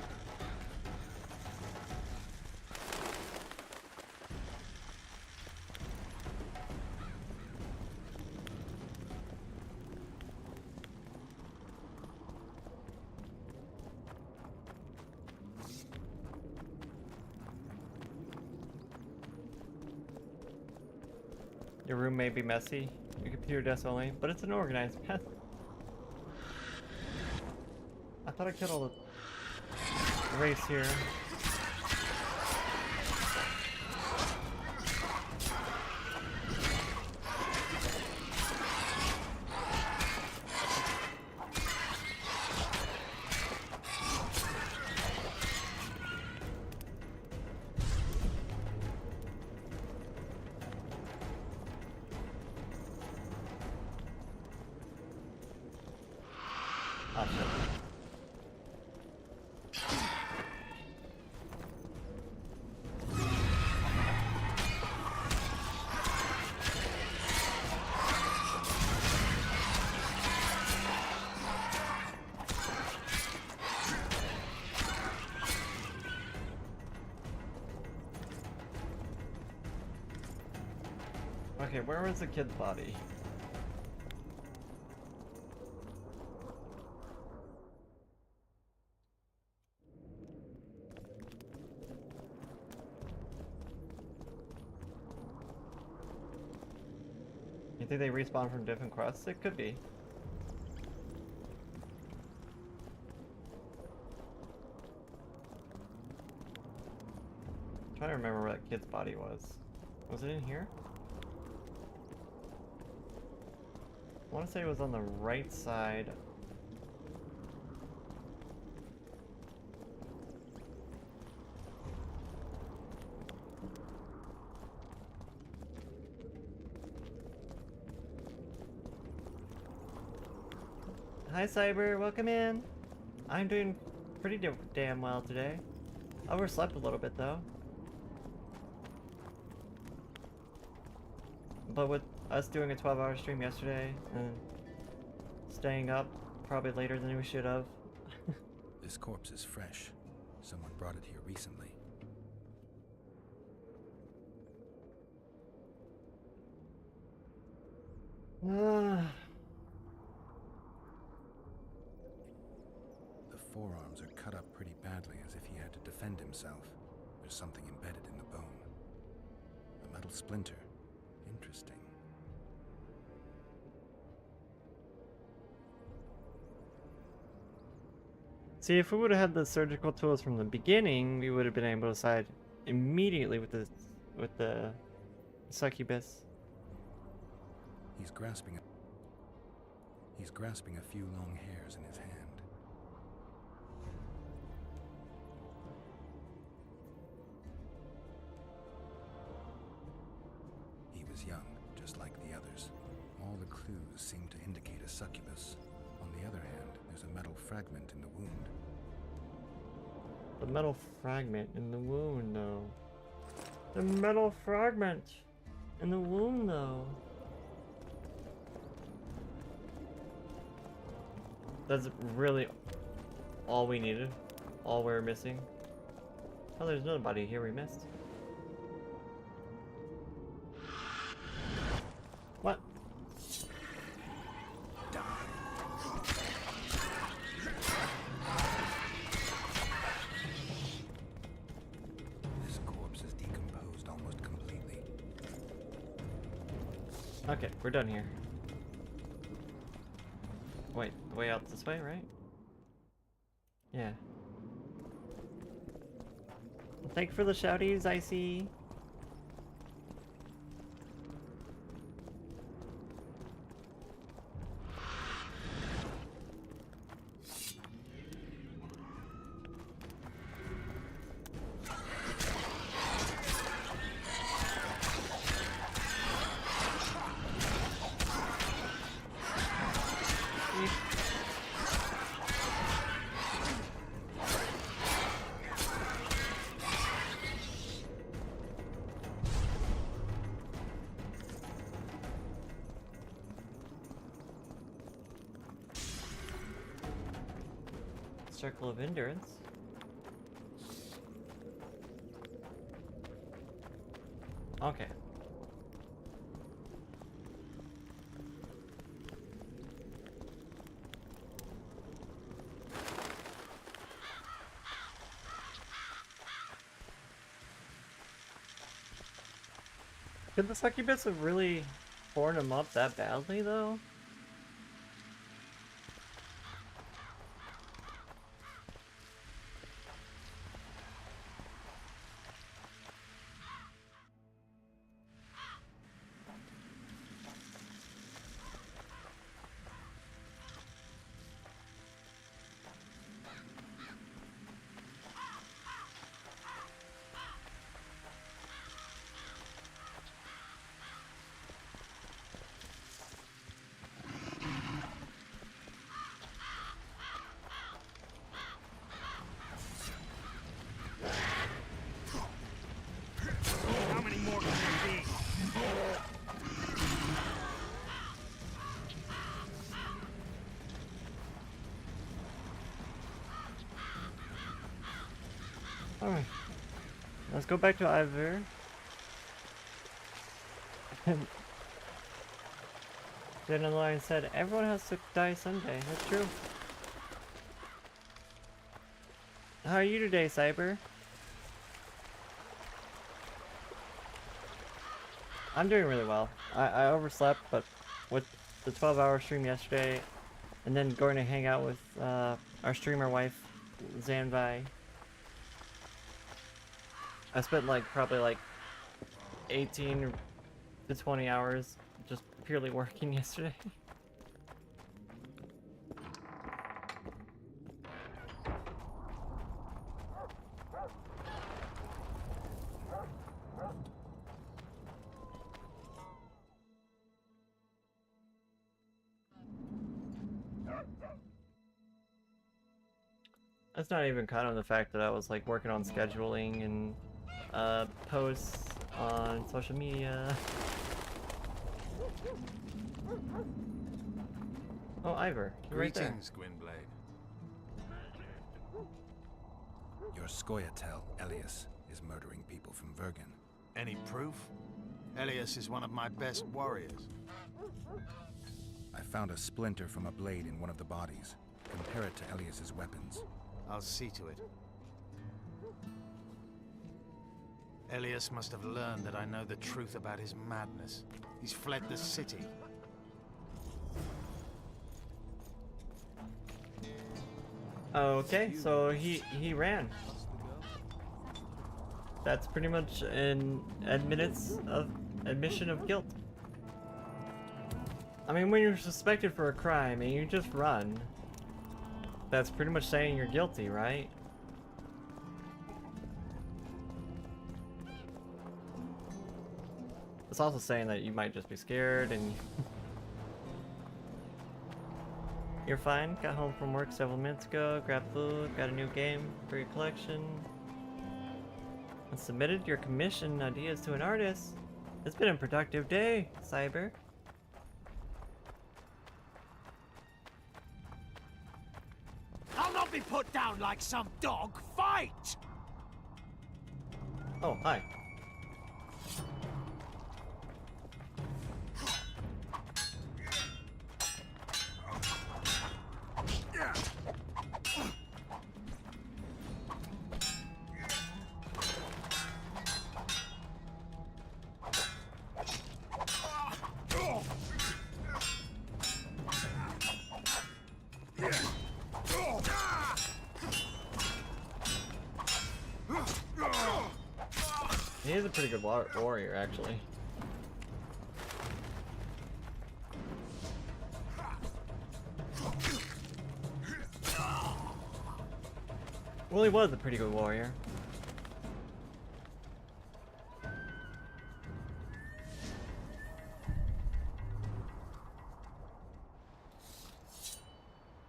Your room may be messy, your computer desk only, but it's an organized mess. I thought I killed all the race here. Oh, shit. Okay, where was the kid's body? You think they respawn from different quests? It could be. I'm trying to remember where that kid's body was. Was it in here? I want to say it was on the right side. Hi Cyber, welcome in. I'm doing pretty damn well today. Overslept a little bit though. But with us doing a 12-hour stream yesterday and staying up probably later than we should have. This corpse is fresh. Someone brought it here recently. The forearms are cut up pretty badly, as if he had to defend himself. There's something embedded in the bone. A metal splinter. Interesting. See, if we would have had the surgical tools from the beginning, we would have been able to side immediately with the succubus. He's grasping a few long hairs in his hand. He was young, just like the others. All the clues seem to indicate a succubus. On the other hand, there's a metal fragment in the wound. The metal fragment in the wound, though. The metal fragment in the wound, though. That's really all we needed. All we're missing. Oh, there's another body here we missed. What? This corpse is decomposed almost completely. Okay, we're done here. Wait, the way out this way, right? Yeah. Well, thank you for the shouties, I see. Circle of endurance. Okay. Could the succubus have really torn him up that badly, though? How many more can there be? Alright. Let's go back to Ivor. Then the line said, everyone has to die someday. That's true. How are you today, Cyber? I'm doing really well. I overslept, but with the 12-hour stream yesterday, and then going to hang out with our streamer wife, Zanvi. I spent probably 18 to 20 hours just purely working yesterday. That's not even counting the fact that I was working on scheduling and posts on social media. Oh, Ivor, you're right there. Greetings, Gwynblade. Your Scoia'tael, Elias, is murdering people from Vergen. Any proof? Elias is one of my best warriors. I found a splinter from a blade in one of the bodies. Compare it to Elias's weapons. I'll see to it. Elias must have learned that I know the truth about his madness. He's fled the city. Okay, so he ran. That's pretty much an admission of guilt. I mean, when you're suspected for a crime and you just run, that's pretty much saying you're guilty, right? It's also saying that you might just be scared and you're fine. Got home from work several minutes ago, grabbed food, got a new game for your collection, and submitted your commission ideas to an artist. It's been a productive day, Cyber. I'll not be put down like some dog. Fight! Oh, hi. He is a pretty good warrior, actually. Well, he was a pretty good warrior.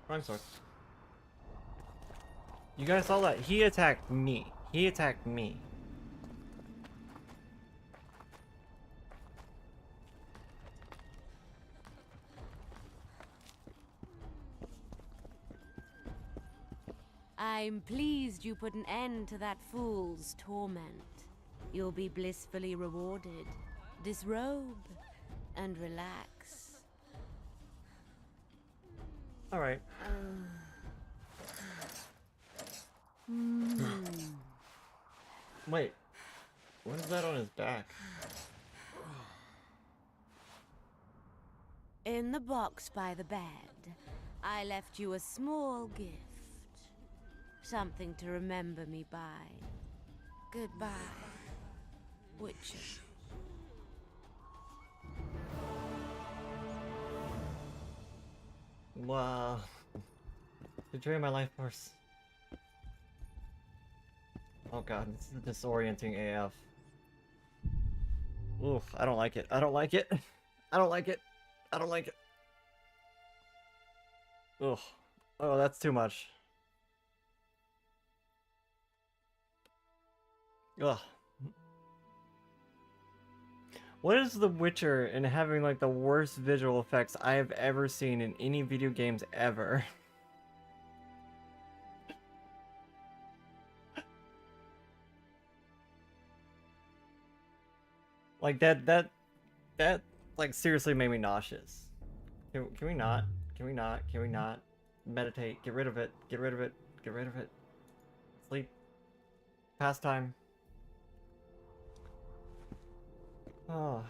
Prime sword. You guys saw that? He attacked me. He attacked me. I'm pleased you put an end to that fool's torment. You'll be blissfully rewarded. Disrobe and relax. All right. Wait, what is that on his back? In the box by the bed, I left you a small gift. Something to remember me by. Goodbye, Witcher. Wow. Betraying my life force. Oh god, this is disorienting AF. Oof, I don't like it. I don't like it. I don't like it. I don't like it. Ugh. Oh, that's too much. Ugh. What is The Witcher in having like the worst visual effects I have ever seen in any video games ever? Like that like seriously made me nauseous. Can we not? Can we not? Can we not? Meditate. Get rid of it. Get rid of it. Get rid of it. Sleep. Pastime. Oh.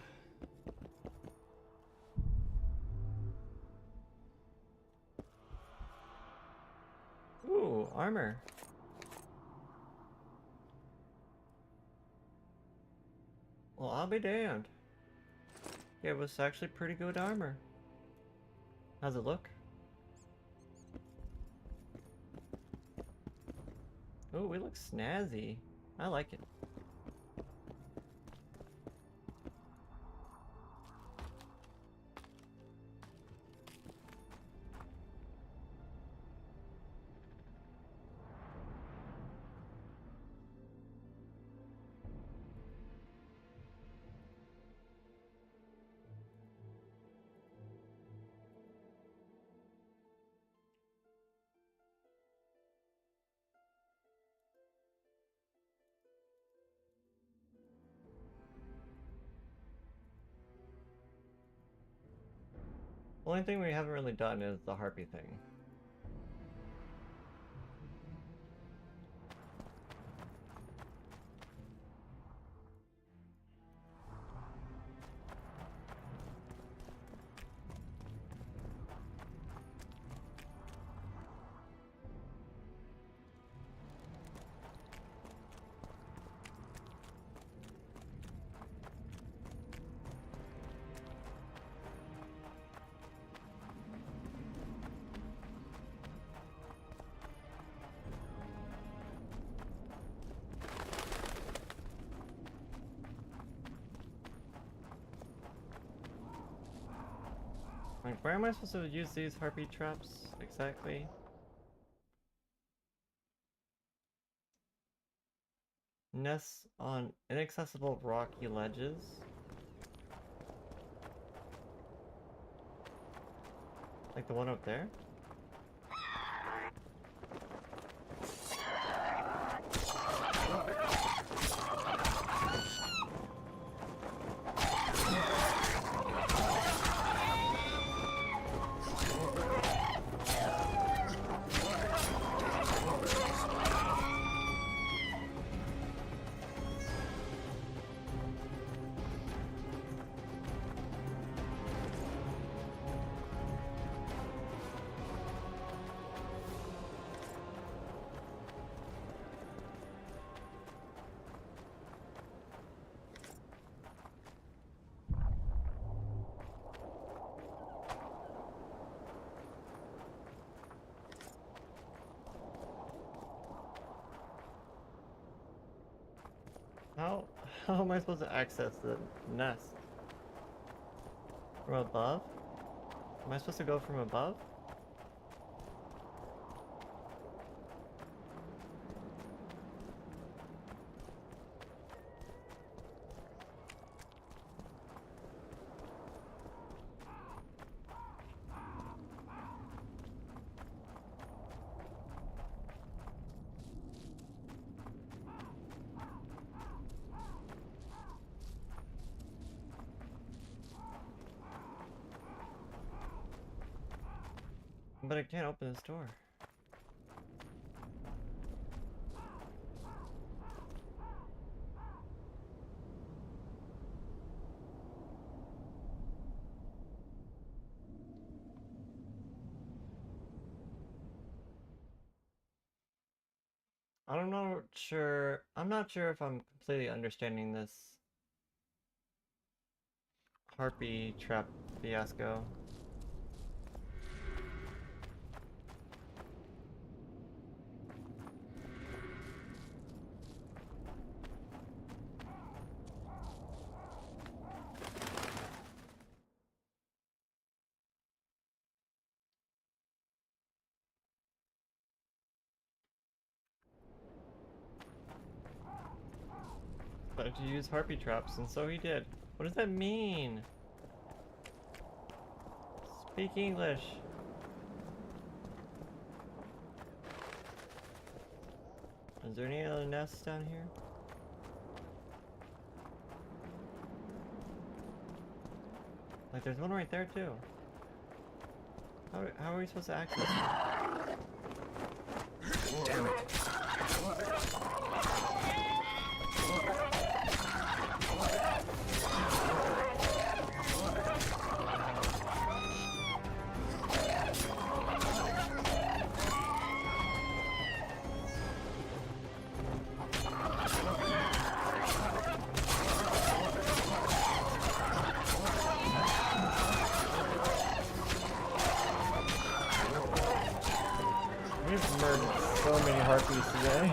Ooh, armor. Well, I'll be damned. Yeah, it was actually pretty good armor. How's it look? Oh, we look snazzy. I like it. Only thing we haven't really done is the harpy thing. Like, where am I supposed to use these harpy traps exactly? Nests on inaccessible rocky ledges. Like the one up there? How am I supposed to access the nest? From above? Am I supposed to go from above? But I can't open this door. I'm not sure. I'm not sure if I'm completely understanding this harpy trap fiasco. But to use harpy traps, and so he did. What does that mean? Speak English. Is there any other nests down here? Like, there's one right there too. How are we supposed to access it? Damn it. We've murdered so many harpies today.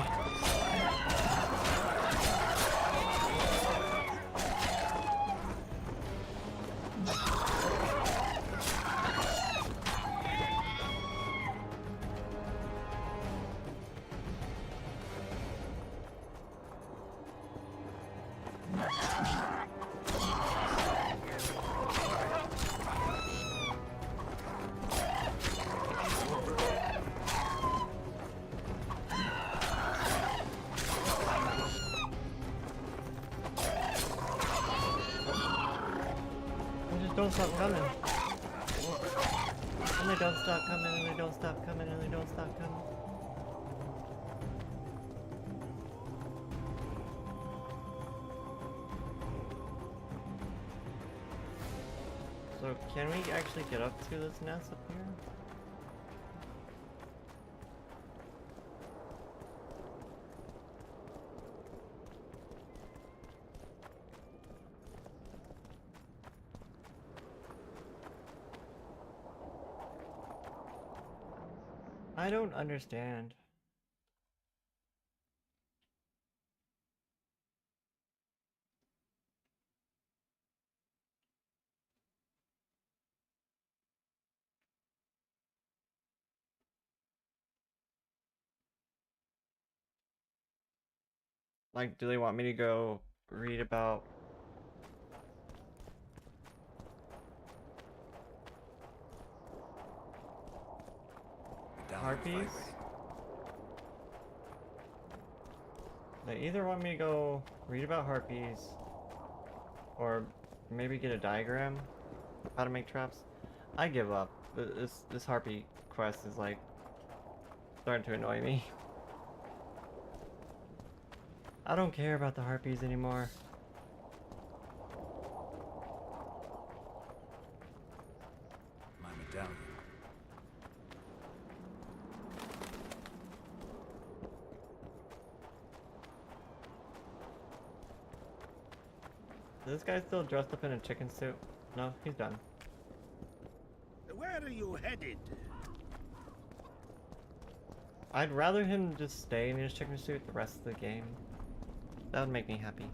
Don't stop coming. And they don't stop coming, and they don't stop coming, and they don't stop coming. So can we actually get up to this nest up here? I don't understand. Like, do they want me to go read about harpies? They either want me to go read about harpies or maybe get a diagram of how to make traps. I give up. This harpy quest is like starting to annoy me. I don't care about the harpies anymore. My medallion. Is this guy still dressed up in a chicken suit? No, he's done. Where are you headed? I'd rather him just stay in his chicken suit the rest of the game. That would make me happy.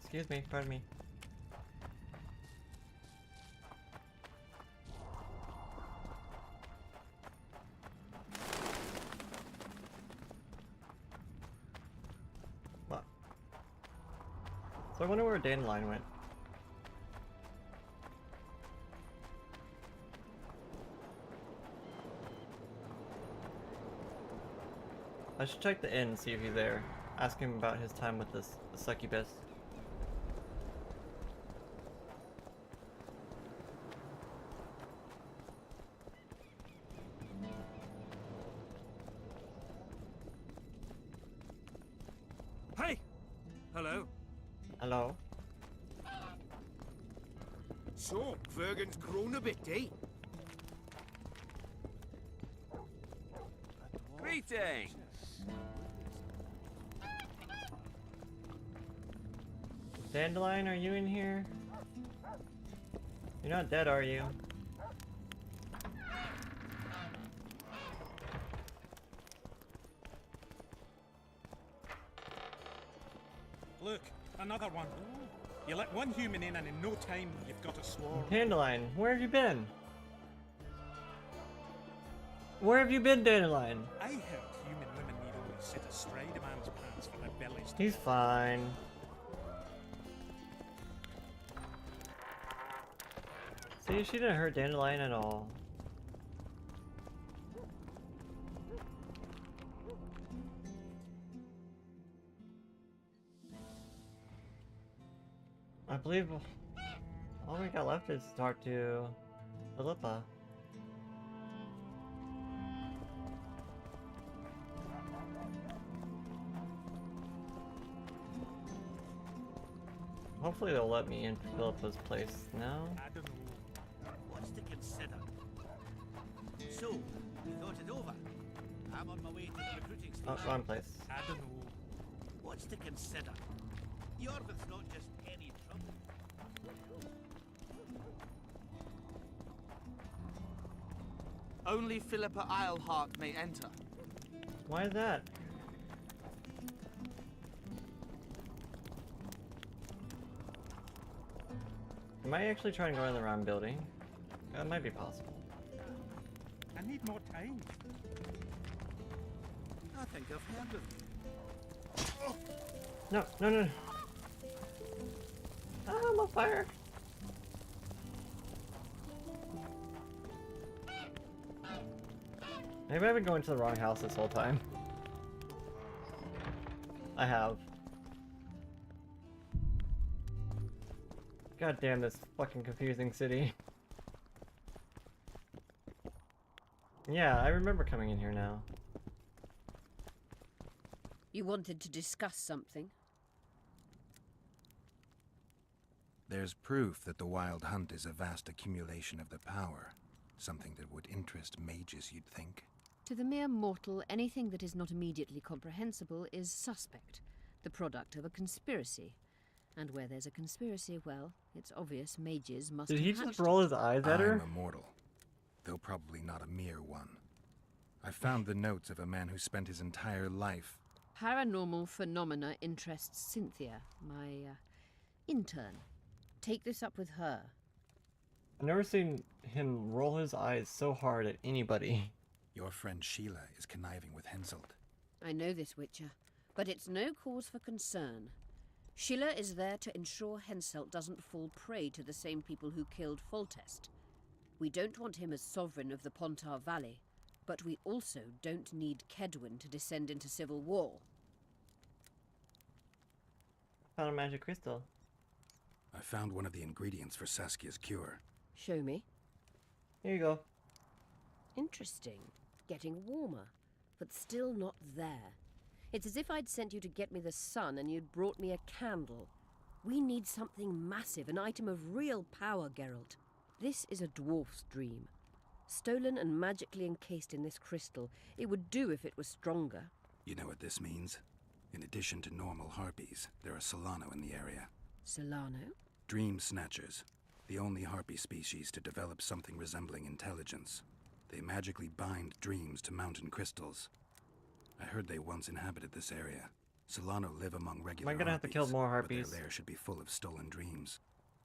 Excuse me, pardon me. What? So I wonder where Dandelion went. I should check the inn and see if he's there. Ask him about his time with the succubus. Hello. Hello. So, Vergen's grown a bit, eh? Greetings! Dandelion, are you in here? You're not dead, are you? Look, another one. You let one human in and in no time you've got a swarm. Dandelion, where have you been? Where have you been, Dandelion? I heard human women need only sit astride a man's pants for their bellies to He's fine. See, she didn't hurt Dandelion at all. I believe all we got left is to talk to Philippa. Hopefully they'll let me in Philippa's place now. I don't know. What's to consider? So, you thought it over? I'm on my way to the recruiting station. Oh, wrong place. I don't know. What's to consider? Yorvith's not just any trouble. Only Philippa Eilhart may enter. Why is that? Am I actually trying to go in the wrong building? That might be possible. I need more time. I think I've heard of you. No, no, no. Ah, I'm on fire. Maybe I've been going to the wrong house this whole time. I have. God damn this fucking confusing city. Yeah, I remember coming in here now. You wanted to discuss something? There's proof that the Wild Hunt is a vast accumulation of the power. Something that would interest mages, you'd think. To the mere mortal, anything that is not immediately comprehensible is suspect, the product of a conspiracy. And where there's a conspiracy, well, it's obvious mages must Did have he just hatched roll it. his eyes at her? I'm immortal, though probably not a mere one. I found the notes of a man who spent his entire life. Paranormal phenomena interests Cynthia, my intern. Take this up with her. I've never seen him roll his eyes so hard at anybody. Your friend Sheila is conniving with Henselt. I know this, Witcher, but it's no cause for concern. Sheila is there to ensure Henselt doesn't fall prey to the same people who killed Foltest. We don't want him as sovereign of the Pontar Valley, but we also don't need Kedwin to descend into civil war. Found a magic crystal. I found one of the ingredients for Saskia's cure. Show me. Here you go. Interesting. Getting warmer, but still not there. It's as if I'd sent you to get me the sun and you'd brought me a candle. We need something massive, an item of real power, Geralt. This is a dwarf's dream. Stolen and magically encased in this crystal. It would do if it was stronger. You know what this means? In addition to normal harpies, there are Solano in the area. Solano? Dream Snatchers. The only harpy species to develop something resembling intelligence. They magically bind dreams to mountain crystals. I heard they once inhabited this area. Solano live among regular Am I gonna have to kill more harpies? But their lair should be full of stolen dreams.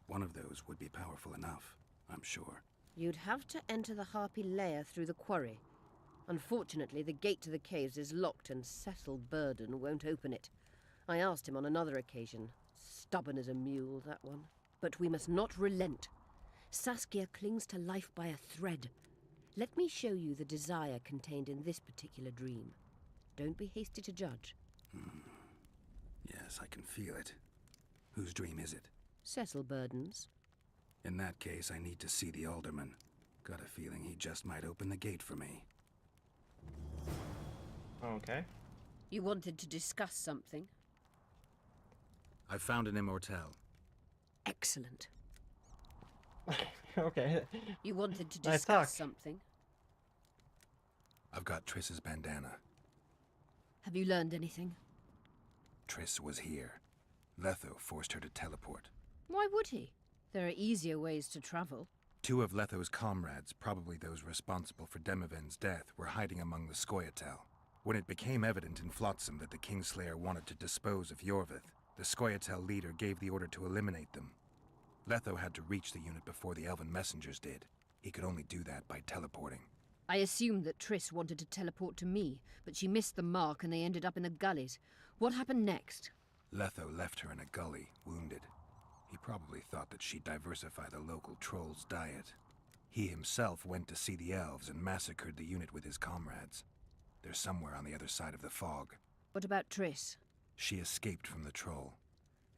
One of those would be powerful enough, I'm sure. You'd have to enter the harpy lair through the quarry. Unfortunately, the gate to the caves is locked and Cecil Burden won't open it. I asked him on another occasion. Stubborn as a mule, that one. But we must not relent. Saskia clings to life by a thread. Let me show you the desire contained in this particular dream. Don't be hasty to judge. Yes, I can feel it. Whose dream is it? Cecil Burden's. In that case, I need to see the alderman. Got a feeling he just might open the gate for me. Okay. You wanted to discuss something? I found an immortelle. Excellent. Okay. You wanted to Nice discuss talk. something. I've got Triss's bandana. Have you learned anything? Triss was here. Letho forced her to teleport. Why would he? There are easier ways to travel. 2 of Letho's comrades, probably those responsible for Demoven's death, were hiding among the Scoia'tael. When it became evident in Flotsam that the Kingslayer wanted to dispose of Yorvith, the Scoia'tael leader gave the order to eliminate them. Letho had to reach the unit before the Elven messengers did. He could only do that by teleporting. I assumed that Triss wanted to teleport to me, but she missed the mark and they ended up in the gullies. What happened next? Letho left her in a gully, wounded. He probably thought that she'd diversify the local trolls' diet. He himself went to see the elves and massacred the unit with his comrades. They're somewhere on the other side of the fog. What about Triss? She escaped from the troll.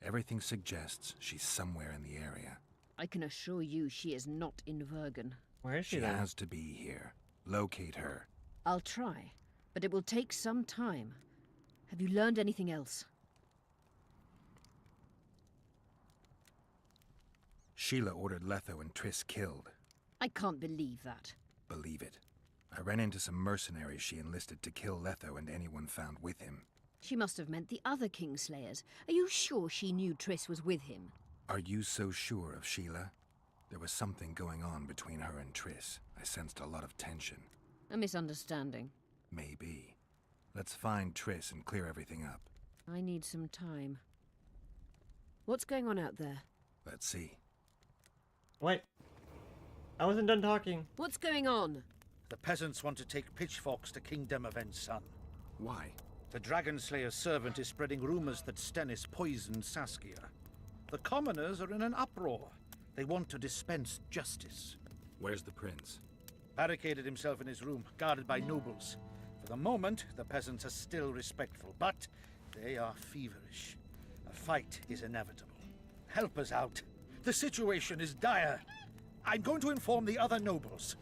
Everything suggests she's somewhere in the area. I can assure you she is not in Vergen. Where is she She then? has to be here. Locate her. I'll try, but it will take some time. Have you learned anything else? Sheila ordered Letho and Triss killed. I can't believe that. Believe it. I ran into some mercenaries she enlisted to kill Letho and anyone found with him. She must have meant the other Kingslayers. Are you sure she knew Triss was with him? Are you so sure of Sheila? There was something going on between her and Triss. I sensed a lot of tension. A misunderstanding. Maybe. Let's find Triss and clear everything up. I need some time. What's going on out there? Let's see. Wait. I wasn't done talking. What's going on? The peasants want to take pitchforks to King Demoven's son. Why? The Dragonslayer's servant is spreading rumors that Stennis poisoned Saskia. The commoners are in an uproar. They want to dispense justice. Where's the prince? Barricaded himself in his room, guarded by nobles. For the moment, the peasants are still respectful, but they are feverish. A fight is inevitable. Help us out. The situation is dire. I'm going to inform the other nobles.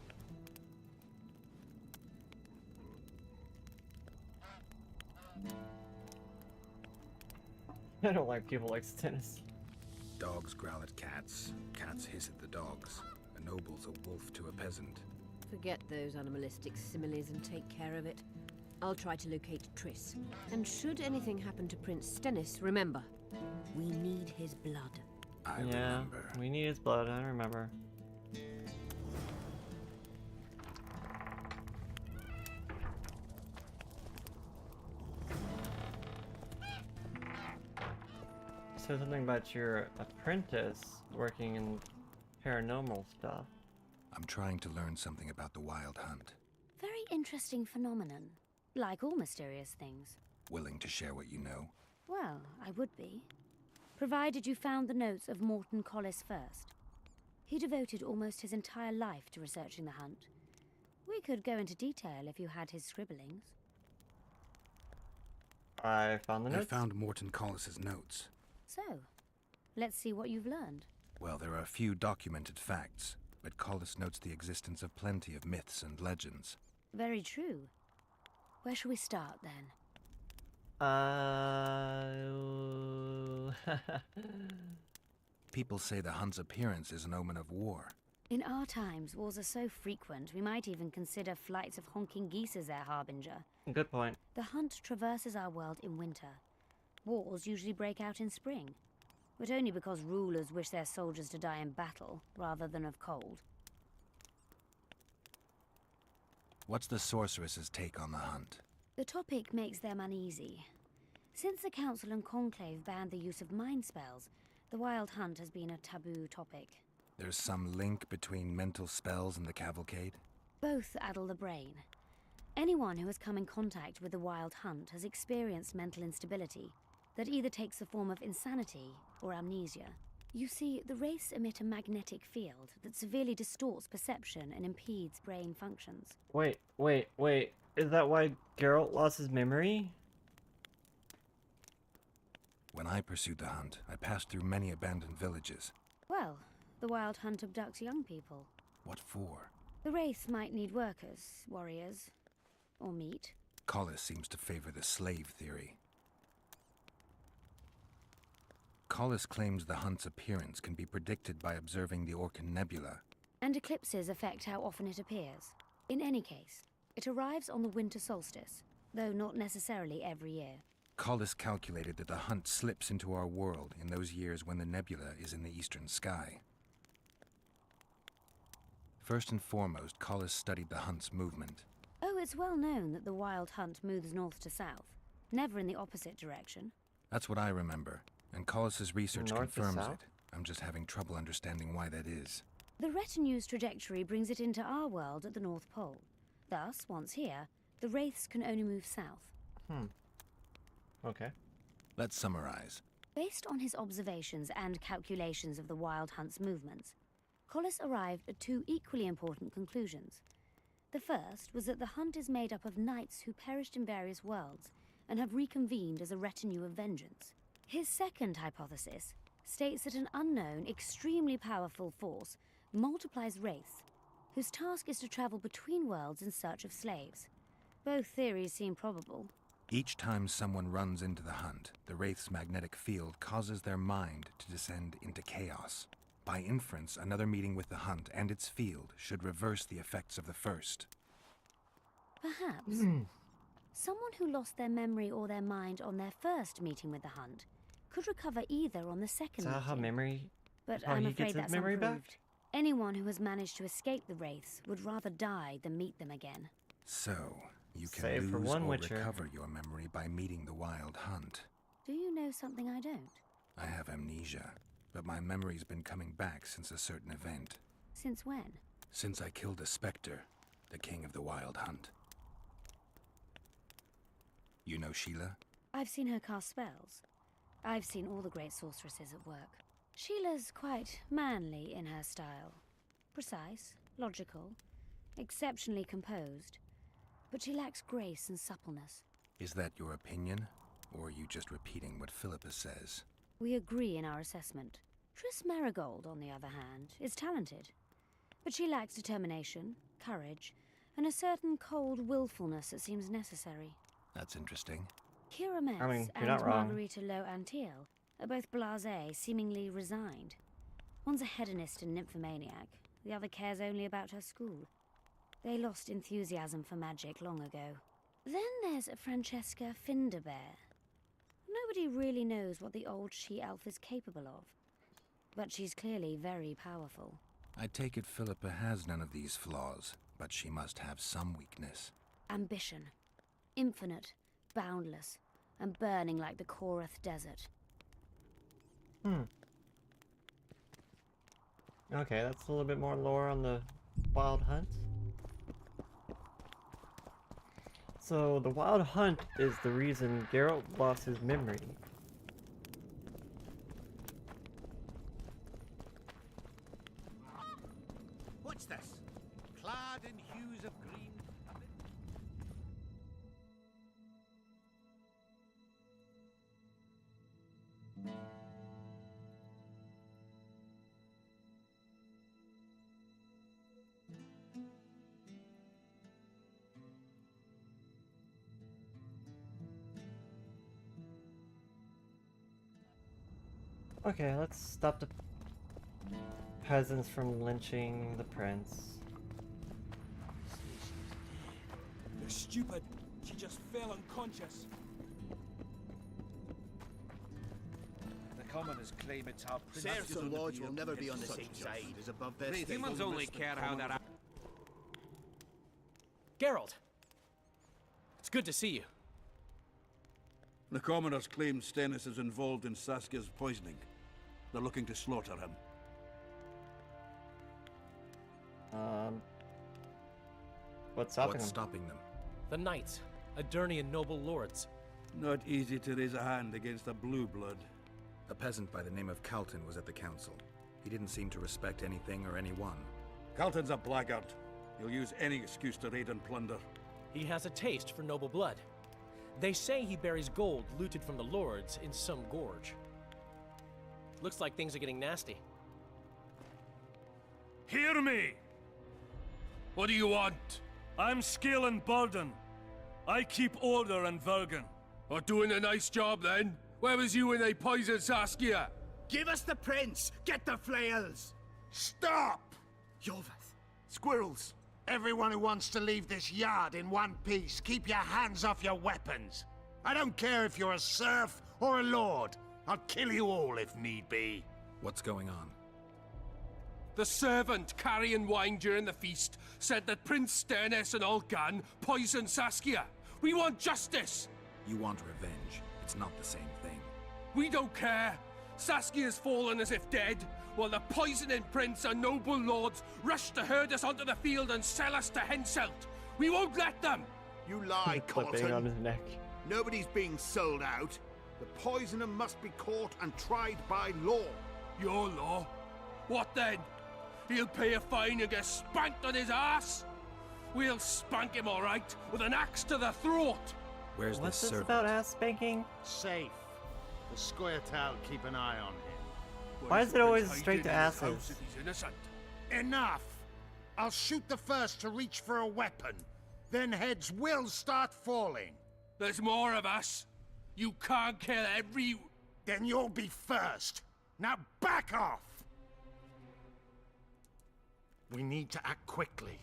I don't like people like Stennis. Dogs growl at cats. Cats hiss at the dogs. A noble's a wolf to a peasant. Forget those animalistic similes and take care of it. I'll try to locate Triss. And should anything happen to Prince Stennis, remember, we need his blood. I Yeah, remember. we need his blood, I remember. Said something about your apprentice working in paranormal stuff. I'm trying to learn something about the Wild Hunt. Very interesting phenomenon. Like all mysterious things. Willing to share what you know? Well, I would be. Provided you found the notes of Morton Collis first. He devoted almost his entire life to researching the hunt. We could go into detail if you had his scribblings. I found the I notes. found Morton Collis's notes. So, let's see what you've learned. Well, there are a few documented facts, but Collis notes the existence of plenty of myths and legends. Very true. Where shall we start, then? People say the hunt's appearance is an omen of war. In our times, wars are so frequent, we might even consider flights of honking geese as their harbinger. Good point. The hunt traverses our world in winter. Wars usually break out in spring, but only because rulers wish their soldiers to die in battle, rather than of cold. What's the sorceress's take on the hunt? The topic makes them uneasy. Since the Council and Conclave banned the use of mind spells, the Wild Hunt has been a taboo topic. There's some link between mental spells and the cavalcade? Both addle the brain. Anyone who has come in contact with the Wild Hunt has experienced mental instability that either takes the form of insanity or amnesia. You see, the race emit a magnetic field that severely distorts perception and impedes brain functions. Wait. Is that why Geralt lost his memory? When I pursued the hunt, I passed through many abandoned villages. Well, the Wild Hunt abducts young people. What for? The race might need workers, warriors, or meat. Collis seems to favor the slave theory. Collis claims the hunt's appearance can be predicted by observing the Orcan Nebula. And eclipses affect how often it appears. In any case, it arrives on the winter solstice, though not necessarily every year. Collis calculated that the hunt slips into our world in those years when the nebula is in the eastern sky. First and foremost, Collis studied the hunt's movement. Oh, it's well known that the wild hunt moves north to south, never in the opposite direction. That's what I remember, and Collis's research North to confirms south? it. I'm just having trouble understanding why that is. The retinue's trajectory brings it into our world at the North Pole. Thus, once here, the wraiths can only move south. Okay. Let's summarize. Based on his observations and calculations of the wild hunt's movements, Collis arrived at two equally important conclusions. The first was that the hunt is made up of knights who perished in various worlds and have reconvened as a retinue of vengeance. His second hypothesis states that an unknown, extremely powerful force multiplies wraiths, whose task is to travel between worlds in search of slaves. Both theories seem probable. Each time someone runs into the hunt, the Wraith's magnetic field causes their mind to descend into chaos. By inference, another meeting with the hunt and its field should reverse the effects of the first. Perhaps. Someone who lost their memory or their mind on their first meeting with the hunt could recover either on the second Is that how meeting. memory? But how I'm he afraid gets his that's memory unproved. back? Anyone who has managed to escape the wraiths would rather die than meet them again. So, you can Save lose for one or Witcher. recover your memory by meeting the wild hunt. Do you know something I don't? I have amnesia, but my memory's been coming back since a certain event. Since when? Since I killed a specter, the king of the wild hunt. You know Sheila? I've seen her cast spells. I've seen all the great sorceresses at work. Sheila's quite manly in her style. Precise, logical, exceptionally composed. But she lacks grace and suppleness. Is that your opinion? Or are you just repeating what Philippa says? We agree in our assessment. Triss Marigold, on the other hand, is talented. But she lacks determination, courage, and a certain cold willfulness that seems necessary. That's interesting. Kira Metz I mean, and you're not wrong. Margarita Low Antiel are both blasé, seemingly resigned. One's a hedonist and nymphomaniac. The other cares only about her school. They lost enthusiasm for magic long ago. Then there's Francesca Finderbear. Nobody really knows what the old she-elf is capable of. But she's clearly very powerful. I take it Philippa has none of these flaws, but she must have some weakness. Ambition. Infinite, boundless, and burning like the Korath Desert. Okay, that's a little bit more lore on the wild hunt. So the wild hunt is the reason Geralt lost his memory. What's this? Clad in hues of green. Okay, let's stop the peasants from lynching the prince. You're stupid. She just fell unconscious. The commoners claim it's our Serfs and lords will never be on the same side as above their state. Humans only care how they're... Geralt! It's good to see you. The commoners claim Stennis is involved in Saskia's poisoning. They're looking to slaughter him. What's stopping What's them? stopping them? The knights, Adernian noble lords. Not easy to raise a hand against a blue blood. A peasant by the name of Calton was at the council. He didn't seem to respect anything or anyone. Calton's a blackguard. He'll use any excuse to raid and plunder. He has a taste for noble blood. They say he buries gold looted from the lords in some gorge. Looks like things are getting nasty. Hear me! What do you want? I'm Scalen Burden. I keep order in Vergen. Or doing a nice job then? Where was you when they poisoned Saskia? Give us the prince! Get the flails! Stop! Yoveth! Squirrels! Everyone who wants to leave this yard in one piece, keep your hands off your weapons. I don't care if you're a serf or a lord. I'll kill you all if need be. What's going on? The servant carrying wine during the feast said that Prince Sternes and Olgan poisoned Saskia. We want justice! You want revenge. It's not the same thing. We don't care. Saskia's fallen as if dead, while the poisoning prince and noble lords rush to herd us onto the field and sell us to Henselt. We won't let them! You lie, Clipping on his neck. Nobody's being sold out. The poisoner must be caught and tried by law. Your law? What then? He'll pay a fine and get spanked on his ass? We'll spank him all right, with an axe to the throat. Where's What's this this servant? about ass spanking? Safe. The Squirtal keep an eye on him. Why is it always straight to asses? If he's innocent? Enough! I'll shoot the first to reach for a weapon. Then heads will start falling. There's more of us. You can't kill every... Then you'll be first. Now back off! We need to act quickly.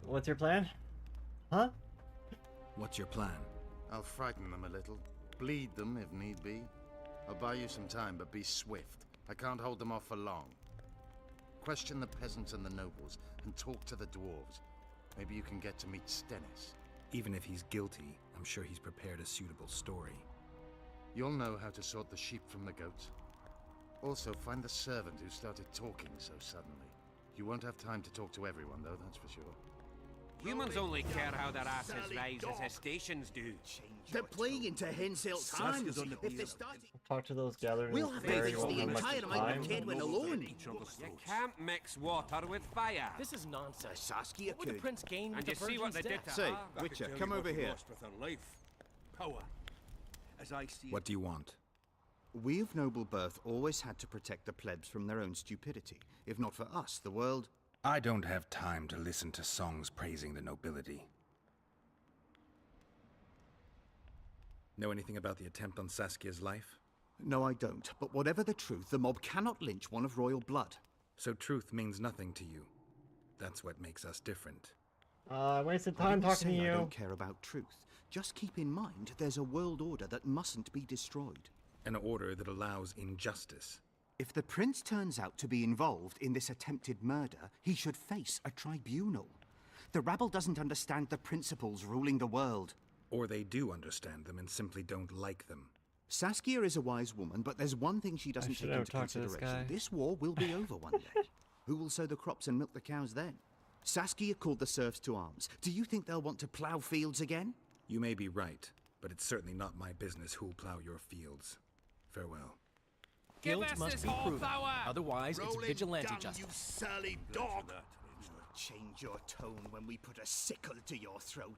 What's your plan? Huh? What's your plan? I'll frighten them a little. Bleed them if need be. I'll buy you some time, but be swift. I can't hold them off for long. Question the peasants and the nobles, and talk to the dwarves. Maybe you can get to meet Stennis. Even if he's guilty, I'm sure he's prepared a suitable story. You'll know how to sort the sheep from the goats. Also, find the servant who started talking so suddenly. You won't have time to talk to everyone, though, that's for sure. Humans only care how their asses rise as their stations do. They're playing into Henselt's hands. If they start... Talk to those gathered in We'll the have square, to you fix won't the have much entire amount time. of Kedwin alone. You can't mix water with fire. This is nonsense. Saskia What would the prince gain with And the you see what virgin's they did death? to Say, her? Witcher, come over here. With her life. Power. As I see What do you want? We of noble birth always had to protect the plebs from their own stupidity. If not for us, the world... I don't have time to listen to songs praising the nobility. Know anything about the attempt on Saskia's life? No, I don't. But whatever the truth, the mob cannot lynch one of royal blood. So truth means nothing to you. That's what makes us different. I wasted I time didn't talking to say I you. don't care about truth. Just keep in mind, there's a world order that mustn't be destroyed. An order that allows injustice. If the prince turns out to be involved in this attempted murder, he should face a tribunal. The rabble doesn't understand the principles ruling the world. Or they do understand them and simply don't like them. Saskia is a wise woman, but there's one thing she doesn't take into consideration. This war will be over one day. Who will sow the crops and milk the cows then? Saskia called the serfs to arms. Do you think they'll want to plough fields again? You may be right, but it's certainly not my business who'll plough your fields. Farewell. Guilt must be proven. Otherwise, it's vigilante You justice. surly dog! Change your tone when we put a sickle to your throat.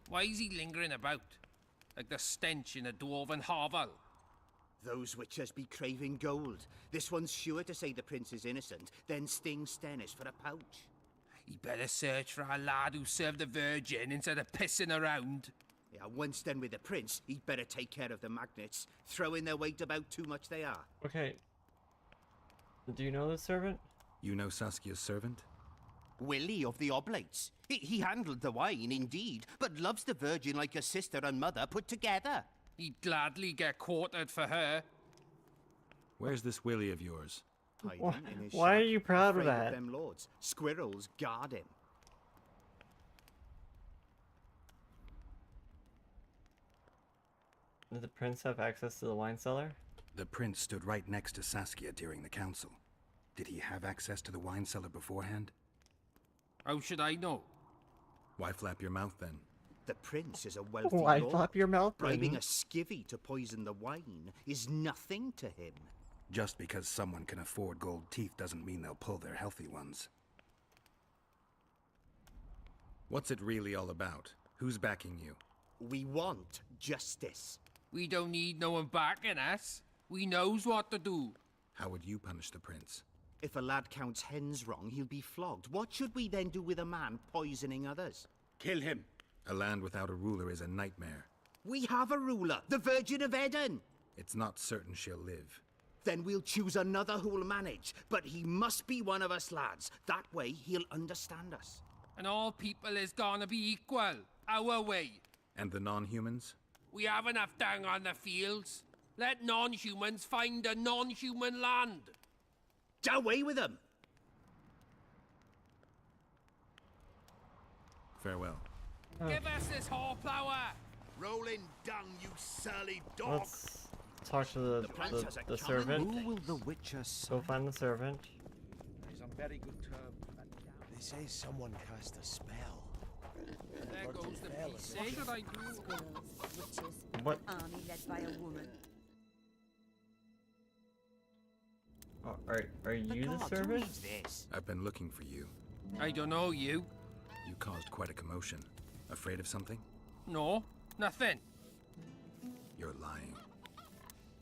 Why is he lingering about? Like the stench in a dwarven hovel? Those witches be craving gold. This one's sure to say the prince is innocent, then sting Stennis for a pouch. He better search for a lad who served the Virgin instead of pissing around. Yeah, once done with the prince, he'd better take care of the magnets. Throwing their weight about too much they are. Okay. Do you know this servant? You know Saskia's servant? Willie of the Oblates. He handled the wine, indeed, but loves the Virgin like a sister and mother put together. He'd gladly get quartered for her. Where's this Willie of yours? Why, In his why are shack, you proud of afraid that? them lords. Squirrels guard him. Did the prince have access to the wine cellar? The prince stood right next to Saskia during the council. Did he have access to the wine cellar beforehand? How should I know? Why flap your mouth then? The prince is a wealthy Why lord. flap your mouth then? Bribing a skivvy to poison the wine is nothing to him. Just because someone can afford gold teeth doesn't mean they'll pull their healthy ones. What's it really all about? Who's backing you? We want justice. We don't need no one backing us. We knows what to do. How would you punish the prince? If a lad counts hens wrong, he'll be flogged. What should we then do with a man poisoning others? Kill him. A land without a ruler is a nightmare. We have a ruler, the Virgin of Eden. It's not certain she'll live. Then we'll choose another who'll manage. But he must be one of us lads. That way he'll understand us. And all people is gonna be equal, our way. And the non-humans? We have enough down on the fields. Let non-humans find a non-human land. Away with them! Farewell. Give us this horsepower! Rolling dung, you surly dog! Let's talk to the servant. Who will the Witcher Go find the servant. He's on very good terms. They say someone cast a spell. There goes the piece. What should I do? Squirrels, witches, What? army led by a woman. Oh, are you the servant? I've been looking for you. I don't know you. You caused quite a commotion. Afraid of something? No, nothing. You're lying.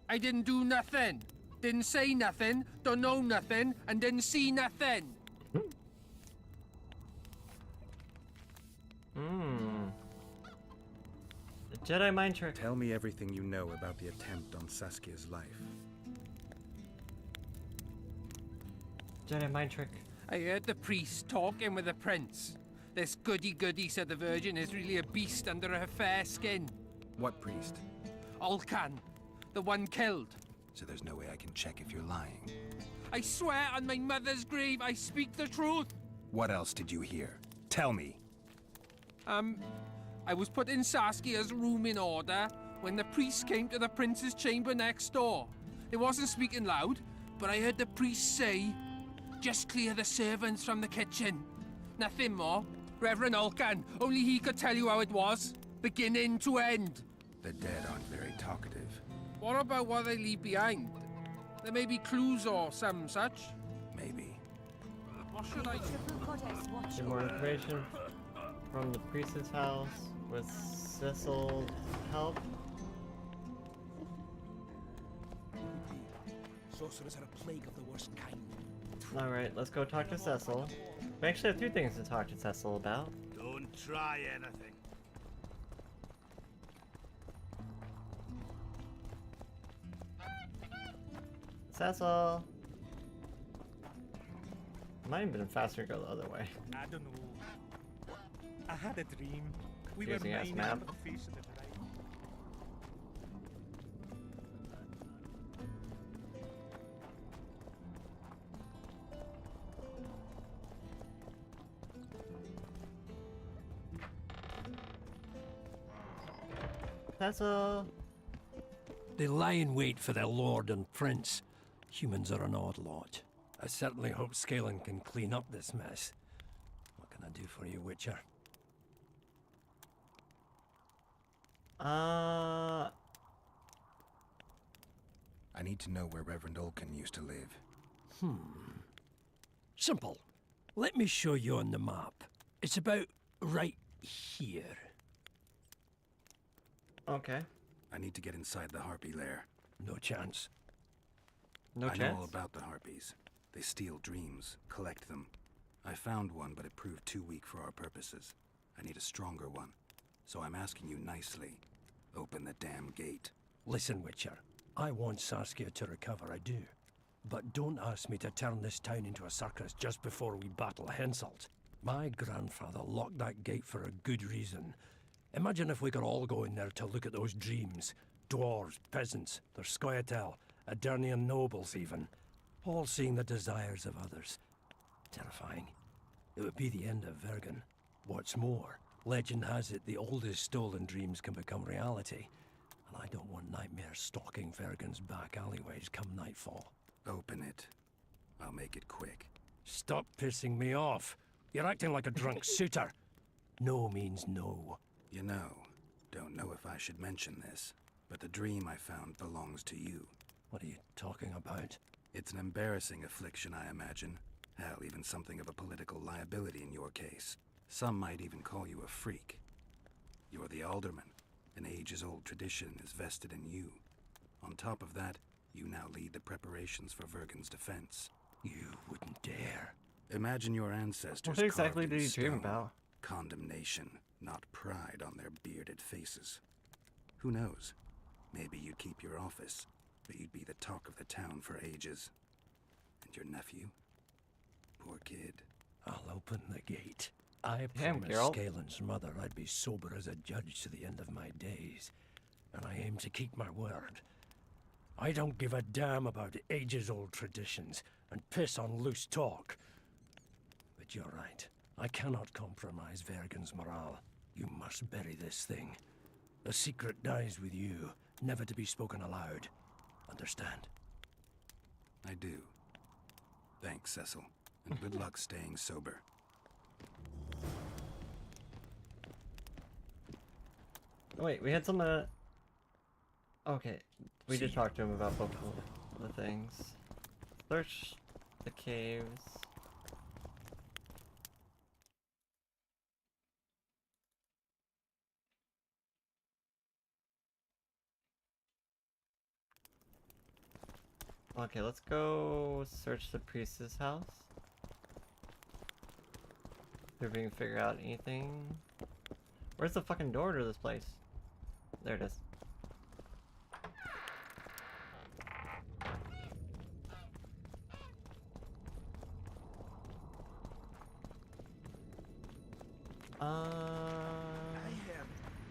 I didn't do nothing. Didn't say nothing, don't know nothing, and didn't see nothing. Hmm. The Jedi mind trick. Tell me everything you know about the attempt on Saskia's life. Jedi mind trick. I heard the priest talking with the prince. This goody-goody said the Virgin is really a beast under her fair skin. What priest? Alcan, the one killed. So there's no way I can check if you're lying. I swear on my mother's grave I speak the truth. What else did you hear? Tell me. I was put in Saskia's room in order when the priest came to the prince's chamber next door. It wasn't speaking loud, but I heard the priest say, "Just clear the servants from the kitchen." Nothing more. Reverend Alcan, only he could tell you how it was, beginning to end. The dead aren't very talkative. What about what they leave behind? There may be clues or some such. Maybe. What should I do? Get more information from the priest's house with Cecil's help. Sorcerers are a plague of the worst kind. Alright, let's go talk to Cecil. We actually have 2 things to talk to Cecil about. Don't try anything. Cecil! Might have been faster to go the other way. I don't know. I had a dream. We were Confusing ass mining map. under the face of the horizon. Cecil! They lie in wait for their lord and prince. Humans are an odd lot. I certainly hope Scalan can clean up this mess. What can I do for you, Witcher? I need to know where Reverend Olkin used to live. Simple. Let me show you on the map. It's about right here. Okay. I need to get inside the harpy lair. No chance. No I chance? know all about the harpies. They steal dreams, collect them. I found one, but it proved too weak for our purposes. I need a stronger one. So I'm asking you nicely, open the damn gate. Listen, Witcher. I want Saskia to recover, I do. But don't ask me to turn this town into a circus just before we battle Henselt. My grandfather locked that gate for a good reason. Imagine if we could all go in there to look at those dreams. Dwarves, peasants, their scoia'tael, Adernian nobles even. All seeing the desires of others. Terrifying. It would be the end of Vergen. What's more, legend has it the oldest stolen dreams can become reality. And I don't want nightmares stalking Vergen's back alleyways come nightfall. Open it. I'll make it quick. Stop pissing me off. You're acting like a drunk suitor. No means no. You know, don't know if I should mention this, but the dream I found belongs to you. What are you talking about? It's an embarrassing affliction, I imagine. Hell, even something of a political liability in your case. Some might even call you a freak. You're the alderman. An ages-old tradition is vested in you. On top of that, you now lead the preparations for Vergen's defense. You wouldn't dare. Imagine your ancestors. What exactly carved in did you dream stone. about? Condemnation, not pride on their bearded faces. Who knows? Maybe you'd keep your office, but you'd be the talk of the town for ages. And your nephew? Poor kid. I'll open the gate. I Damn, promised Geralt. Scalen's mother I'd be sober as a judge to the end of my days, and I aim to keep my word. I don't give a damn about ages-old traditions and piss on loose talk. But you're right. I cannot compromise Vergen's morale. You must bury this thing. The secret dies with you, never to be spoken aloud. Understand? I do. Thanks, Cecil. And good luck staying sober. Wait, we had some. Okay, we did talk to him about both of the things. Search the caves. Okay, let's go search the priestess house. See if we can figure out anything. Where's the fucking door to this place? There it is.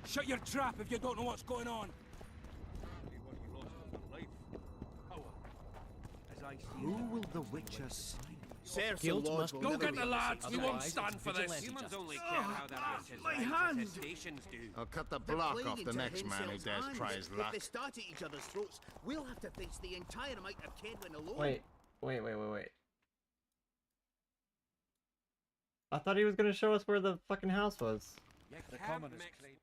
Shut your trap if you don't know what's going on. Who will the Witcher sign? Guilt must go get the lads. We won't stand for this. Humans only care how their my hand! stations do. I'll cut the block off the next man who dares try his luck. If they start at each other's throats, we'll have to face the entire amount of Kedwin alone. Wait. I thought he was gonna show us where the fucking house was. The commoners claim.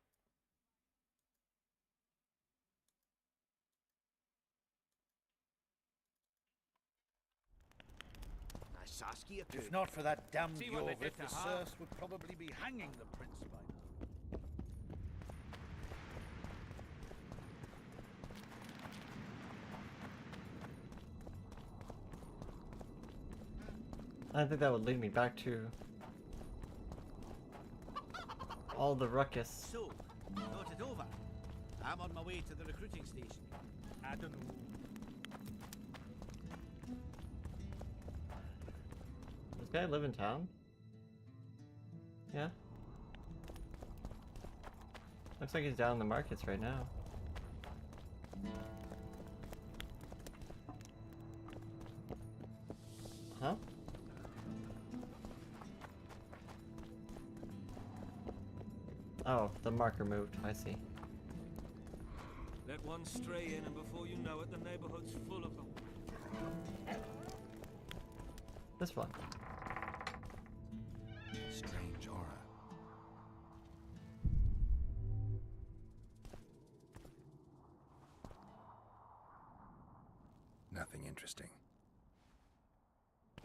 Saskia could. If not for that damned See what they Jorvik, did the to her. serfs would probably be hanging the prince by now. I think that would lead me back to all the ruckus. So, thought it over. I'm on my way to the recruiting station. I don't know. Does this guy live in town? Yeah. Looks like he's down in the markets right now. Huh? Oh, the marker moved. I see. Let one stray in, and before you know it, the neighborhood's full of them. This one. Strange aura. Nothing interesting.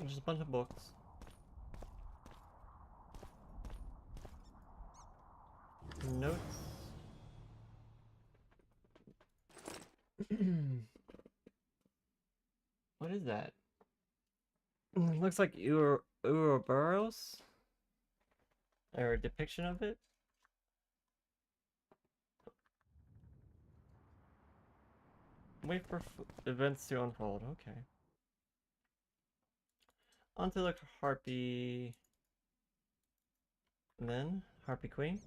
Just a bunch of books. Notes. What is that? Looks like Ouroboros? Or a depiction of it? Wait for events to unfold. Okay. Onto the Harpy Men, Harpy Queen.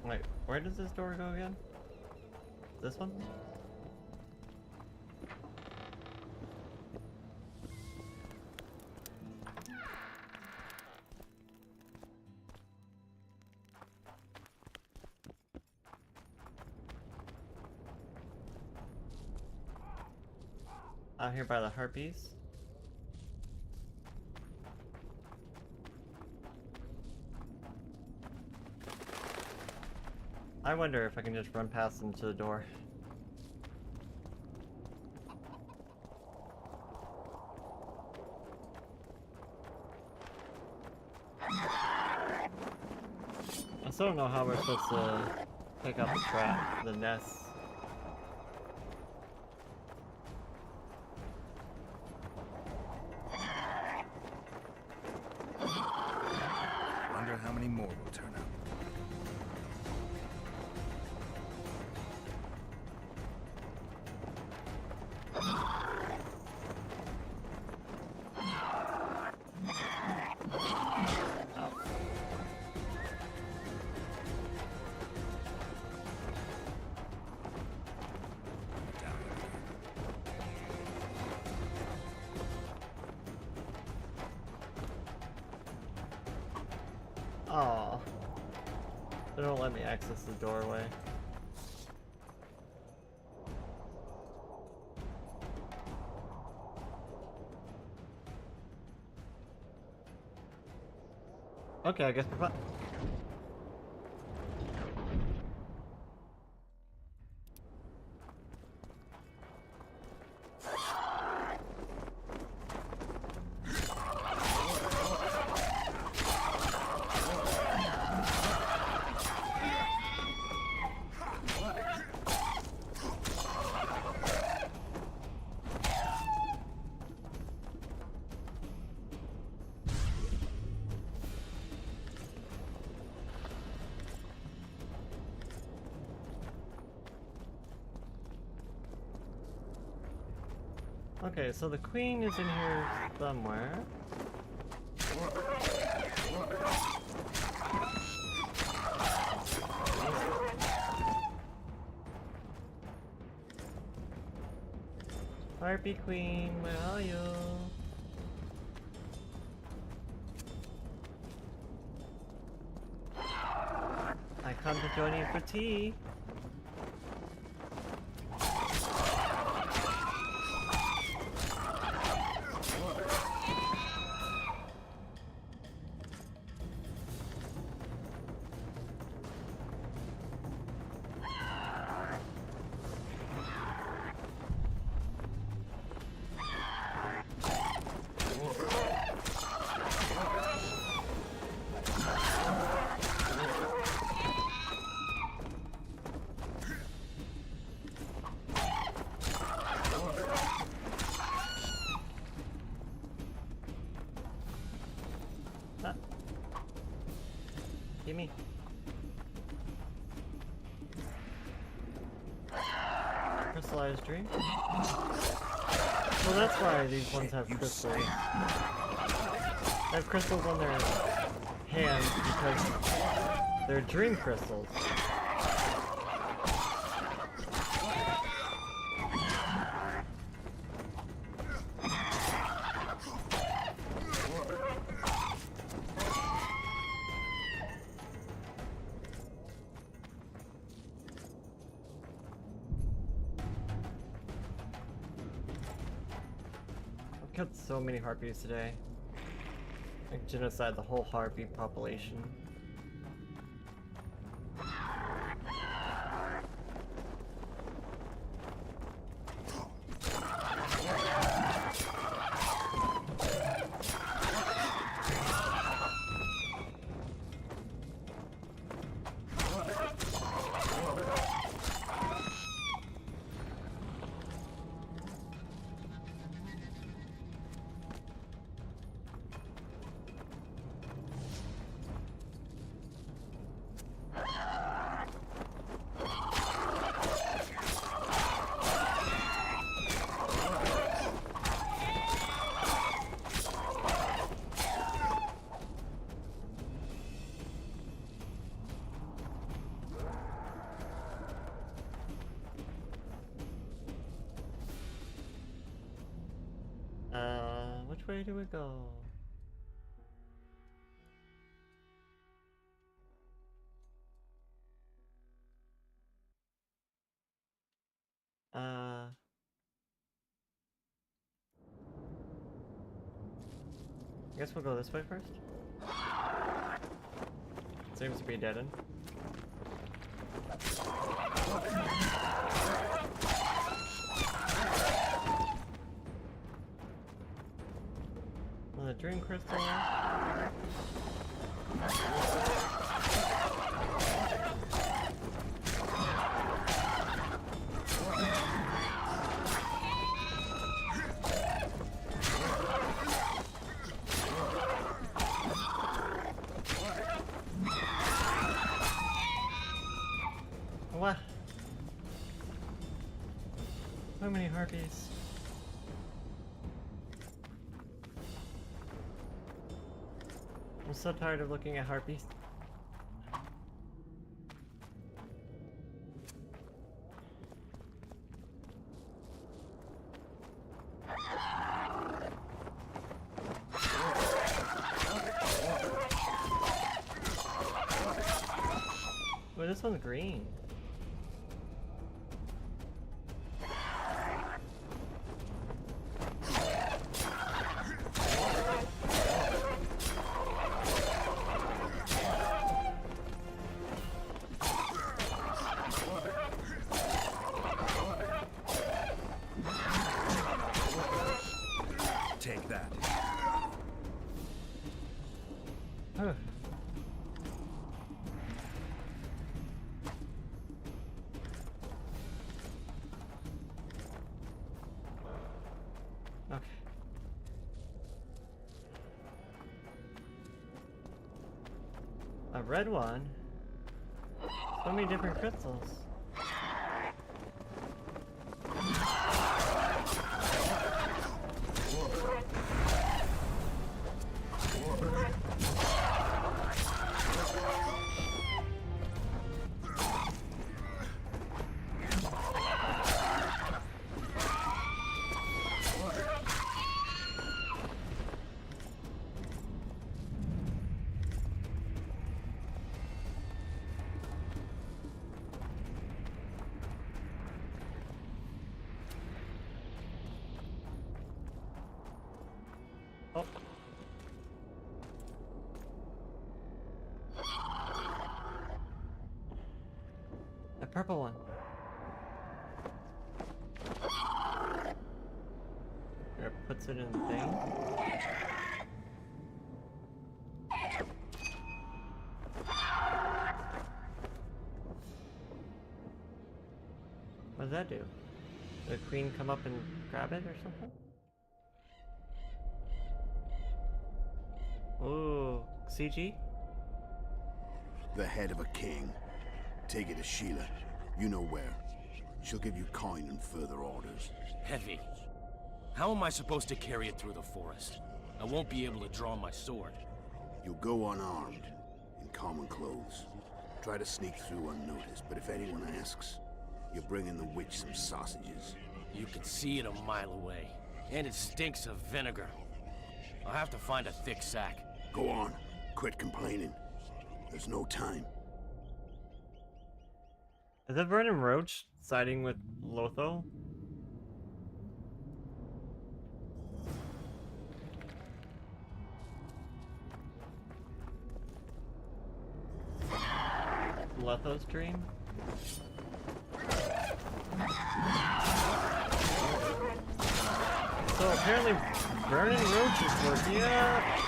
Wait, where does this door go again? This one? Out here by the harpies. I wonder if I can just run past them to the door. I still don't know how we're supposed to pick up the trap, the nest. Wonder how many more will turn up. Aw. They don't let me access the doorway. Okay, I guess we're fine. Okay, so the queen is in here somewhere. Harpy queen, where are you? I come to join you for tea. Gimme. Crystallized dream. Well, that's why these ones have crystals. They have crystals on their hands because they're dream crystals. Killed so many harpies today. I genocide the whole harpy population. Which way do we go? I guess we'll go this way first. Seems to be dead end. Another dream crystal. What? So many harpies. I'm so tired of looking at harpies. Well, this one's green. Take that. Okay. A red one? So many different crystals. Oh. A purple one. Or it puts it in the thing. What does that do? Did the queen come up and grab it or something? Ooh, CG? The head of a king. Take it to Sheila. You know where. She'll give you coin and further orders. Heavy. How am I supposed to carry it through the forest? I won't be able to draw my sword. You'll go unarmed, in common clothes. Try to sneak through unnoticed, but if anyone asks, you're bringing the witch some sausages. You can see it a mile away, and it stinks of vinegar. I'll have to find a thick sack. Go on. Quit complaining. There's no time. Is that Vernon Roach siding with Lotho? Lotho's dream? So apparently Vernon Roach is working. Yeah.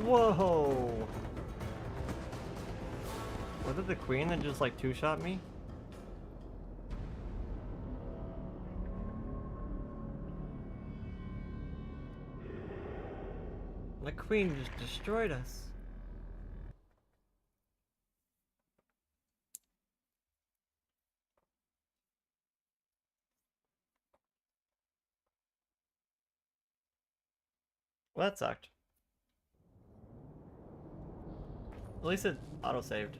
Whoa! Was it the queen that just like two-shot me? The queen just destroyed us. Well, that sucked. At least it auto-saved.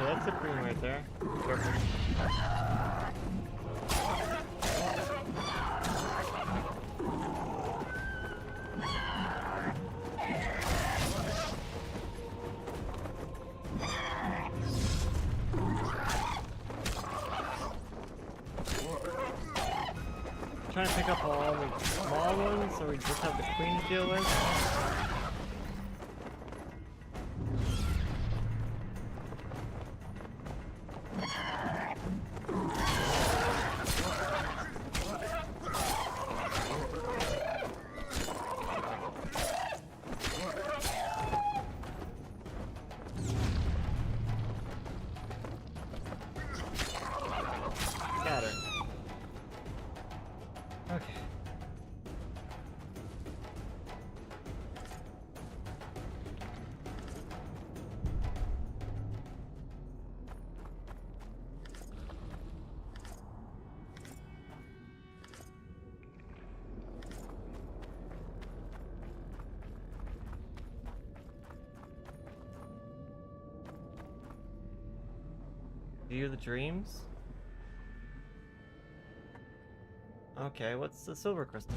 That's a green right there. Careful. Trying to pick up all the small ones so we just have the queen to deal with. Got her. Okay. View the dreams? Okay, what's the silver crystal?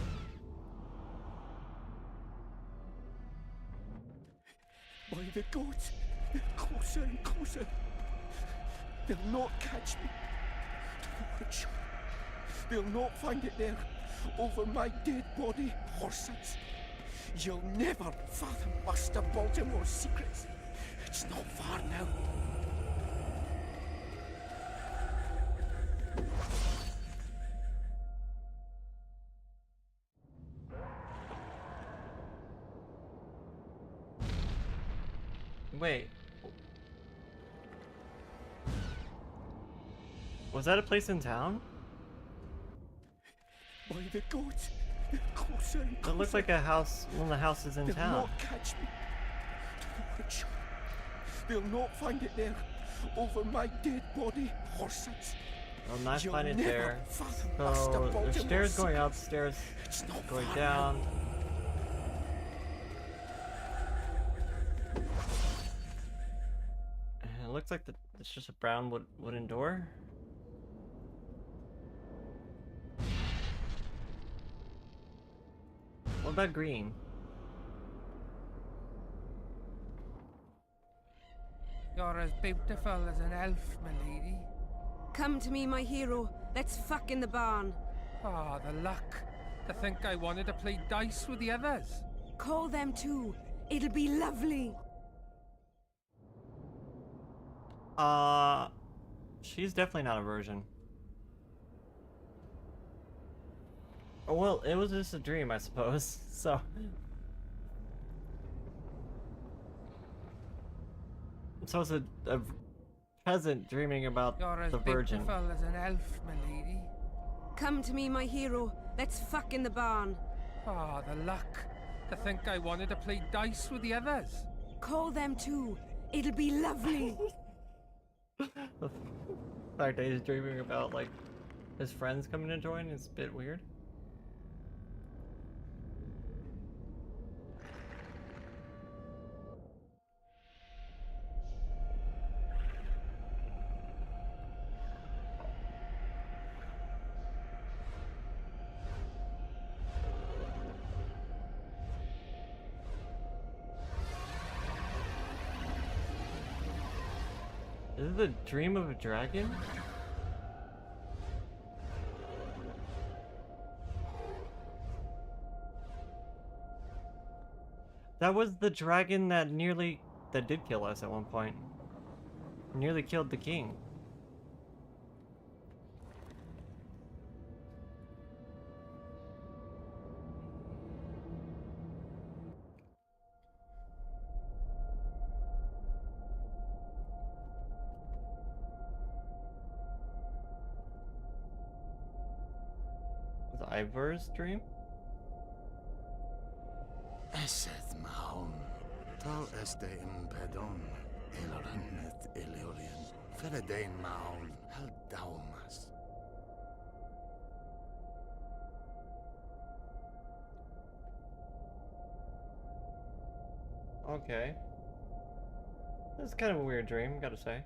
By the gods, they're closer and closer. They'll not catch me. To the witch. They'll not find it there, over my dead body, Horsons. You'll never fathom Master Baltimore's secrets. It's not far now. Wait. Was that a place in town? By the gods, they're closer and closer. It looks like a house, one of the houses in They'll town. not catch me. To the witch. They'll not find it there, over my dead body, Horsons. I'll not You'll find it never there. fathom Master So there's Baltimore's stairs going up, secrets. stairs It's not going far down. now. And it looks like it's just a brown wooden door. What about green? You're as beautiful as an elf, my lady. Come to me, my hero. Let's fuck in the barn. Ah, the luck. To think I wanted to play dice with the others. Call them too. It'll be lovely. She's definitely not a virgin. Oh, well, it was just a dream, I suppose. So. So it's a peasant dreaming about You're as the virgin. beautiful as an elf, my lady. Come to me, my hero. Let's fuck in the barn. Ah, the luck. To think I wanted to play dice with the others. Call them too. It'll be lovely. The fact that he's dreaming about, like, his friends coming to join is a bit weird. Is it the dream of a dragon? That was the dragon that did kill us at one point. Nearly killed the king. Was Ivor's dream? Eseth mahon, tal este impedon, elorenet eleorien, feredein mahon, hal daumas. Okay. This is kind of a weird dream, gotta say.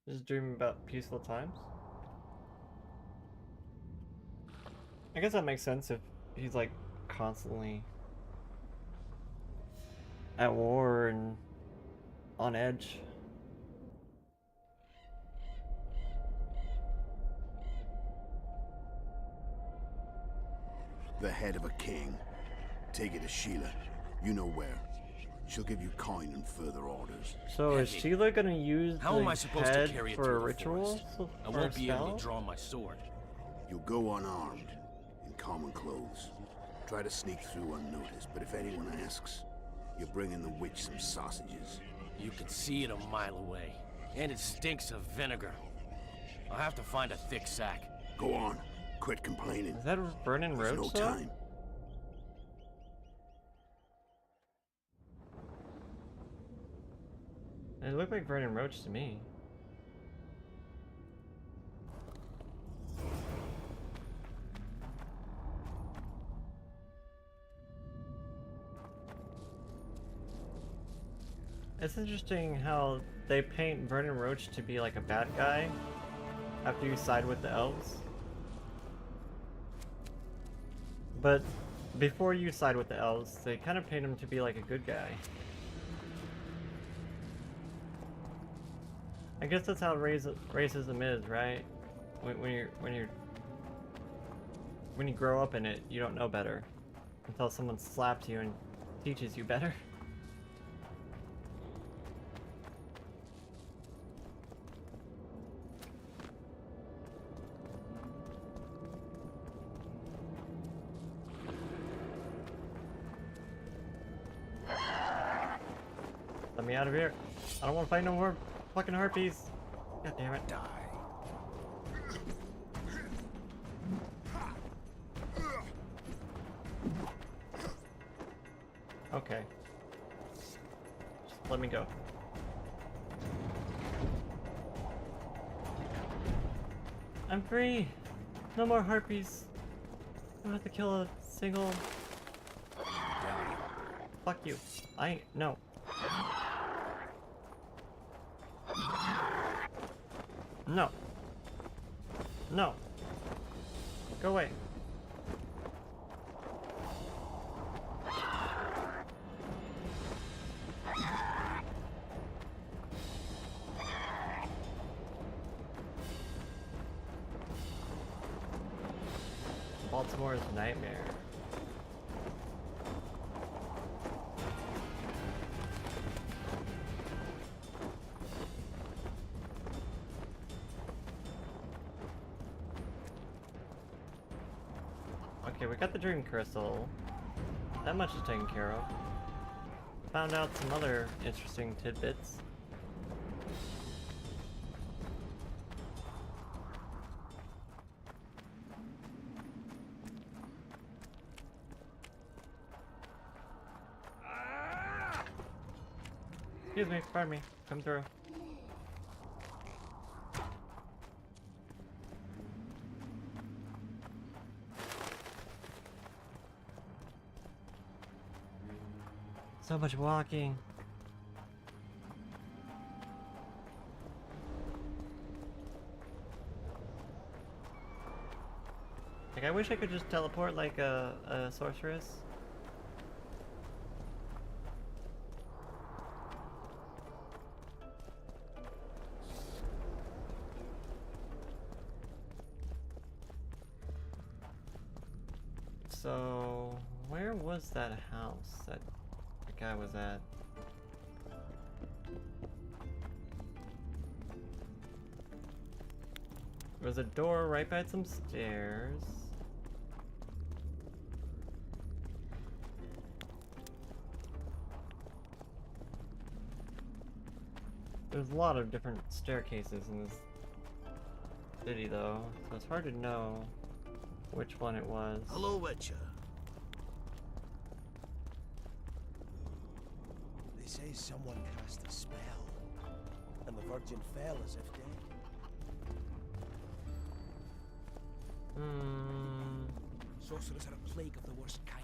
Just dreaming about peaceful times. I guess that makes sense if he's like constantly at war and on edge. The head of a king. Take it to Sheila. You know where. She'll give you coin and further orders. So is Sheila gonna use How the am I supposed head to carry it for through a the ritual? forest? I Or won't a be able spell? to draw my sword. You'll go unarmed, in common clothes. Try to sneak through unnoticed, but if anyone asks, you bring in the witch some sausages. You can see it a mile away, and it stinks of vinegar. I'll have to find a thick sack. Go on, quit complaining. Is that Vernon There's Roach no though? time. It looked like Vernon Roach to me. It's interesting how they paint Vernon Roach to be like a bad guy after you side with the elves. But before you side with the elves, they kind of paint him to be like a good guy. I guess that's how racism is, right? When you grow up in it, you don't know better until someone slaps you and teaches you better. Let me out of here. I don't want to fight no more fucking harpies. God damn it. Die. Okay. Just let me go. I'm free. No more harpies. I don't have to kill a single. Fuck you. No. No. No. Go away. Baltimore's nightmare. Okay, we got the dream crystal. That much is taken care of. Found out some other interesting tidbits. Excuse me, pardon me. Come through. So much walking. Like, I wish I could just teleport like a sorceress. So, where was that house that the guy was at? There was a door right by some stairs. There's a lot of different staircases in this city though, so it's hard to know which one it was. Hello, Witcher. They say someone cast a spell, and the Virgin fell as if dead. Sorcerers are a plague of the worst kind.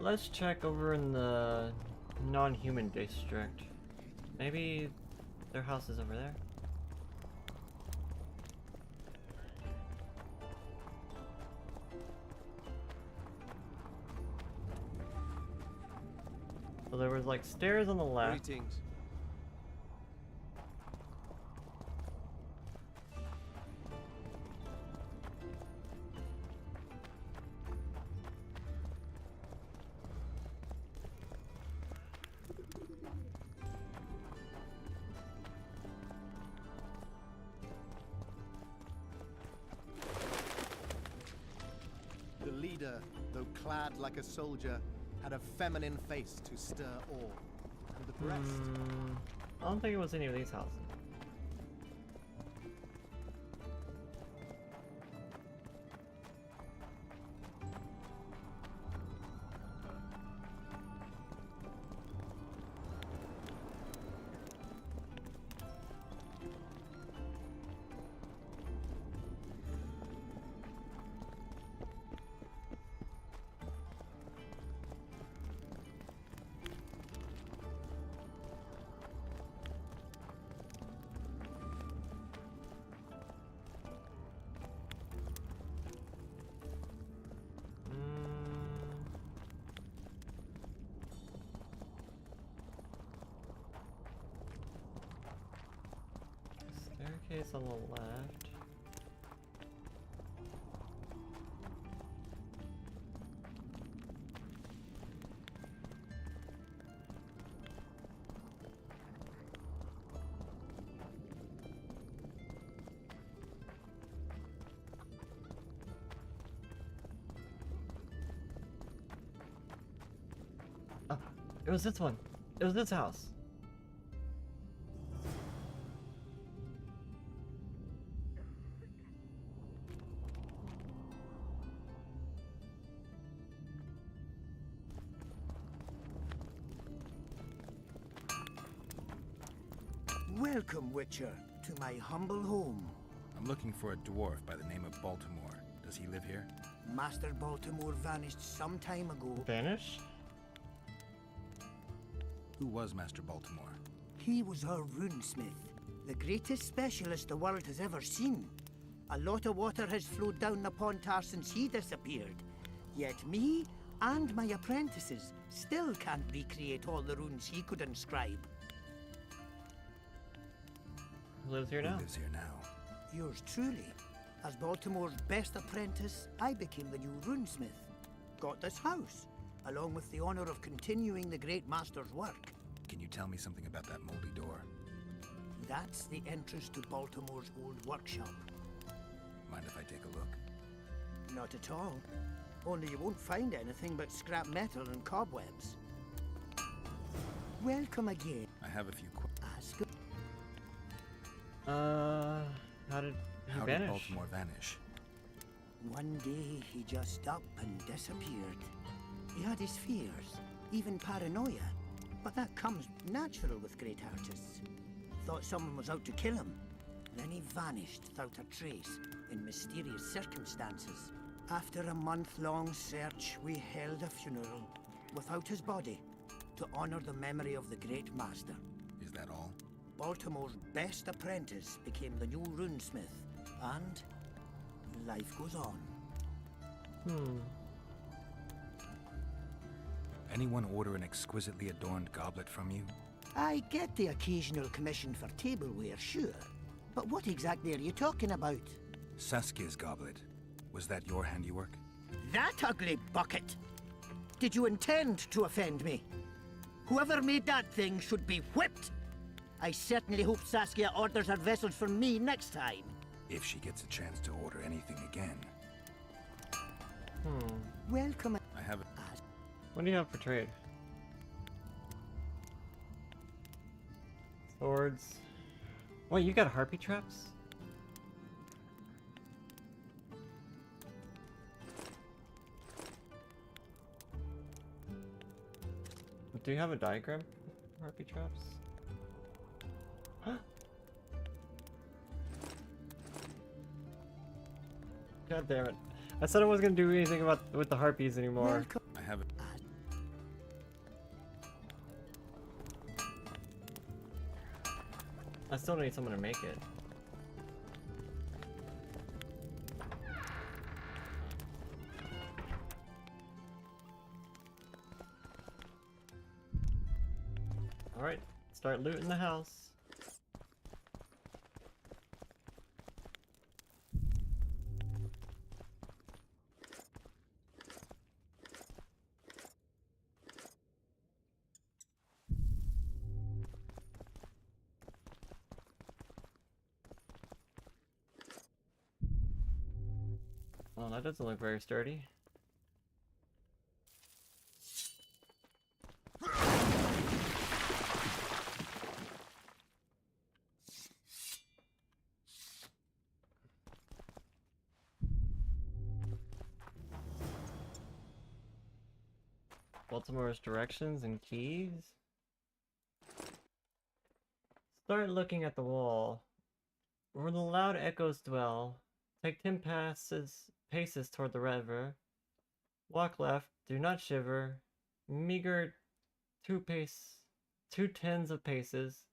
Let's check over in the non-human district. Maybe their house is over there. So there was like stairs on the left. Greetings. The leader, though clad like a soldier, had a feminine face to stir awe. And the breast. I don't think it was any of these houses. Staircase on the left. Oh, it was this one. It was this house. Welcome, Witcher, to my humble home. I'm looking for a dwarf by the name of Baltimore. Does he live here? Master Baltimore vanished some time ago. Vanished? Who was Master Baltimore? He was our runesmith, the greatest specialist the world has ever seen. A lot of water has flowed down upon Tar since he disappeared. Yet me and my apprentices still can't recreate all the runes he could inscribe. Who lives here now? Who lives here now? Yours truly. As Baltimore's best apprentice, I became the new runesmith. Got this house, along with the honor of continuing the great master's work. Can you tell me something about that moldy door? That's the entrance to Baltimore's old workshop. Mind if I take a look? Not at all. Only you won't find anything but scrap metal and cobwebs. Welcome again. I have a few questions. How did he How vanish? did Baltimore vanish? One day he just up and disappeared. He had his fears, even paranoia, but that comes natural with great artists. Thought someone was out to kill him. Then he vanished without a trace, in mysterious circumstances. After a month-long search, we held a funeral, without his body, to honor the memory of the great master. Is that all? Baltimore's best apprentice became the new runesmith, and life goes on. Anyone order an exquisitely adorned goblet from you? I get the occasional commission for tableware, sure. But what exactly are you talking about? Saskia's goblet. Was that your handiwork? That ugly bucket! Did you intend to offend me? Whoever made that thing should be whipped! I certainly hope Saskia orders her vessels from me next time. If she gets a chance to order anything again. Welcome. I have What do you have for trade? Swords. Wait, you got harpy traps? Do you have a diagram for harpy traps? God damn it. I said I wasn't gonna do anything with the harpies anymore. I have it. I still need someone to make it. Alright, start looting the house. Oh, that doesn't look very sturdy. Baltimore's directions and keys. Start looking at the wall. Where the loud echoes dwell. Take 10 paces toward the river. Walk left, do not shiver. Meager 2 tens of paces.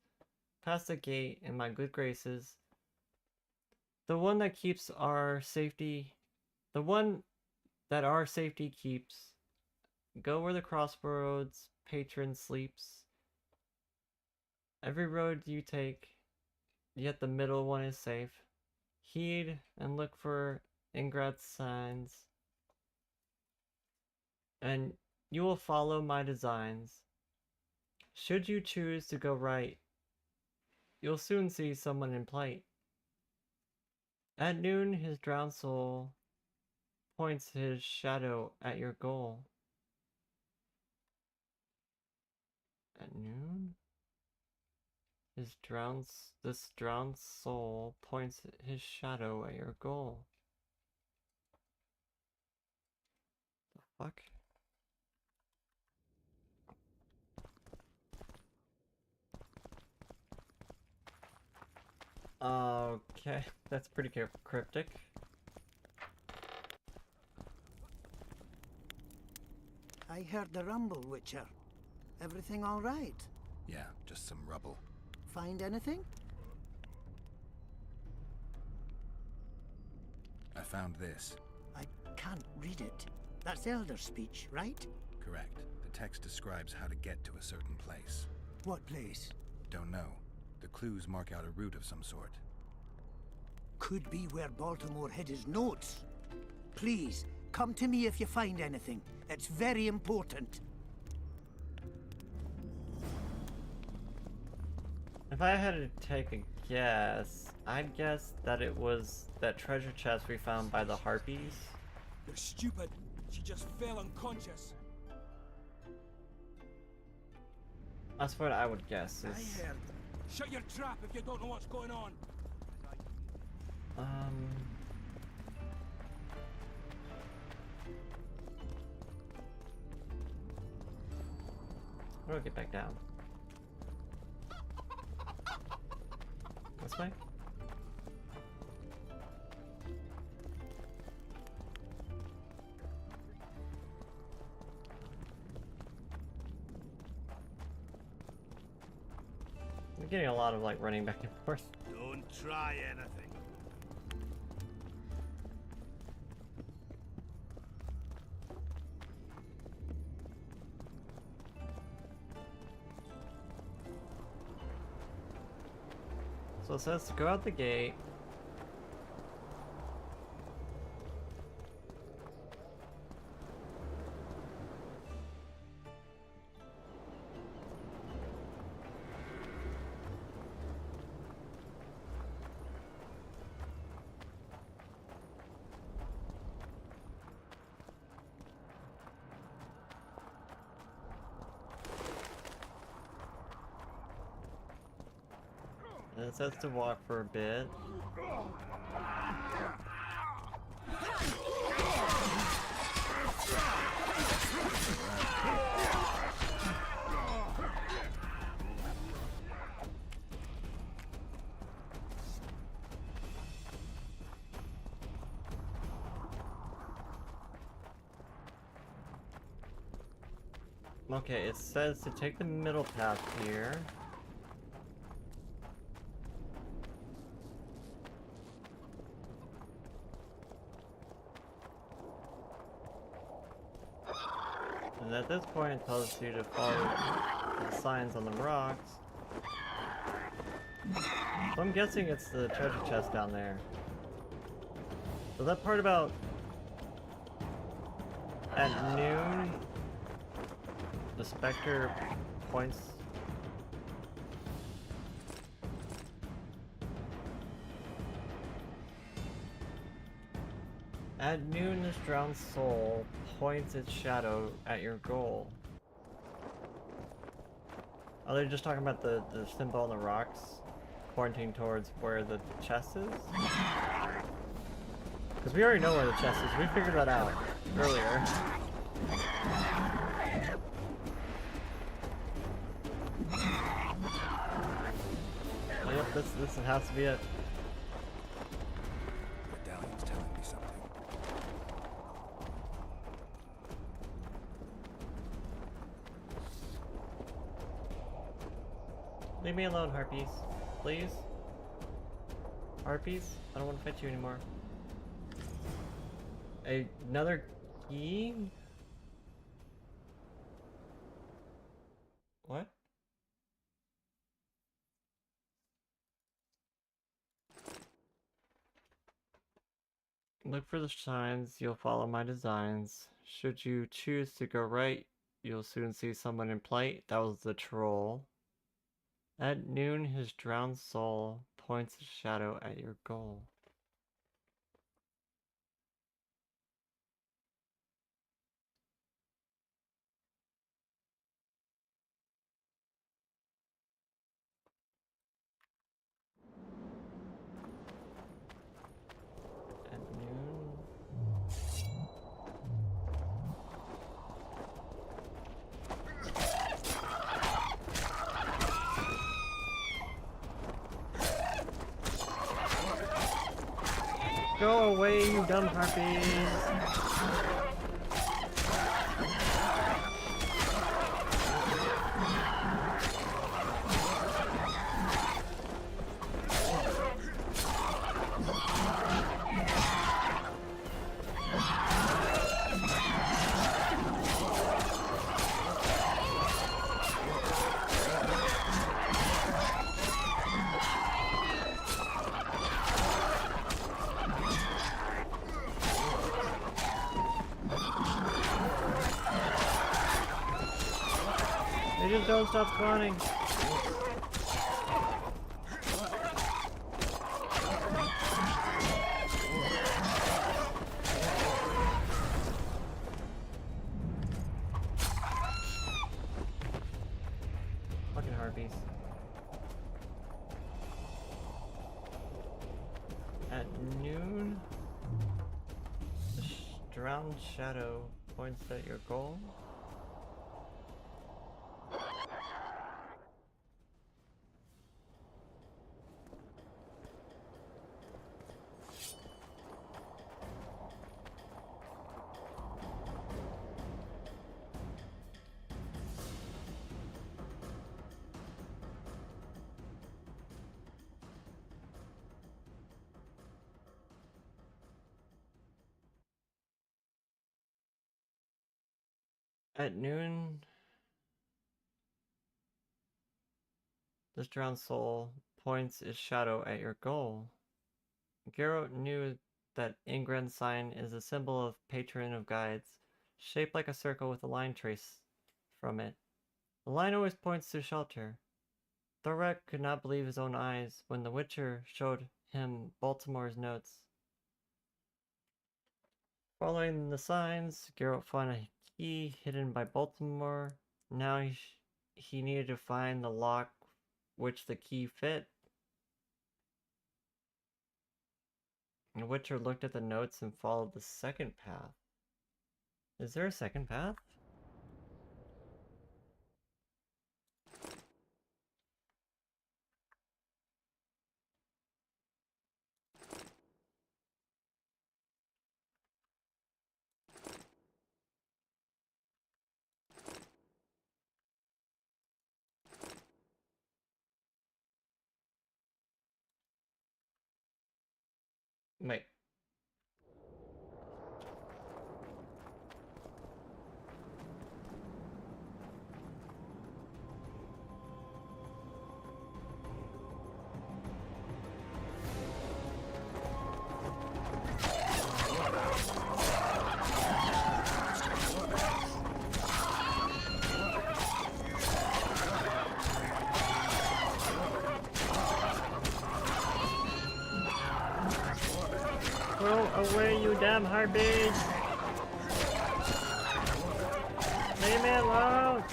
Past the gate in my good graces. The one that keeps our safety. The one that our safety keeps. Go where the crossroads patron sleeps. Every road you take, yet the middle one is safe. Heed and look for ingrat signs, and you will follow my designs. Should you choose to go right, you'll soon see someone in plight. At noon, his drowned soul points his shadow at your goal. At noon? This drowned soul points his shadow at your goal. The fuck? Okay, that's pretty cryptic. I heard the rumble, Witcher. Everything all right? Yeah, just some rubble. Find anything? I found this. I can't read it. That's Elder speech, right? Correct. The text describes how to get to a certain place. What place? Don't know. The clues mark out a route of some sort. Could be where Baltimore hid his notes. Please, come to me if you find anything. It's very important. If I had to take a guess, I'd guess that it was that treasure chest we found by the harpies. You're stupid. She just fell unconscious. That's what I would guess. I heard. Shut your trap if you don't know what's going on. How do I get back down? This way? I'm getting a lot of like running back and forth. Don't try anything. So it says to go out the gate. And it says to walk for a bit. Okay, it says to take the middle path here. And at this point it tells you to follow the signs on the rocks. So I'm guessing it's the treasure chest down there. So that part about at noon the Spectre points. At noon, this drowned soul points its shadow at your goal. Are they just talking about the symbol on the rocks pointing towards where the chest is? Because we already know where the chest is. We figured that out earlier. Oh, yep, this has to be it. Medallion's telling me something. Leave me alone, Harpies. Please? Harpies? I don't want to fight you anymore. Another key? What? Look for the signs, you'll follow my designs. Should you choose to go right, you'll soon see someone in plight. That was the troll. At noon, his drowned soul points a shadow at your goal. At noon. Go away, you dumb harpies! They just don't stop spawning. Fucking harpies. At noon, the drowned shadow points at your goal. At noon, this drowned soul points its shadow at your goal. Geralt knew that Ingren's sign is a symbol of patron of guides, shaped like a circle with a line trace from it. The line always points to shelter. Thorek could not believe his own eyes when the Witcher showed him Baltimore's notes. Following the signs, Geralt found a key hidden by Baltimore. Now he needed to find the lock which the key fit. The Witcher looked at the notes and followed the second path. Is there a second path? Wait. Throw away, you damn heartbeat! Leave me alone!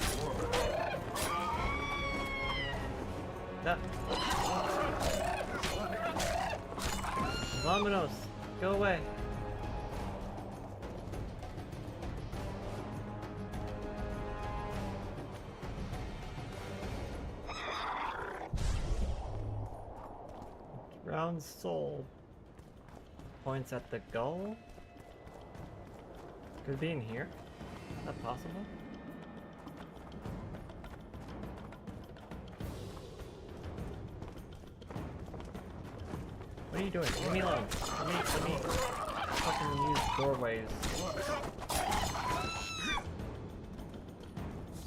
Vamonos! Go away! Drowned soul. Points at the goal? Could it be in here? Is that possible? What are you doing? Leave me alone. Let me fucking use doorways.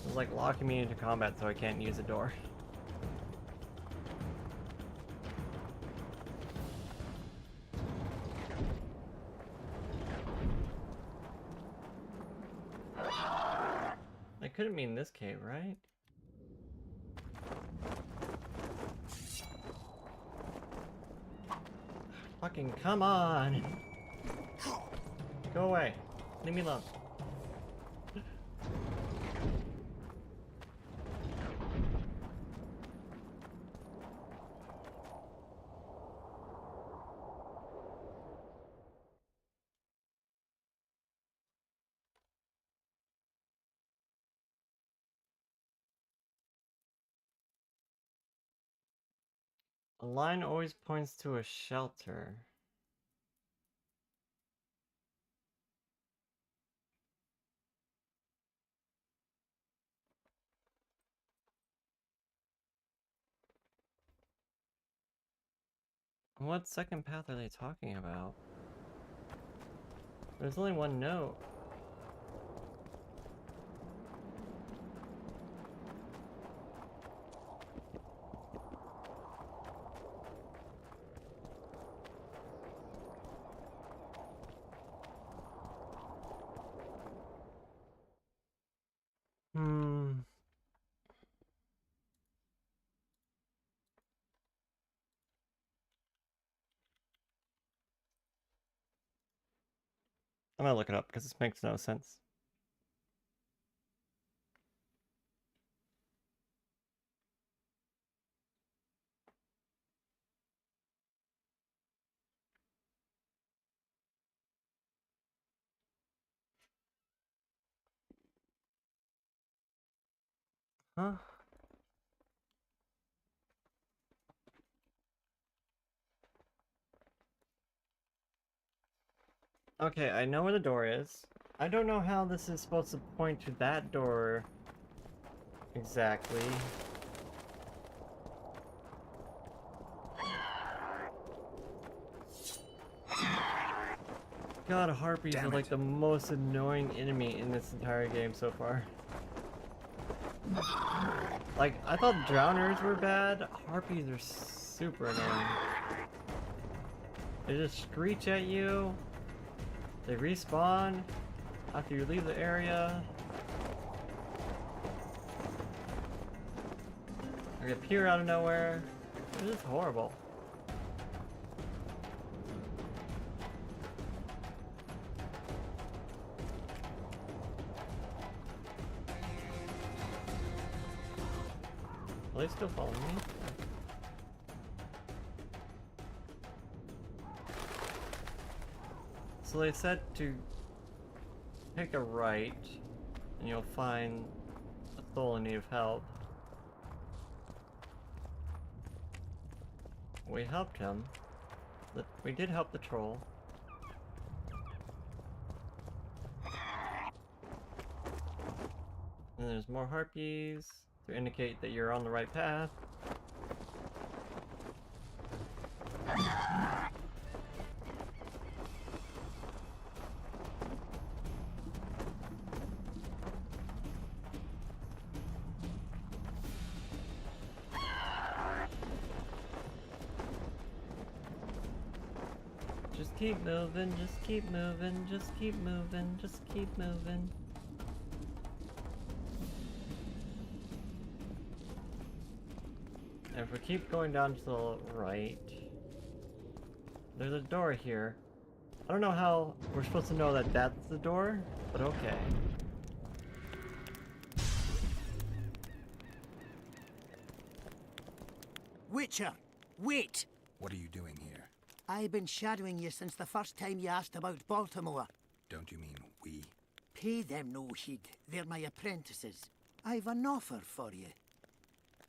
It's like locking me into combat so I can't use a door. That couldn't mean this cave, right? Fucking come on! Go away. Leave me alone. A line always points to a shelter. What second path are they talking about? There's only one note. I'm gonna look it up because this makes no sense. Huh? Okay, I know where the door is. I don't know how this is supposed to point to that door exactly. God, harpies are like the most annoying enemy in this entire game so far. Like, I thought drowners were bad. Harpies are super annoying. They just screech at you. They respawn after you leave the area. They appear out of nowhere. It's just horrible. Are they still following me? So they said to take a right, and you'll find a soul in need of help. We helped him. We did help the troll. And there's more harpies to indicate that you're on the right path. Just keep moving, just keep moving, just keep moving, just keep moving. If we keep going down to the right, there's a door here. I don't know how we're supposed to know that that's the door, but okay. Witcher, wait! What are you doing here? I've been shadowing you since the first time you asked about Baltimore. Don't you mean we? Pay them no heed. They're my apprentices. I've an offer for you.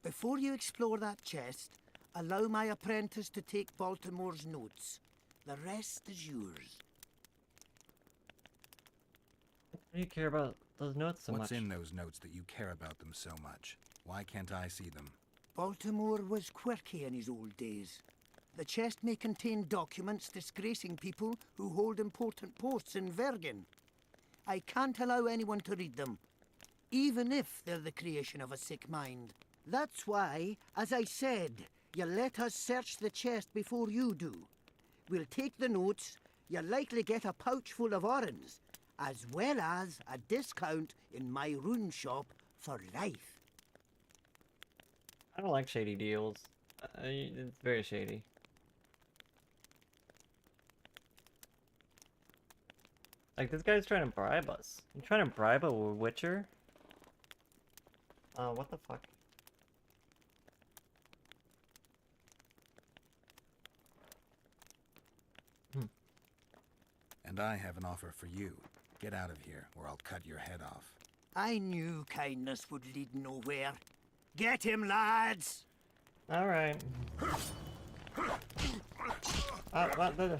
Before you explore that chest, allow my apprentice to take Baltimore's notes. The rest is yours. Why do you care about those notes so much? What's in those notes that you care about them so much? Why can't I see them? Baltimore was quirky in his old days. The chest may contain documents disgracing people who hold important posts in Vergen. I can't allow anyone to read them, even if they're the creation of a sick mind. That's why, as I said, you let us search the chest before you do. We'll take the notes, you'll likely get a pouch full of orange, as well as a discount in my rune shop for life. I don't like shady deals. It's very shady. Like, this guy's trying to bribe us. You trying to bribe a witcher? What the fuck? And I have an offer for you. Get out of here, or I'll cut your head off. I knew kindness would lead nowhere. Get him, lads! Alright. What the...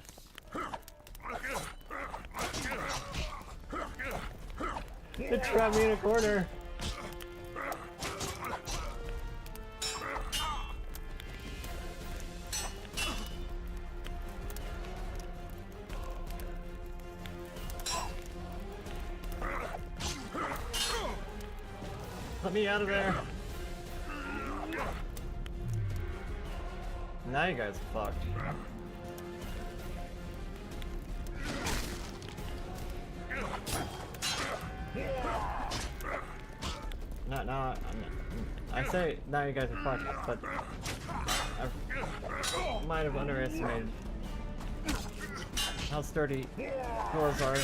They trapped me in a corner. Let me out of there. Now you guys are fucked. No, I say now you guys are fucked, but I might have underestimated how sturdy doors are.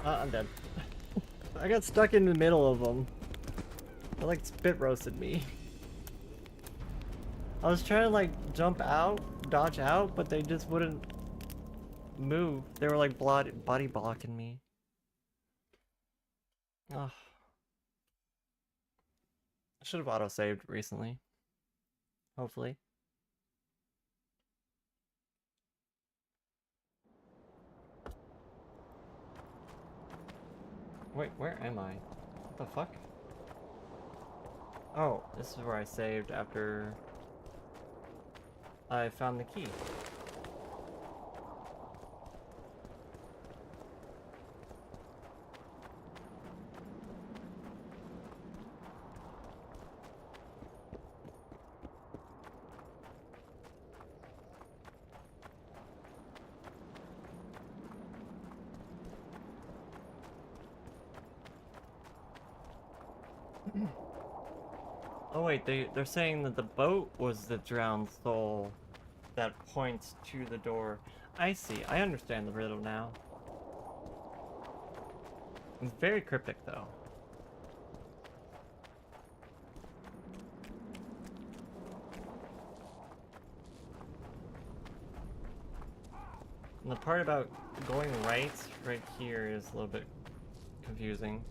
I'm dead. I got stuck in the middle of them. They like spit roasted me. I was trying to like jump out, dodge out, but they just wouldn't move. They were like body blocking me. Ugh. I should have auto-saved recently. Hopefully. Wait, where am I? What the fuck? Oh, this is where I saved after I found the key. Oh wait, they're saying that the boat was the drowned soul that points to the door. I see. I understand the riddle now. It's very cryptic though. And the part about going right here is a little bit confusing.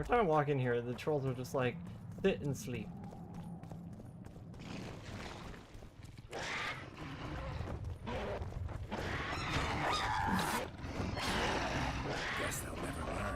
Every time I walk in here, the trolls are just like, sit and sleep. Guess they'll never learn.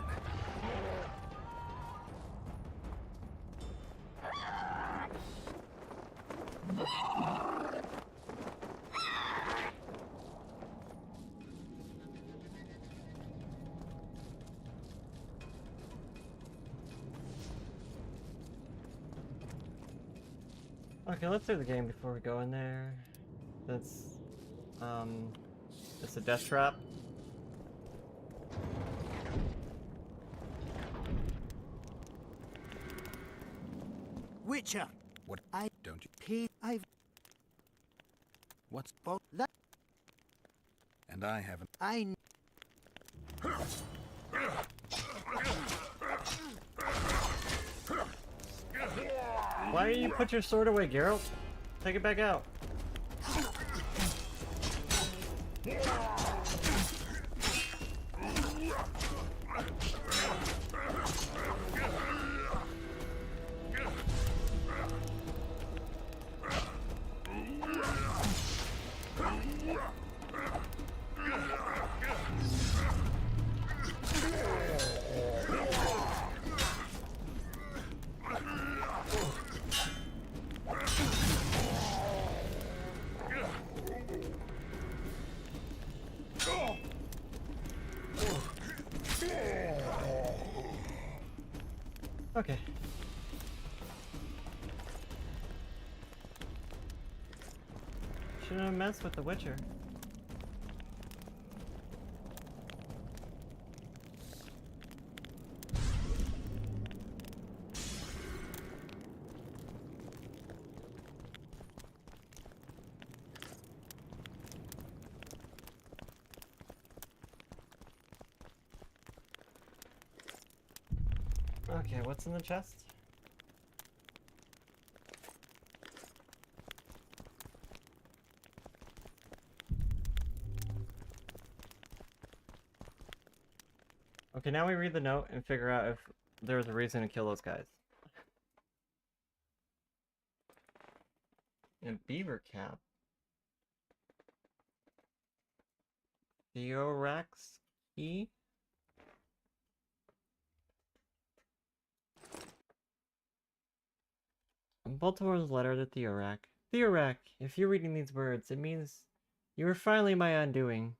Okay, let's do the game before we go in there. That's, it's a death trap. Witcher. What? I don't you pay. I've. What's that? And I haven't. I. Why do you put your sword away, Geralt? Take it back out. Okay. Shouldn't have messed with the Witcher. Okay, what's in the chest? Okay, now we read the note and figure out if there's a reason to kill those guys. A beaver cap. Theorax key? Baltimore's letter to Theorak. Theorak, if you're reading these words, it means you are finally my undoing.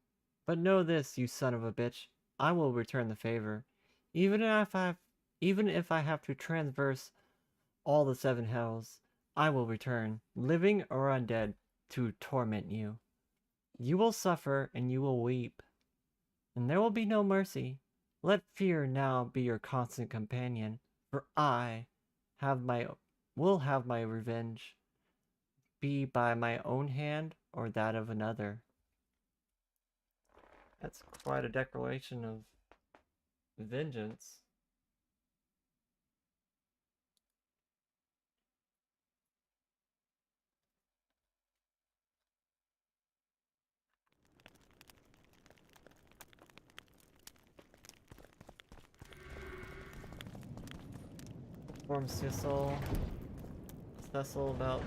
But know this, you son of a bitch. I will return the favor. Even if I have to transverse all the 7 hells, I will return, living or undead, to torment you. You will suffer and you will weep, and there will be no mercy. Let fear now be your constant companion, for I will have my revenge, be by my own hand or that of another. That's quite a declaration of vengeance. Inform Cecil about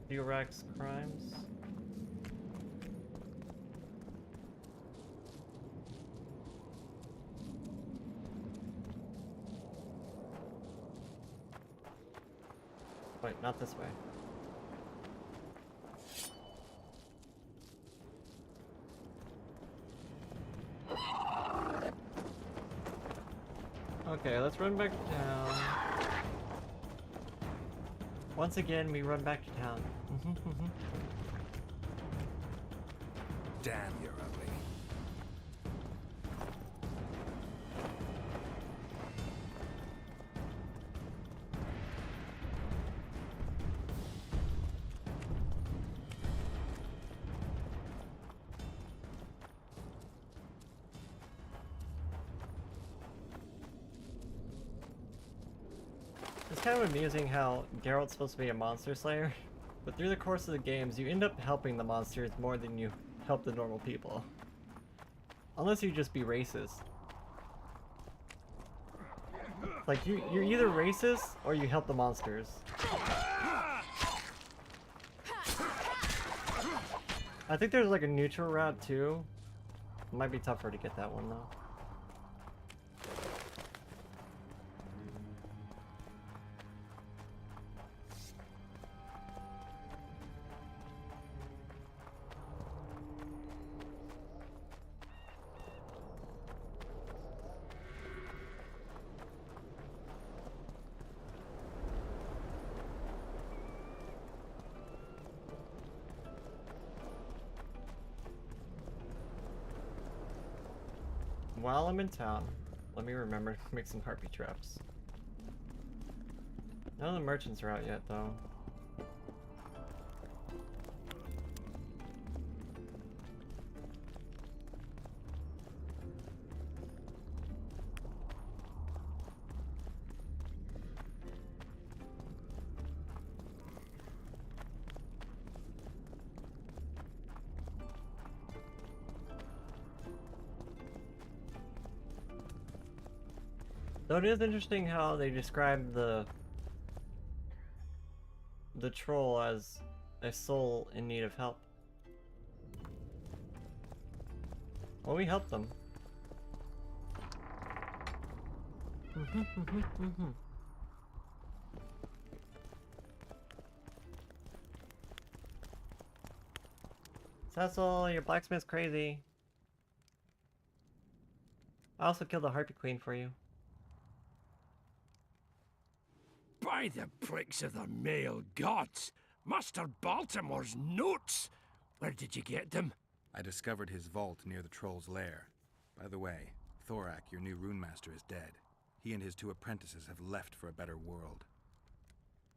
Theorak's crimes. Wait, not this way. Okay, let's run back to town. Once again, we run back to town. Damn, you're ugly. It's kind of amusing how Geralt's supposed to be a monster slayer, but through the course of the games, you end up helping the monsters more than you help the normal people. Unless you just be racist. Like, you're either racist or you help the monsters. I think there's like a neutral route too. It might be tougher to get that one though. While I'm in town, let me remember to make some harpy traps. None of the merchants are out yet, though. Though it is interesting how they describe the troll as a soul in need of help. Well, we helped them. Cecil, your blacksmith's crazy. I also killed the Harpy Queen for you. By the pricks of the male gods! Master Baltimore's notes! Where did you get them? I discovered his vault near the troll's lair. By the way, Thorak, your new runemaster, is dead. He and his 2 apprentices have left for a better world.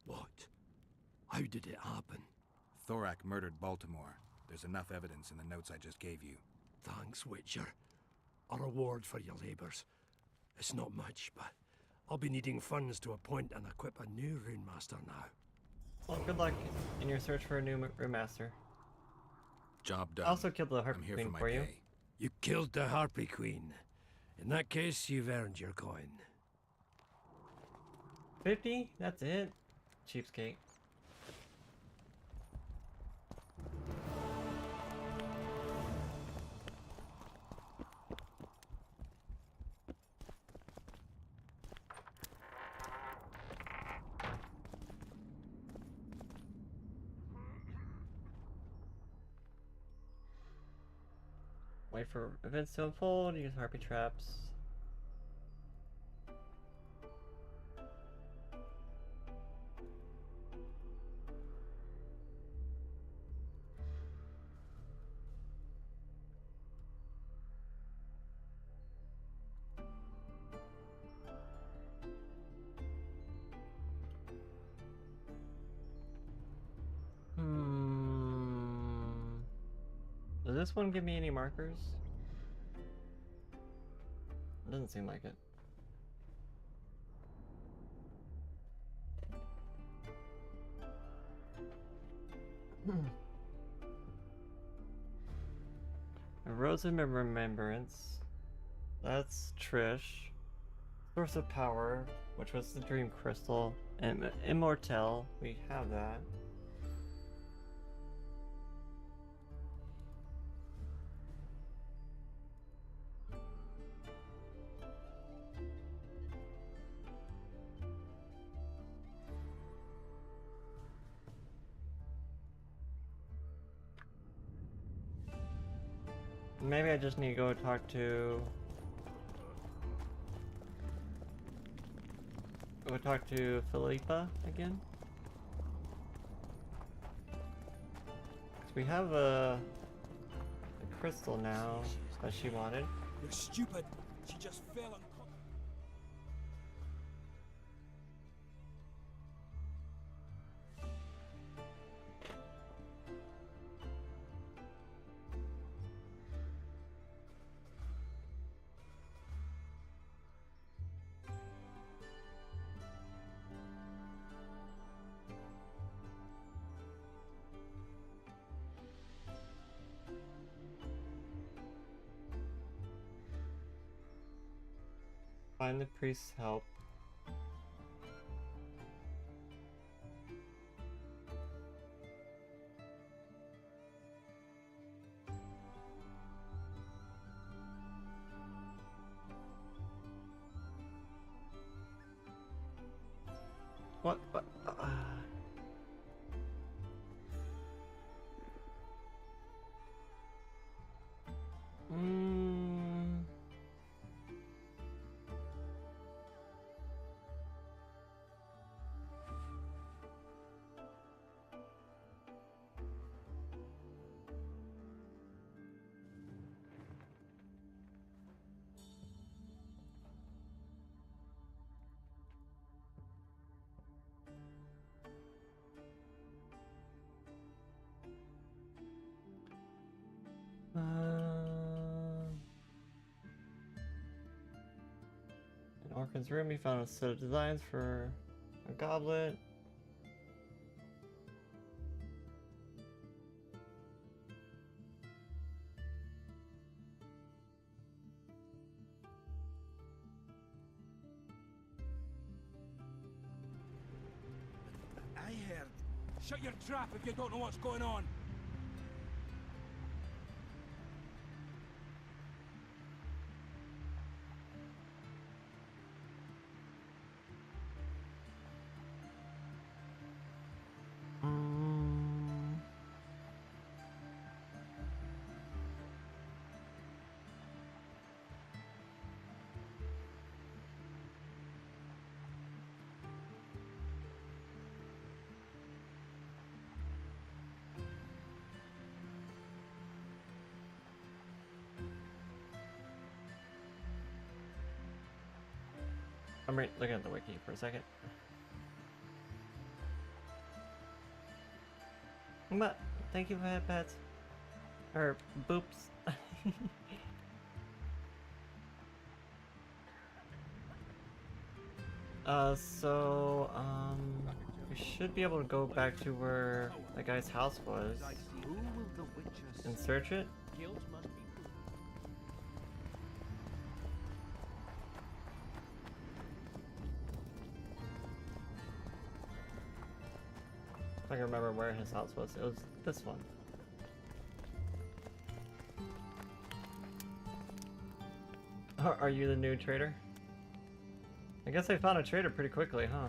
What? How did it happen? Thorak murdered Baltimore. There's enough evidence in the notes I just gave you. Thanks, Witcher. A reward for your labors. It's not much, but I'll be needing funds to appoint and equip a new runemaster now. Well, good luck in your search for a new runemaster. Job done. I also killed the Harpy Queen for you. You killed the Harpy Queen. In that case, you've earned your coin. 50? That's it? Cheapskate. Wait for events to unfold, use harpy traps. Does this one give me any markers? It doesn't seem like it. A Rose of Remembrance. That's Trish. Source of Power, which was the Dream Crystal. And Immortel, we have that. Maybe I just need to go talk to... Go talk to Philippa again? Because we have a crystal now that she wanted. You're stupid. She just fell unconscious. Find the priest's help. What? In Orkin's room, he found a set of designs for a goblet. I heard. Shut your trap if you don't know what's going on. I'm looking at the wiki for a second. But thank you for that, pets. Or boops. We should be able to go back to where the guy's house was and search it. I can remember where his house was. It was this one. Are you the new trader? I guess I found a trader pretty quickly, huh?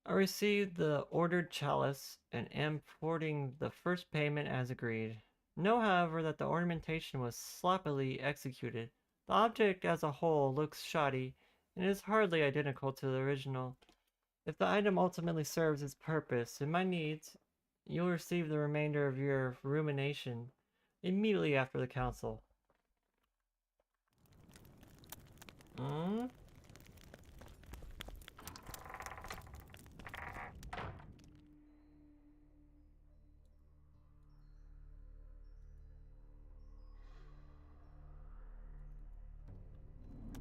I received the ordered chalice and am forwarding the first payment as agreed. Know, however, that the ornamentation was sloppily executed. The object as a whole looks shoddy and is hardly identical to the original. If the item ultimately serves its purpose and my needs, you'll receive the remainder of your rumination immediately after the council.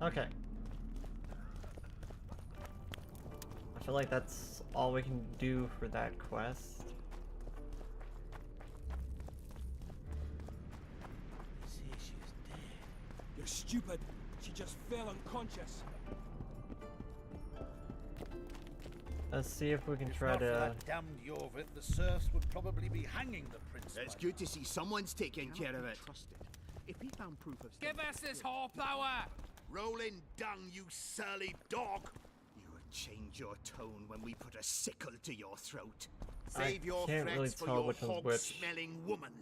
Okay. I feel like that's all we can do for that quest. You're stupid. She just fell unconscious. Let's see if we can If try not for to. that damned Jorvik, the serfs would probably be hanging the prince. It's good to see someone's taking care of it. If he found proof of Give us this horsepower! Rolling dung, you surly dog! You would change your tone when we put a sickle to your throat. Save your can't threats really for tell your which one's which. hog-smelling woman.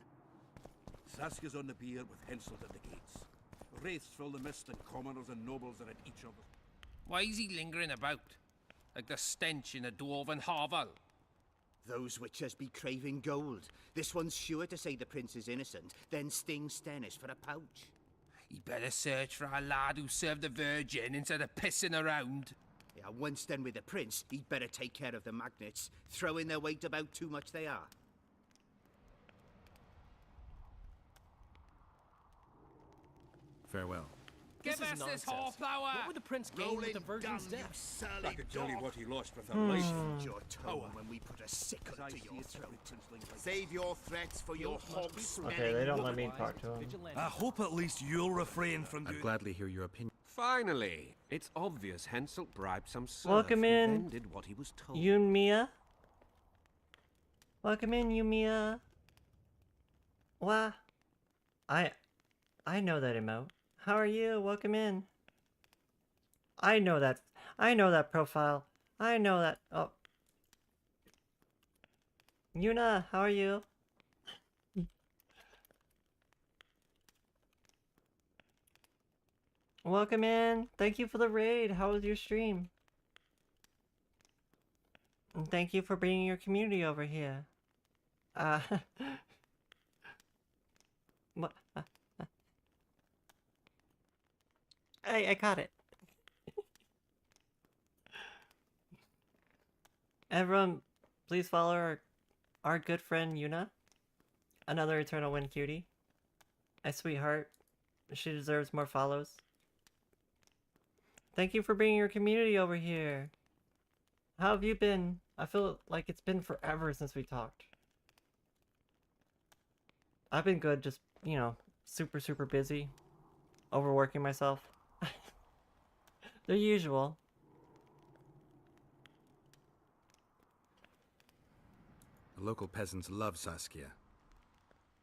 Saskia's on the pier with Henselt at the gates. Wraiths fill the mist and commoners and nobles are at each other. Why is he lingering about? Like the stench in a dwarven hovel? Those witches be craving gold. This one's sure to say the prince is innocent, then sting Stennis for a pouch. He better search for a lad who served the Virgin instead of pissing around. Yeah, once done with the prince, he'd better take care of the magnets. Throwing their weight about too much they are. Farewell. Give us this horsepower! What would the prince gain with the Virgin's death? I could tell you what he lost with her Change life. your tone when we put a sickle to your throat. Save your threats for your hog-smelling Okay, they don't let woman. me talk to him. I hope at least you'll refrain from doing. I'd gladly hear your opinion. Finally, it's obvious Henselt bribed some serf Welcome who in, then did what he was told. Yunmia. Welcome in, Yumia. Wah. I know that emote. How are you? Welcome in. I know that profile. I know that. Oh. Yuna, how are you? Welcome in. Thank you for the raid. How was your stream? And thank you for bringing your community over here. What? Hey, I caught it. Everyone, please follow our good friend Yuna. Another Eternal Wind cutie. A sweetheart. She deserves more follows. Thank you for bringing your community over here. How have you been? I feel like it's been forever since we talked. I've been good, just, you know, super busy. Overworking myself. The usual. The local peasants love Saskia.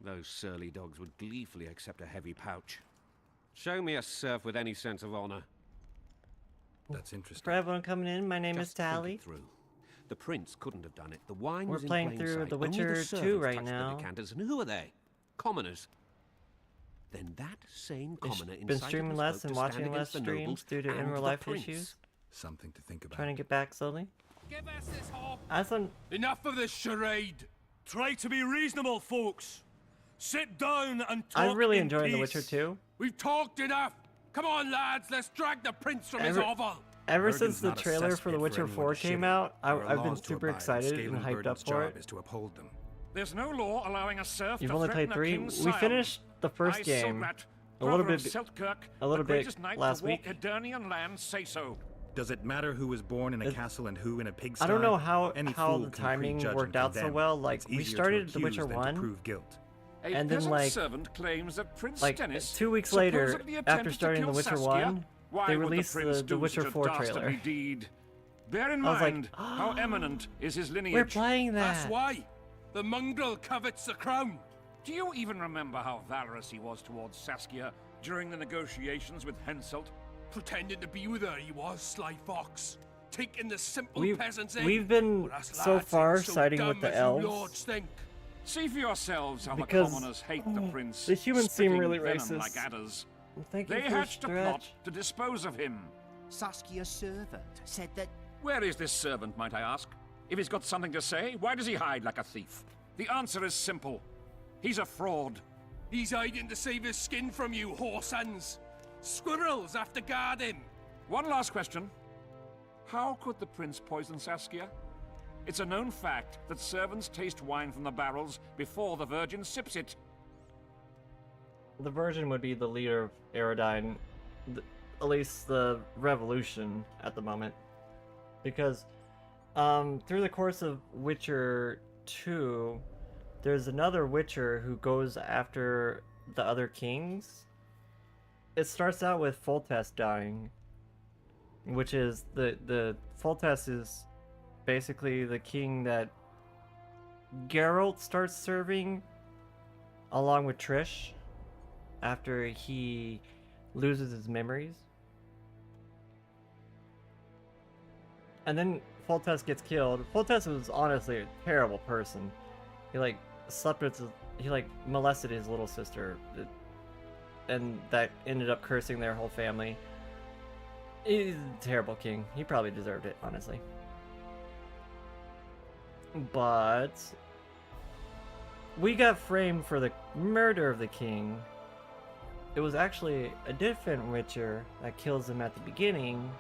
Those surly dogs would gleefully accept a heavy pouch. Show me a serf with any sense of honor. That's interesting. For everyone coming in, my name is Tali. The prince couldn't have done it. The wine We're was in playing plain through sight. The Only Witcher 2 servants right touched now. The decanters, and who are they? Commoners. Then that same commoner Been incited streaming the less folk and to stand watching less against the streams nobles due to and in real the life prince. issues. Something to think about. Trying to get back slowly. Give us this horse. As I'm Enough of this charade. Try to be reasonable, folks. Sit down and talk I'm really in enjoying The peace. Witcher 2. We've talked enough. Come on, lads. Let's drag the prince from his hovel. Ever Bergen's since the not a trailer for The cesspit Witcher anyone 4 to came shit in. out, There are I've been laws to super abide, excited Scaling and hyped up Bergen's for job it. is to uphold them. There's no law allowing a serf You've to only threaten played a 3. king's We sire. finished the first I, game Sograt, a little brother of bit, Seltkirk, a little the bit greatest knight last to walk week. Edirnean lands, say so. Does it matter who was born in a castle and who in a pigsty? I don't know how Any how fool the can timing prejudge worked and out so condemn. well. Like It's we easier to started The accuse Witcher than to 1, prove guilt. A and then peasant like servant claims that Prince like Stennis 2 weeks later, supposedly after attempted to starting kill The Witcher Saskia. 1, Why they would released the, prince the do Witcher such a 4 dastardly trailer. deed? Bear in I was like, mind how eminent is his lineage. We're playing that. That's why. The mongrel covets the crown. Do you even remember how valorous he was towards Saskia during the negotiations with Henselt? Pretending to be with her, he was, sly fox. Taking the simple We've peasants in. we've been But us so lads far ain't so siding dumb with the as you elves lords think. See for yourselves how because the commoners hate the prince. the humans seem spitting really venom racist. like adders. Thank you They for hatched a stretch. plot to dispose of him. Saskia's servant said that... Where is this servant, might I ask? If he's got something to say, why does he hide like a thief? The answer is simple. He's a fraud. He's hiding to save his skin from you, whoresons. Squirrels have to guard him. One last question. How could the prince poison Saskia? It's a known fact that servants taste wine from the barrels before the virgin sips it. The Virgin would be the leader of Aerodyne, at least the revolution at the moment, because through the course of Witcher 2, there's another Witcher who goes after the other kings. It starts out with Foltest dying, which is the Foltest is basically the king that Geralt starts serving along with Trish after he loses his memories. And then Foltest gets killed. Foltest was honestly a terrible person. He like slept with he like molested his little sister, and that ended up cursing their whole family. He's a terrible king. He probably deserved it, honestly. But we got framed for the murder of the king. It was actually a different Witcher that kills him at the beginning.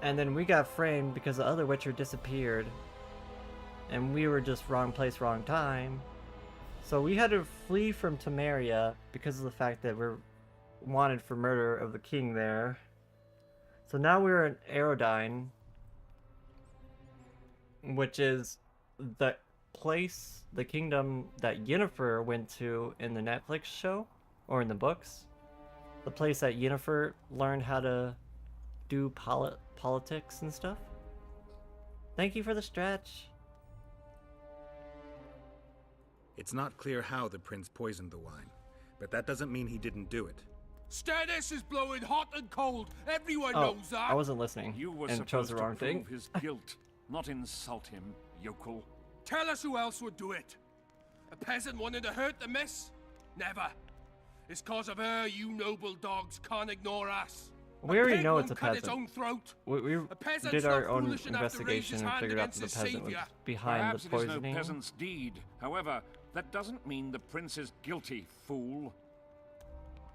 And then we got framed because the other Witcher disappeared. And we were just wrong place, wrong time. So we had to flee from Temeria because of the fact that we're wanted for murder of the king there. So now we're in Aerodine, which is the place, the kingdom that Yennefer went to in the Netflix show, or in the books. The place that Yennefer learned how to do politics and stuff. Thank you for the stretch. It's not clear how the prince poisoned the wine, but that doesn't mean he didn't do it. Stannis is blowing hot and cold. Everyone Oh, knows that. I wasn't listening You were and chose supposed the to wrong thing. prove his guilt, not insult him, yokel. Tell us who else would do it. A peasant wanting to hurt the miss? Never. It's cause of her you noble dogs can't ignore us. We already know it's a won't cut its peasant. own throat. We A peasant's did not our own foolish enough to raise his investigation and hand figured out that against the his peasant was savior. behind Perhaps the it is no poisoning. peasant's deed. However, that doesn't mean the prince is guilty, fool.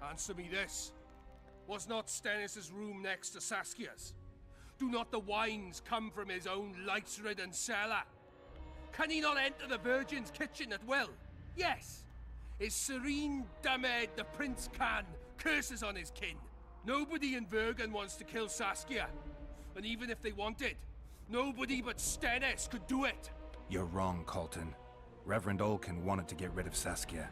Answer me this. Was not Stannis' room next to Saskia's? Do not the wines come from his own lice-ridden cellar? Can he not enter the Virgin's kitchen at will? Yes. His serene Damed the Prince can. Curses on his kin. Nobody in Vergen wants to kill Saskia. And even if they wanted, nobody but Stannis could do it. You're wrong, Colton. Reverend Olkin wanted to get rid of Saskia.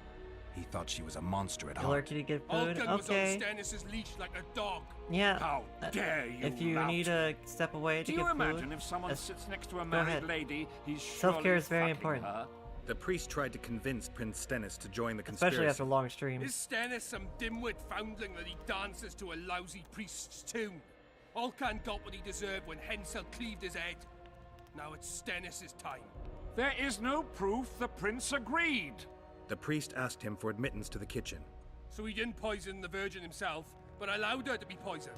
He thought she was a monster at Killer, heart. can you get food? Olkin was on Okay. Stannis' leash like a dog. Yeah. How dare you, If you lout. need to step away to Do get you food, imagine if someone that's- sits next to a go married ahead. lady, he's Self-care surely is very fucking important. her? The priest tried to convince Prince Stennis to join the conspiracy. Especially after long streams. Is Stannis some dimwit foundling that he dances to a lousy priest's tune? Olcan got what he deserved when Hensel cleaved his head. Now it's Stannis' time. There is no proof the prince agreed. The priest asked him for admittance to the kitchen. So he didn't poison the Virgin himself, but allowed her to be poisoned.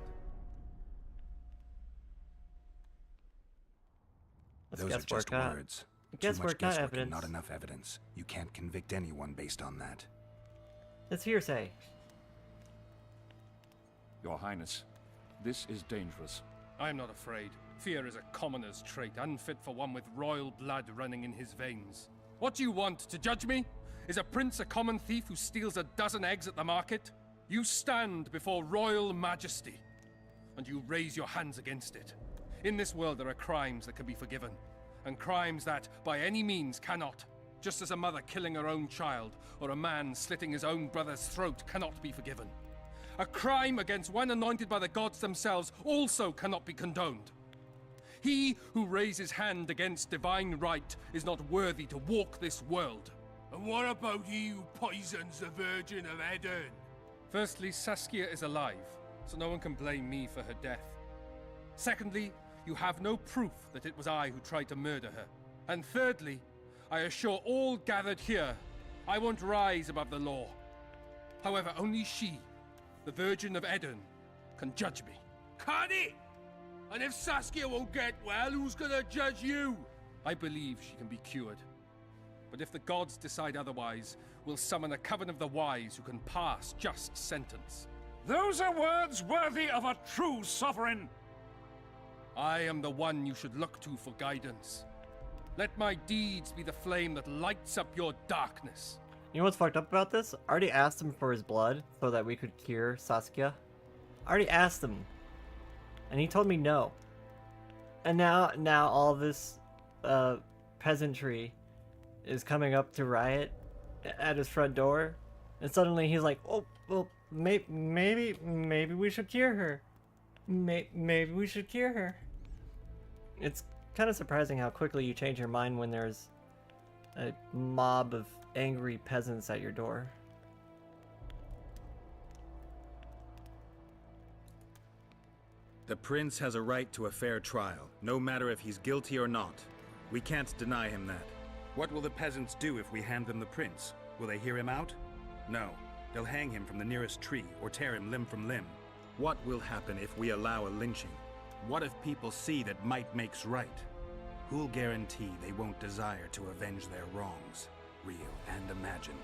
Those are just words. Too much Guesswork, not guesswork and evidence. not enough evidence. You can't convict anyone based on that. It's hearsay. Your Highness, this is dangerous. I am not afraid. Fear is a commoner's trait, unfit for one with royal blood running in his veins. What do you want, to judge me? Is a prince a common thief who steals a dozen eggs at the market? You stand before royal majesty, and you raise your hands against it. In this world there are crimes that can be forgiven, and crimes that, by any means, cannot. Just as a mother killing her own child, or a man slitting his own brother's throat cannot be forgiven. A crime against one anointed by the gods themselves also cannot be condoned. He who raises hand against divine right is not worthy to walk this world. And what about he who poisons the Virgin of Edern? Firstly, Saskia is alive, so no one can blame me for her death. Secondly, you have no proof that it was I who tried to murder her. And thirdly, I assure all gathered here, I won't rise above the law. However, only she, the Virgin of Edern, can judge me. Can he? And if Saskia won't get well, who's gonna judge you? I believe she can be cured. But if the gods decide otherwise, we'll summon a coven of the wise who can pass just sentence. Those are words worthy of a true sovereign. I am the one you should look to for guidance. Let my deeds be the flame that lights up your darkness. You know what's fucked up about this? I already asked him for his blood so that we could cure Saskia. I already asked him. And he told me no. And now all this peasantry is coming up to riot at his front door. And suddenly he's like, oh, well, maybe we should cure her. Maybe we should cure her. It's kind of surprising how quickly you change your mind when there's a mob of angry peasants at your door. The prince has a right to a fair trial, no matter if he's guilty or not. We can't deny him that. What will the peasants do if we hand them the prince? Will they hear him out? No. They'll hang him from the nearest tree or tear him limb from limb. What will happen if we allow a lynching? What if people see that might makes right? Who'll guarantee they won't desire to avenge their wrongs, real and imagined?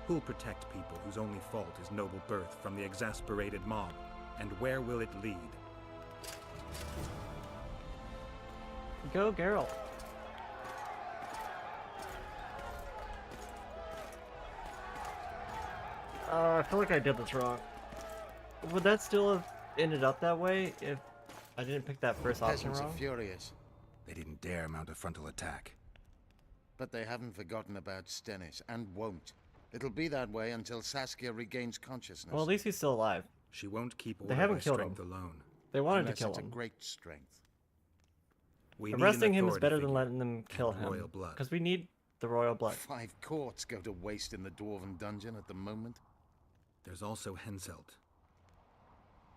Who'll protect people whose only fault is noble birth from the exasperated mob? And where will it lead? Go, Geralt. I feel like I did this wrong. Would that still have ended up that way if I didn't pick that first option Peasants wrong? are furious. They didn't dare mount a frontal attack. But they haven't forgotten about Stennis, and won't. It'll be that way until Saskia regains consciousness. Well, at least he's still alive. She won't keep They order haven't by killed strength him. alone. They wanted Unless to kill it's him. a great strength. We need Arresting an him is authority better than figure letting them kill and him. royal blood. Because we need the royal blood. 5 courts go to waste in the Dwarven dungeon at the moment. There's also Henselt.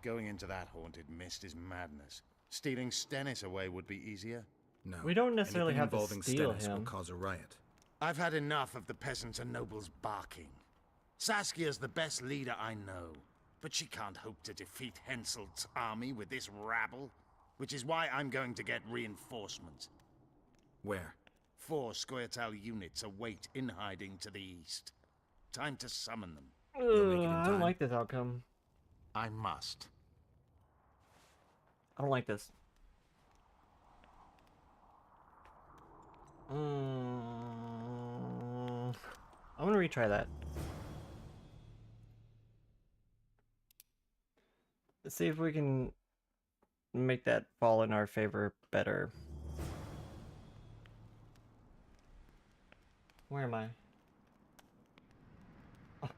Going into that haunted mist is madness. Stealing Stennis away would be easier. No. We don't necessarily Anything have to involving steal Stennis him. will cause a riot. I've had enough of the peasants and nobles barking. Saskia's the best leader I know, but she can't hope to defeat Henselt's army with this rabble, which is why I'm going to get reinforcements. Where? 4 Scoia'tael units await in hiding to the east. Time to summon them. I don't like this outcome. I must. I don't like this. I'm gonna retry that. Let's see if we can make that fall in our favor better. Where am I? Oh,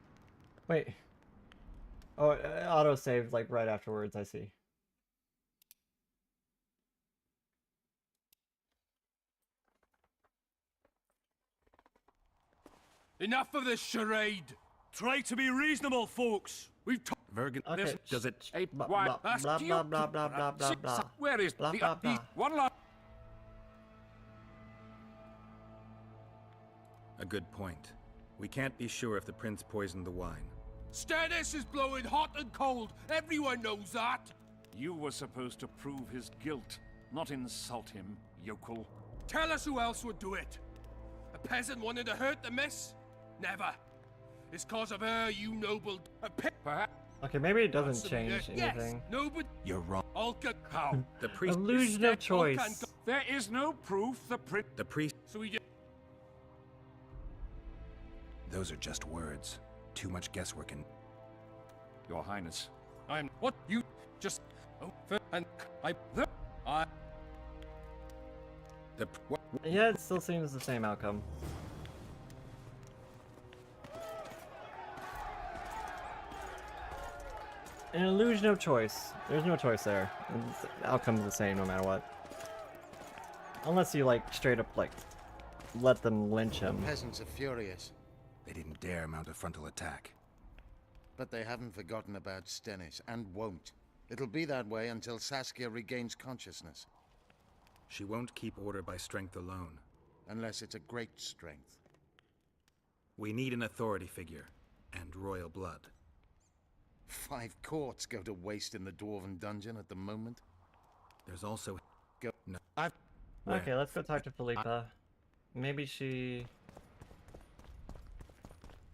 wait. Oh, auto saved like right afterwards, I see. Enough of this charade! Try to be reasonable, folks. We've Vergen, Okay. does it? Hey, Blah, why? blah, Ask blah, you. blah, blah, blah, blah, blah, blah. Where is Blah, the blah, blah. one last? A good point. We can't be sure if the prince poisoned the wine. Stennis is blowing hot and cold. Everyone knows that. You were supposed to prove his guilt, not insult him, yokel. Tell us who else would do it. A peasant wanted to hurt the miss? Never. It's cause of her, you noble. Perhaps. Okay, maybe it doesn't change Yes, anything. nobody. You're wrong. How? The priest. Illusion of choice. There is no proof the prince. The priest. So we just. Those are just words. Too much guesswork and... Your Highness. I'm what you just. Oh, and I. The what? Yeah, it still seems the same outcome. An illusion of choice. There's no choice there. The outcome's the same no matter what. Unless you like straight up like let them lynch him. The peasants are furious. They didn't dare mount a frontal attack. But they haven't forgotten about Stennis, and won't. It'll be that way until Saskia regains consciousness. She won't keep order by strength alone. Unless it's a great strength. We need an authority figure, and royal blood. 5 courts go to waste in the Dwarven dungeon at the moment. There's also... Go. No. Where? Okay, let's go talk to Philippa. Maybe she...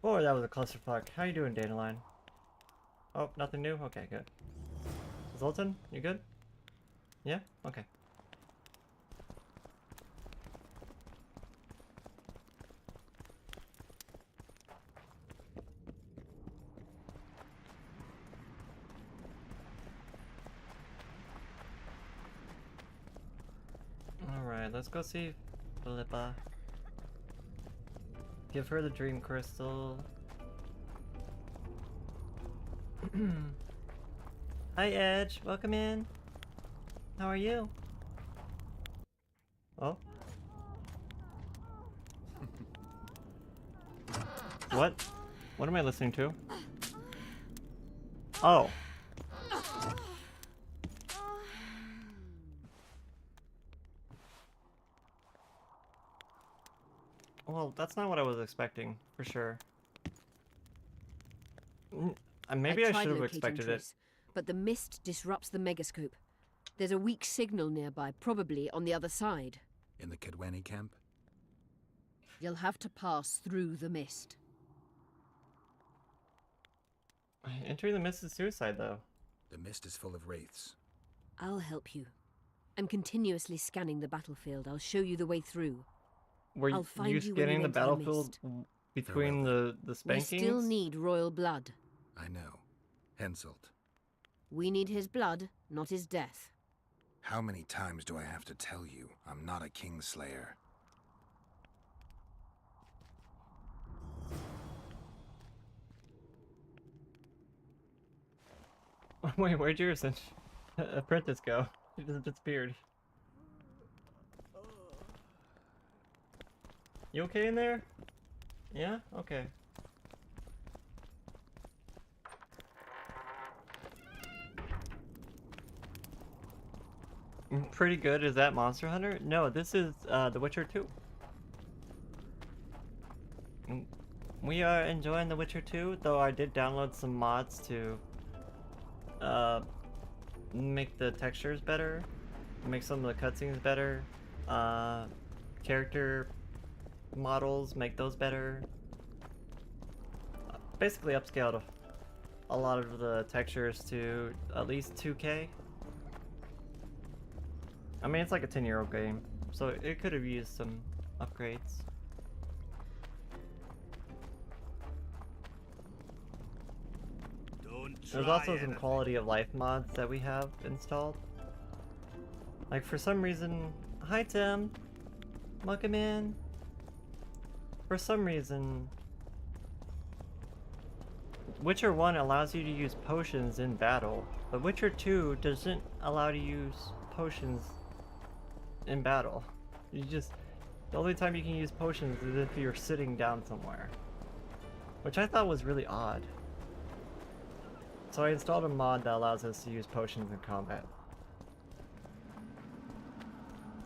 Oh, that was a clusterfuck. How you doing, Dandelion? Oh, nothing new? Okay, good. Zoltan, you good? Yeah? Okay. Alright, let's go see Philippa. Give her the dream crystal. Hi Edge, welcome in. How are you? What? What am I listening to? Oh. Well, that's not what I was expecting, for sure. Maybe I should have expected it. But the mist disrupts the megascope. There's a weak signal nearby, probably on the other side. In the Kedweni camp? You'll have to pass through the mist. Entering the mist is suicide, though. The mist is full of wraiths. I'll help you. I'm continuously scanning the battlefield. I'll show you the way through. Were you scanning the battlefield between the spankings? We still need royal blood. I know. Henselt. We need his blood, not his death. How many times do I have to tell you I'm not a Kingslayer? Wait, where'd your apprentice go? He just disappeared. You okay in there? Yeah? Okay. Pretty good. Is that Monster Hunter? No, this is The Witcher 2. We are enjoying The Witcher 2, though I did download some mods to make the textures better, make some of the cutscenes better, character models, make those better. Basically upscaled a lot of the textures to at least 2K. I mean, it's like a 10-year-old game, so it could have used some upgrades. There's also some quality of life mods that we have installed. Like, for some reason... Hi, Tim! Welcome in! For some reason... Witcher 1 allows you to use potions in battle, but Witcher 2 doesn't allow you to use potions in battle. The only time you can use potions is if you're sitting down somewhere. Which I thought was really odd. So I installed a mod that allows us to use potions in combat.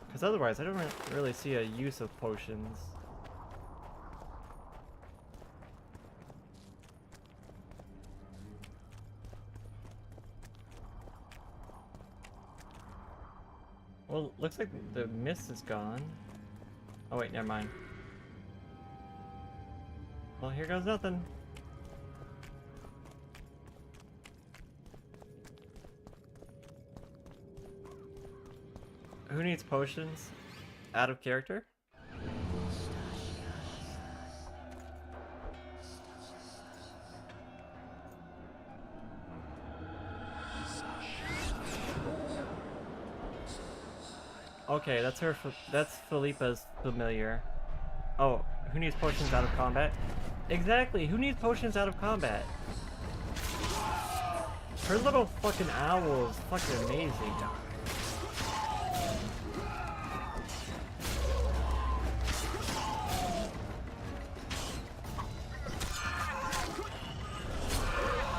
Because otherwise I don't really see a use of potions. Well, looks like the mist is gone. Oh wait, never mind. Well, here goes nothing. Who needs potions? Out of character? Okay, that's her. That's Philippa's familiar. Oh, who needs potions out of combat? Exactly. Who needs potions out of combat? Her little fucking owl is fucking amazing.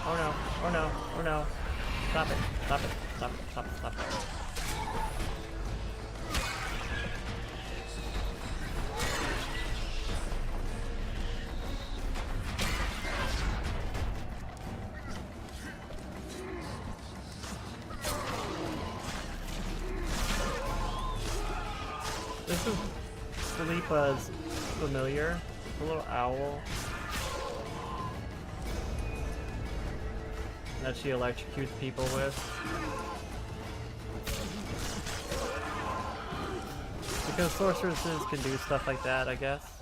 Oh no! Oh no! Oh no! Stop it! Stop it! Stop it! Stop it! Stop it! This is Philippa's familiar, the little owl that she electrocutes people with. Because sorceresses can do stuff like that, I guess.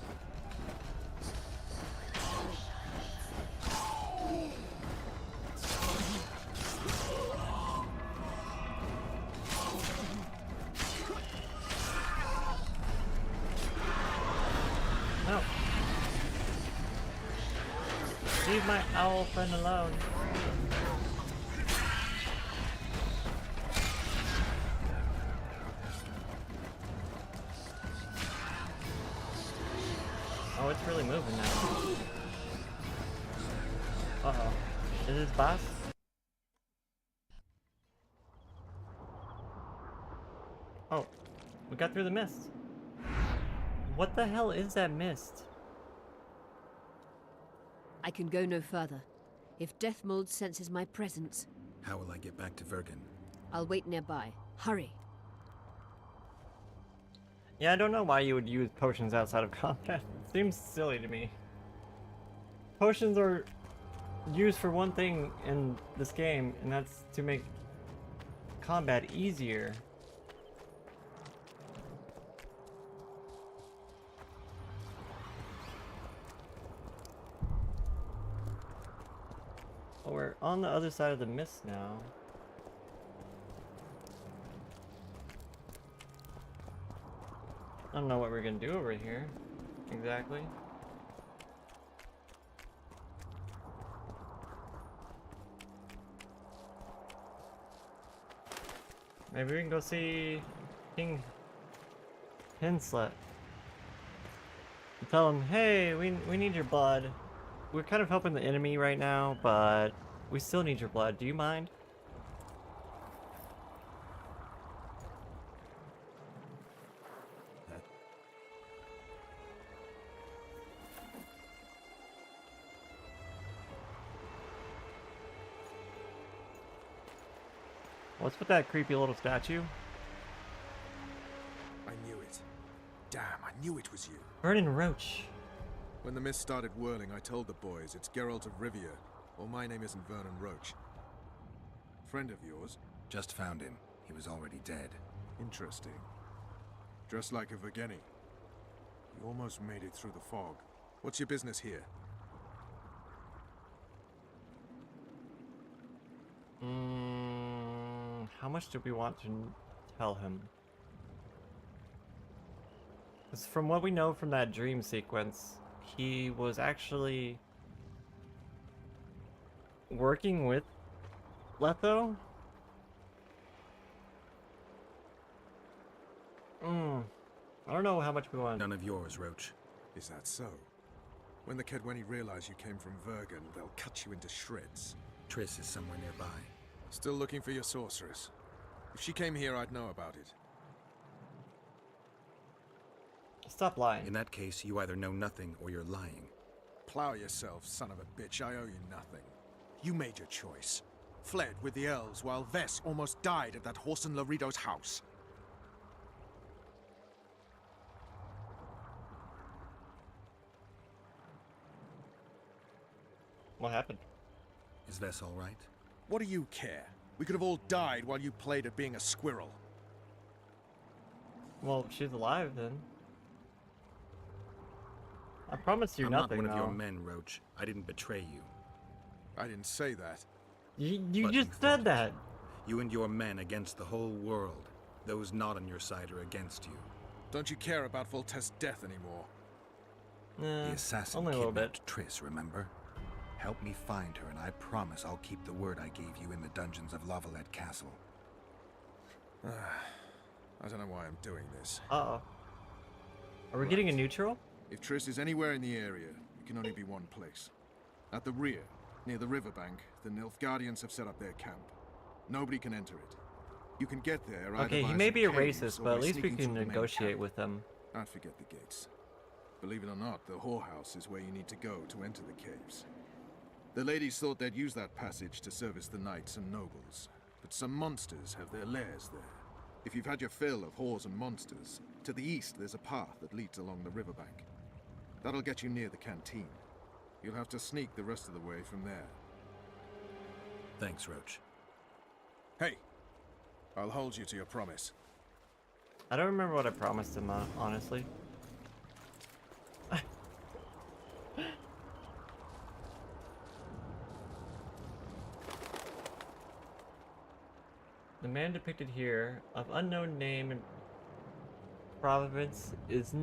No. Leave my owl friend alone. Oh, it's really moving now. Is this boss? Oh, we got through the mist. What the hell is that mist? I can go no further. If Death Mold senses my presence... How will I get back to Vergen? I'll wait nearby. Hurry. Yeah, I don't know why you would use potions outside of combat. It seems silly to me. Potions are used for one thing in this game, and that's to make combat easier. Oh, we're on the other side of the mist now. I don't know what we're gonna do over here, exactly. Maybe we can go see King Hinslet. Tell him, hey, we need your blood. We're kind of helping the enemy right now, but we still need your blood. Do you mind? What's with that creepy little statue? I knew it. Damn, I knew it was you. Vernon Roach. When the mist started whirling, I told the boys it's Geralt of Rivia, or my name isn't Vernon Roach. Friend of yours? Just found him. He was already dead. Interesting. Dressed like a Vergeni. You almost made it through the fog. What's your business here? How much do we want to tell him? Because from what we know from that dream sequence, he was actually working with Letho? I don't know how much we want. None of yours, Roach. Is that so? When the Kedweni realize you came from Vergen, they'll cut you into shreds. Triss is somewhere nearby. Still looking for your sorceress. If she came here, I'd know about it. Stop lying. In that case, you either know nothing or you're lying. Plow yourself, son of a bitch. I owe you nothing. You made your choice. Fled with the elves while Vess almost died at that Horson Laredo's house. What happened? Is Vess all right? What do you care? We could have all died while you played at being a squirrel. Well, she's alive then. I promised you I'm nothing, not one though. of your men, Roach. I didn't betray you. I didn't say that. You just said that. You and your men against the whole world. Those not on your side are against you. Don't you care about Voltest's death anymore? The assassin only a little bit. kidnapped Triss, remember? Help me find her, and I promise I'll keep the word I gave you in the dungeons of Lavalette Castle. I don't know why I'm doing this. Uh-oh. Are we getting a neutral? If Triss is anywhere in the area, it can only be one place. At the rear, near the riverbank, the Nilfgaardians have set up their camp. Nobody can enter it. You can get there either Okay, he via may some be a caves racist, or but by at least we sneaking can through the main negotiate camp. with them. I'd forget the gates. Believe it or not, the whorehouse is where you need to go to enter the caves. The ladies thought they'd use that passage to service the knights and nobles, but some monsters have their lairs there. If you've had your fill of whores and monsters, to the east there's a path that leads along the riverbank. That'll get you near the canteen. You'll have to sneak the rest of the way from there. Thanks, Roach. Hey, I'll hold you to your promise. I don't remember what I promised him, honestly. The man depicted here, of unknown name and provenance, is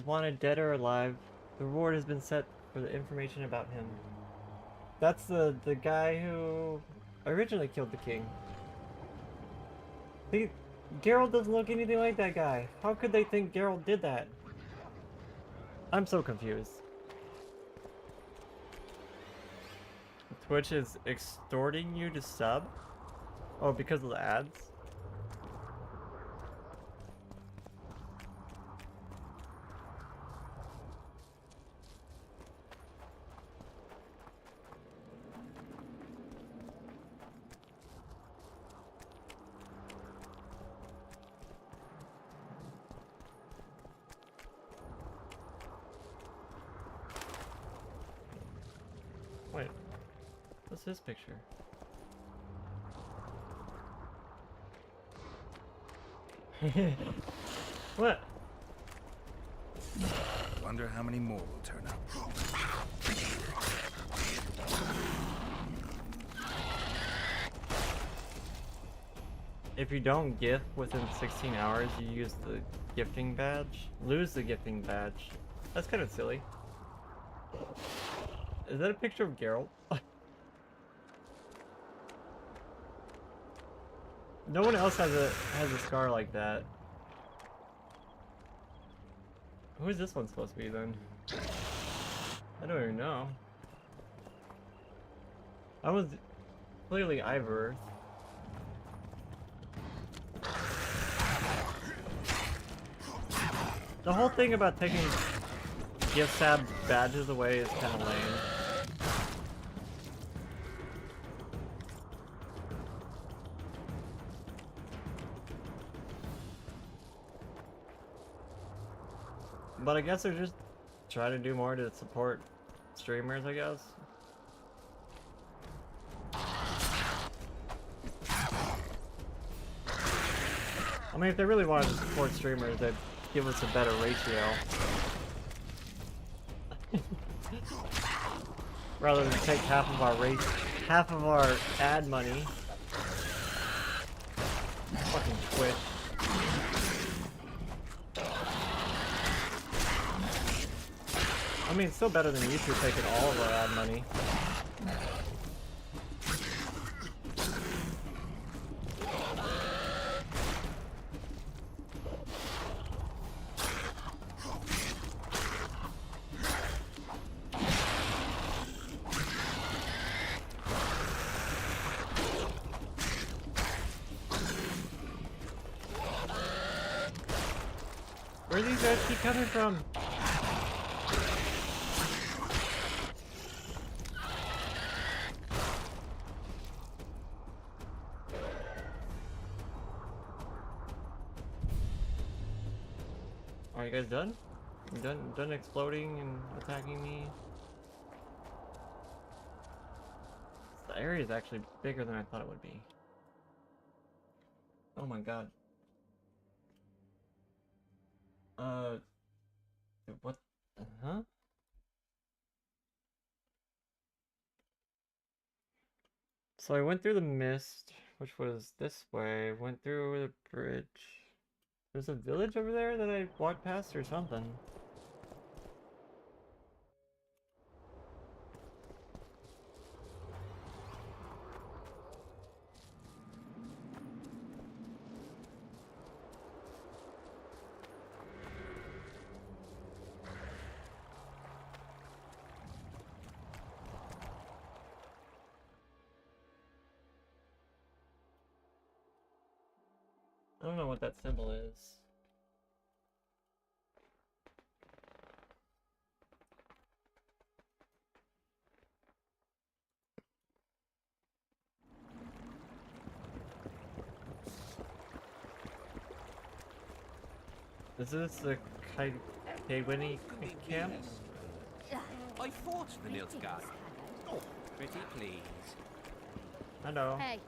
wanted dead or alive. The reward has been set for the information about him. That's the guy who originally killed the king. Geralt doesn't look anything like that guy. How could they think Geralt did that? I'm so confused. Twitch is extorting you to sub? Oh, because of the ads? Wait, what's this picture? What? Wonder how many more will turn up. If you don't gift within 16 hours, you use the gifting badge. Lose the gifting badge. That's kind of silly. Is that a picture of Geralt? No one else has a scar like that. Who is this one supposed to be then? I don't even know. I was clearly Ivor. The whole thing about taking gift sab badges away is kind of lame. But I guess they're just trying to do more to support streamers, I guess. I mean, if they really wanted to support streamers, they'd give us a better ratio. Rather than take half of our ad money. Fucking Twitch. I mean, it's still better than YouTube taking all of our ad money. Where do these guys keep coming from? Are you guys done? You done exploding and attacking me? The area is actually bigger than I thought it would be. Oh my god. What? Huh? So I went through the mist, which was this way, went through the bridge. There's a village over there that I walked past or something. I don't know what that symbol is. Is this the Kaywini camp? I fought the Nilfgaard. Oh, pretty please. Hello. Hey.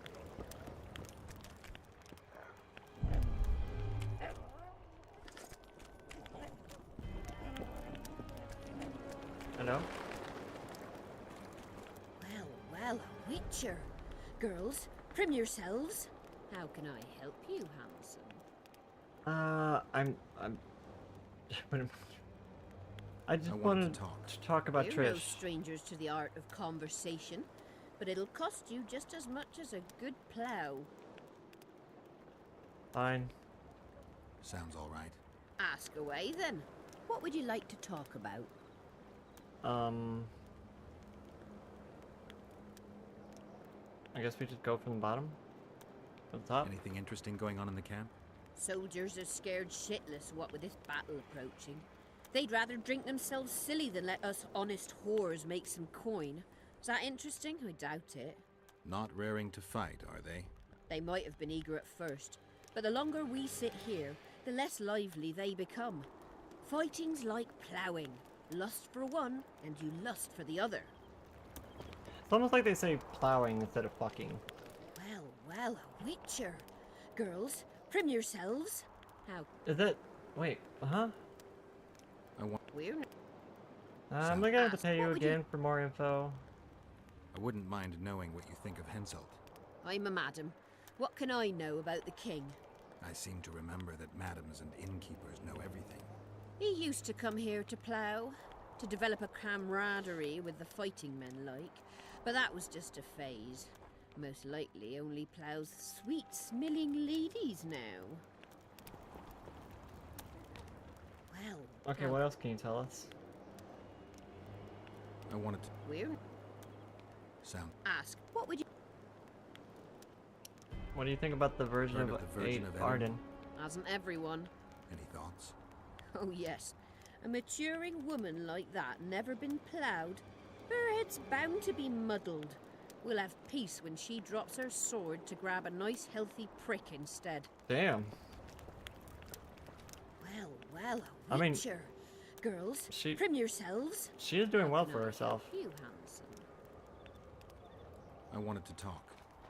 Hello? Well, a witcher. Girls, trim yourselves. How can I help you, handsome? I'm I just wanted to talk about We're no Trish. strangers to the art of conversation, but it'll cost you just as much as a good plow. Fine. Sounds all right. Ask away, then. What would you like to talk about? I guess we just go from the bottom to the top. Anything interesting going on in the camp? Soldiers are scared shitless, what with this battle approaching. They'd rather drink themselves silly than let us honest whores make some coin. Is that interesting? I doubt it. Not raring to fight, are they? They might have been eager at first, but the longer we sit here, the less lively they become. Fighting's like ploughing. Lust for one, and you lust for the other. It's almost like they say plowing instead of fucking. Well, well, a witcher. Girls, prim yourselves. How? Is it? Wait, huh? We're I'm gonna have to pay you again for more info. I wouldn't mind knowing what you think of Henselt. I'm a madam. What can I know about the king? I seem to remember that madams and innkeepers know everything. He used to come here to plough, to develop a camaraderie with the fighting men like, but that was just a phase. Most likely only ploughs sweet smelling ladies now. Well. Okay, what else can you tell us? I wanted to... We're... Sound. Ask, what would you... What do you think about the version of Arden? Hasn't everyone? Any thoughts? Oh yes. A maturing woman like that never been ploughed. Her head's bound to be muddled. We'll have peace when she drops her sword to grab a nice healthy prick instead. Damn. Well, well, a witcher. Girls, prim yourselves. She is doing well for herself. You handsome. I wanted to talk.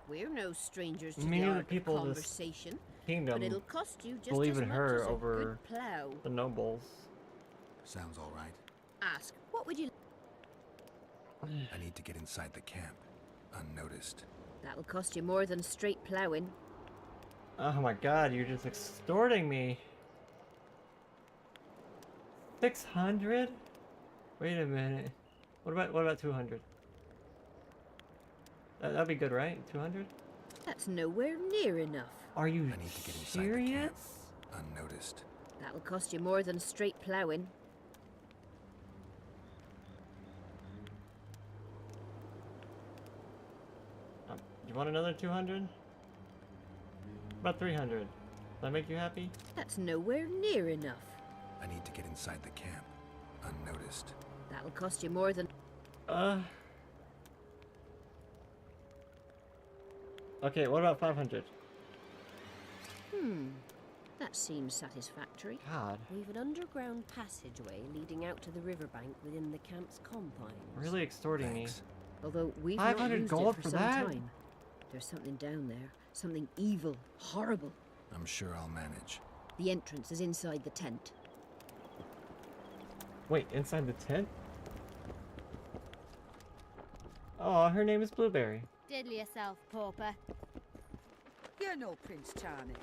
We're no strangers to Many the of the art people of in this conversation, kingdom but it'll cost you just believe as in much her as a over good plough. the nobles. Sounds all right. Ask, what would you... I need to get inside the camp, unnoticed. That'll cost you more than straight ploughing. Oh my god, you're just extorting me. 600? Wait a minute. What about 200? That'd be good, right? 200? That's nowhere near enough. Are you I need to get inside serious? the camp, unnoticed. That'll cost you more than straight ploughing. You want another 200? About 300. Does that make you happy? That's nowhere near enough. I need to get inside the camp, unnoticed. That'll cost you more than... Okay, what about 500? That seems satisfactory. God. We've an underground passageway leading out to the riverbank within the camp's confines. Really extorting me. Although we've not 500 used gold it for some that? time. There's something down there. Something evil, horrible. I'm sure I'll manage. The entrance is inside the tent. Wait, inside the tent? Oh, her name is Blueberry. Diddle yourself, pauper. You're no Prince Charming.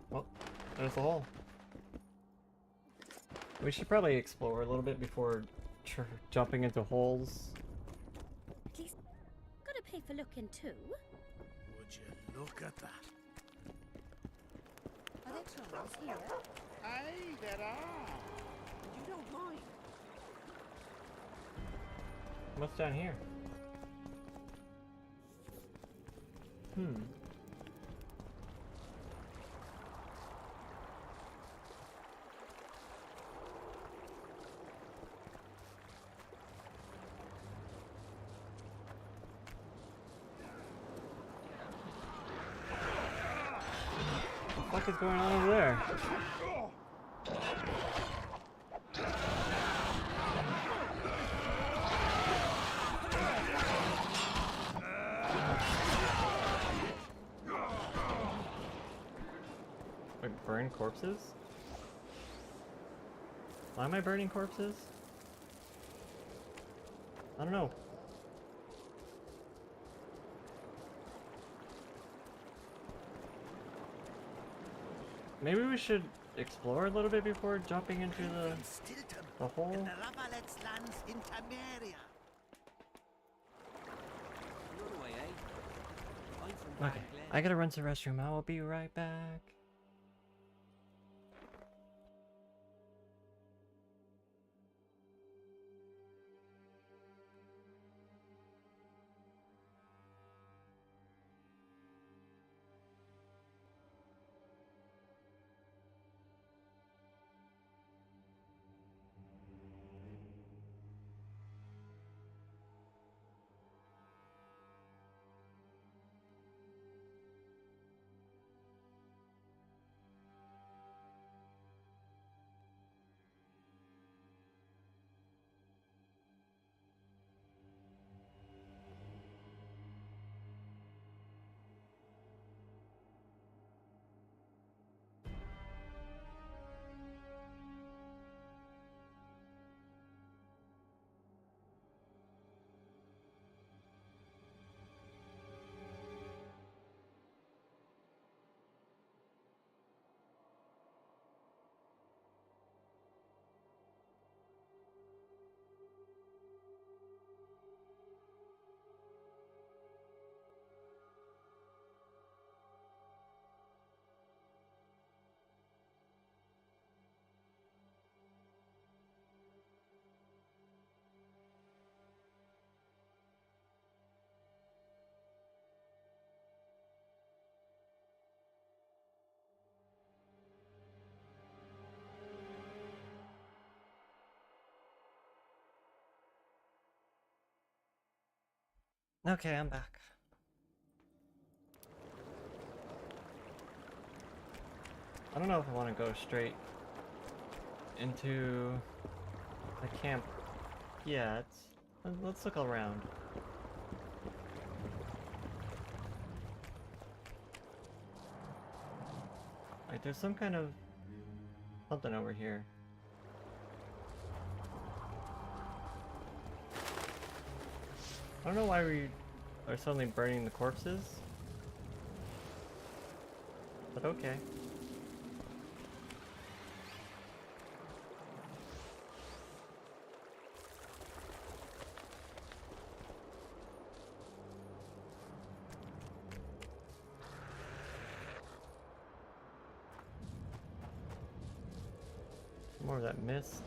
Well, there's the hole. We should probably explore a little bit before jumping into holes. At least, gotta pay for looking too. Would you look at that? Are there trolls here? Aye, there are. You don't mind. What's down here? What the fuck is going on over there? Wait, burn corpses? Why am I burning corpses? I don't know. Maybe we should explore a little bit before jumping into the hole. lands in Temeria. Okay, I gotta run to the restroom. I will be right back. Okay, I'm back. I don't know if I want to go straight into the camp yet. Let's look around. Like, there's some kind of something over here. I don't know why we are suddenly burning the corpses, but okay. More of that mist.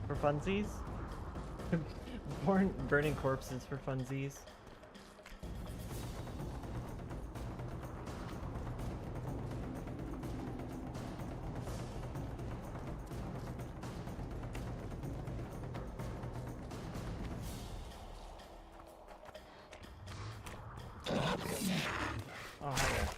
For funsies? Burning corpses for funsies. Oh, hi there.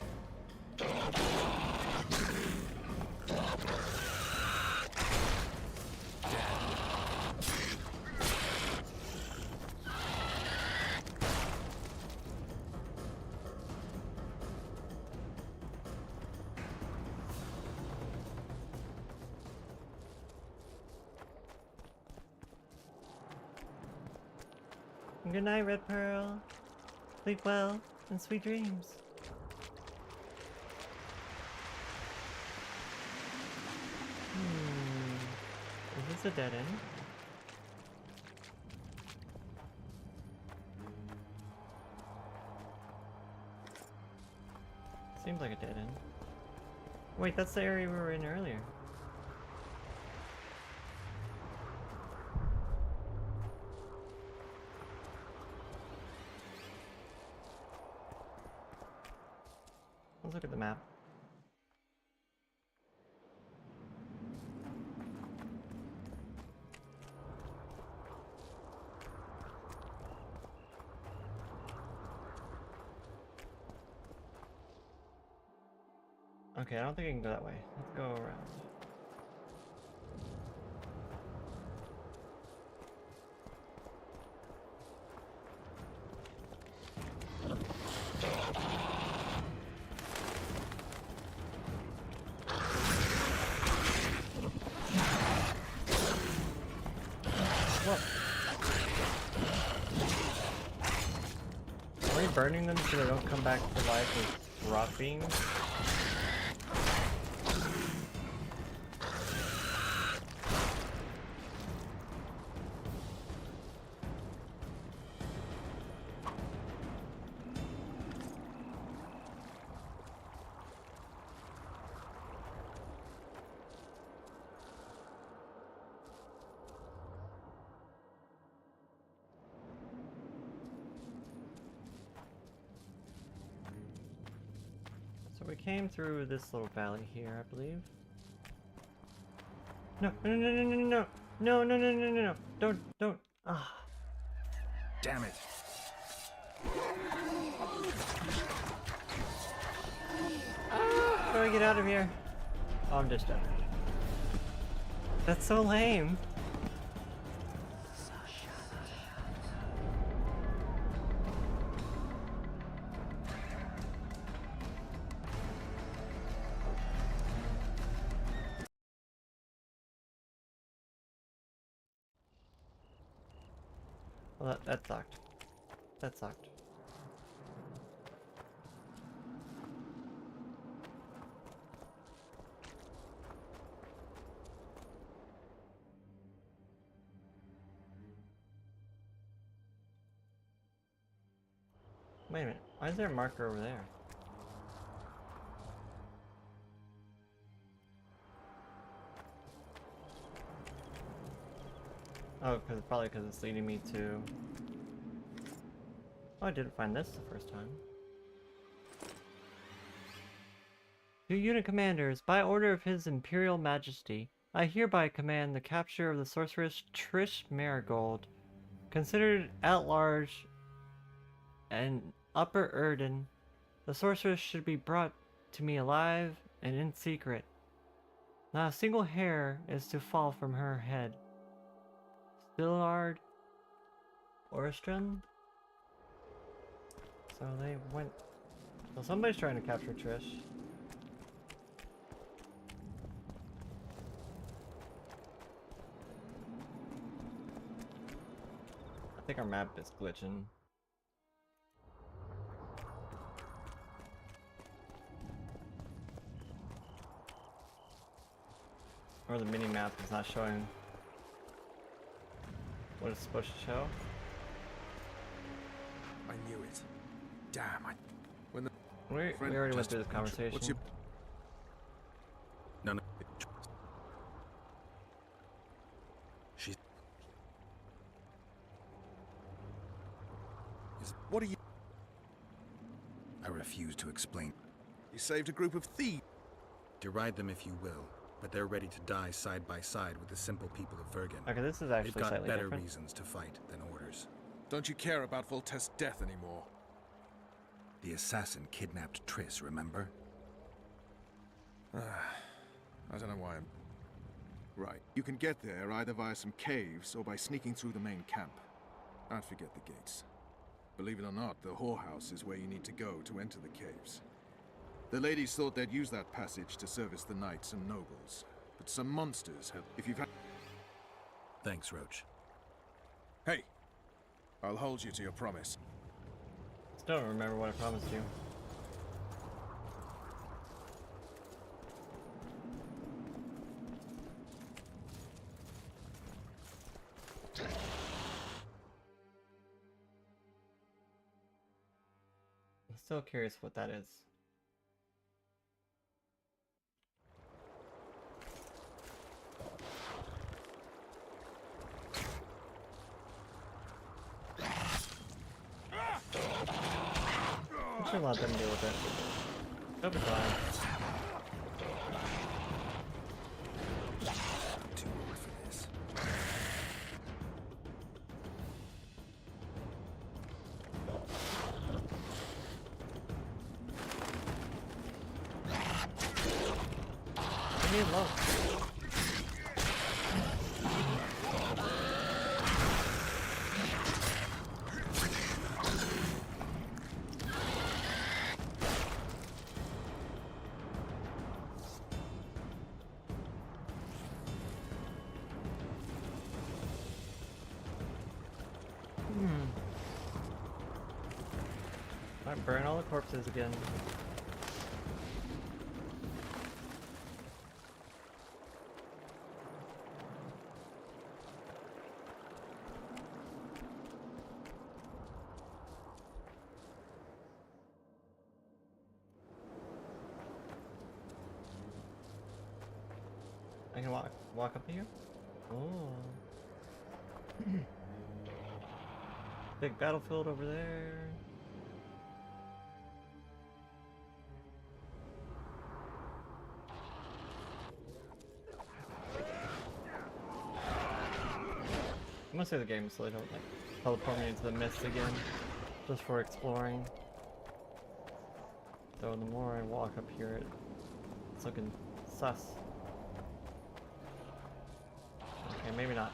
Good night, Red Pearl. Sleep well and sweet dreams. Is this a dead end? Seems like a dead end. Wait, that's the area we were in earlier. Let's look at the map. Okay, I don't think I can go that way. Let's go around. Are we burning them so they don't come back to life as rot beings? So we came through this little valley here, I believe. No, no, no, no, no, no, no, no, no, no, no, no, don't. Ah. Damn it. How do I get out of here? Oh, I'm just dead. That's so lame. Well, that sucked. That sucked. Wait a minute. Why is there a marker over there? Oh, probably because it's leading me to... Oh, I didn't find this the first time. To unit commanders, by order of His Imperial Majesty, I hereby command the capture of the sorceress Trish Marigold Considered at large and Upper Erden, the sorceress should be brought to me alive and in secret. Not a single hair is to fall from her head. Stillard Orstron? So they went... So somebody's trying to capture Trish. I think our map is glitching. Or the mini map is not showing what it's supposed to show. I knew it. Damn, when the we already went through this conversation. What's your... No. She's... What are you... I refuse to explain. You saved a group of thieves. Deride them if you will, but they're ready to die side by side with the simple people of Vergen. Okay, this is actually They've got slightly better different. reasons to fight than orders. Don't you care about Voltest's death anymore? The assassin kidnapped Triss, remember? I don't know why I'm... Right. You can get there either via some caves or by sneaking through the main camp. I'd forget the gates. Believe it or not, the whorehouse is where you need to go to enter the caves. The ladies thought they'd use that passage to service the knights and nobles, but some monsters have... If you've had... Thanks, Roach. Hey! I'll hold you to your promise. Still don't remember what I promised you. I'm still curious what that is. I should let them deal with it. They'll be fine. Too old for this. I need love. Alright, burn all the corpses again. I can walk up here? Oh. Big battlefield over there. I'm gonna save the game so they don't like teleport me into the mist again, just for exploring. Though the more I walk up here, it's looking sus. Okay, maybe not.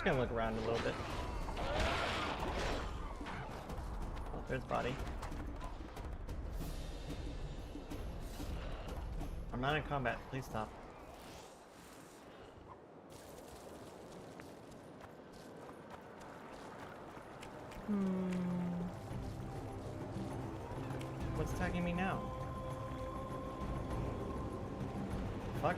Gonna look around a little bit. Oh, there's body. I'm not in combat. Please stop. What's attacking me now? Fuck.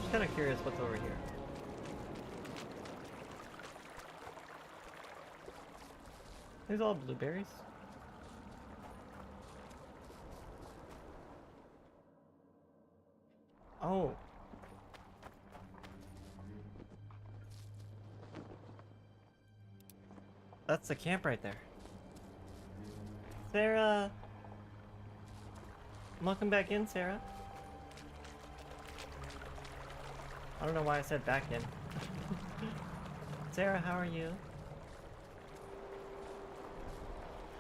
I'm kind of curious what's over here. These all blueberries. Oh. That's the camp right there. Sarah! Welcome back in, Sarah. I don't know why I said back in. Sarah, how are you?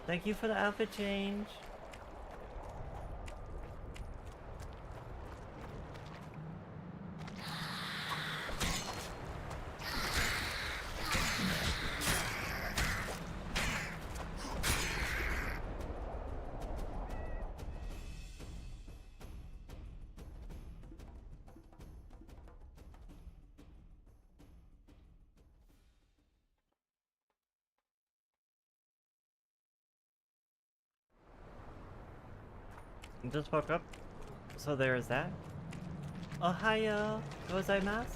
Thank you for the outfit change. Just woke up, so there is that. Ohio gozaimasu.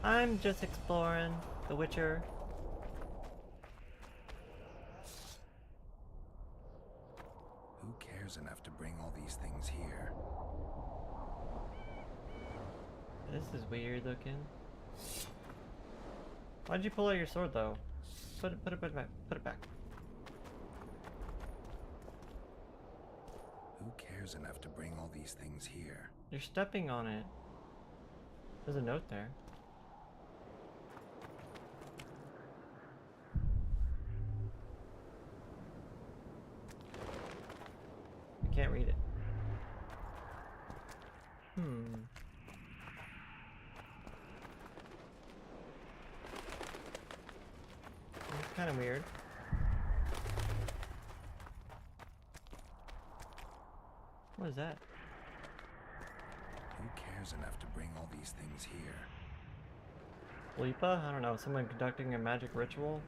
I'm just exploring The Witcher. Who cares enough to bring all these things here? This is weird looking. Why'd you pull out your sword though? Put it back. Put it back. Who cares enough to bring all these things here? You're stepping on it. There's a note there. I can't read it. It's kind of weird. What is that? Who cares enough to bring all these things here? Lipa? I don't know, someone conducting a magic ritual?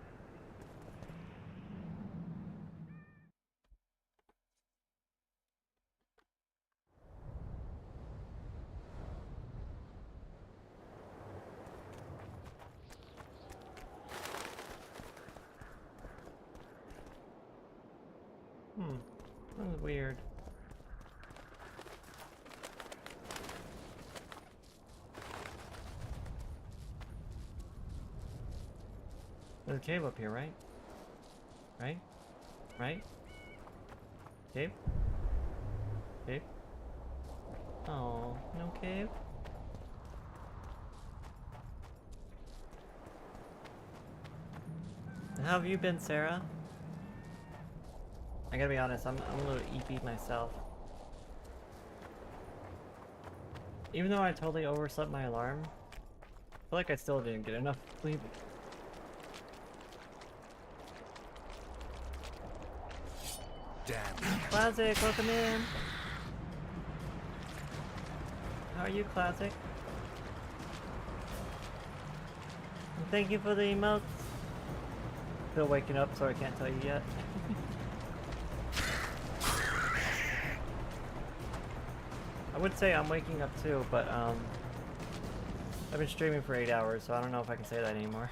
That was weird. There's a cave up here, right? Right? Right? Cave? Cave? Oh, no cave? How have you been, Sarah? I gotta be honest, I'm a little EP myself. Even though I totally overslept my alarm, I feel like I still didn't get enough sleep. Damn. Classic, welcome in! How are you, Classic? And thank you for the emotes. Still waking up, so I can't tell you yet. I would say I'm waking up too, but I've been streaming for 8 hours, so I don't know if I can say that anymore.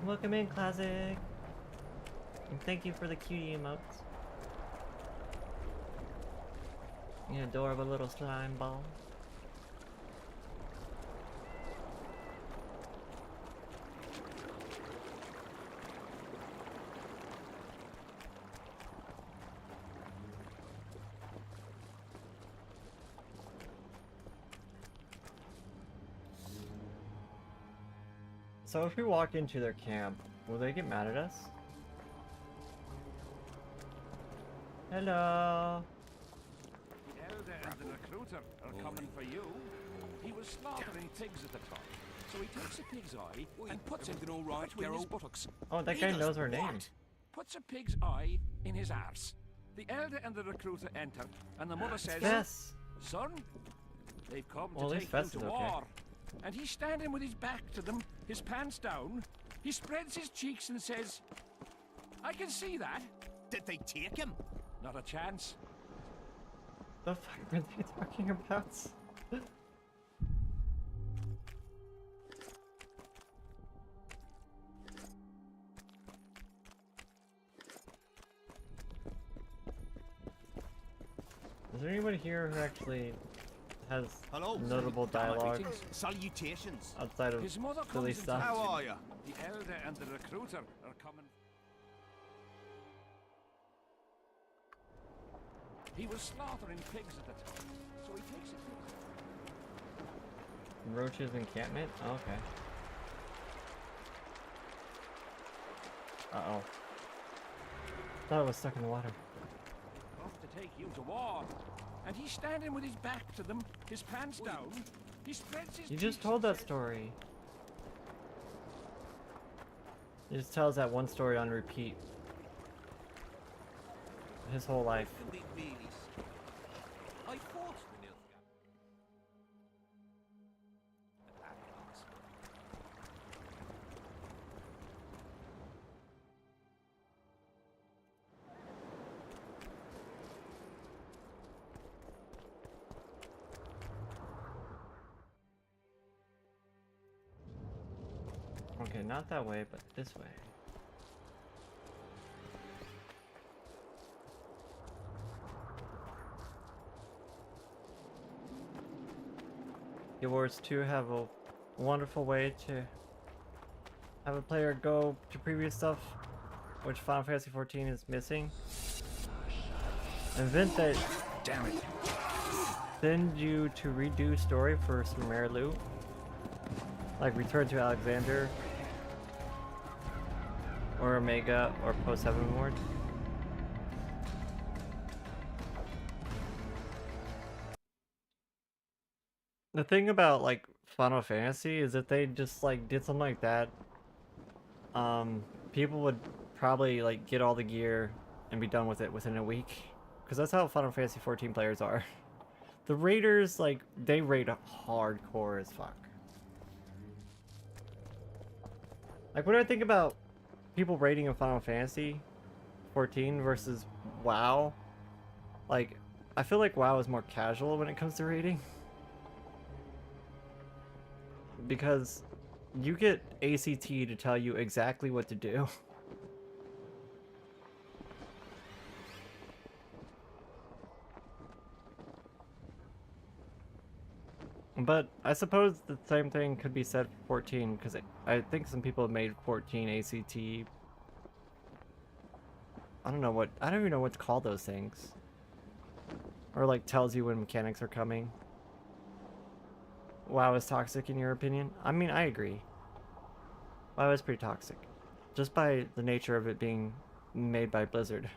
Welcome in, Classic! And thank you for the cutie emotes. You adorable little slime ball. So if we walk into their camp, will they get mad at us? Hello. The elder and the recruiter are coming for you. He was slaughtering pigs at the top, so he takes a pig's eye and puts it all right between his buttocks. Oh, that guy knows our name. Puts a pig's eye in his arse. The elder and the recruiter enter, and the mother says, Yes. Son, they've come Well, to at take least you Fest to is okay. war. And he's standing with his back to them, his pants down. He spreads his cheeks and says, I can see that. Did they take him? Not a chance. The fuck are they talking about? Is there anybody here who actually has notable dialogue Salutations. outside of His mother silly comes and stuff? tells How him are you? The elder and the recruiter are coming. He was slaughtering pigs at the time, so he takes it with him. Roach's encampment? Oh, okay. Uh-oh. Thought it was stuck in the water. Off to take you to war. And he's standing with his back to them, his pants down. He spreads his You just cheeks told and that story. He just tells that one story on repeat. His whole life. I fought the Nilfgaard. But that comes. Okay, not that way, but this way. Guild Wars 2 have a wonderful way to have a player go to previous stuff, which Final Fantasy XIV is missing. An event that send you to redo story for some rare loot, like Return to Alexander, or Omega, or Post Heaven Ward. The thing about like Final Fantasy is if they just like did something like that, people would probably like get all the gear and be done with it within a week, because that's how Final Fantasy XIV players are. The raiders, like, they raid hardcore as fuck. Like when I think about people raiding in Final Fantasy XIV versus WoW, like I feel like WoW is more casual when it comes to raiding. Because you get ACT to tell you exactly what to do. But I suppose the same thing could be said for 14, because I think some people have made 14 ACT. I don't even know what to call those things. Or like tells you when mechanics are coming. WoW is toxic in your opinion? I mean, I agree. WoW is pretty toxic. Just by the nature of it being made by Blizzard.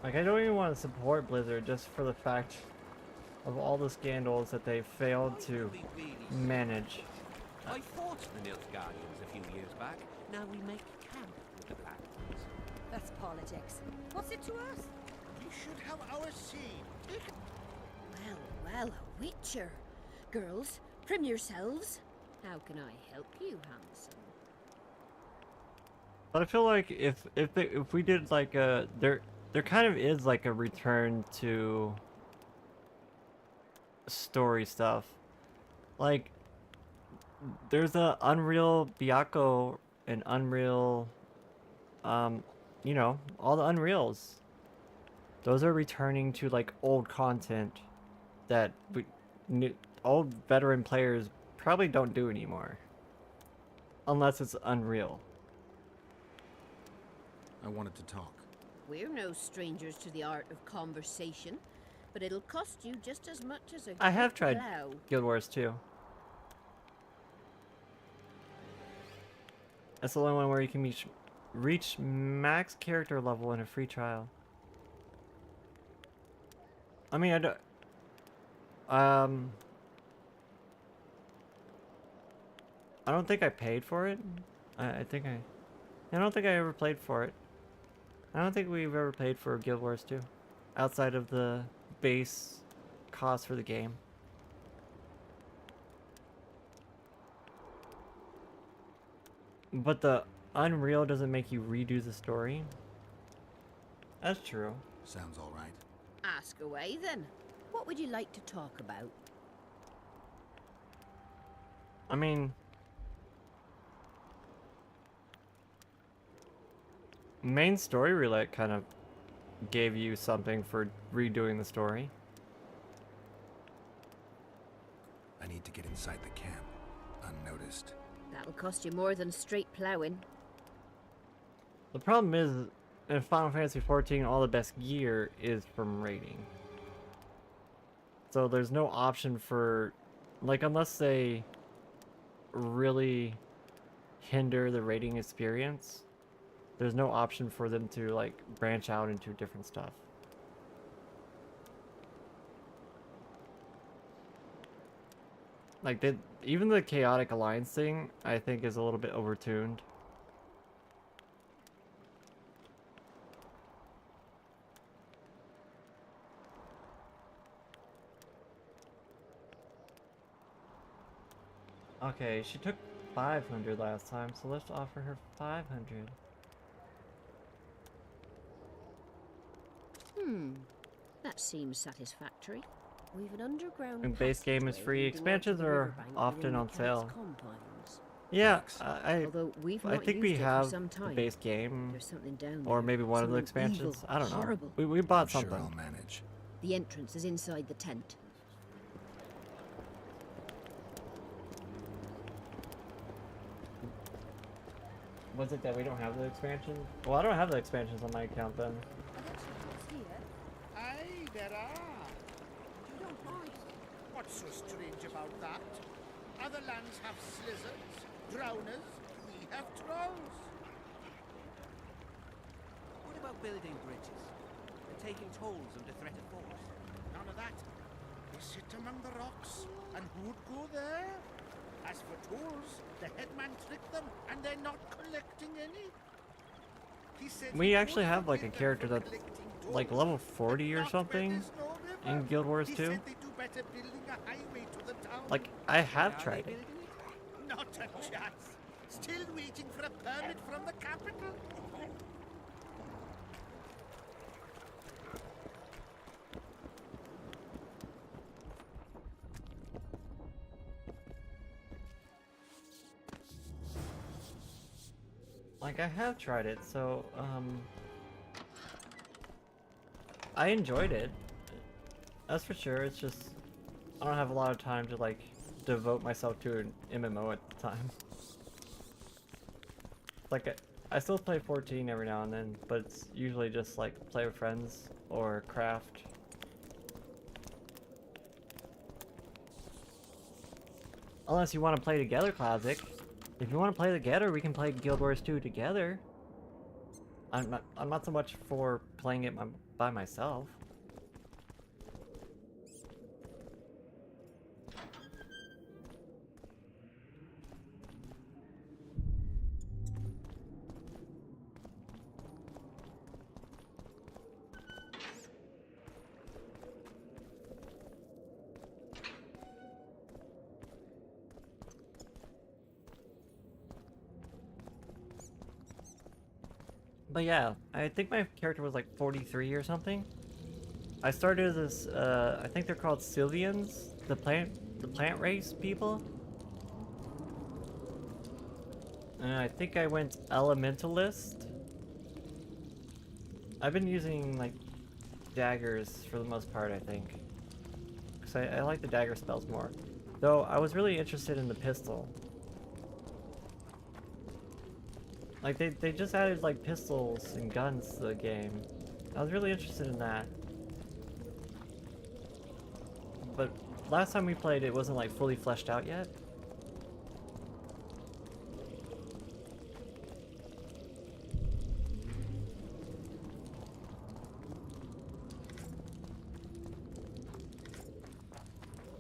Like, I don't even want to support Blizzard just for the fact of all the scandals that they failed to manage. I fought the Nilfgaardians a few years back. Now we make camp with the Black Ones. That's politics. What's it to us? We should have our say. Well, a witcher. Girls, prim yourselves. How can I help you, handsome? But I feel like if we did like a there kind of is like a return to story stuff. Like there's a Unreal Byakko and Unreal you know, all the Unreals. Those are returning to like old content that old veteran players probably don't do anymore. Unless it's Unreal. I wanted to talk. We're no strangers to the art of conversation, but it'll cost you just as much as a I have good tried plow. Guild Wars 2. That's the only one where you can reach max character level in a free trial. I mean, I don't think I paid for it. I don't think I ever played for it. I don't think we've ever paid for Guild Wars 2 outside of the base cost for the game. But the Unreal doesn't make you redo the story. That's true. Sounds all right. Ask away then. What would you like to talk about? I mean, main story roulette kind of gave you something for redoing the story. I need to get inside the camp, unnoticed. That'll cost you more than straight ploughing. The problem is, in Final Fantasy XIV, all the best gear is from raiding. So there's no option for, like, unless they really hinder the raiding experience, there's no option for them to, like, branch out into different stuff. Like, even the Chaotic Alliance thing, I think, is a little bit overtuned. Okay, she took 500 last time, so let's offer her 500. That seems satisfactory. We've an underground And base game is free. passageway Expansions leading onto the are riverbank often within on the sale. camp's confines. Yeah, Although we've I not think we used it for have some the time. base game, There's something down or there. maybe one of the Something expansions. evil, I don't know. horrible. We bought I'm sure something. I'll manage. The entrance is inside the tent. Was it that we don't have the expansion? Well, I don't have the expansions on my account then. Aye, there are. You don't mind. What's so strange about that? Other lands have slizzards, drowners, we have trolls. What about building bridges? And taking tolls under threat of force? None of that. They sit among the rocks, and who'd go there? As for tolls, the headman tricked them, and they're not collecting any. He said We actually have like a character that's like level 40 or something in Guild Wars 2. they do better building a highway to the town. Like, I have tried it. Not a chance. Still waiting for a permit from the capital. Like, I have tried it, so, I enjoyed it. That's for sure. It's just, I don't have a lot of time to, like, devote myself to an MMO at the time. Like, I still play 14 every now and then, but it's usually just, like, play with friends or craft. Unless you want to play together, Classic. If you want to play together, we can play Guild Wars 2 together. I'm not so much for playing it by myself. But yeah, I think my character was like 43 or something. I started as this, I think they're called Sylvians, the plant race people. And I think I went Elementalist. I've been using like daggers for the most part, I think. Because I like the dagger spells more. Though I was really interested in the pistol. Like, they just added, like, pistols and guns to the game. I was really interested in that. But last time we played, it wasn't, like, fully fleshed out yet.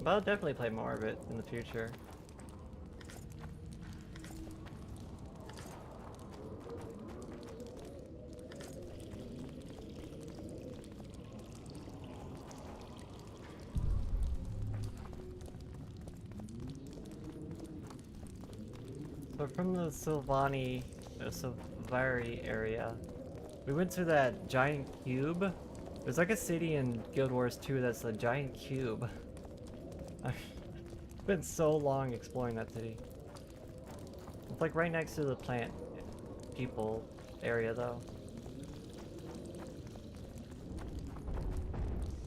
But I'll definitely play more of it in the future. But from the Silvari area, we went to that giant cube. There's like a city in Guild Wars 2 that's a giant cube. It's been so long exploring that city. It's like right next to the plant people area though.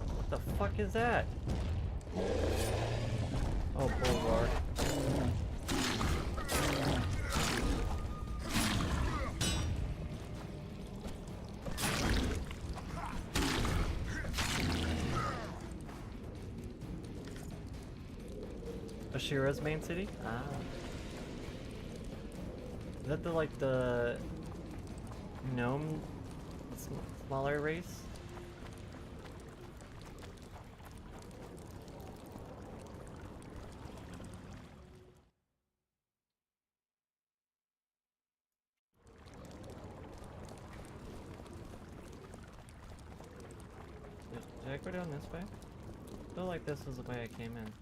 What the fuck is that? Oh, Bulwark. Ashira's main city? Ah. Is that the gnome smaller race? Did I go down this way? I feel like this was the way I came in.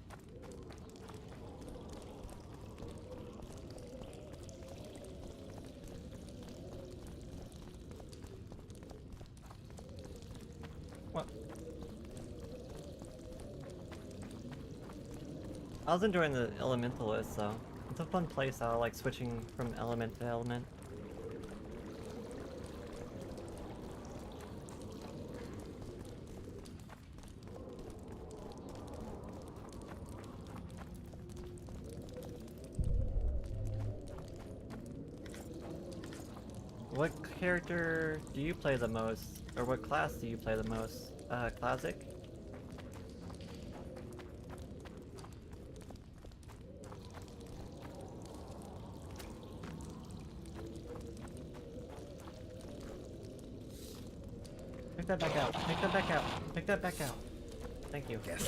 What? I was enjoying the Elementalist though. It's a fun playstyle, like switching from element to element. What character do you play the most? Or what class do you play the most? Classic? Pick that back out. Pick that back out. Pick that back out. Thank you. Yes.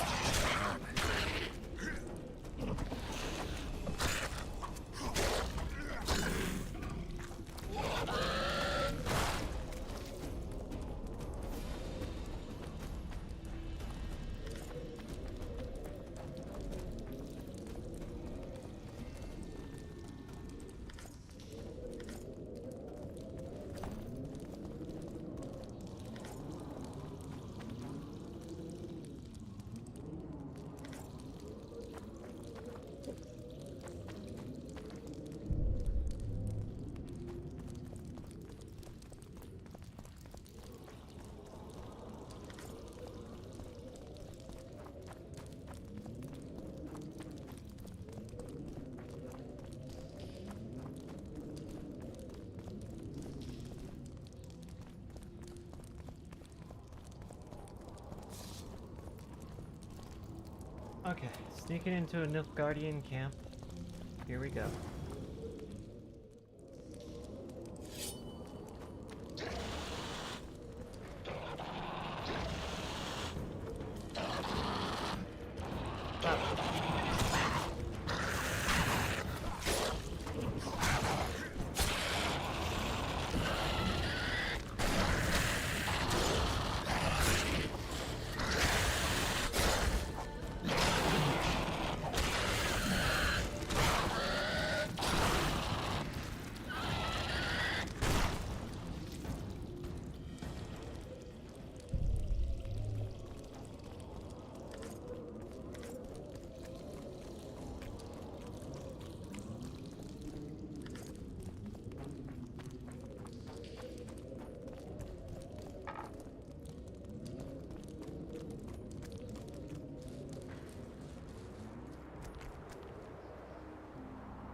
Okay, sneaking into a Nilfgaardian camp. Here we go.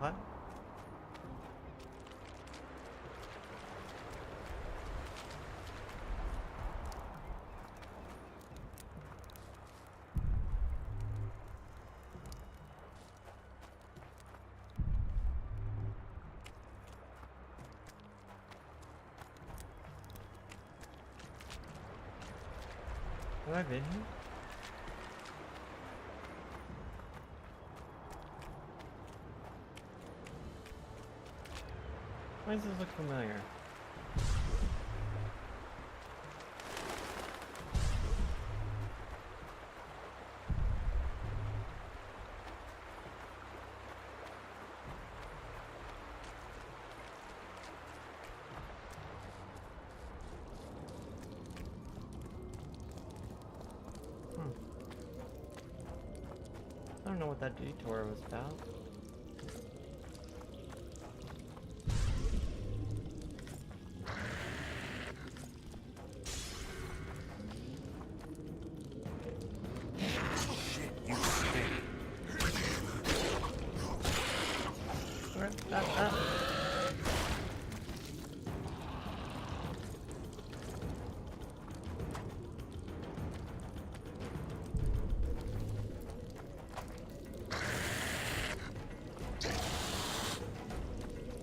What? Have I been here? Why does this look familiar? don't know what that detour was about.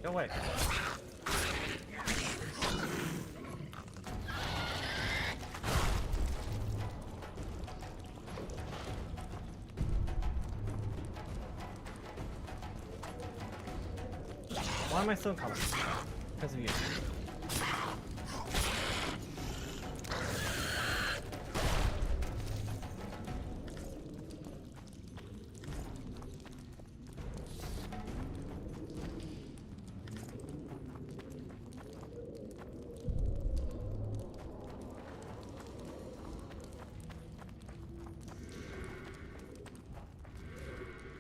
Go away. Why am I still coming? Because of you.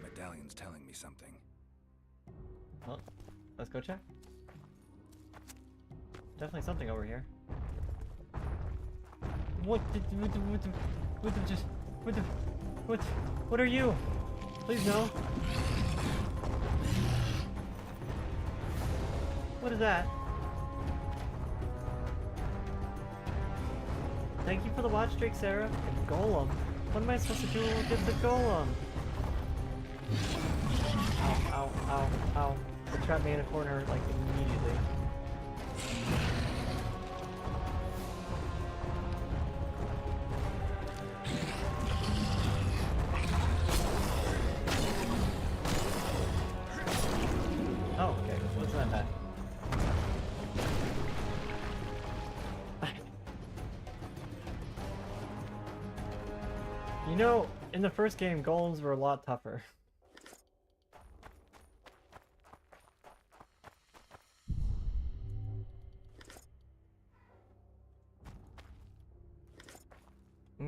Medallion's telling me something. Well, let's go check. Definitely something over here. What are you? Please no. What is that? Thank you for the watch streak, Sarah. A golem. What am I supposed to do against the golem? Ow, ow, ow, ow. The trap me in a corner, like, immediately. Oh, okay. What's that bad? You know, in the first game, golems were a lot tougher.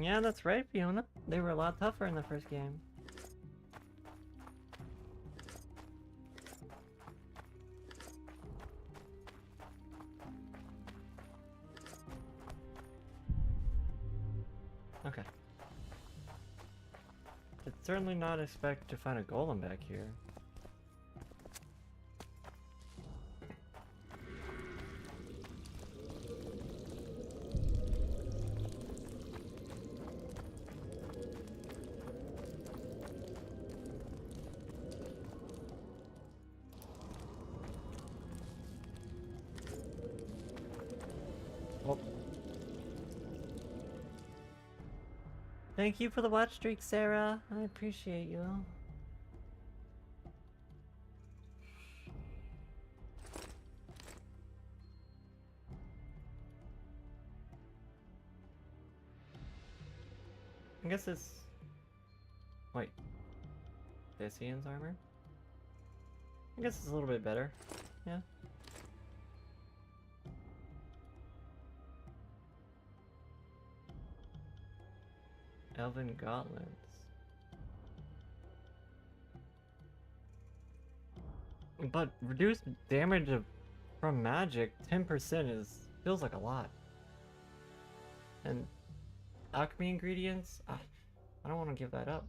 Yeah, that's right, Fiona. They were a lot tougher in the first game. Okay. Did certainly not expect to find a golem back here. Oh. Thank you for the watch streak, Sarah. I appreciate you. I guess it's... Wait. Thessian's armor? I guess it's a little bit better. Yeah. Elven gauntlets. But reduced damage from magic, 10% feels like a lot. And alchemy ingredients, I don't want to give that up.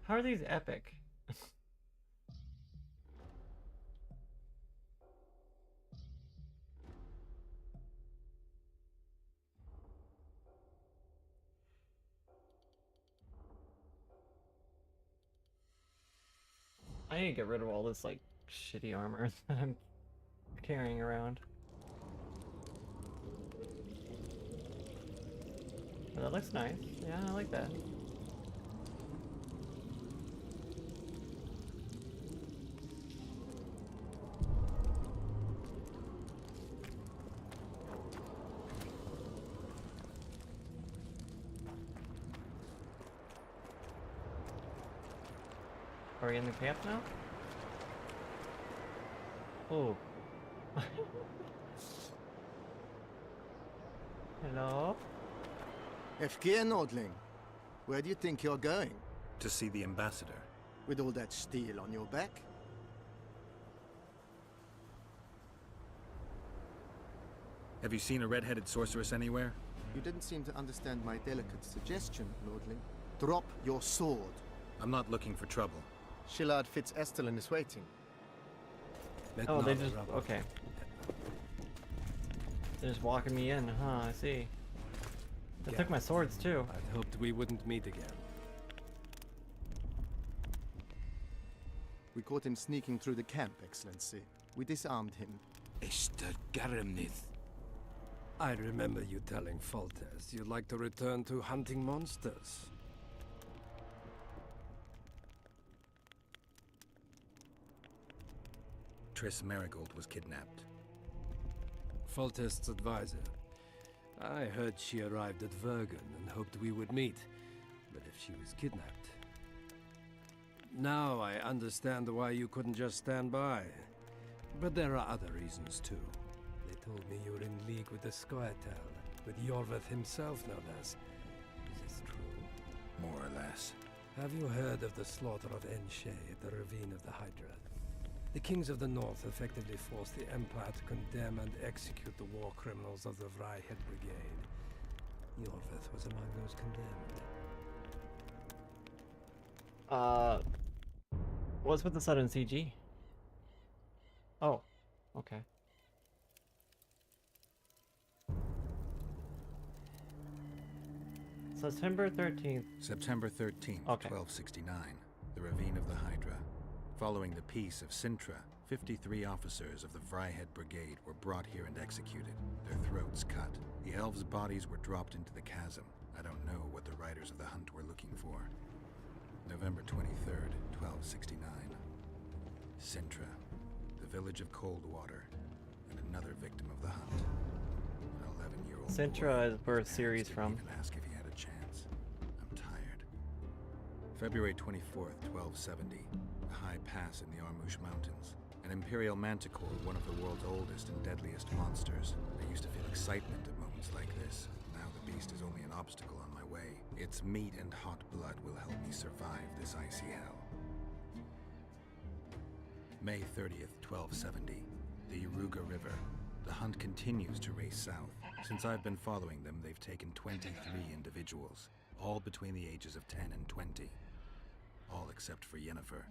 How are these epic? I need to get rid of all this, like, shitty armor that I'm carrying around. But that looks nice. Yeah, I like that. Are we in the camp now? Oh. Hello? Efkia Nordling, where do you think you're going? To see the ambassador. With all that steel on your back? Have you seen a red-headed sorceress anywhere? You didn't seem to understand my delicate suggestion, Lordling. Drop your sword. I'm not looking for trouble. Shillard Fitz-Estelin is waiting. Oh, they just... okay. They're just walking me in, huh? I see. They took my swords, too. I'd hoped we wouldn't meet again. We caught him sneaking through the camp, Excellency. We disarmed him. I remember you telling Foltest you'd like to return to hunting monsters. Triss Marigold was kidnapped. Foltest's advisor. I heard she arrived at Vergen and hoped we would meet. But if she was kidnapped... Now I understand why you couldn't just stand by. But there are other reasons too. They told me you were in league with the Scoia'tael, with Yorveth himself no less. Is this true? More or less. Have you heard of the slaughter of Enshe at the Ravine of the Hydra? The kings of the north effectively forced the Empire to condemn and execute the war criminals of the Vryheid Brigade. Yorveth was among those condemned. What's with the sudden CG? Oh, okay. September 13th. September 13th, okay. 1269. The Ravine of the Hydra. Following the peace of Sintra, 53 officers of the Vryheid Brigade were brought here and executed, their throats cut. The elves' bodies were dropped into the chasm. I don't know what the riders of the hunt were looking for. November 23rd, 1269. Sintra, the village of Coldwater, and another victim of the hunt. An 11-year-old Sintra is where series from. Even ask if he had a chance. I'm tired. February 24th, 1270. A high pass in the Armouche Mountains. An imperial manticore, one of the world's oldest and deadliest monsters. I used to feel excitement at moments like this. Now the beast is only an obstacle on my way. Its meat and hot blood will help me survive this icy hell. May 30th, 1270. The Iruga River. The hunt continues to race south. Since I've been following them, they've taken 23 individuals, all between the ages of 10 and 20. All except for Yennefer.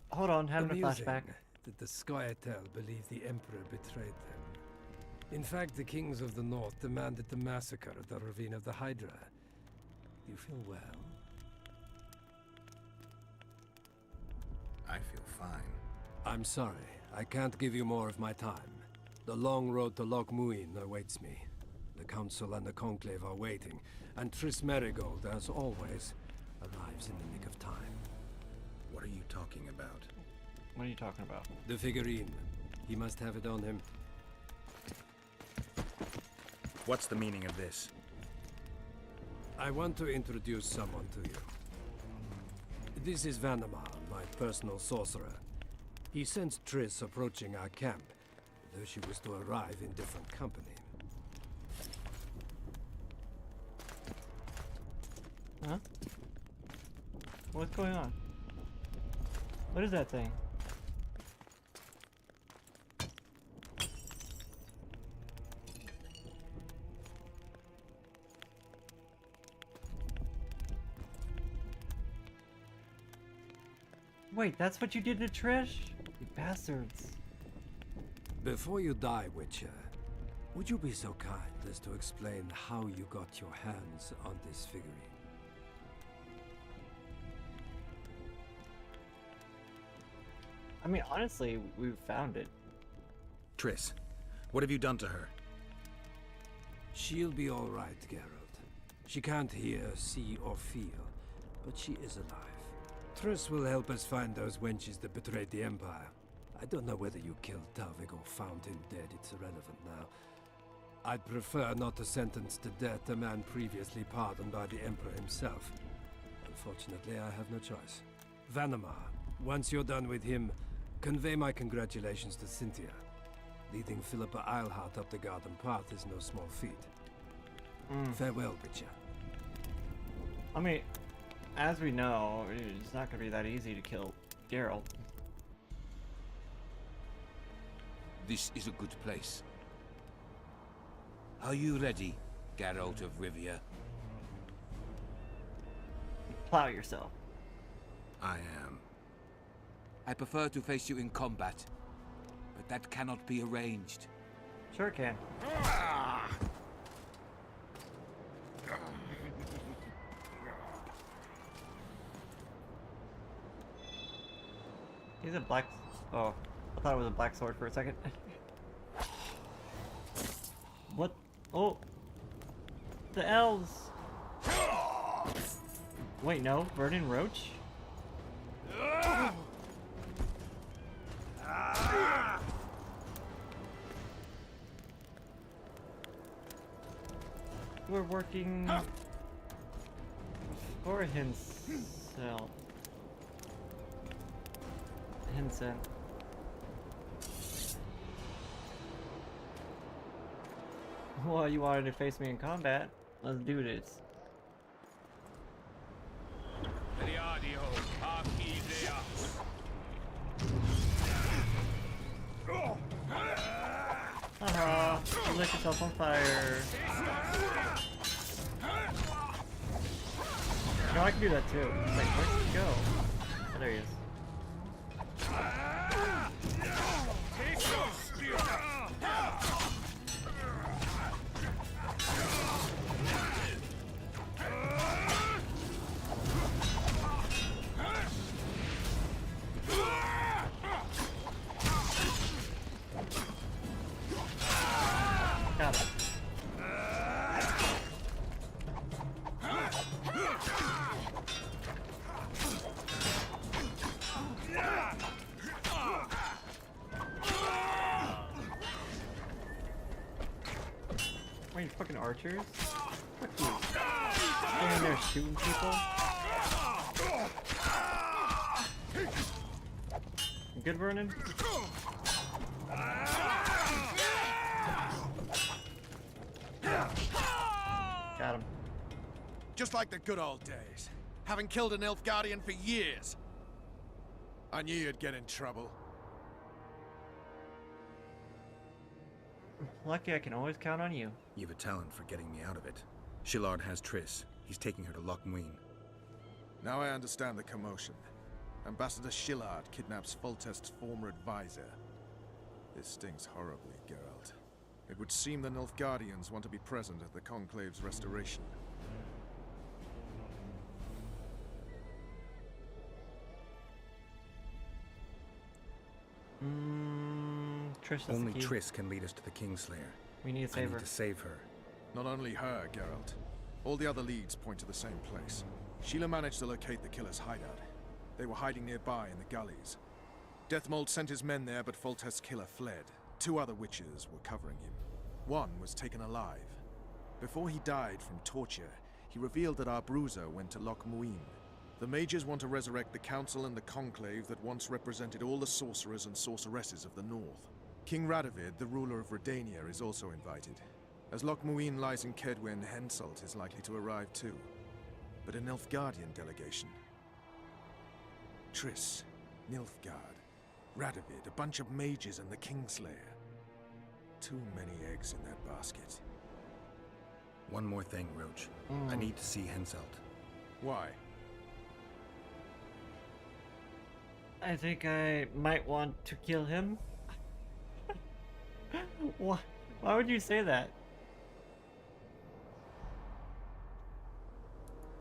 Hold on, having a Amusing flashback. That the Scoia'tael believed the Emperor betrayed them. In fact, the kings of the north demanded the massacre of the Ravine of the Hydra. Do you feel well? I feel fine. I'm sorry. I can't give you more of my time. The long road to Loch Muin awaits me. The Council and the Conclave are waiting, and Triss Marigold, as always, arrives in the nick of time. What are you talking about? What are you talking about? The figurine. He must have it on him. What's the meaning of this? I want to introduce someone to you. This is Vanamar, my personal sorcerer. He sensed Triss approaching our camp, though she was to arrive in different company. Huh? What's going on? What is that thing? Wait, that's what you did to Trish? You bastards. Before you die, Witcher, would you be so kind as to explain how you got your hands on this figurine? I mean, honestly, we found it. Triss, what have you done to her? She'll be all right, Geralt. She can't hear, see, or feel, but she is alive. Truss will help us find those wenches that betrayed the Empire. I don't know whether you killed Talvig or found him dead. It's irrelevant now. I'd prefer not to sentence to death a man previously pardoned by the Emperor himself. Unfortunately, I have no choice. Vanamar, once you're done with him, convey my congratulations to Cynthia. Leading Philippa Eilhart up the garden path is no small feat. Farewell, Witcher. I mean, as we know, it's not going to be that easy to kill Geralt. This is a good place. Are you ready, Geralt of Rivia? Plow yourself. I am. I prefer to face you in combat, but that cannot be arranged. Sure it can. He's a black... Oh, I thought it was a black sword for a second. What? Oh! The elves! Wait, no? Vernon Roach? We're working for himself. Vincent. Well, you wanted to face me in combat. Let's do this. Haha, you lit yourself on fire. No, I can do that too. Wait, where did he go? Oh, there he is. Got it. Wait, fucking archers? Fuck you. Standing there shooting people? You good, Vernon? Got him. Just like the good old days. Having killed an elf guardian for years. I knew you'd get in trouble. Lucky I can always count on you. You've a talent for getting me out of it. Shillard has Triss. He's taking her to Lochmuin. Now I understand the commotion. Ambassador Shillard kidnaps Foltest's former advisor. This stings horribly, Geralt. It would seem the Nilfgaardians want to be present at the Conclave's restoration. Triss is Only the key. Triss can lead us to the Kingslayer. We need to save her. I need to save her. Not only her, Geralt. All the other leads point to the same place. Sheila managed to locate the killer's hideout. They were hiding nearby in the gullies. Deathmold sent his men there, but Foltest's killer fled. 2 other witches were covering him. One was taken alive. Before he died from torture, he revealed that our bruiser went to Lochmuin. The mages want to resurrect the council and the conclave that once represented all the sorcerers and sorceresses of the north. King Radovid, the ruler of Redania, is also invited. As Lochmuin lies in Kedwen, Henselt is likely to arrive too. But a Nilfgaardian delegation. Triss, Nilfgaard, Radovid, a bunch of mages and the Kingslayer. Too many eggs in that basket. One more thing, Roach. I need to see Henselt. Why? I think I might want to kill him. Why would you say that?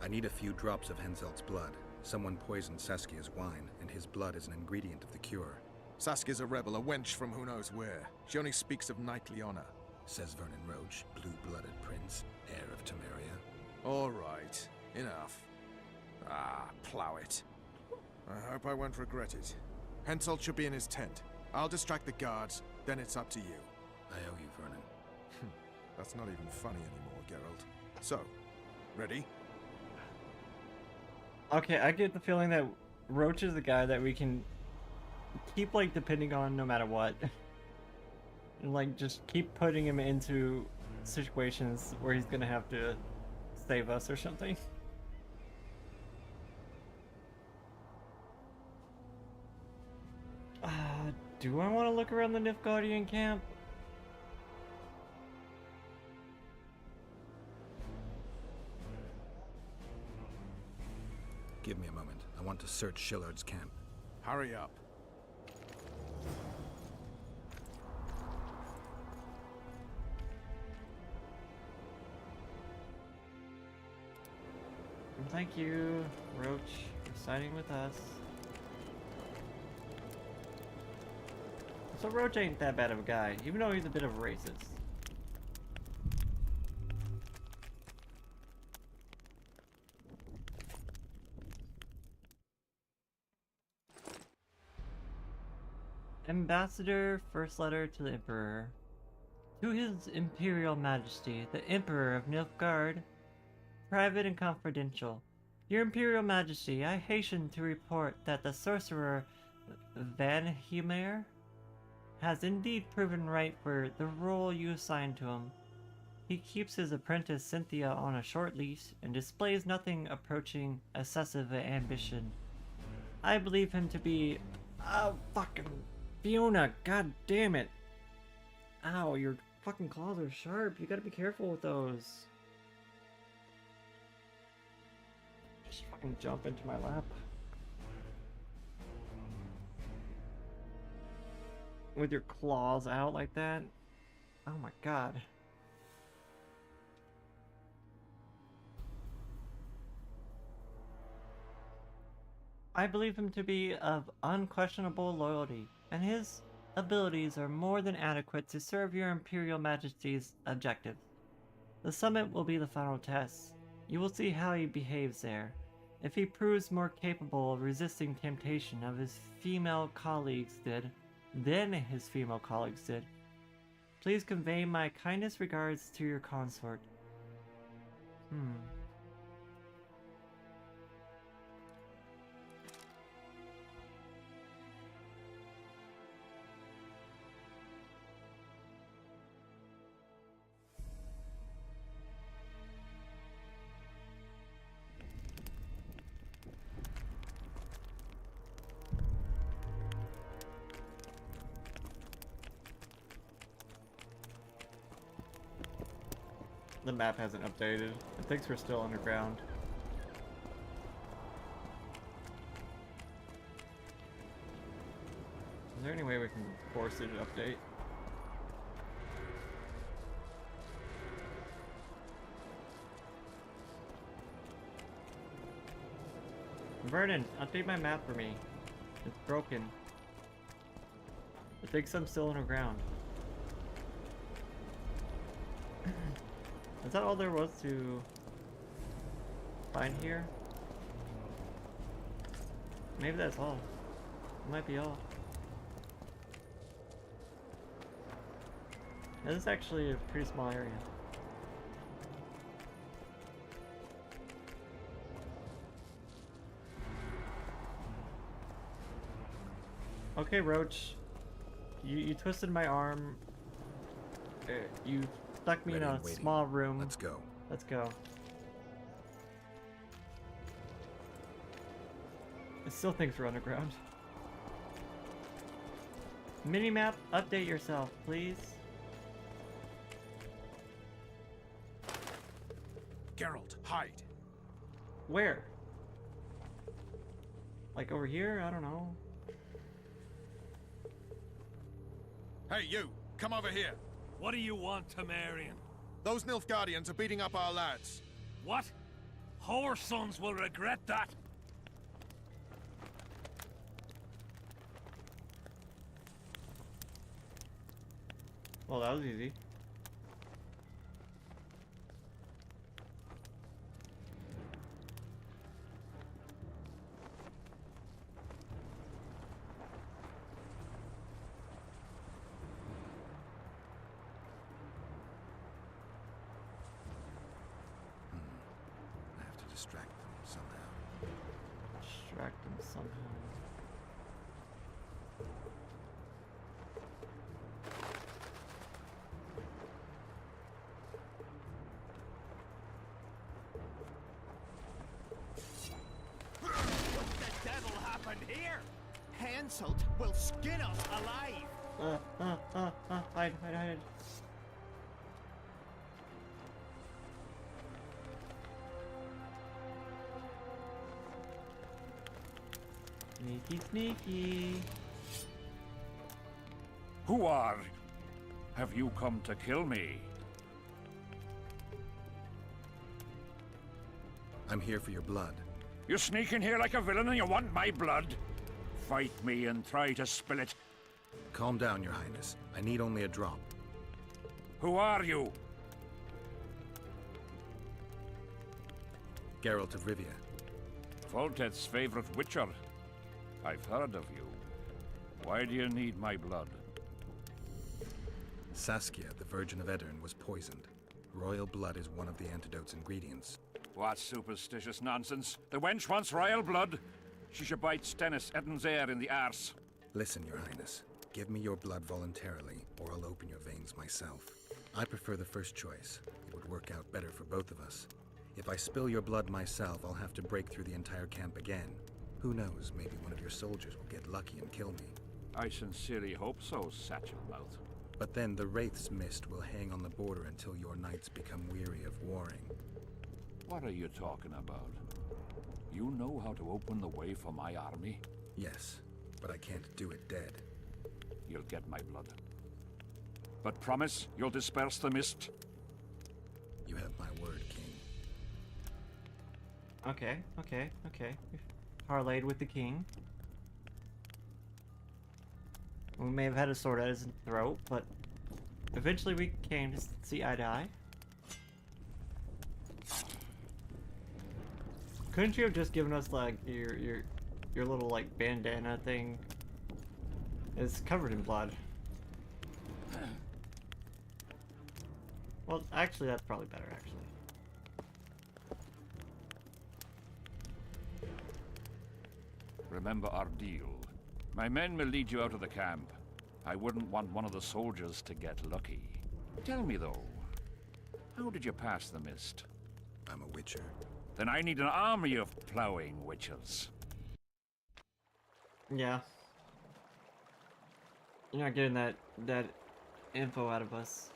I need a few drops of Henselt's blood. Someone poisoned Saskia's wine, and his blood is an ingredient of the cure. Saskia's a rebel, a wench from who knows where. She only speaks of knightly honor. Says Vernon Roach, blue-blooded prince, heir of Temeria. All right, enough. Ah, plow it. I hope I won't regret it. Henselt should be in his tent. I'll distract the guards, then it's up to you. I owe you, Vernon. That's not even funny anymore, Geralt. So, ready? Okay, I get the feeling that Roach is the guy that we can keep, like, depending on no matter what. And, like, just keep putting him into situations where he's gonna have to save us or something. Do I want to look around the Nilfgaardian camp? Give me a moment. I want to search Shillard's camp. Hurry up. Thank you, Roach, for siding with us. So Roach ain't that bad of a guy, even though he's a bit of a racist. Ambassador, first letter to the Emperor. To His Imperial Majesty, the Emperor of Nilfgaard, private and confidential. Your Imperial Majesty, I hasten to report that the sorcerer Van Hemer has indeed proven right for the role you assigned to him. He keeps his apprentice Cynthia on a short leash and displays nothing approaching excessive ambition. I believe him to be... Oh, fucking... Fiona, god damn it. Ow, your fucking claws are sharp. You gotta be careful with those. Just fucking jump into my lap. With your claws out like that? Oh my god. I believe him to be of unquestionable loyalty, and his abilities are more than adequate to serve your Imperial Majesty's objectives. The summit will be the final test. You will see how he behaves there. If he proves more capable of resisting temptation of his female colleagues than his female colleagues did, please convey my kindest regards to your consort. The map hasn't updated. It thinks we're still underground. Is there any way we can force it to update? Vernon, update my map for me. It's broken. It thinks I'm still underground. Is that all there was to find here? Maybe that's all. It might be all. This is actually a pretty small area. Okay, Roach. You twisted my arm. You stuck me in a small room. Let's go. Let's go. It still thinks we're underground. Minimap, update yourself, please. Geralt, hide. Where? Like over here? I don't know. Hey, you! Come over here! What do you want, Temerian? Those Nilfgaardians are beating up our lads. What? Our sons will regret that. Well, that was easy. distract them somehow. Distract them somehow. What the devil happened here? Hansel will skin us alive. Hide, hide, hide. Sneaky, sneaky. Who are? Have you come to kill me? I'm here for your blood. You sneak in here like a villain and you want my blood? Fight me and try to spill it. Calm down, Your Highness. I need only a drop. Who are you? Geralt of Rivia. Voltet's favorite witcher. I've heard of you. Why do you need my blood? Saskia, the Virgin of Aedirn, was poisoned. Royal blood is one of the antidote's ingredients. What superstitious nonsense. The wench wants royal blood. She should bite Stennis Eddin's heir in the arse. Listen, Your Highness. Give me your blood voluntarily, or I'll open your veins myself. I prefer the first choice. It would work out better for both of us. If I spill your blood myself, I'll have to break through the entire camp again. Who knows, maybe one of your soldiers will get lucky and kill me. I sincerely hope so, Satchelmouth. But then the Wraith's mist will hang on the border until your knights become weary of warring. What are you talking about? You know how to open the way for my army? Yes, but I can't do it dead. You'll get my blood. But promise you'll disperse the mist? You have my word, King. Okay, okay, okay. Parlayed with the king. We may have had a sword at his throat, but eventually we came to see eye to eye. Couldn't you have just given us like your little like bandana thing? It's covered in blood. Well, actually, that's probably better. Actually. Remember our deal. My men will lead you out of the camp. I wouldn't want one of the soldiers to get lucky. Tell me though, how did you pass the mist? I'm a witcher. Then I need an army of plowing witchers. Yeah. You're not getting that info out of us.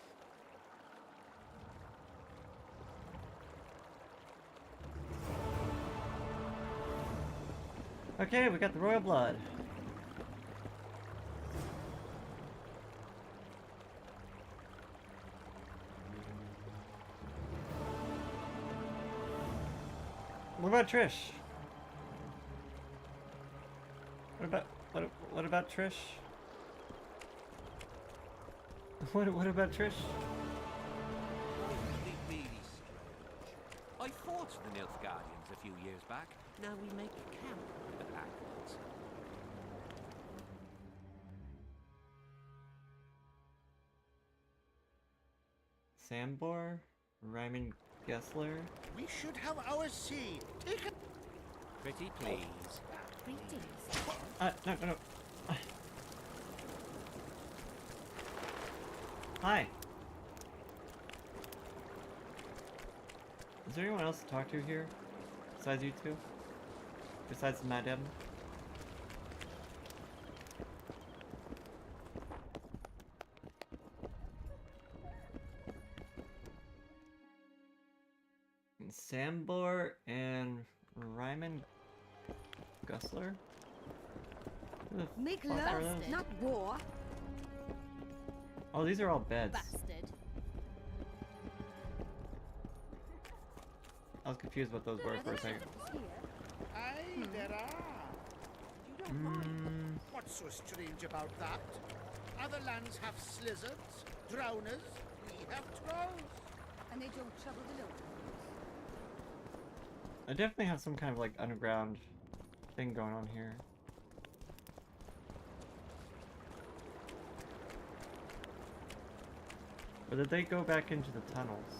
Okay, we got the royal blood. What about Trish? What about Trish? What about Trish? I fought the Nilfgaardians a few years back. Now we make camp with the Black Ones. Sambor? Ryman Gessler? We should have our sea. Take it. Pretty please. No. Hi. Is there anyone else to talk to here? Besides you two? Besides Madame? Sambor and Ryman Gessler? Make love, not war. Oh, these are all beds. Bastard. I was confused what those were for a second. Aye, there are. You don't mind. What's so strange about that? Other lands have slizzards, drowners, we have trolls. And they don't trouble the locals. I definitely have some kind of like underground thing going on here. Or did they go back into the tunnels?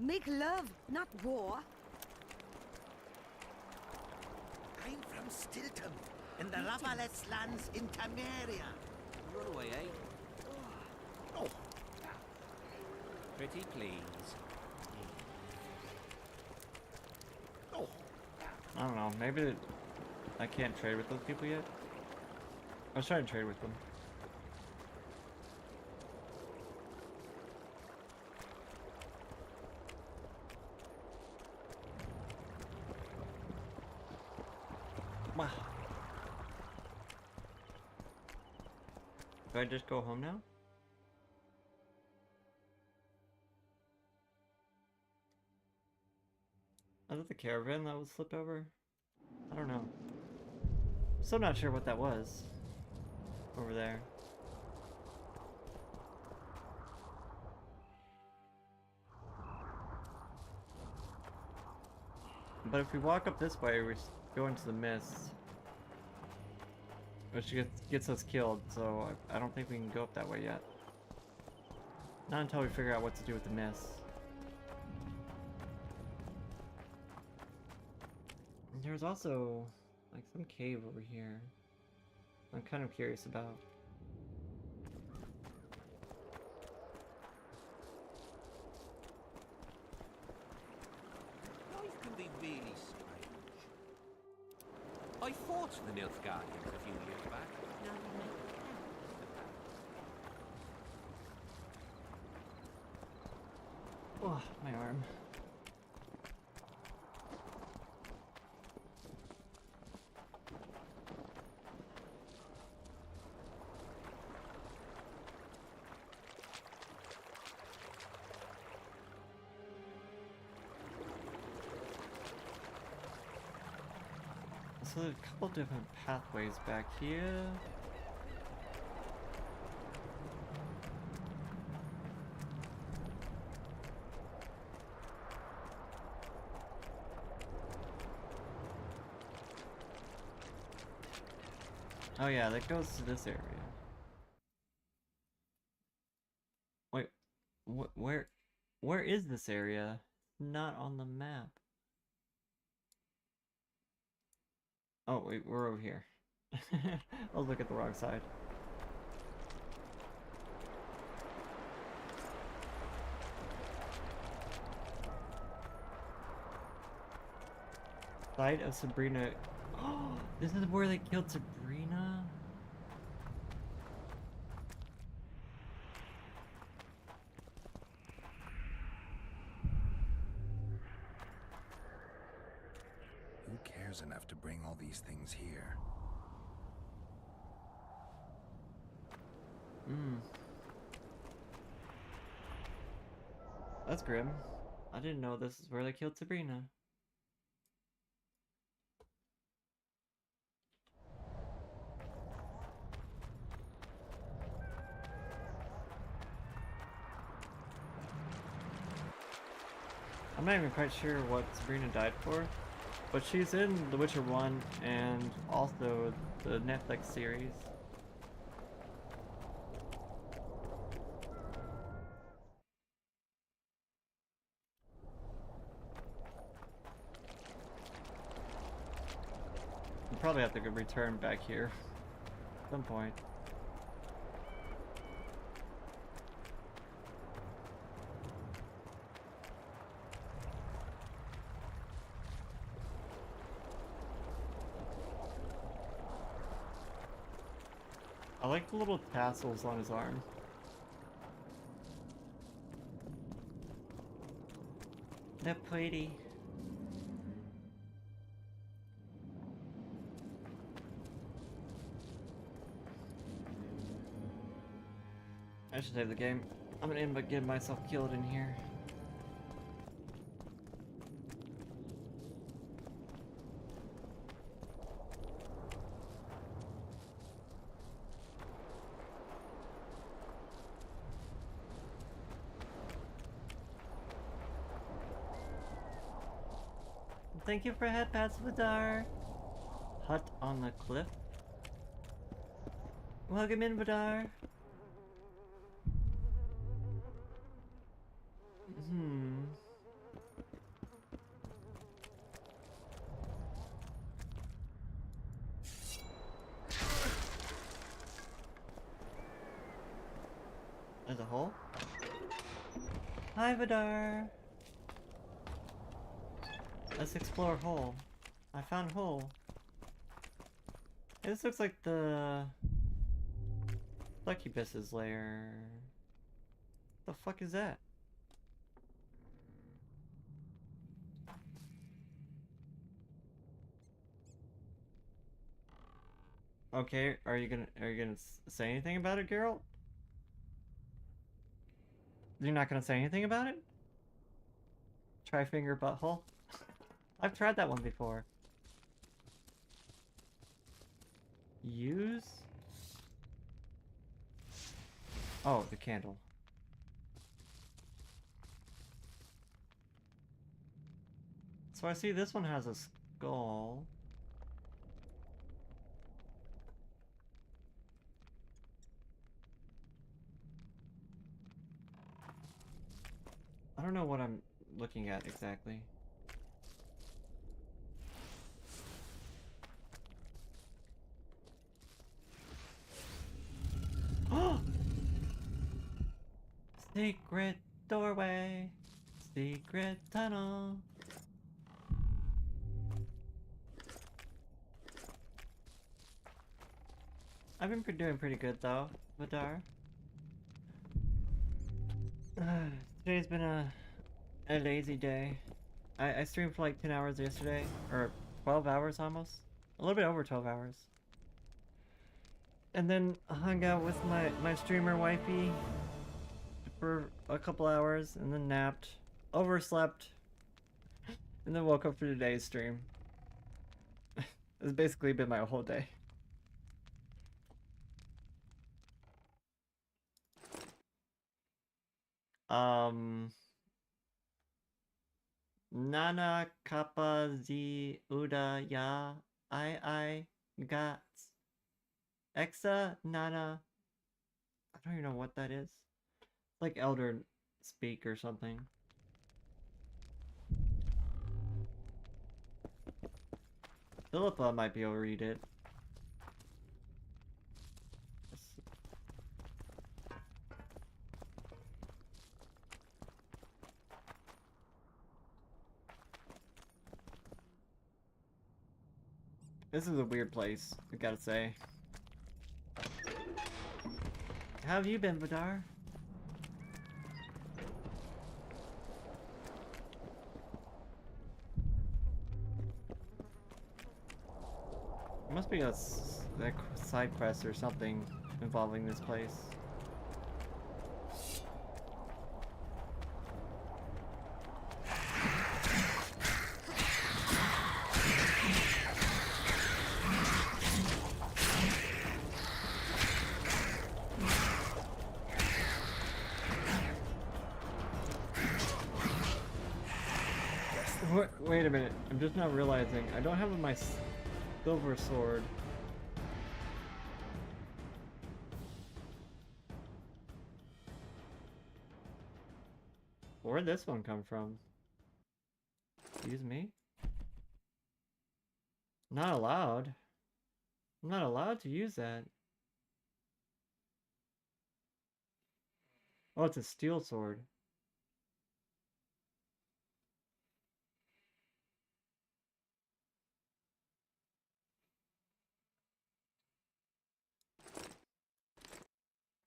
Make love, not war. I'm from Stilton, in the Lavalette lands in Temeria. Run away, eh? Oh. Pretty please. Oh. I don't know, maybe I can't trade with those people yet. I was trying to trade with them. Wow. Do I just go home now? Is it the caravan that was flipped over? I don't know. Still not sure what that was over there. But if we walk up this way, we go into the mist, which gets us killed, so I don't think we can go up that way yet. Not until we figure out what to do with the mist. And there's also like some cave over here I'm kind of curious about. Life can be really strange. I fought the Nilfgaardians a few years back. Now we make Oh, my arm. So there's a couple different pathways back here. Oh yeah, that goes to this area. Wait, where is this area? Not on the map. Oh wait, we're over here. I'll look at the wrong side. Site of Sabrina. Oh, this is where they killed Sabrina? Who cares enough to bring all these things here? That's grim. I didn't know this is where they killed Sabrina. I'm not even quite sure what Sabrina died for, but she's in The Witcher 1 and also the Netflix series. We'll probably have to go return back here at some point. I like the little tassels on his arm. They're pretty. I should save the game. I'm gonna end up getting myself killed in here. Thank you for head pats, Vidar. Hut on the cliff. Welcome in, Vidar. There's a hole. Hi, Vidar. Let's explore hole. I found hole. Hey, this looks like the succubus's lair. The fuck is that? Okay, are you gonna say anything about it, Geralt? You're not gonna say anything about it? Tri-finger butthole? I've tried that one before. Use? Oh, the candle. So I see this one has a skull. I don't know what I'm looking at exactly. Secret doorway, secret tunnel. I've been doing pretty good though, Vidar. Today's been a lazy day. I streamed for like 10 hours yesterday, or 12 hours almost. A little bit over 12 hours. And then hung out with my streamer wifey for a couple hours, and then napped, overslept, and then woke up for today's stream. It's basically been my whole day. Nana kappa z uda ya I got exa nana. I don't even know what that is. Like elder speak or something. Philippa might be able to read it. This is a weird place, I gotta say. How have you been, Vidar? There must be a side quest or something involving this place. Wait a minute, I'm just not realizing. I don't have my silver sword. Where'd this one come from? Excuse me? Not allowed. I'm not allowed to use that. Oh, it's a steel sword.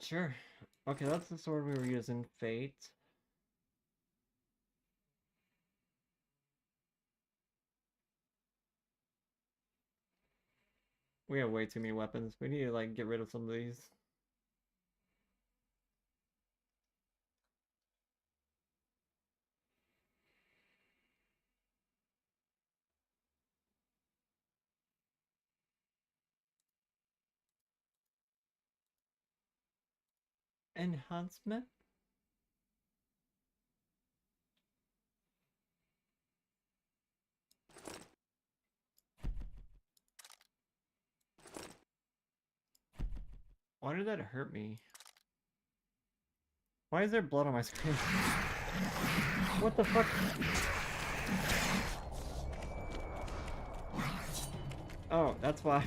Sure. Okay, that's the sword we were using. Fate. We have way too many weapons. We need to, like, get rid of some of these. Enhancement? Why did that hurt me? Why is there blood on my screen? What the fuck? Oh, that's why.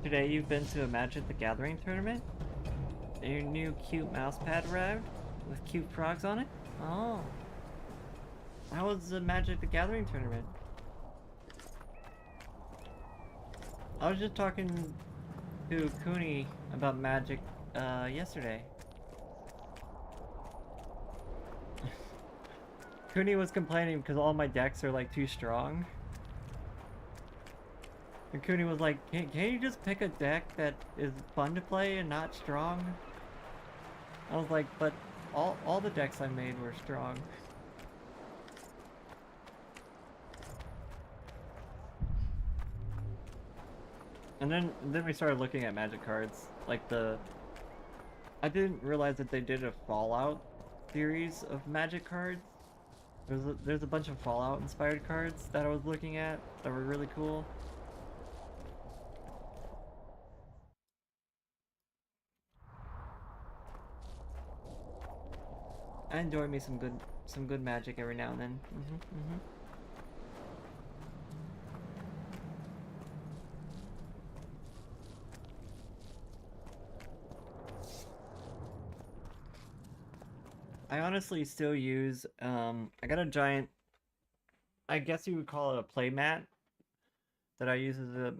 Today you've been to a Magic the Gathering tournament? Your new cute mousepad arrived? With cute frogs on it? Oh. How was the Magic the Gathering tournament? I was just talking to Cooney about Magic yesterday. Cooney was complaining because all my decks are like too strong. And Cooney was like, can you just pick a deck that is fun to play and not strong? I was like, but all the decks I made were strong. And then we started looking at Magic cards. Like I didn't realize that they did a Fallout series of Magic cards. There's a bunch of Fallout inspired cards that I was looking at that were really cool. I enjoy me some good Magic every now and then. I honestly still use, I got a giant, I guess you would call it a play mat that I use as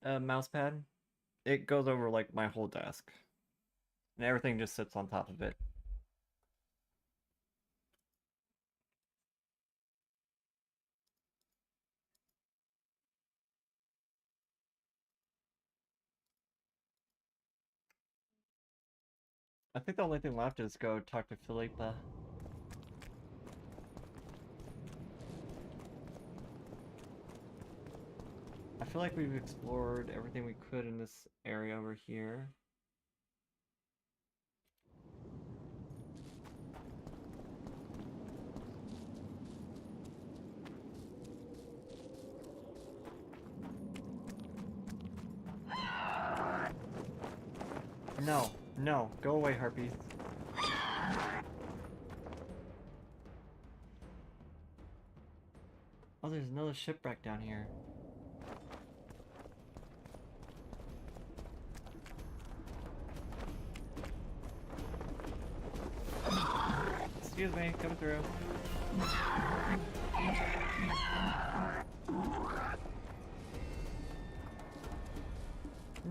a mouse pad. It goes over like my whole desk. And everything just sits on top of it. I think the only thing left is go talk to Philippa. I feel like we've explored everything we could in this area over here. No, no, go away, harpies. Oh, there's another shipwreck down here. Excuse me, coming through.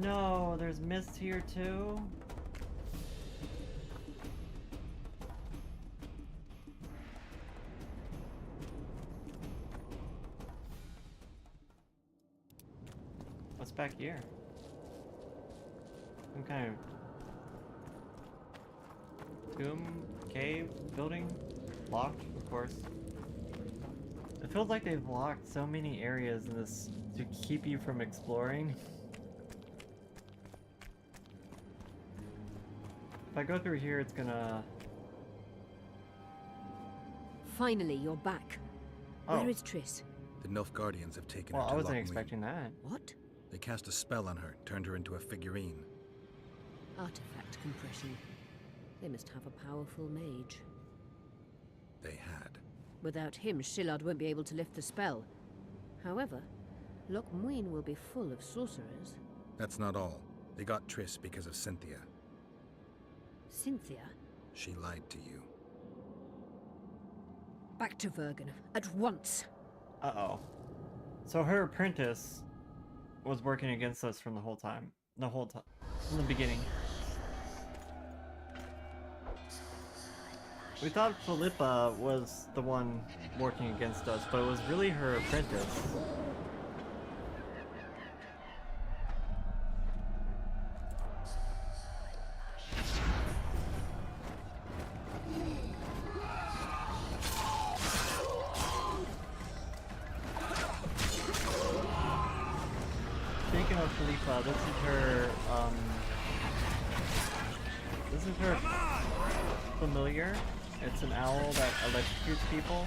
No, there's mist here too. What's back here? Some kind of tomb, cave, building? Locked, of course. It feels like they've locked so many areas in this to keep you from exploring. If I go through here, it's gonna... Finally, you're back. Oh. Where is Triss? The Nilfgaardians have taken Well, her to I wasn't Lochmuir. expecting that. What? They cast a spell on her, turned her into a figurine. Artifact compression. They must have a powerful mage. They had. Without him, Shillard won't be able to lift the spell. However, Lochmuir will be full of sorcerers. That's not all. They got Triss because of Cynthia. Cynthia? She lied to you. Back to Vergen, at once! Uh-oh. So her apprentice was working against us from the whole time. From the beginning. We thought Philippa was the one working against us, but it was really her apprentice. Speaking of Philippa, this is her familiar. It's an owl that electrocutes people.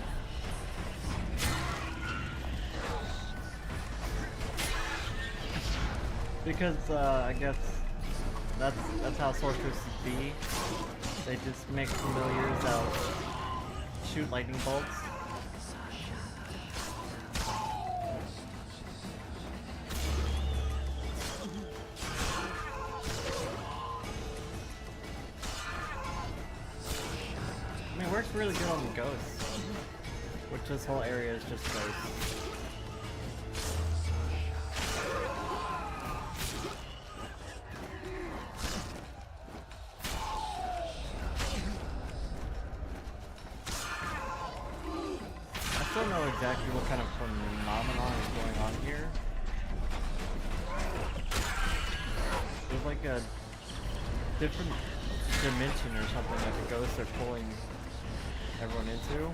Because I guess that's how sorceresses be. They just make familiars that shoot lightning bolts. really good on the ghosts, which this whole area is just ghosts. I don't know exactly what kind of phenomenon is going on here. There's like a different dimension or something that the ghosts are pulling everyone into.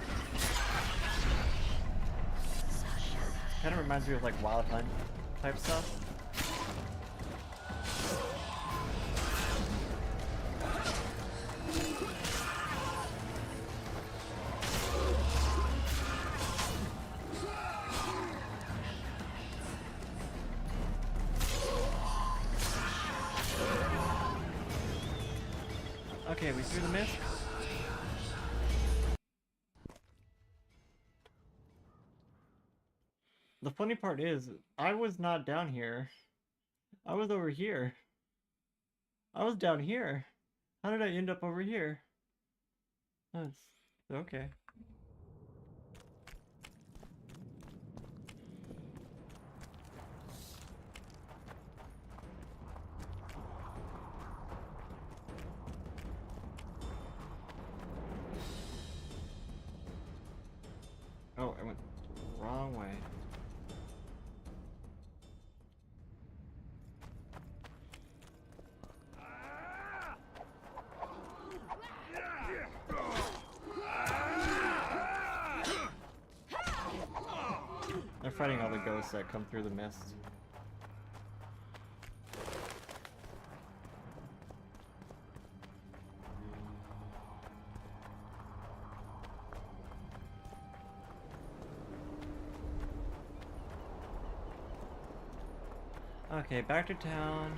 Kind of reminds me of like Wild Hunt type stuff. Okay, we threw the mist. The funny part is, I was not down here. I was over here. I was down here. How did I end up over here? That's okay. Oh, I went the wrong way. They're fighting all the ghosts that come through the mist. Okay, back to town.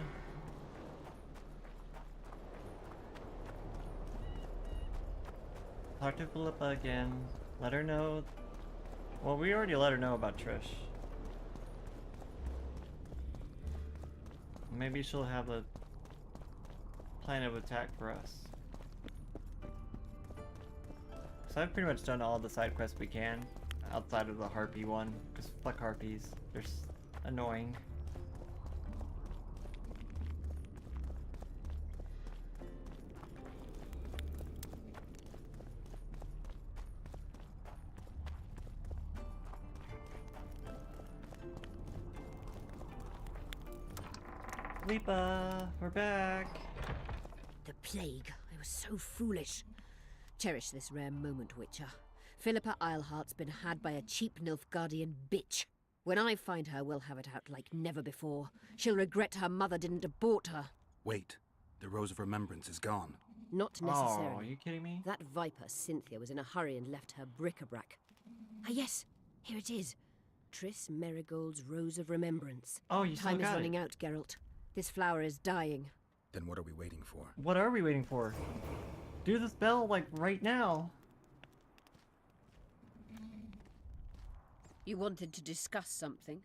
Talk to Philippa again. Let her know. Well, we already let her know about Trish. Maybe she'll have a plan of attack for us. So I've pretty much done all the side quests we can, outside of the harpy one. Because fuck harpies. They're annoying. Lipa, we're back. The plague. I was so foolish. Cherish this rare moment, Witcher. Philippa Eilhart's been had by a cheap Nilfgaardian bitch. When I find her, we'll have it out like never before. She'll regret her mother didn't abort her. Wait, the Rose of Remembrance is gone. Not necessarily. Oh, are you kidding me? That viper, Cynthia, was in a hurry and left her bric-a-brac. Ah yes, here it is. Triss Merigold's Rose of Remembrance. Oh, you still Time is got running it. out, Geralt. This flower is dying. Then what are we waiting for? What are we waiting for? Do the spell, like, right now. You wanted to discuss something?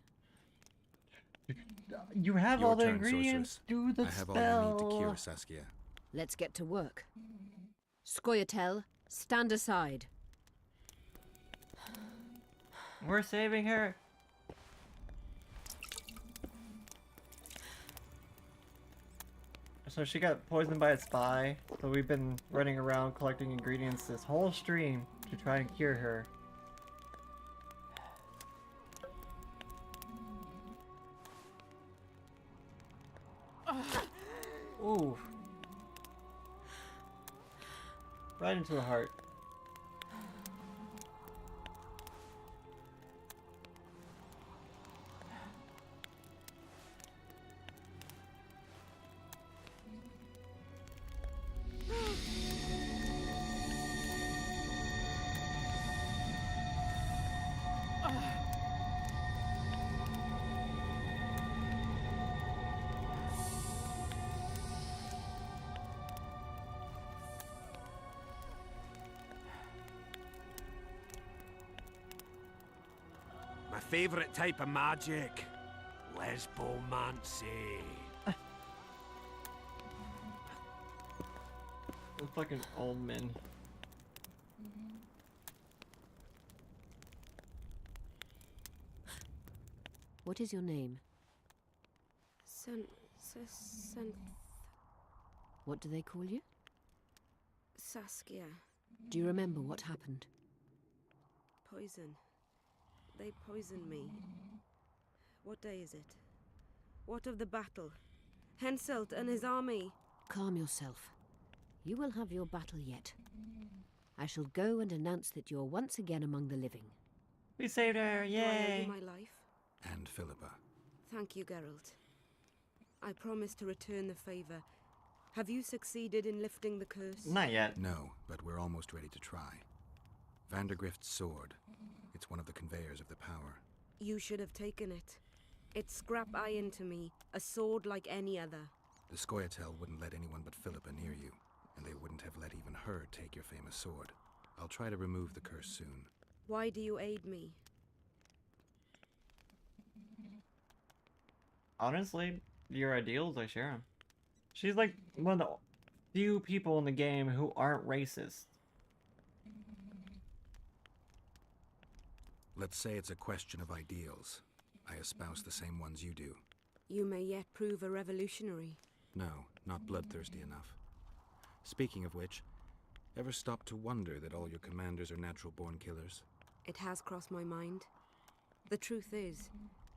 You have Your all the turn, ingredients. sorceress. Do the I have spell. all you need to cure Saskia. Let's get to work. Scoia'tael, stand aside. We're saving her. So she got poisoned by a spy, so we've been running around collecting ingredients this whole stream to try and cure her. Ooh. Right into the heart. My favourite type of magic. Lesbomancy. The fucking old men. What is your name? What do they call you? Saskia. Do you remember what happened? Poison. They poisoned me. What day is it? What of the battle? Henselt and his army. Calm yourself. You will have your battle yet. I shall go and announce that you're once again among the living. We saved her, Do I owe yay! you my life? And Philippa. Thank you, Geralt. I promise to return the favor. Have you succeeded in lifting the curse? Not yet. No, but we're almost ready to try. Vandergrift's sword. It's one of the conveyors of the power. You should have taken it. It's scrap iron to me, a sword like any other. The Scoia'tael wouldn't let anyone but Philippa near you, and they wouldn't have let even her take your famous sword. I'll try to remove the curse soon. Why do you aid me? Honestly, your ideals, I share them. She's like one of the few people in the game who aren't racist. Let's say it's a question of ideals. I espouse the same ones you do. You may yet prove a revolutionary. No, not bloodthirsty enough. Speaking of which, ever stop to wonder that all your commanders are natural-born killers? It has crossed my mind. The truth is,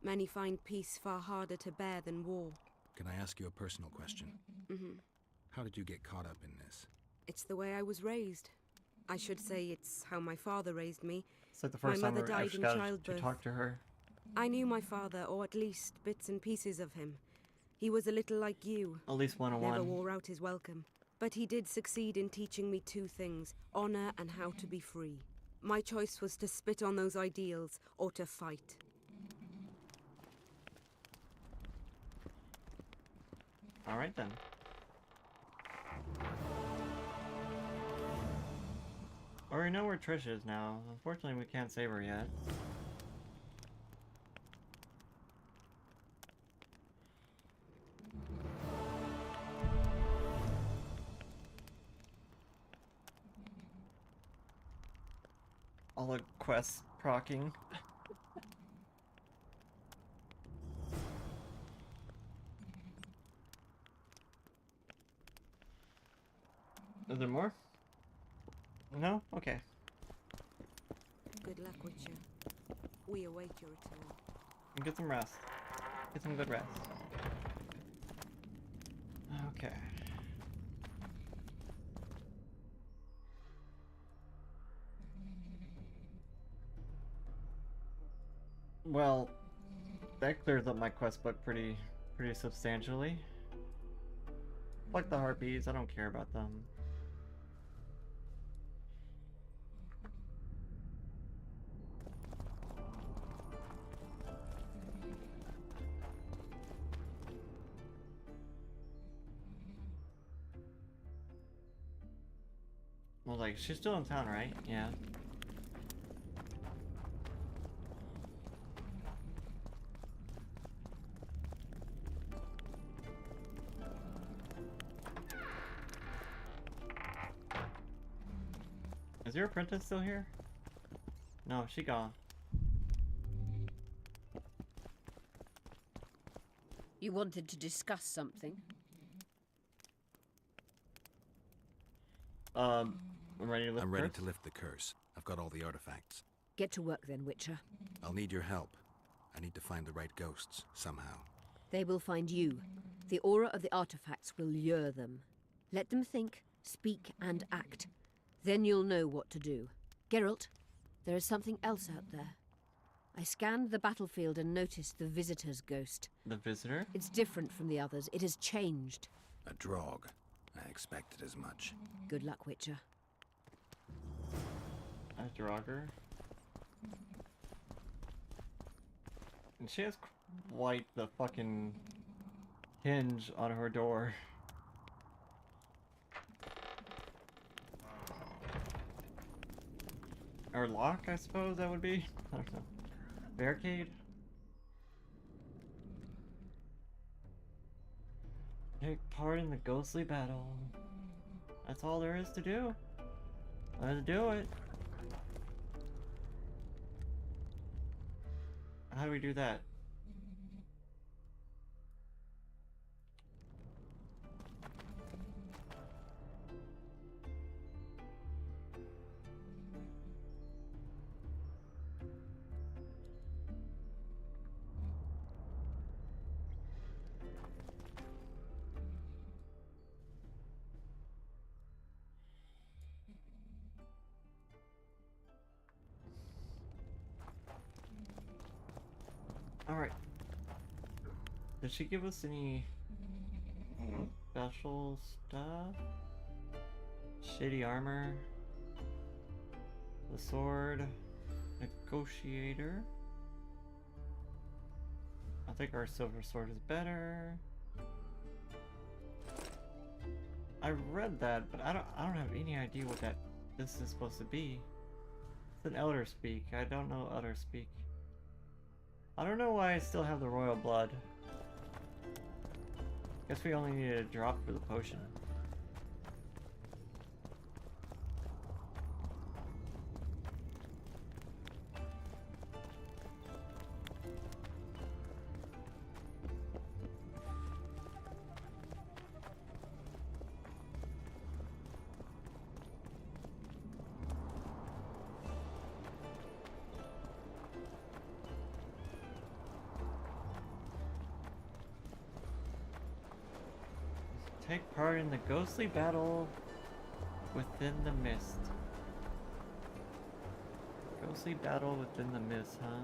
many find peace far harder to bear than war. Can I ask you a personal question? Mm-hmm. How did you get caught up in this? It's the way I was raised. I should say it's how my father raised me. It's like the first my time mother I died actually in got childbirth. to talk to her. I knew my father, or at least bits and pieces of him. He was a little like you. At least 101. Never wore out his welcome. But he did succeed in teaching me two things, honor and how to be free. My choice was to spit on those ideals, or to fight. Alright then. Or we know where Trish is now. Unfortunately, we can't save her yet. All the quests procking. Is there more? No? Okay. Good luck, Witcher. We await your return. Get some rest. Get some good rest. Okay. Well, that clears up my quest book pretty substantially. Like the harpies, I don't care about them. Well, like, she's still in town, right? Yeah. Is your apprentice still here? No, she gone. You wanted to discuss something? I'm ready to lift I'm ready to lift the curse. I've got all the artifacts. Get to work then, Witcher. I'll need your help. I need to find the right ghosts, somehow. They will find you. The aura of the artifacts will lure them. Let them think, speak, and act. Then you'll know what to do. Geralt, there is something else out there. I scanned the battlefield and noticed the Visitor's ghost. The Visitor? It's different from the others. It has changed. A Drog. I expected as much. Good luck, Witcher. A Draugr? And she has quite the fucking hinge on her door. Or lock, I suppose that would be? I don't know. Barricade? Take part in the ghostly battle. That's all there is to do. Let's do it. How do we do that? Did she give us any special stuff? Shady armor. The sword. Negotiator. I think our silver sword is better. I read that, but I don't have any idea what this is supposed to be. It's an Elder Speak. I don't know Elder Speak. I don't know why I still have the royal blood. Guess we only needed a drop for the potion. Take part in the ghostly battle within the mist. Ghostly battle within the mist, huh?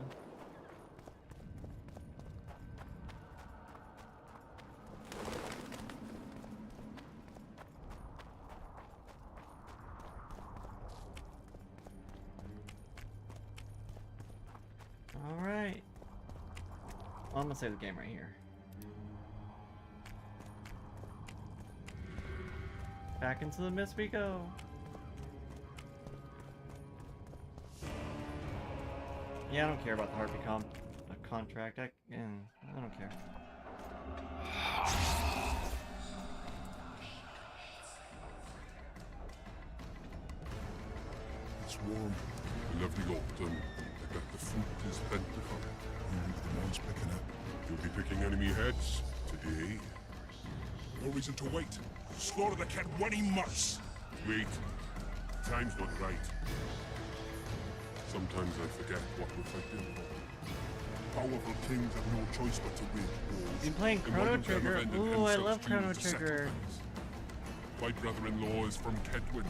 Alright. Well, I'm gonna save the game right here. Back into the mist we go. Yeah, I don't care about the Harpy contract. I don't care. It's warm. A lovely autumn. I bet the fruit is plentiful. The one's picking it. You'll be picking enemy heads today. No reason to wait. Slaughter the cat when he must. Wait. Time's not right. Sometimes I forget what we're fighting for. Powerful kings have no choice but to wage wars. You're playing Chrono Trigger. Ooh, I love Chrono Trigger. My brother-in-law is from Kedwin.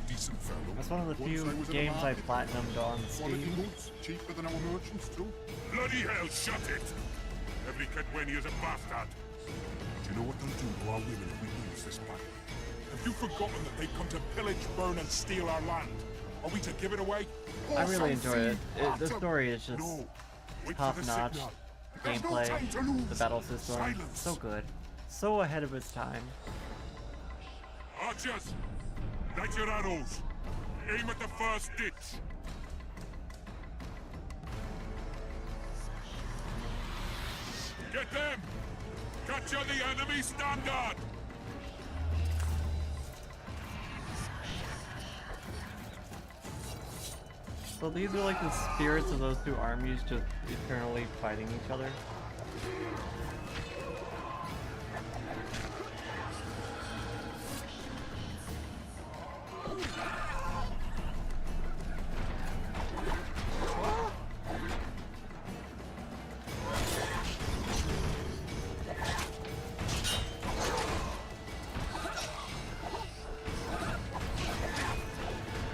Decent fellow. That's one of the few games I platinumed on Steam. Goods, cheaper than our merchants too. Bloody hell, shut it! Every Kedwini is a bastard. Do you know what they'll do to our women if we lose this battle? Have you forgotten that they come to pillage, burn, and steal our land? Are we to give it away? I really enjoy it. The story is just top-notch. Gameplay, the battle system, so good. So ahead of its time. Archers, light your arrows. Aim at the first ditch. Get them! Capture the enemy standard! So these are like the spirits of those two armies just eternally fighting each other.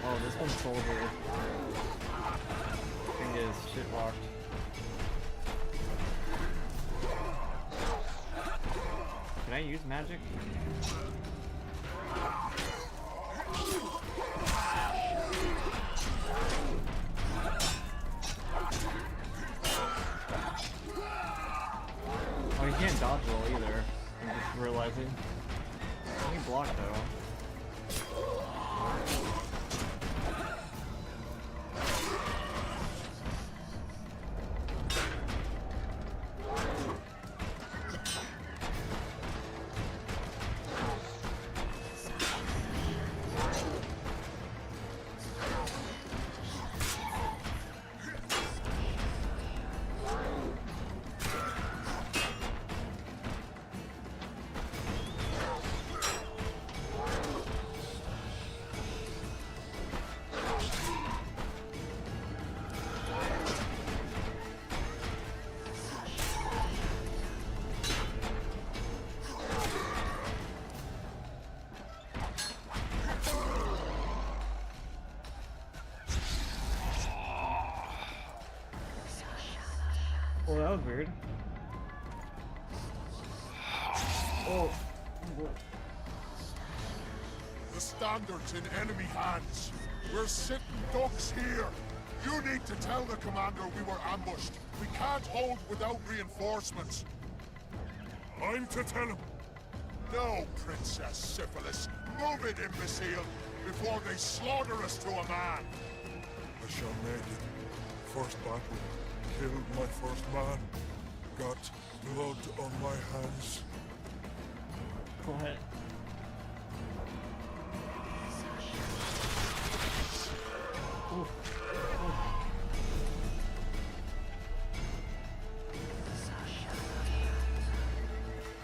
Oh, this one's soldier. Is shit locked. Can I use magic? Oh, you can't dodge roll either. I'm just realizing. Let me block though. Well, that was weird. Whoa. The standard's in enemy hands. We're sitting ducks here. You need to tell the commander we were ambushed. We can't hold without reinforcements. I'm to tell him. No, Princess Syphilis. Move it, imbecile, before they slaughter us to a man. I shall make it. First battle. Killed my first man. Got blood on my hands. Go ahead. Ooh.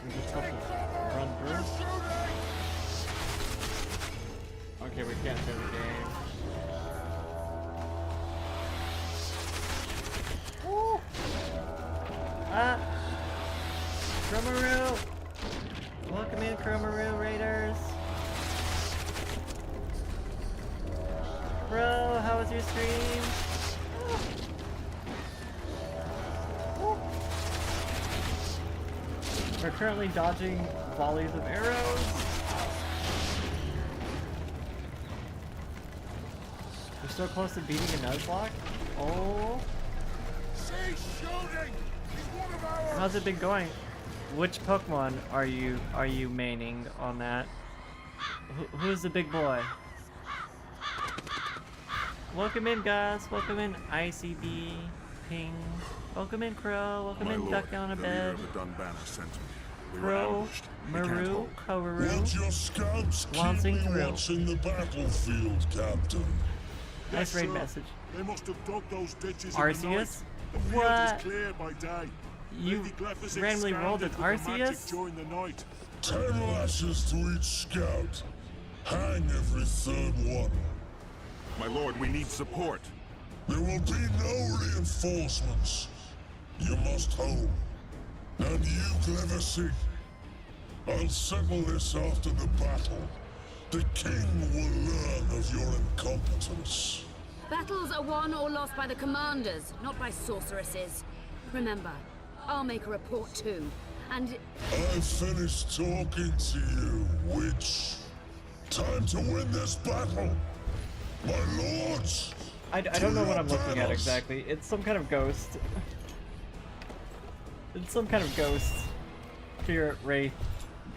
We just have to run through. Okay, we can't do the game. Woo! Ah! Kromaru! Welcome in, Kromaru Raiders! Bro, how was your stream? We're currently dodging volleys of arrows. We're so close to beating a Nuzlocke. Oh. Cease shooting! He's one of ours! How's it been going? Which Pokemon are you maining on that? Who's the big boy? Welcome in, guys. Welcome in, ICB, Ping. Welcome in, Crow. Welcome in, Duck Down a Bed. Crow, Maru, Kowaru. Won't your scouts keep Lancing me through. watching the battlefield, Captain? Nice raid message. They must have dug those ditches Arceus? in the night. The field What? is clear by day. You Lady Glyphosate randomly rolled an scouted with the magic Arceus? during the night. 10 lashes to each scout. Hang every third one. My lord, we need support. There will be no reinforcements. You must hold. And you, Glyphosate, I'll settle this after the battle. The king will learn of your incompetence. Battles are won or lost by the commanders, not by sorceresses. Remember, I'll make a report too, and... I've finished talking to you, witch. Time to win this battle. My lords! I don't know what I'm looking at exactly. It's some kind of ghost. It's some kind of ghost. Spirit, Wraith,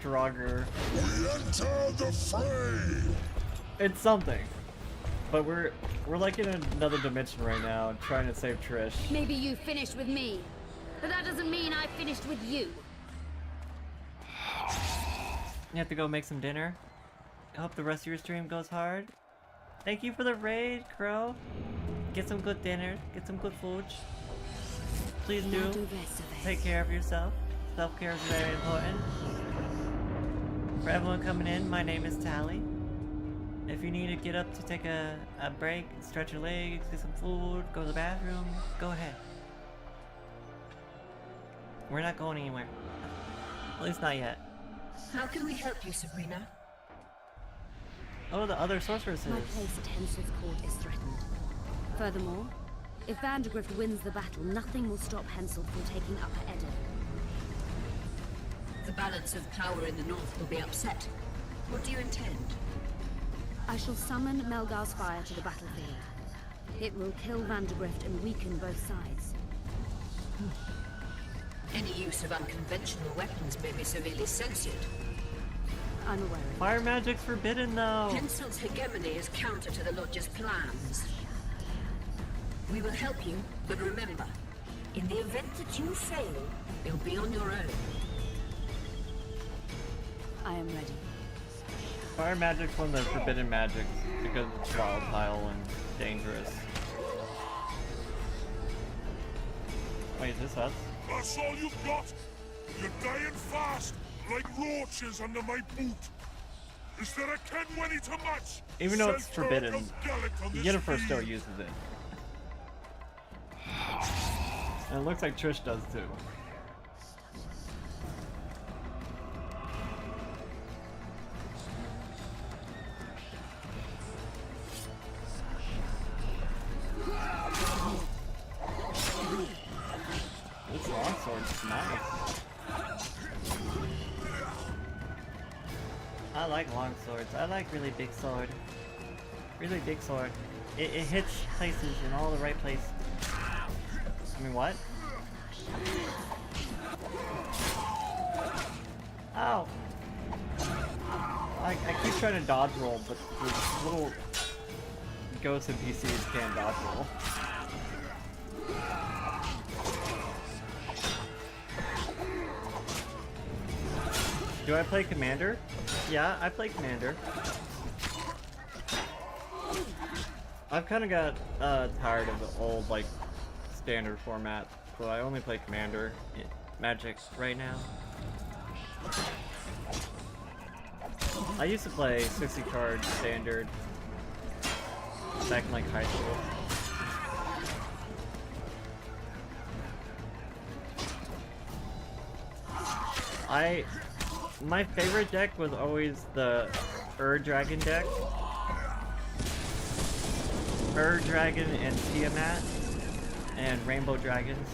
Draugr. We enter the fray! It's something. But we're like in another dimension right now, trying to save Trish. Maybe you finished with me, but that doesn't mean I finished with you. You have to go make some dinner. I hope the rest of your stream goes hard. Thank you for the raid, Crow. Get some good dinner. Get some good food. Please do. Take care of yourself. Self-care is very important. For everyone coming in, my name is Tali. If you need to get up to take a break, stretch your legs, get some food, go to the bathroom, go ahead. We're not going anywhere. At least not yet. How can we help you, Sabrina? Oh, the other sorceresses. My place at Hensel's court is threatened. Furthermore, if Vandergrift wins the battle, nothing will stop Hensel from taking Upper Edda. The balance of power in the north will be upset. What do you intend? I shall summon Melgar's fire to the battlefield. It will kill Vandergrift and weaken both sides. Any use of unconventional weapons may be severely censored. I'm aware of it. Fire magic's forbidden, though. Hensel's hegemony is counter to the Lodge's plans. We will help you, but remember, in the event that you fail, you'll be on your own. I am ready. Fire magic's one of the forbidden magics because it's volatile and dangerous. Wait, is this us? That's all you've got? You're dying fast, like roaches under my boot. Is there a Kenwenny to match? Even though it's forbidden, Yennefer still uses it. And it looks like Trish does too. This longsword's nice. I like long swords. I like really big sword. Really big sword. It hits places in all the right places. I mean, what? Ow! I keep trying to dodge roll, but the little ghost NPCs can't dodge roll. Do I play Commander? Yeah, I play Commander. I've kind of got tired of the old, like, standard format, so I only play Commander in Magic right now. I used to play 60 card standard back in like high school. My favorite deck was always the Dragon deck. Dragon and Tiamat and Rainbow Dragons.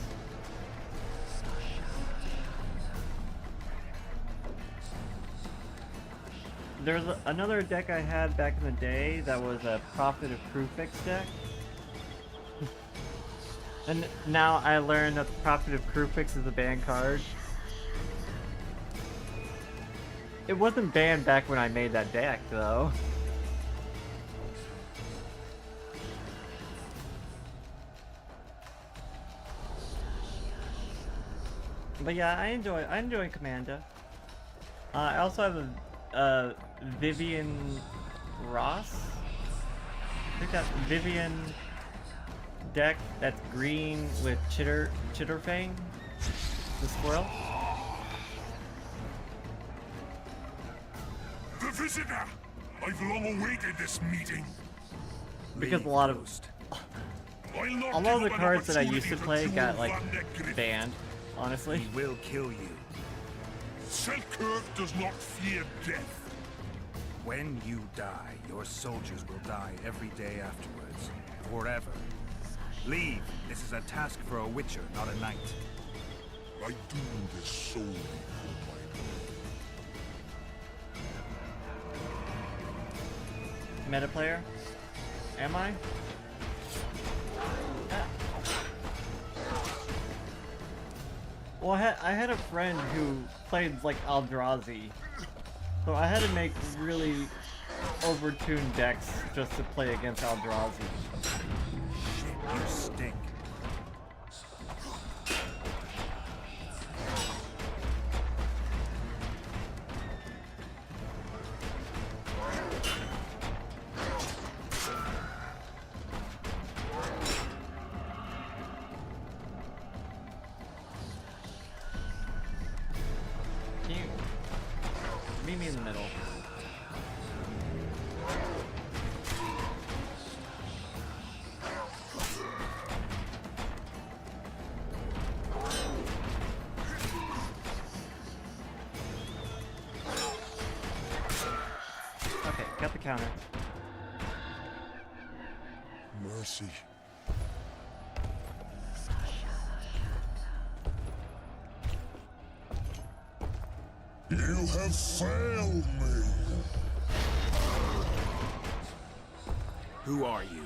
There's another deck I had back in the day that was a Prophet of Crufix deck. And now I learned that the Prophet of Crufix is a banned card. It wasn't banned back when I made that deck, though. But yeah, I enjoy Commander. I also have a Vivian Ross. I think that's Vivian deck that's green with Chitterfang, the squirrel. The visitor! I've long awaited this meeting. Because a lot of the cards that I used to play got like banned. Honestly, he will kill you. Selkirk does not fear death. When you die, your soldiers will die every day afterwards, forever. Leave. This is a task for a witcher, not a knight. I do this solely for my meta player? Am I? Well, I had a friend who played like Eldrazi, so I had to make really overtuned decks just to play against Eldrazi. Shit, you stink. Meet me in the middle. Okay, got the counter. mercy. You have failed me. Who are you?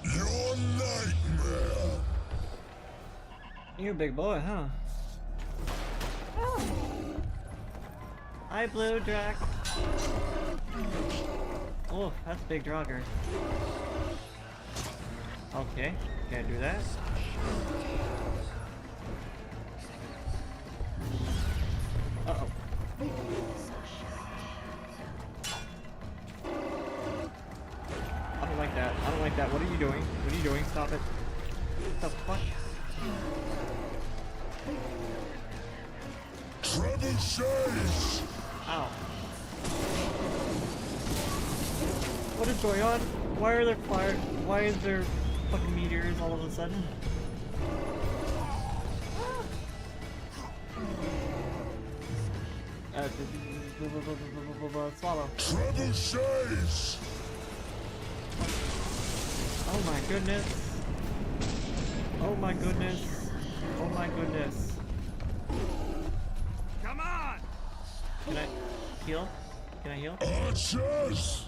Your nightmare. You're a big boy, huh? Hi, Blue Drac. Oh, that's a big Draugr. Okay, can't do that. Uh-oh. I don't like that. I don't like that. What are you doing? What are you doing? Stop it. What the fuck? Trebuchets! Ow. What is going on? Why are there fire? Why is there fucking meteors all of a sudden? Swallow. Trebuchets! Oh my goodness. Oh my goodness. Oh my goodness. Come on! Can I heal? Can I heal? Archers!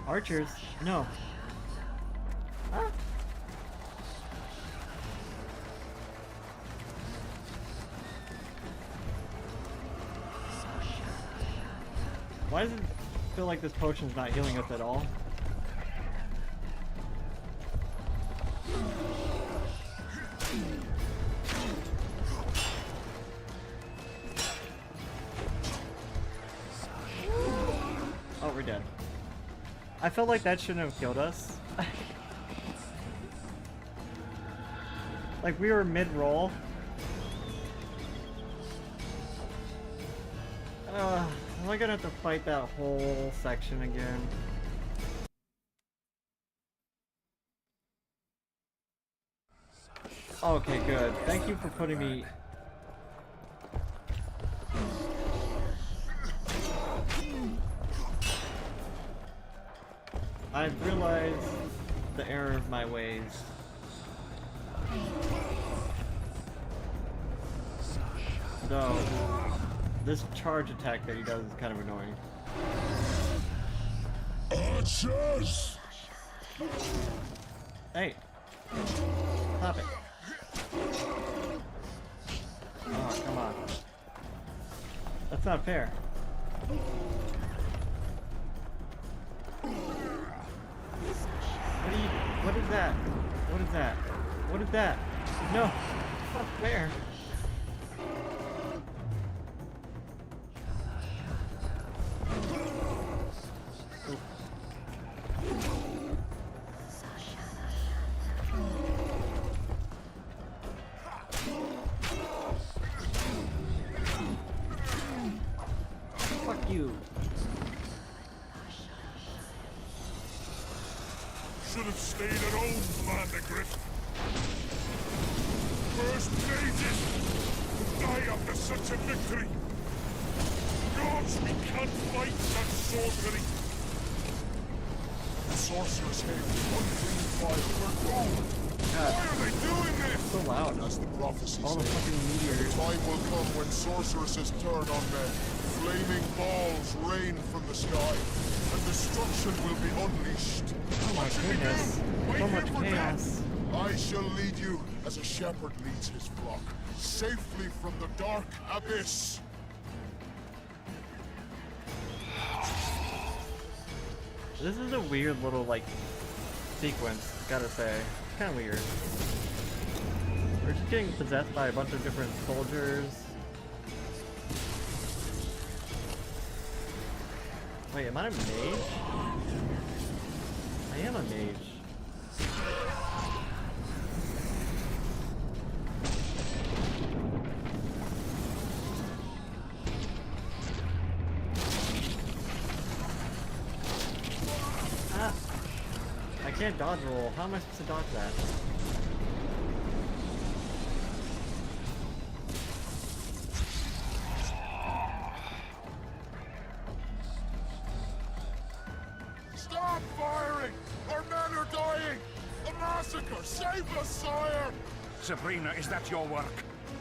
Archers? No. Huh? Why does it feel like this potion's not healing us at all? Oh, we're dead. I felt like that shouldn't have killed us. Like, we were mid-roll. Am I gonna have to fight that whole section again? Okay, good. Thank you for putting me... I've realized the error of my ways. No. This charge attack that he does is kind of annoying. Archers! Hey! Stop it. Oh, come on. That's not fair. What is that? What is that? What is that? No! It's not fair. Fuck you. Should have stayed at home, Commander Griff. First mages die after such a victory. Gods, we can't fight such sorcery. The sorceress here is unclean fire. We're gone. Why are they doing this? So loud. As the prophecy All the says, fucking meteors. the time will come when sorceresses turn on men. Flaming balls rain from the sky, and destruction will be unleashed. Oh my goodness. So much chaos. I shall lead you as a shepherd leads his flock, safely from the dark abyss. This is a weird little, like, sequence, gotta say. It's kinda weird. We're just getting possessed by a bunch of different soldiers. Wait, am I a mage? I am a mage. Ah! I can't dodge roll. How am I supposed to dodge that? Stop firing! Our men are dying! A massacre! Save us, sire! Sabrina, is that your work?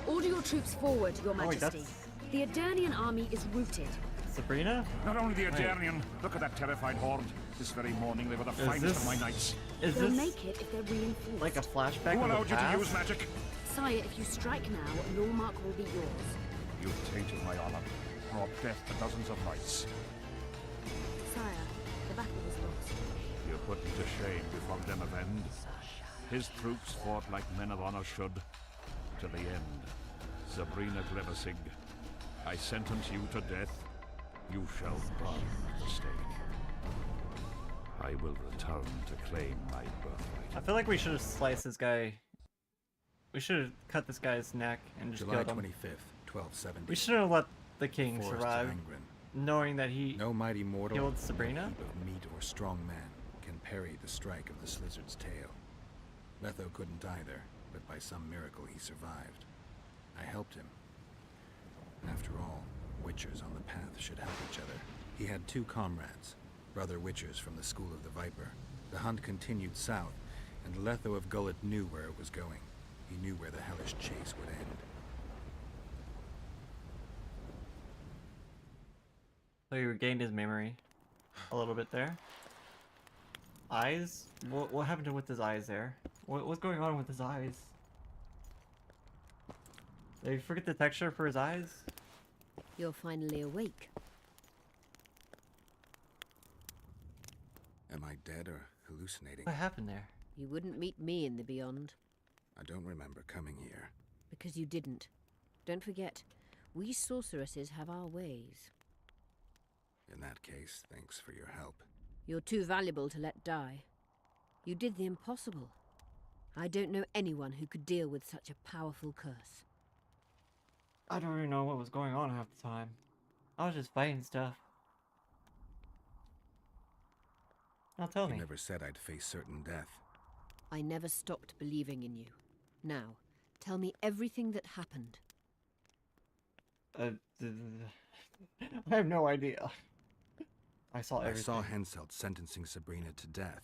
Order your troops forward, Your Oh, wait, Majesty. The Adernian army is routed. Sabrina? Not only the Wait. Adernian, look at that terrified horde. This very morning they were the Is finest this- of my knights. Is They'll this make it if they're reinforced. like a flashback Who of the allowed you to past? use magic? Sire, if you strike now, Lormark will be yours. You've tainted my honor, brought death to dozens of knights. Sire, the battle was lost. You put me to shame before them of end. His troops fought like men of honor should, to the end. Sabrina Glevisig, I sentence you to death. You shall burn at the stake. I will return to claim my birthright. I feel like we should have sliced this guy. We should have cut this guy's neck and just July killed him. 25th, 1270. We should have let the king Forests of survive, Angren. knowing that he No mighty mortal, killed no Sabrina. heap of meat or strong man can parry the strike of the Slizzard's tail. Letho couldn't either, but by some miracle he survived. I helped him. After all, Witchers on the path should help each other. He had two comrades, brother Witchers from the School of the Viper. The hunt continued south, and Letho of Gullet knew where it was going. He knew where the hellish chase would end. So he regained his memory a little bit there. Eyes? What happened with his eyes there? What's going on with his eyes? Did you forget the texture for his eyes? You're finally awake. Am I dead or hallucinating? What happened there? You wouldn't meet me in the beyond. I don't remember coming here. Because you didn't. Don't forget, we sorceresses have our ways. In that case, thanks for your help. You're too valuable to let die. You did the impossible. I don't know anyone who could deal with such a powerful curse. I don't even know what was going on half the time. I was just fighting stuff. Now tell me. You never said I'd face certain death. I never stopped believing in you. Now, tell me everything that happened. I have no idea. I saw everything. I saw Henselt sentencing Sabrina to death.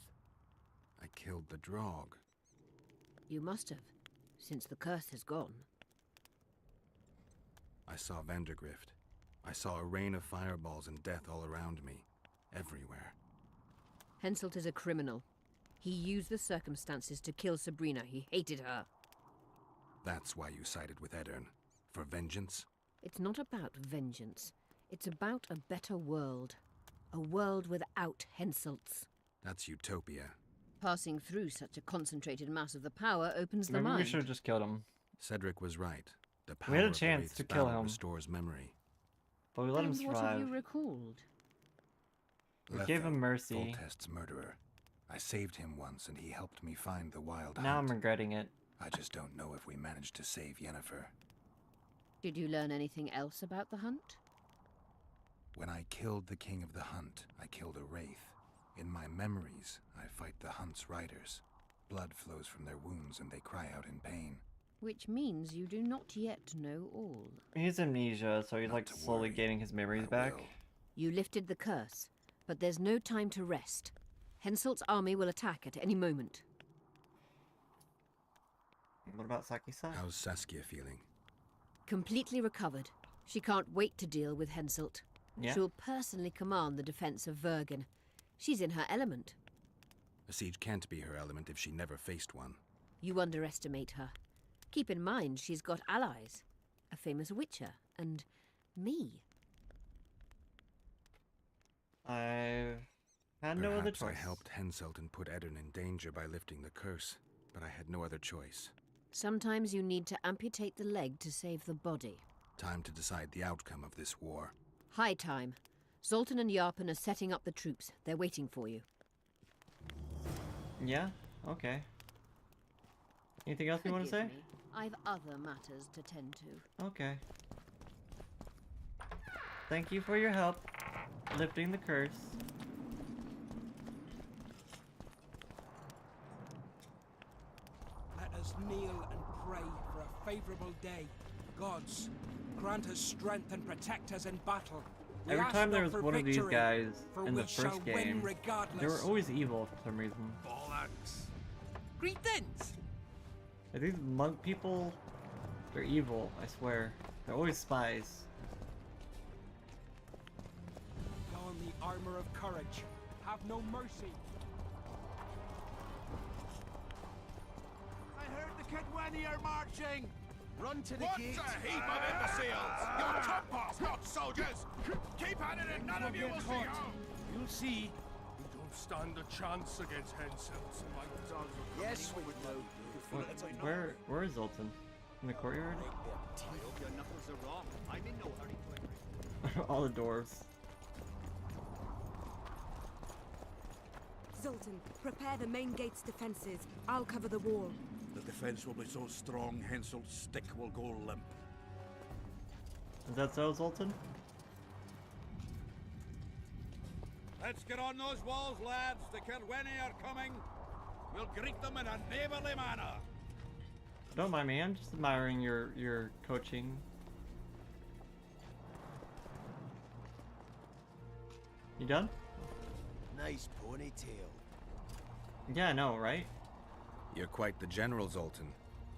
I killed the Draug. You must have, since the curse has gone. I saw Vandergrift. I saw a rain of fireballs and death all around me. Everywhere. Henselt is a criminal. He used the circumstances to kill Sabrina. He hated her. That's why you sided with Eddern. For vengeance? It's not about vengeance. It's about a better world. A world without Henselts. That's utopia. Passing through such a concentrated mass of the power opens the Maybe mind. we should have just killed him. Cedric was right. The power We had a of the chance Wraith's to kill battle him. restores memory. But we let him And what have survive. you recalled? We gave him mercy. Voltest's murderer. I saved him once and he helped me find the Wild Now Hunt. I'm regretting it. I just don't know if we managed to save Yennefer. Did you learn anything else about the hunt? When I killed the King of the Hunt, I killed a Wraith. In my memories, I fight the Hunt's riders. Blood flows from their wounds and they cry out in pain. Which means you do not yet know all. He's amnesia, so he's like slowly gaining his memories back. You lifted the curse, but there's no time to rest. Henselt's army will attack at any moment. What about Saki-san? How's Saskia feeling? Completely recovered. She can't wait to deal with Henselt. Yeah? She'll personally command the defense of Vergen. She's in her element. A siege can't be her element if she never faced one. You underestimate her. Keep in mind she's got allies. A famous witcher, and me. I've had no other Perhaps I choice. helped Henselt and put Eddern in danger by lifting the curse, but I had no other choice. Sometimes you need to amputate the leg to save the body. Time to decide the outcome of this war. High time. Zoltan and Yarpen are setting up the troops. They're waiting for you. Yeah? Okay. Anything else you want to say? Forgive me. I've other matters to tend to. Okay. Thank you for your help lifting the curse. Let us kneel and pray for a favorable day. Gods, grant us strength and protect us in battle. We Every ask time there not was for one of these victory, guys for in the we shall first win game, regardless. they were always evil for some reason. Bollocks. Greetings. Like, these monk people, they're evil, I swear. They're always spies. Don the armor of courage. Have no mercy. I heard the Kedweni are marching! Run to the What gate. a heap of imbeciles! You're toppaws, not soldiers! Keep at it and none of you will see how! You'll see. We don't stand a chance against Henselt. Yes, we do. Where is Zoltan? In the courtyard? I hope your knuckles are wrong. I'm in no hurry to agree. All the dwarves. Zoltan, prepare the main gate's defenses. I'll cover the wall. The defense will be so strong, Henselt's stick will go limp. Is that so, Zoltan? Let's get on those walls, lads. The Kedweni are coming. We'll greet them in a neighborly manner. Don't mind me, I'm just admiring your coaching. You done? Nice ponytail. Yeah, I know, right? You're quite the general, Zoltan.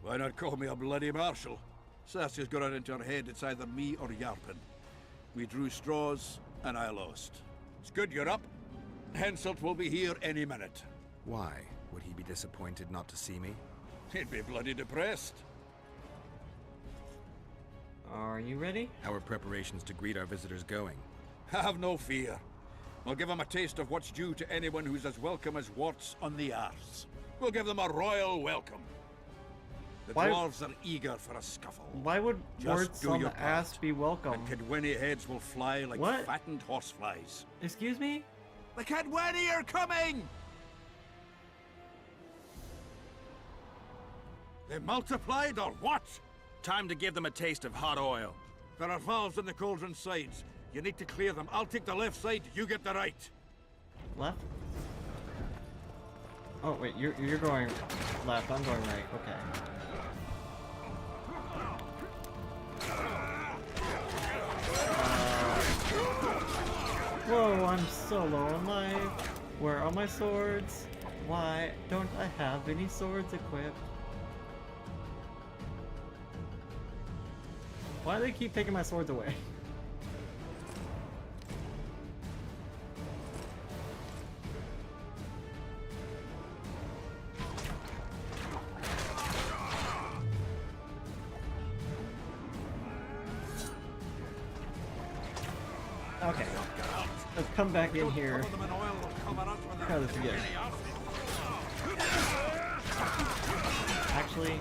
Why not call me a bloody marshal? Saskia's got it into her head it's either me or Yarpen. We drew straws, And I lost. It's good you're up. Henselt will be here any minute. Why? Would he be disappointed not to see me? He'd be bloody depressed. Are you ready? How are preparations to greet our visitors going? Have no fear. We'll give them a taste of what's due to anyone who's as welcome as warts on the arse. We'll give them a royal welcome. The dwarves are eager for a scuffle. Why would Just warts do on your the ass be welcome? And Kedwenny heads will fly like What? fattened horseflies. Excuse me? The Kedwenny are coming! They multiplied or what? Time to give them a taste of hot oil. There are valves on the cauldron sides. You need to clear them. I'll take the left side, you get the right. Left? Oh wait, you're going left, I'm going right, okay. Whoa, I'm so low on life. Where are my swords? Why don't I have any swords equipped? Why do they keep taking my swords away? Okay, let's come back in here. Try this again. Actually,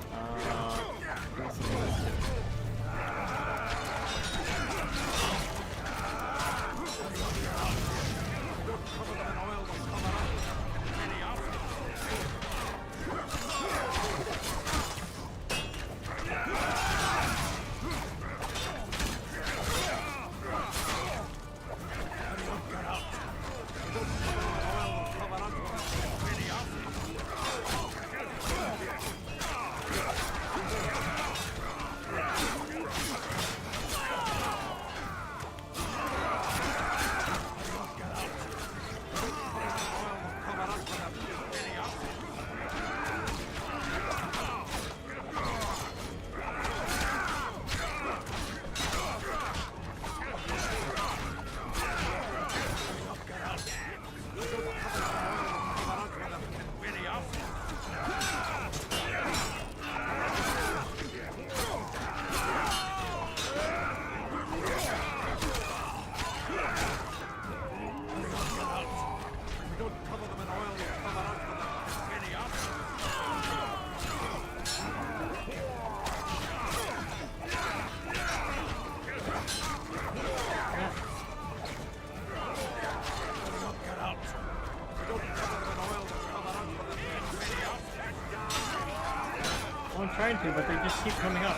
I'm trying to, but they just keep coming up.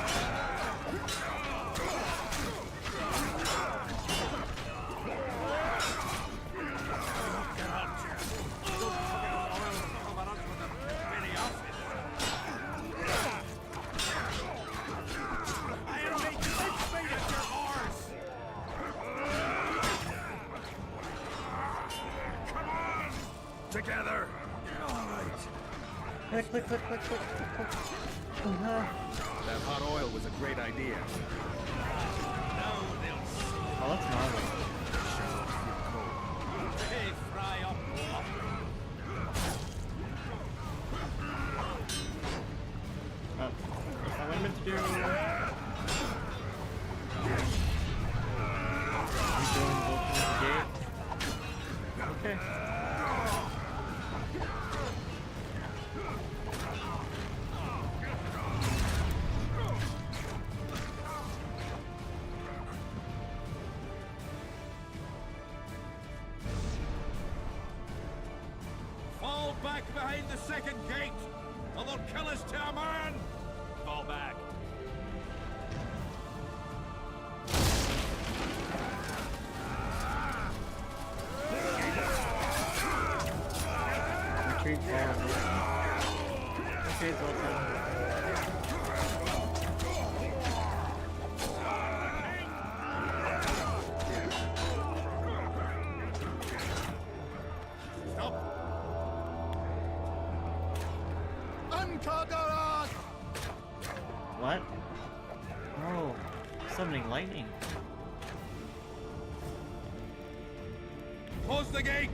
Together! Click, click, click, click, click, click. That hot oil was a great idea. Oh, that's gnarly. Hey, fry up. That's not what I meant to do. We going to open the gate? Okay. Fall back behind the second gate, or they'll kill us to a man! Fall back. Retreat forward. Okay, Zoltan. What? Oh, summoning lightning. Close the gate!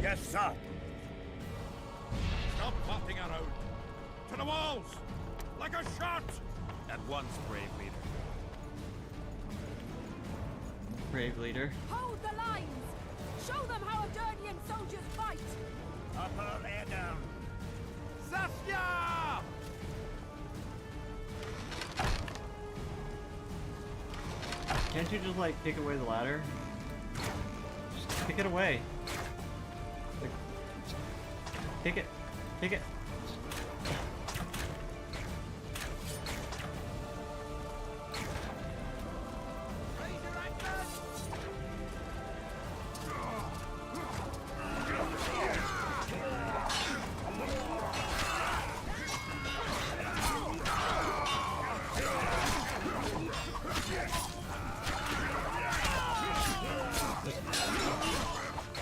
Yes, sir. Stop flopping around! To the walls! Like a shot! At once, brave leader. Brave leader. Hold the lines! Show them how Adernian soldiers fight! Upper air down. Saskia! Can't you just like take away the ladder? Just pick it away. Like, take it. Take it.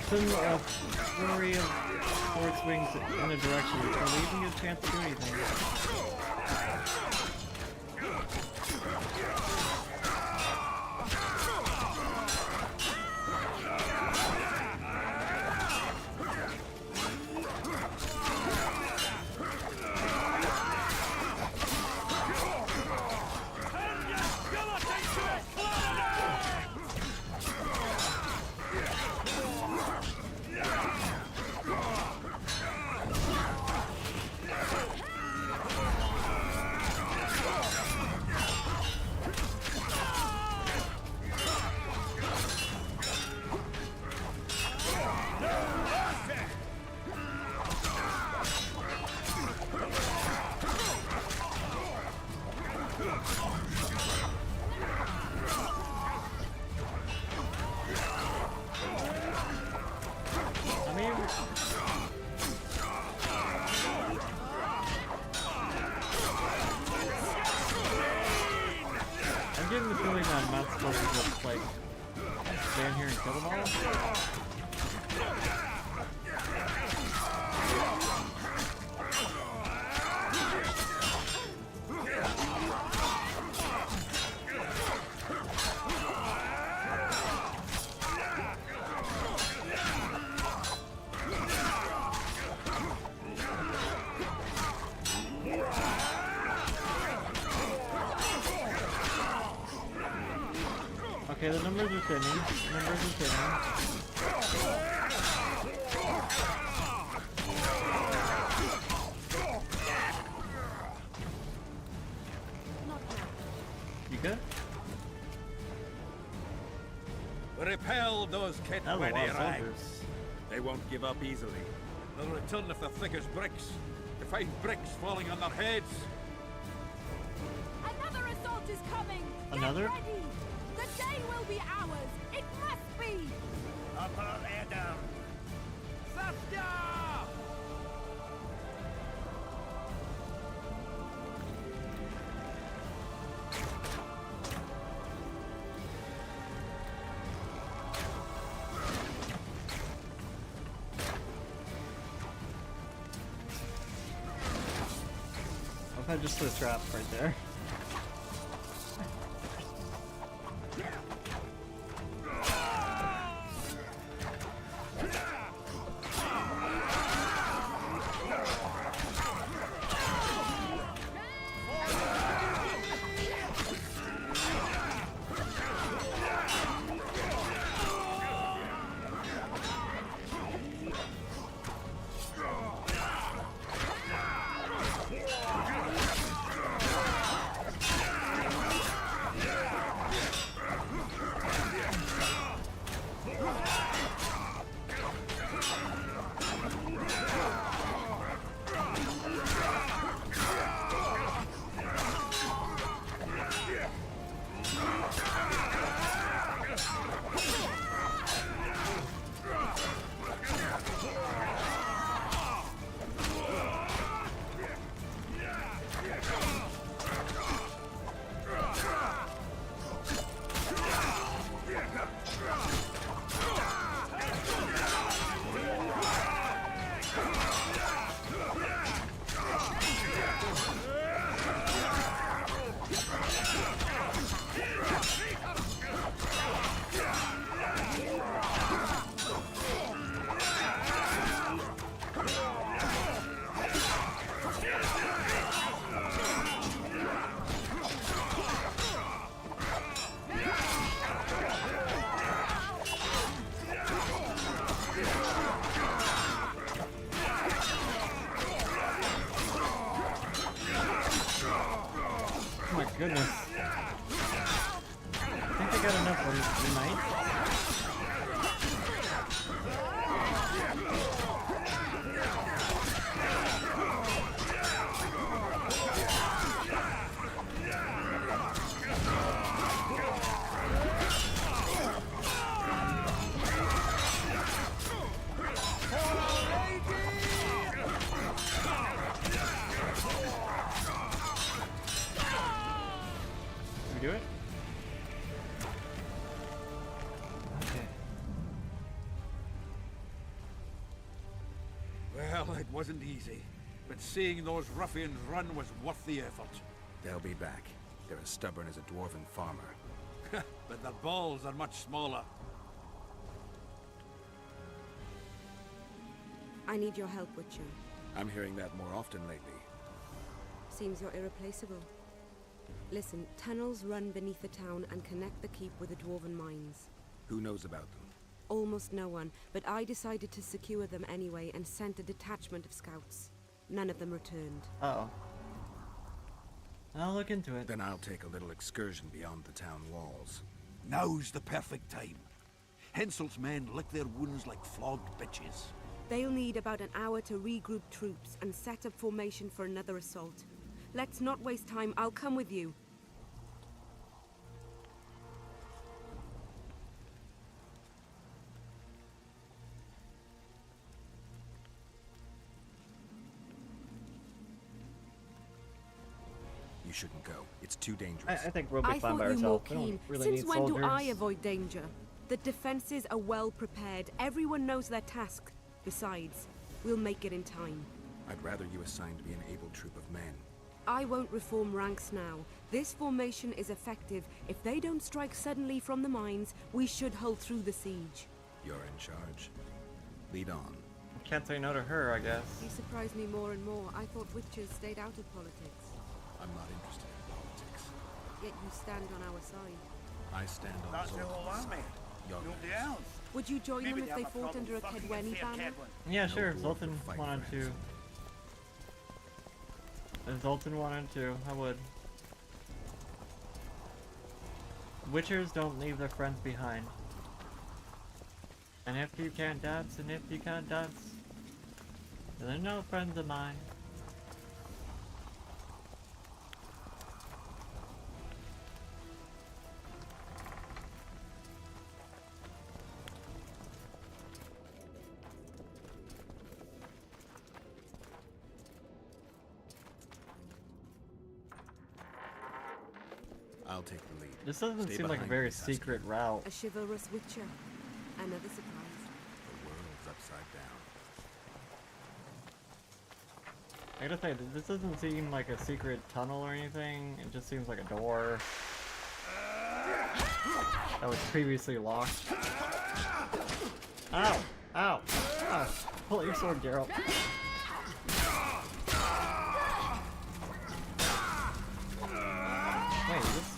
Send a flurry of force wings in a direction, so leaving you a chance to do anything. I'm getting the feeling that I'm not supposed to just like stand here and kill them all. Okay, the numbers are thinning. Numbers are thinning. You good? Repel those kit That was a when lot they of arrive. soldiers. They won't give up easily. They'll return if they're thick as bricks, to find bricks falling on their heads. Another assault is coming! Another? Get ready! The day will be ours! It must be! Upper air down. Saskia! I just put a trap right there. goodness. I think I got enough tonight. Do it? Okay. Well, it wasn't easy, but seeing those ruffians run was worth the effort. They'll be back. They're as stubborn as a dwarven farmer. But their balls are much smaller. I need your help, Witcher. I'm hearing that more often lately. Seems you're irreplaceable. Listen, tunnels run beneath the town and connect the keep with the dwarven mines. Who knows about them? Almost no one, but I decided to secure them anyway and sent a detachment of scouts. None of them returned. Uh-oh. I'll look into it. Then I'll take a little excursion beyond the town walls. Now's the perfect time. Henselt's men lick their wounds like flogged bitches. They'll need about an hour to regroup troops and set up formation for another assault. Let's not waste time. I'll come with you. You shouldn't go. It's too dangerous. I think we'll be I fine thought by you more ourselves. We don't keen. really Since need when soldiers. do I avoid danger? The defenses are well prepared. Everyone knows their task. Besides, we'll make it in time. I'd rather you assigned me an able troop of men. I won't reform ranks now. This formation is effective. If they don't strike suddenly from the mines, we should hold through the siege. You're in charge. Lead on. Can't say no to her, I guess. You surprise me more and more. I thought witches stayed out of politics. I'm not interested in politics. Yet you stand on our side. I stand on That's the Zoltan's whole side. army. Your Nobody men. else. Would you join Maybe them if they they have a fought problem under a fucking Kedweni fair banner? Kedwen. Yeah, No sure. dwarf Zoltan would fight wanted friends. to. If Zoltan wanted to, I would. Witchers don't leave their friends behind. And if you can't dance, and if you can't dance, then they're no friends of mine. I'll take the lead. This doesn't Stay seem like a behind very me, Saskia. secret route. A chivalrous witcher. Another surprise. The world's upside down. I gotta say, this doesn't seem like a secret tunnel or anything. It just seems like a door that was previously locked. Ow! Ow! Ow! Pull out your sword, Geralt. Wait, this...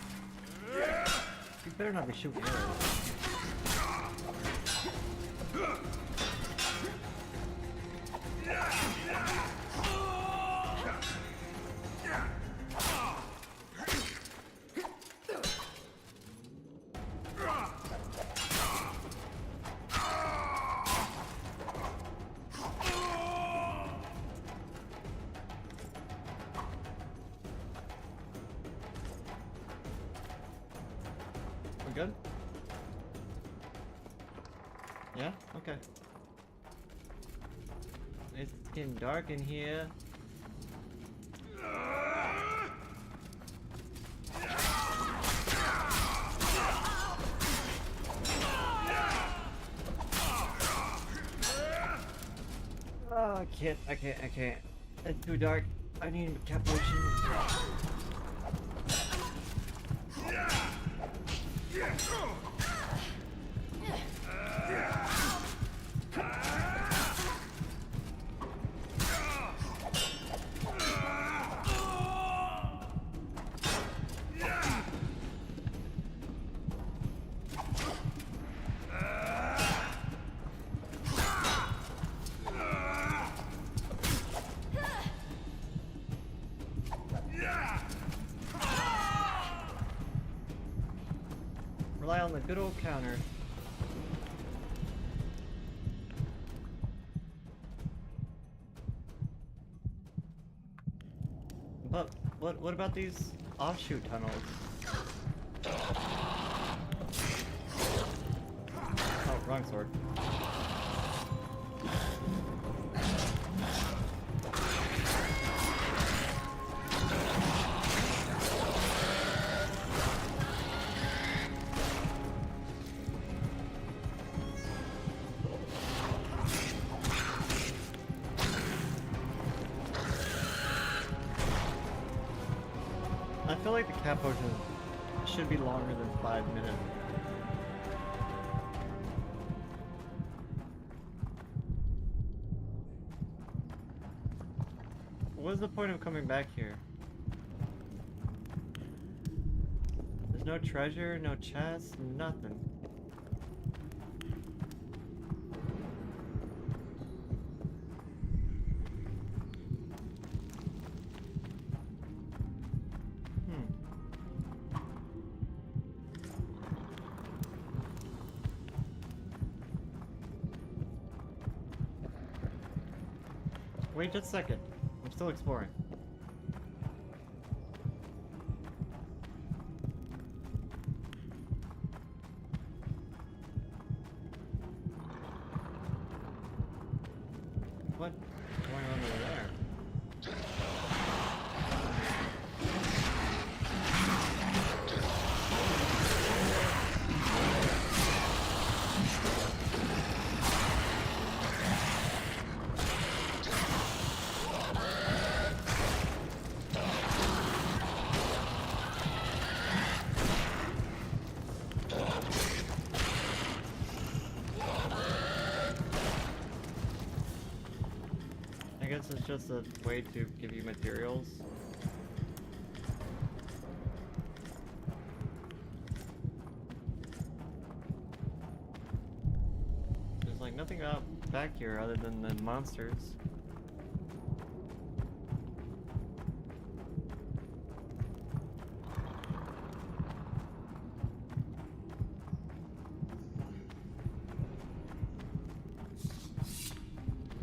You better not be shooting arrows. We good? Yeah? Okay. It's getting dark in here. Oh, I can't. It's too dark. I need a cat potion. good old counter. But what about these offshoot tunnels? Oh, wrong sword. I feel like the cat potion should be longer than 5 minutes. What's the point of coming back here? There's no treasure, no chest, nothing. Wait just a second. I'm still exploring. What's going on over there? I guess it's just a way to give you materials. There's like nothing out back here other than the monsters.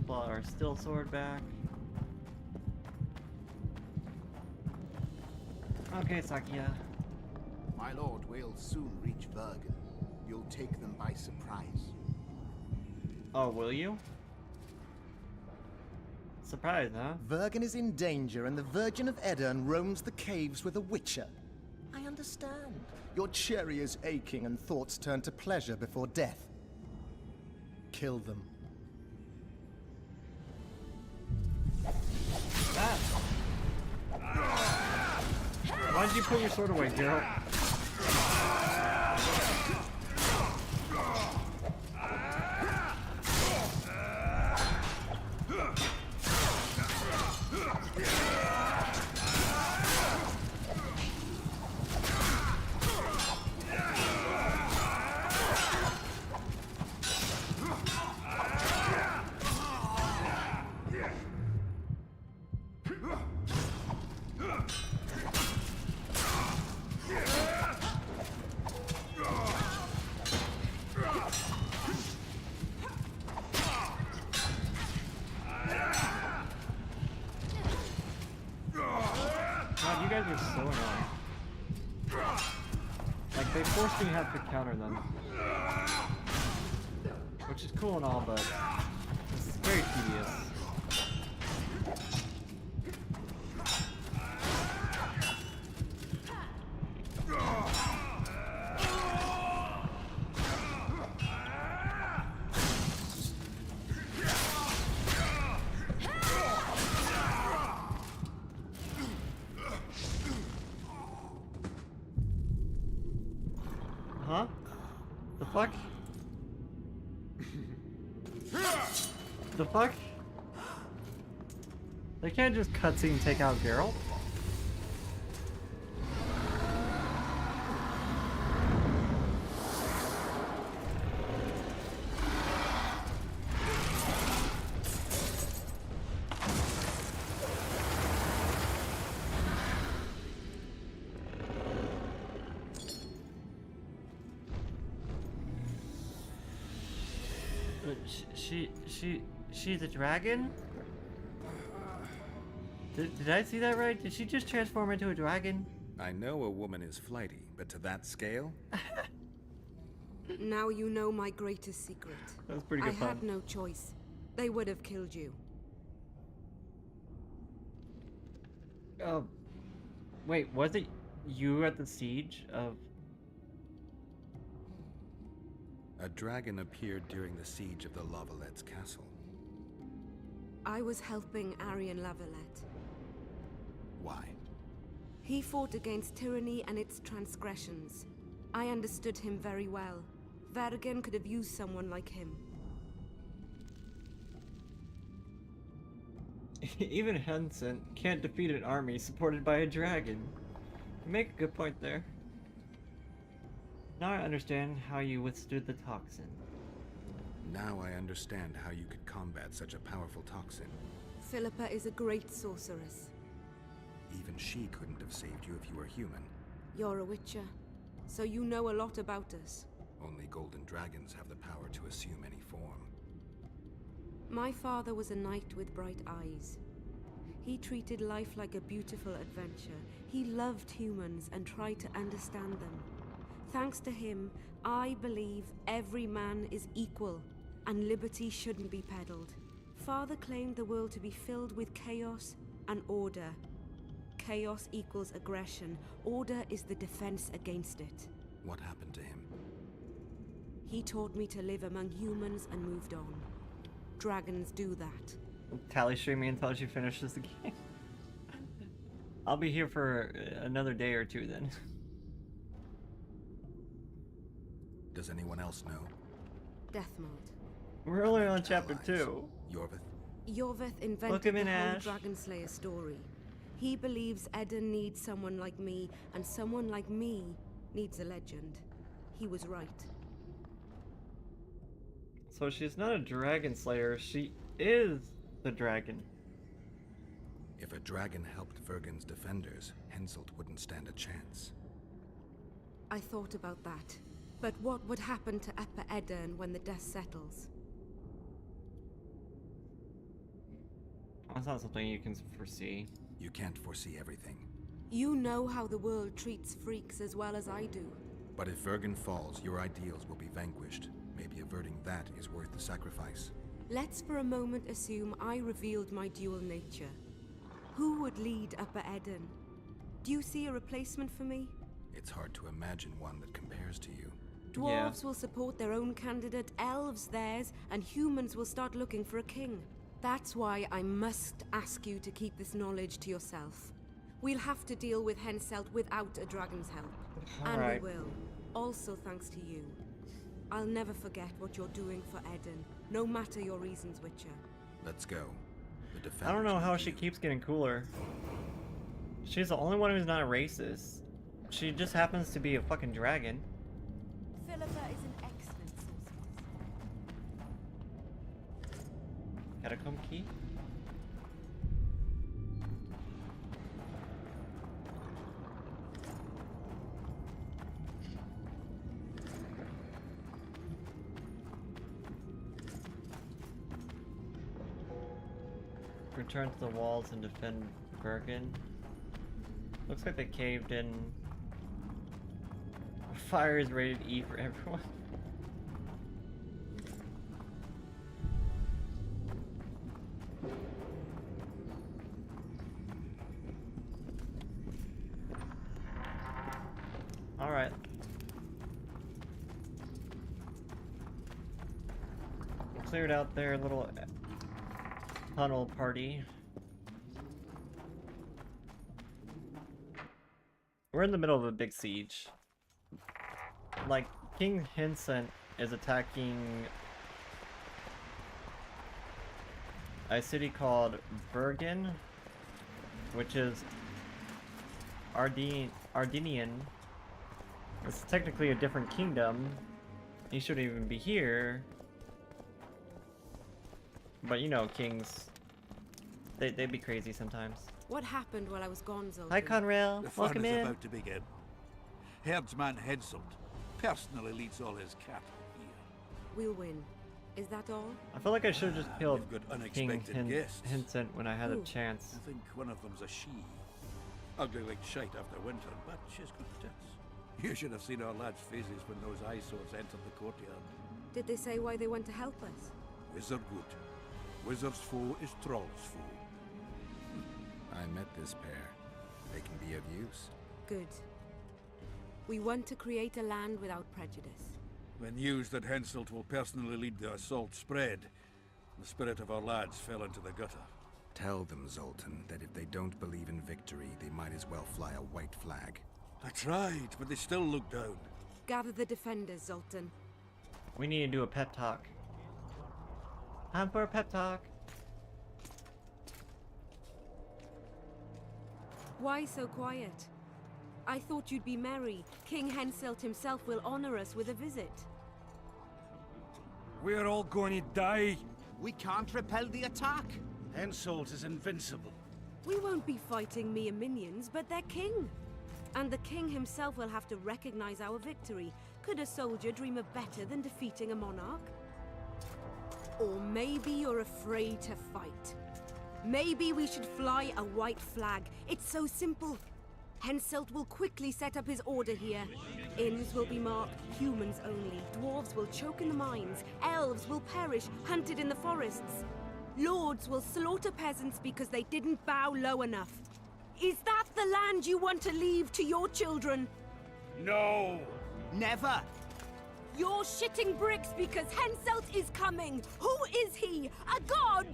Our steel sword back. Okay, Sakia. My lord, we'll soon reach Vergen. You'll take them by surprise. Oh, will you? Surprise, huh? Vergen is in danger and the Virgin of Edirn roams the caves with a witcher. I understand. Your cherry is aching and thoughts turn to pleasure before death. Kill them. Why did you put your sword away, Geralt? God, you guys are so annoying. Like, they forced me to have to counter them. Which is cool and all, but it's very tedious. Huh? The fuck? The fuck? They can't just cutscene take out Geralt. She's a dragon? Did I see that right? Did she just transform into a dragon? I know a woman is flighty, but to that scale? Now you know my greatest secret. That was pretty good I fun. had no choice. They would have killed you. Wait, was it you at the siege of... A dragon appeared during the siege of the Lavalette's castle. I was helping Arian Lavalette. Why? He fought against tyranny and its transgressions. I understood him very well. Vergen could have used someone like him. Even Henson can't defeat an army supported by a dragon. You make a good point there. Now I understand how you withstood the toxin. Now I understand how you could combat such a powerful toxin. Philippa is a great sorceress. Even she couldn't have saved you if you were human. You're a witcher, so you know a lot about us. Only golden dragons have the power to assume any form. My father was a knight with bright eyes. He treated life like a beautiful adventure. He loved humans and tried to understand them. Thanks to him, I believe every man is equal, and liberty shouldn't be peddled. Father claimed the world to be filled with chaos and order. Chaos equals aggression. Order is the defense against it. What happened to him? He taught me to live among humans and moved on. Dragons do that. Tali streaming until she finishes the game. I'll be here for another day or two then. Does anyone else know? Death mode. We're only on chapter 2. Yorvith? Yorvith invented the whole Dragon Slayer story. He believes Eden needs someone like me, and someone like me needs a legend. He was right. So she's not a dragon slayer, she is the dragon. If a dragon helped Vergen's defenders, Henselt wouldn't stand a chance. I thought about that. But what would happen to Upper Edirn when the dust settles? That's not something you can foresee. You can't foresee everything. You know how the world treats freaks as well as I do. But if Vergen falls, your ideals will be vanquished. Maybe averting that is worth the sacrifice. Let's for a moment assume I revealed my dual nature. Who would lead Upper Edirn? Do you see a replacement for me? It's hard to imagine one that compares to you. Dwarves will support their own candidate, elves theirs, and humans will start looking for a king. That's why I must ask you to keep this knowledge to yourself. We'll have to deal with Henselt without a dragon's help. And we will. Also thanks to you. I'll never forget what you're doing for Eden, no matter your reasons, Witcher. Let's go. The I don't know how she keeps getting cooler. She's the only one who's not a racist. She just happens to be a fucking dragon. Philippa is an excellent sorceress. Catacomb key? Return to the walls and defend Bergen. Looks like they caved in. Fire is rated E for everyone. Alright. Cleared out their little tunnel party. We're in the middle of a big siege. Like, King Henselt is attacking a city called Bergen, which is Ardenian. It's technically a different kingdom. He shouldn't even be here. But you know, kings, they be crazy sometimes. What happened while I was gone, Zoltan? Hi, Conrail. The fun Welcome is in. about to begin. Herdsman Henselt personally leads all his cattle here. We'll win. Is that all? I feel like I should have just killed You've got King unexpected guests. Hincent when I had a Ooh. chance. I think one of them's a she. Ugly like shite after winter, but she's good tits. You should have seen our lads' faces when those eyesores entered the courtyard. Did they say why they went to help us? Wizard good. Wizard's foe is Troll's foe. I met this pair. They can be of use. Good. We want to create a land without prejudice. When news that Henselt will personally lead the assault spread, the spirit of our lads fell into the gutter. Tell them, Zoltan, that if they don't believe in victory, they might as well fly a white flag. I tried, but they still look down. Gather the defenders, Zoltan. We need to do a pep talk. Time for a pep talk. Why so quiet? I thought you'd be merry. King Henselt himself will honor us with a visit. We're all going to die. We can't repel the attack. Henselt is invincible. We won't be fighting mere minions, but their king. And the king himself will have to recognize our victory. Could a soldier dream of better than defeating a monarch? Or maybe you're afraid to fight. Maybe we should fly a white flag. It's so simple. Henselt will quickly set up his order here. Inns will be marked humans only. Dwarves will choke in the mines. Elves will perish, hunted in the forests. Lords will slaughter peasants because they didn't bow low enough. Is that the land you want to leave to your children? No! Never! You're shitting bricks because Henselt is coming! Who is he? A god?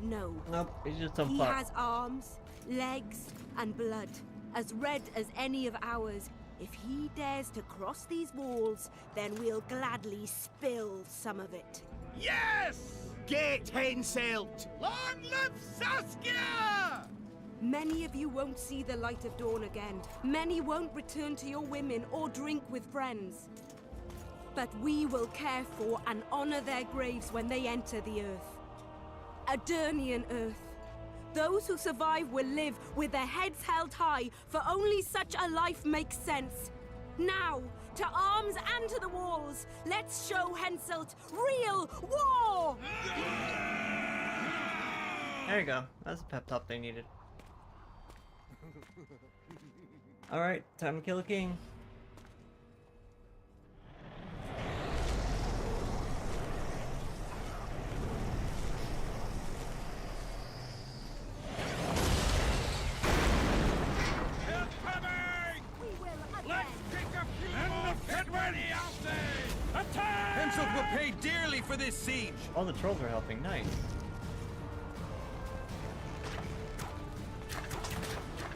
No. Nope, he's just some He fuck. has arms, legs, and blood, as red as any of ours. If he dares to cross these walls, then we'll gladly spill some of it. Yes! Get Henselt! Long live Saskia! Many of you won't see the light of dawn again. Many won't return to your women or drink with friends. But we will care for and honor their graves when they enter the earth. Adernian earth. Those who survive will live with their heads held high, for only such a life makes sense. Now, to arms and to the walls, let's show Henselt real war! There you go. That's a pep talk they needed. Alright, time to kill a king. Henselt will pay dearly for this siege! All the trolls are helping, nice.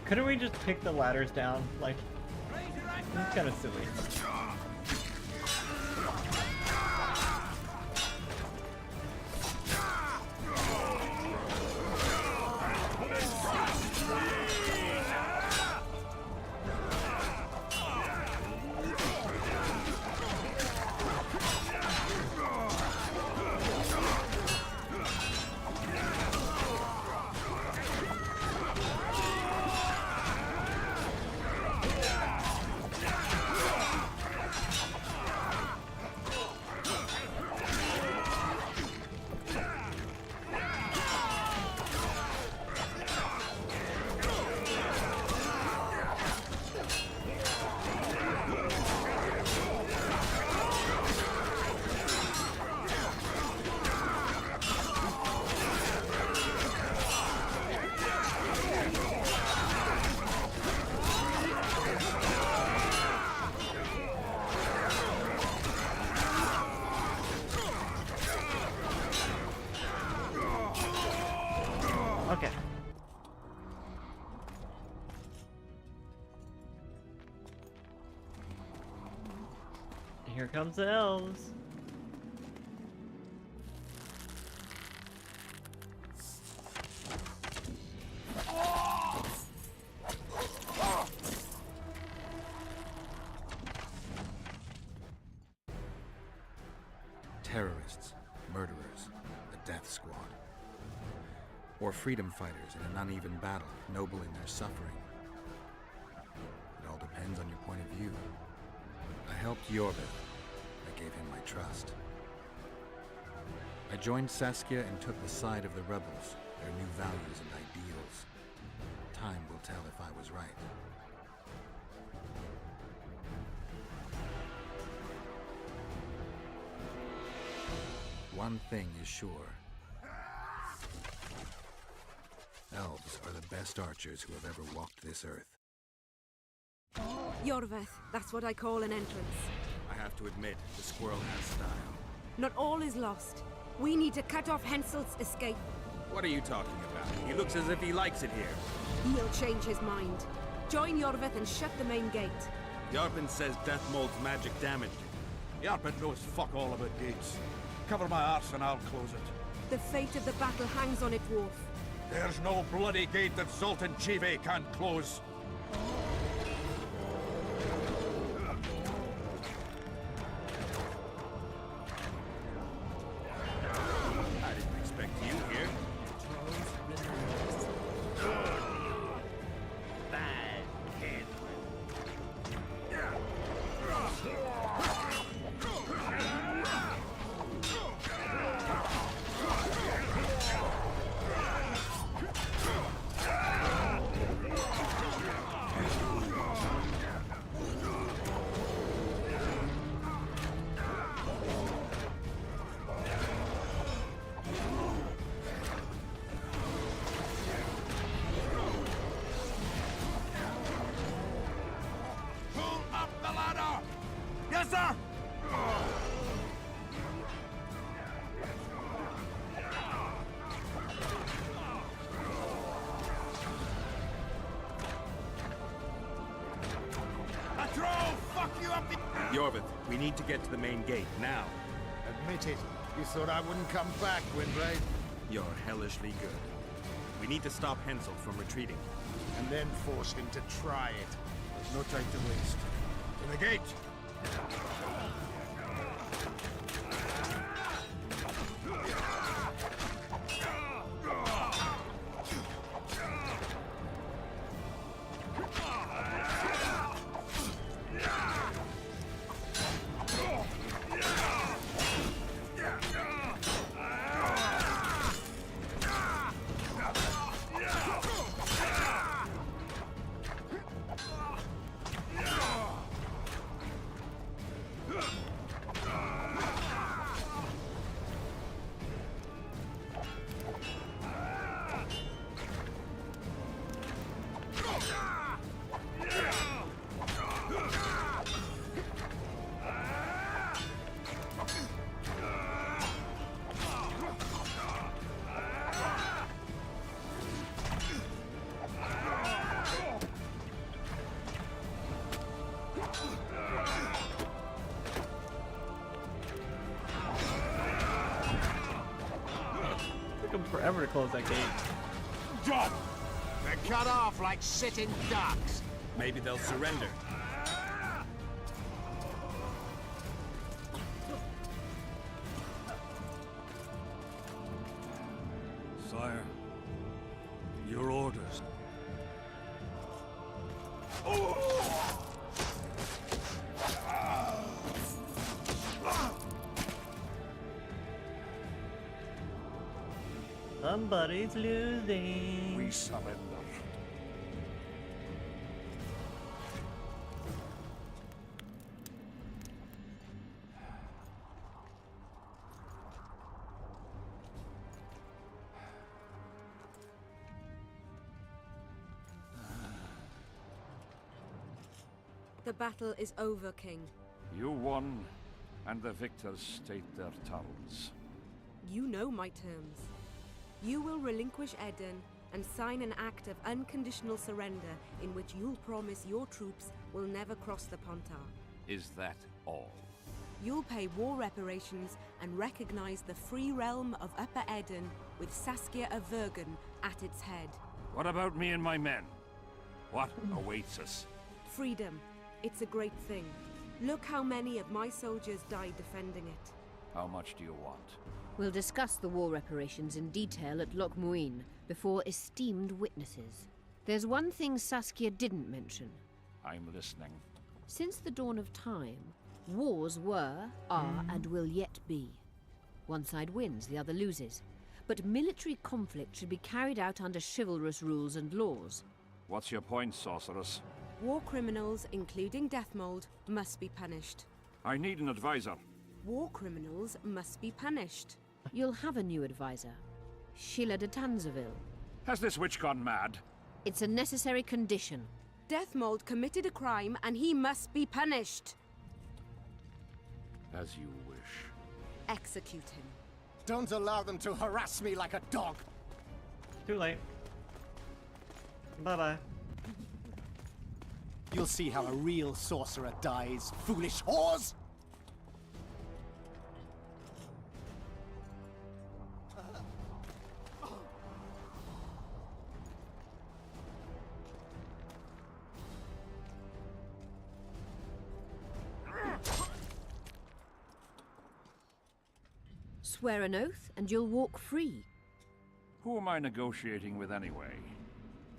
Couldn't we just pick the ladders down? Like, it's kind of silly. Okay. Here comes the elves. Terrorists, murderers, a death squad. Or freedom fighters in an uneven battle, noble in their suffering. It all depends on your point of view. I helped Yorbith. I I gave him my trust. I joined Saskia and took the side of the rebels, their new values and ideals. Time will tell if I was right. One thing is sure. Elves are the best archers who have ever walked this earth. Yorveth, that's what I call an entrance. I have to admit, the squirrel has style. Not all is lost. We need to cut off Henselt's escape. What are you talking about? He looks as if he likes it here. He'll change his mind. Join Yorveth and shut the main gate. Yarpen says Death Mold's magic damaged it. Yarpen knows fuck all about gates. Cover my arse and I'll close it. The fate of the battle hangs on it, Dwarf. There's no bloody gate that Zoltan Chive can't close. I didn't expect you here. Bad kid. Pull up the ladder! Yes, sir! A throw! Fuck you up the... Yorveth, we need to get to the main gate, now. Admit it. You thought I wouldn't come back, Windblade? You're hellishly good. We need to stop Henselt from retreating. And then force him to try it. There's no time to waste. To the gate! Took them forever to close that gate. Done! They're cut off like sitting ducks. Maybe they'll surrender. Sire, your orders. Somebody's losing. We surrender. The battle is over, King. You won, and the victors state their terms. You know my terms. You will relinquish Eden and sign an act of unconditional surrender in which you'll promise your troops will never cross the Pontar. Is that all? You'll pay war reparations and recognize the free realm of Upper Eden with Saskia of Vergen at its head. What about me and my men? What awaits us? Freedom. It's a great thing. Look how many of my soldiers died defending it. How much do you want? We'll discuss the war reparations in detail at Loch Muin before esteemed witnesses. There's one thing Saskia didn't mention. I'm listening. Since the dawn of time, Wars were, are, and will yet be. One side wins, the other loses. But military conflict should be carried out under chivalrous rules and laws. What's your point, sorceress? War criminals, including Deathmold, must be punished. I need an advisor. War criminals must be punished. You'll have a new advisor. Sheila de Tanzaville. Has this witch gone mad? It's a necessary condition. Deathmold committed a crime and he must be punished. As you wish. Execute him. Don't allow them to harass me like a dog. Too late. Bye-bye. You'll see how a real sorcerer dies, foolish whores! Swear an oath and you'll walk free. Who am I negotiating with anyway?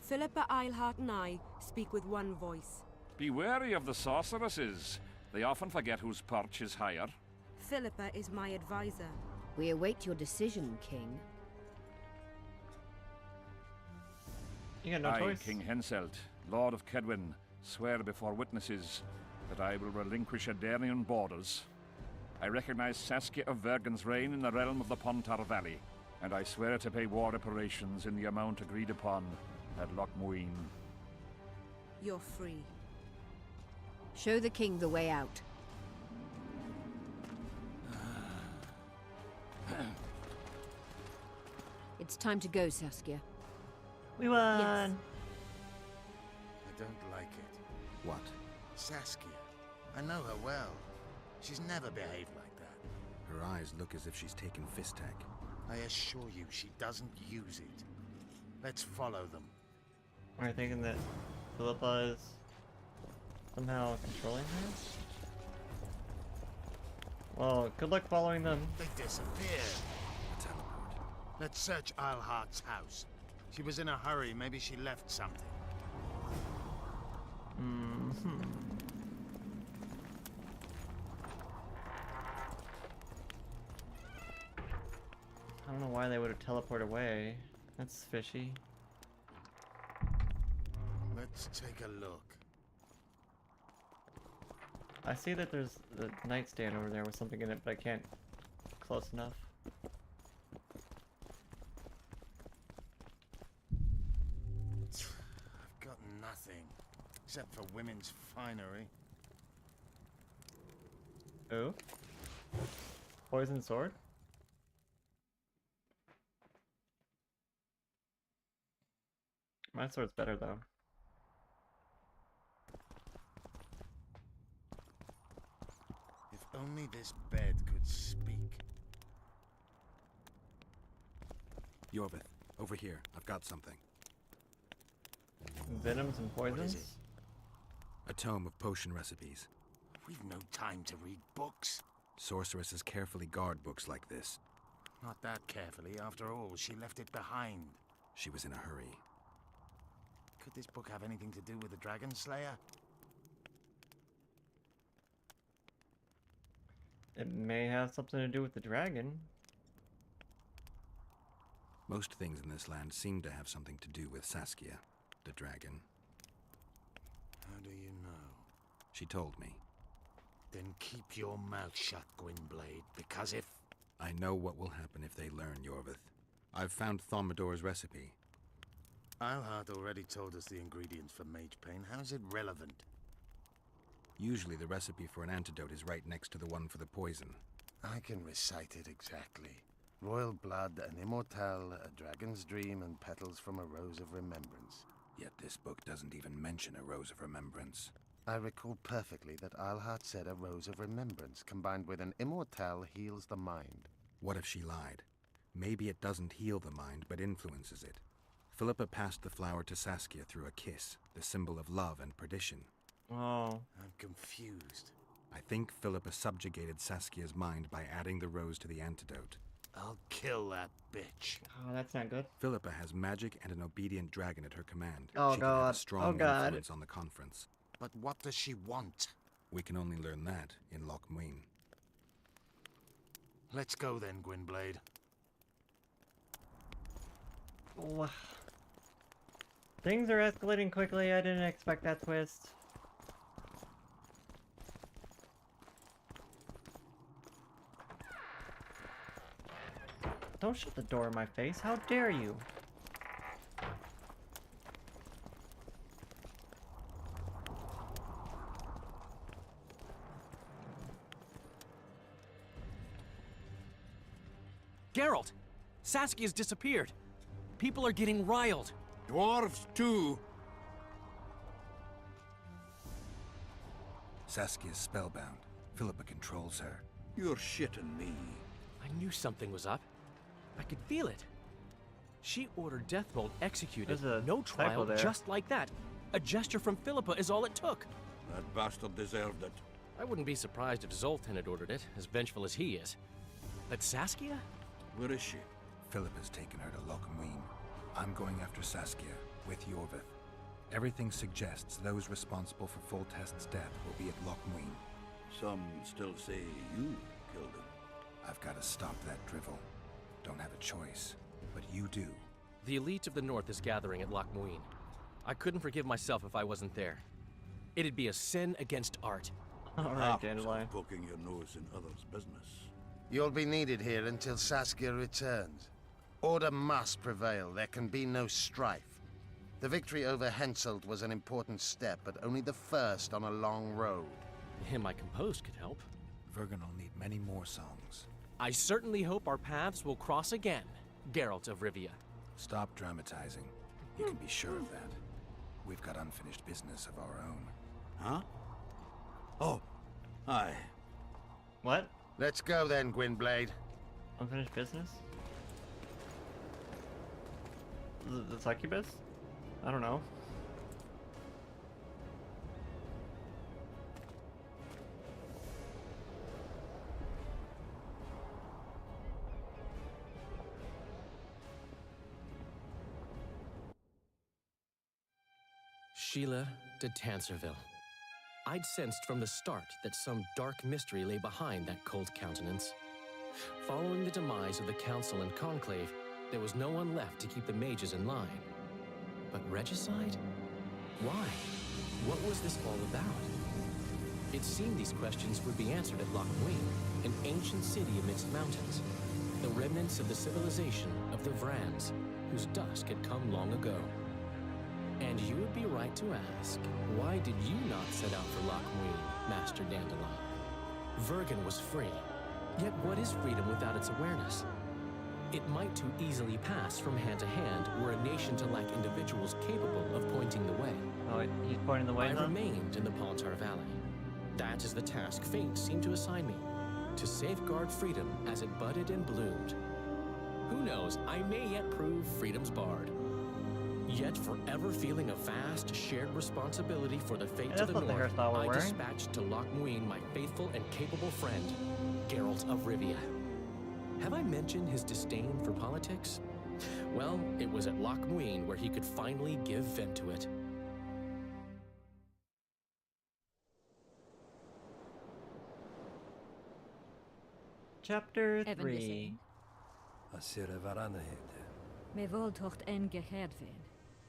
Philippa Eilhart and I speak with one voice. Be wary of the sorceresses. They often forget whose perch is higher. Philippa is my advisor. We await your decision, King. You got no I, choice. King Henselt, Lord of Kedwin, swear before witnesses that I will relinquish Adarian borders. I recognize Saskia of Vergen's reign in the realm of the Pontar Valley, and I swear to pay war reparations in the amount agreed upon at Loch Muin. You're free. Show the king the way out. It's time to go, Saskia. We won! I don't like it. What? Saskia. I know her well. She's never behaved like that. Her eyes look as if she's taken Fistak. I assure you, she doesn't use it. Let's follow them. Are you thinking that Philippa is somehow controlling her? Well, good luck following them. They disappeared. Let's search Eilhart's house. She was in a hurry. Maybe she left something. I don't know why they would have teleported away. That's fishy. Let's take a look. I see that there's the nightstand over there with something in it, but I can't close enough. I've got nothing. Except for women's finery. Ooh. Poison sword? My sword's better though. If only this bed could speak. Yorvith, over here. I've got something. Venoms and poisons? it? A tome of potion recipes. We've no time to read books. Sorceresses carefully guard books like this. Not that carefully. After all, she left it behind. She was in a hurry. Could this book have anything to do with the Dragon Slayer? It may have something to do with the dragon. Most things in this land seem to have something to do with Saskia, the dragon. How do you know? She told me. Then keep your mouth shut, Gwynblade, because if... I know what will happen if they learn, Yorvith. I've found Thaumadour's recipe. Eilhart already told us the ingredients for mage pain. How's it relevant? Usually the recipe for an antidote is right next to the one for the poison. I can recite it exactly. Royal blood, an immortal, a dragon's dream, and petals from a rose of remembrance. Yet this book doesn't even mention a rose of remembrance. I recall perfectly that Eilhart said a rose of remembrance combined with an immortal heals the mind. What if she lied? Maybe it doesn't heal the mind, but influences it. Philippa passed the flower to Saskia through a kiss, the symbol of love and perdition. Oh. I'm confused. I think Philippa subjugated Saskia's mind by adding the rose to the antidote. I'll kill that bitch. Oh, that's not good. Philippa has magic and an obedient dragon at her command. Oh, she could have a God. strong Oh, God. influence on the conference. But what does she want? We can only learn that in Loch Muin. Let's go then, Gwynblade. Things are escalating quickly. I didn't expect that twist. Don't shut the door in my face. How dare you? Geralt! Saskia's disappeared. People are getting riled. Dwarves, too. Saskia's spellbound. Philippa controls her. You're shitting me. I knew something was up. I could feel it. She ordered Deathbolt executed, no trial, just like that. A gesture from Philippa is all it took. That bastard deserved it. I wouldn't be surprised if Zoltan had ordered it, as vengeful as he is. But Saskia? Where is she? Philippa's taken her to Loch Muin. I'm going after Saskia, with Yorvith. Everything suggests those responsible for Foltest's death will be at Loch Muin. Some still say you killed him. I've got to stop that drivel. Don't have a choice, but you do. The elite of the North is gathering at Loch Muin. I couldn't forgive myself if I wasn't there. It'd be a sin against art. Alright, Dandelion. Poking your nose in others' business. You'll be needed here until Saskia returns. Order must prevail. There can be no strife. The victory over Henselt was an important step, but only the first on a long road. Him I composed could help. Vergen will need many more songs. I certainly hope our paths will cross again, Geralt of Rivia. Stop dramatizing. You can be sure of that. We've got unfinished business of our own. Huh? Oh, aye. What? Let's go then, Gwynblade. Unfinished business? The succubus? I don't know. Sheila de Tanserville. I'd sensed from the start that some dark mystery lay behind that cold countenance. Following the demise of the Council and Conclave, there was no one left to keep the mages in line. But regicide? Why? What was this all about? It seemed these questions would be answered at Loch Muin, an ancient city amidst mountains, the remnants of the civilization of the Vrans, whose dusk had come long ago. And you would be right to ask, why did you not set out for Loch Muin, Master Dandelion? Vergen was free. Yet what is freedom without its awareness? It might too easily pass from hand to hand were a nation to lack individuals capable of pointing the way. Oh, he's pointing the way. I remained in the Pontar Valley. That is the task fate seemed to assign me, to safeguard freedom as it budded and bloomed. Who knows, I may yet prove freedom's bard. Yet forever feeling a vast, shared responsibility for the fate of the North, I dispatched to Loch Muin my faithful and capable friend, Geralt of Rivia. Have I mentioned his disdain for politics? Well, it was at Loch Muin where he could finally give vent to it. Chapter 3. Asira Varanahid. Me voltocht en geheadvin.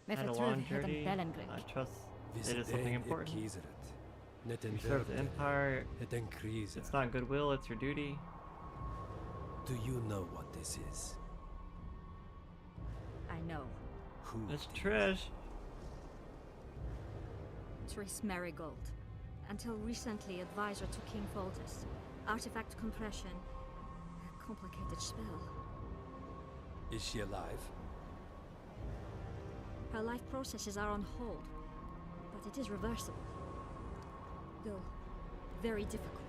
Me Had a vertrouwd long het journey. een bellengrik. I trust it is something important. You serve the Empire. It's not goodwill, it's your duty. Do you know what this is? I know. Who? It's Trish. Triss Marigold. Until recently advisor to King Foltest. Artifact compression. A complicated spell. Is she alive? Her life processes are on hold. But it is reversible. Though, very difficult.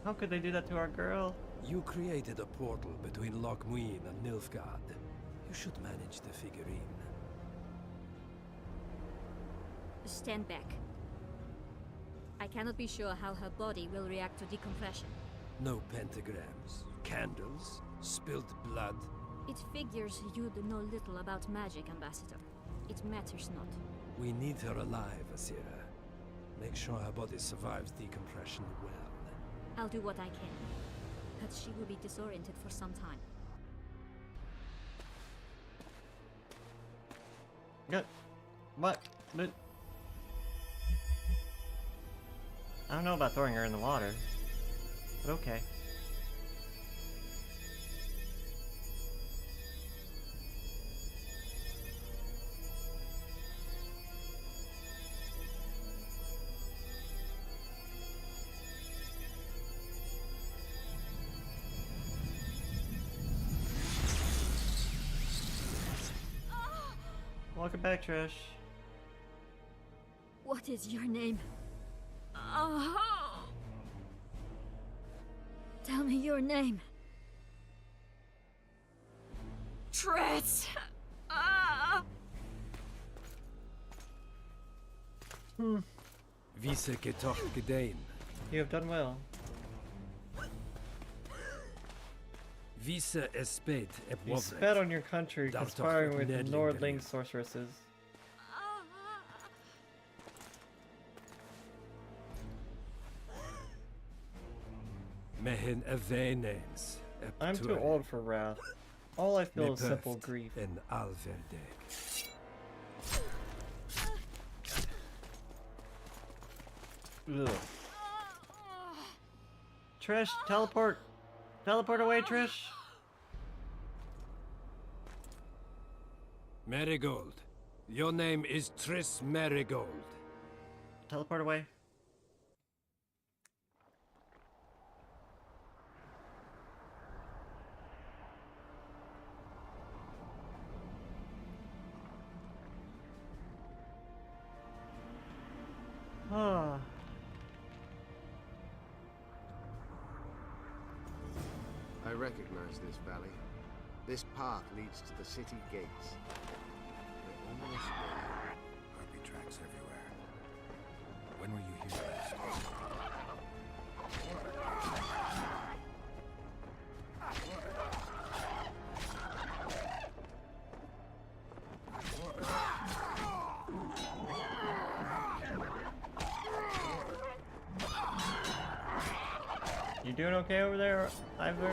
How could they do that to our girl? You created a portal between Loch Muin and Nilfgaard. You should manage the figurine. Stand back. I cannot be sure how her body will react to decompression. No pentagrams, candles, spilled blood. It figures you know little about magic, Ambassador. It matters not. We need her alive, Asira. Make sure her body survives decompression well. I'll do what I can. But she will be disoriented for some time. Good. What? But I don't know about throwing her in the water, but okay. Welcome back, Trish. What is your name? Tell me your name. Triss! Visa getocht gedein. You have done well. Visa esped ep You sped on your country, conspiring with Nordling sorceresses. Mehen avenens. I'm too old for wrath. All I feel is simple grief. In Alverdeg. Ugh. Trish, teleport! Teleport away, Trish! Marigold. Your name is Triss Marigold. Teleport away. Ah. I recognize this valley. This path leads to the city gates. We're almost there. Harpy tracks everywhere. When were you here last? You doing okay over there, Ivor?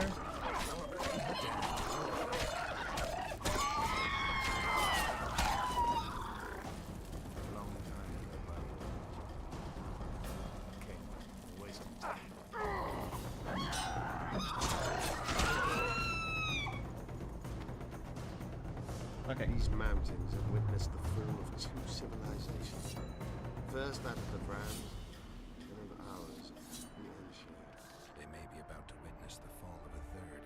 Okay. These mountains have witnessed the fall of two civilizations. First that of the Brand, and of ours, the Enshare. They may be about to witness the fall of a third.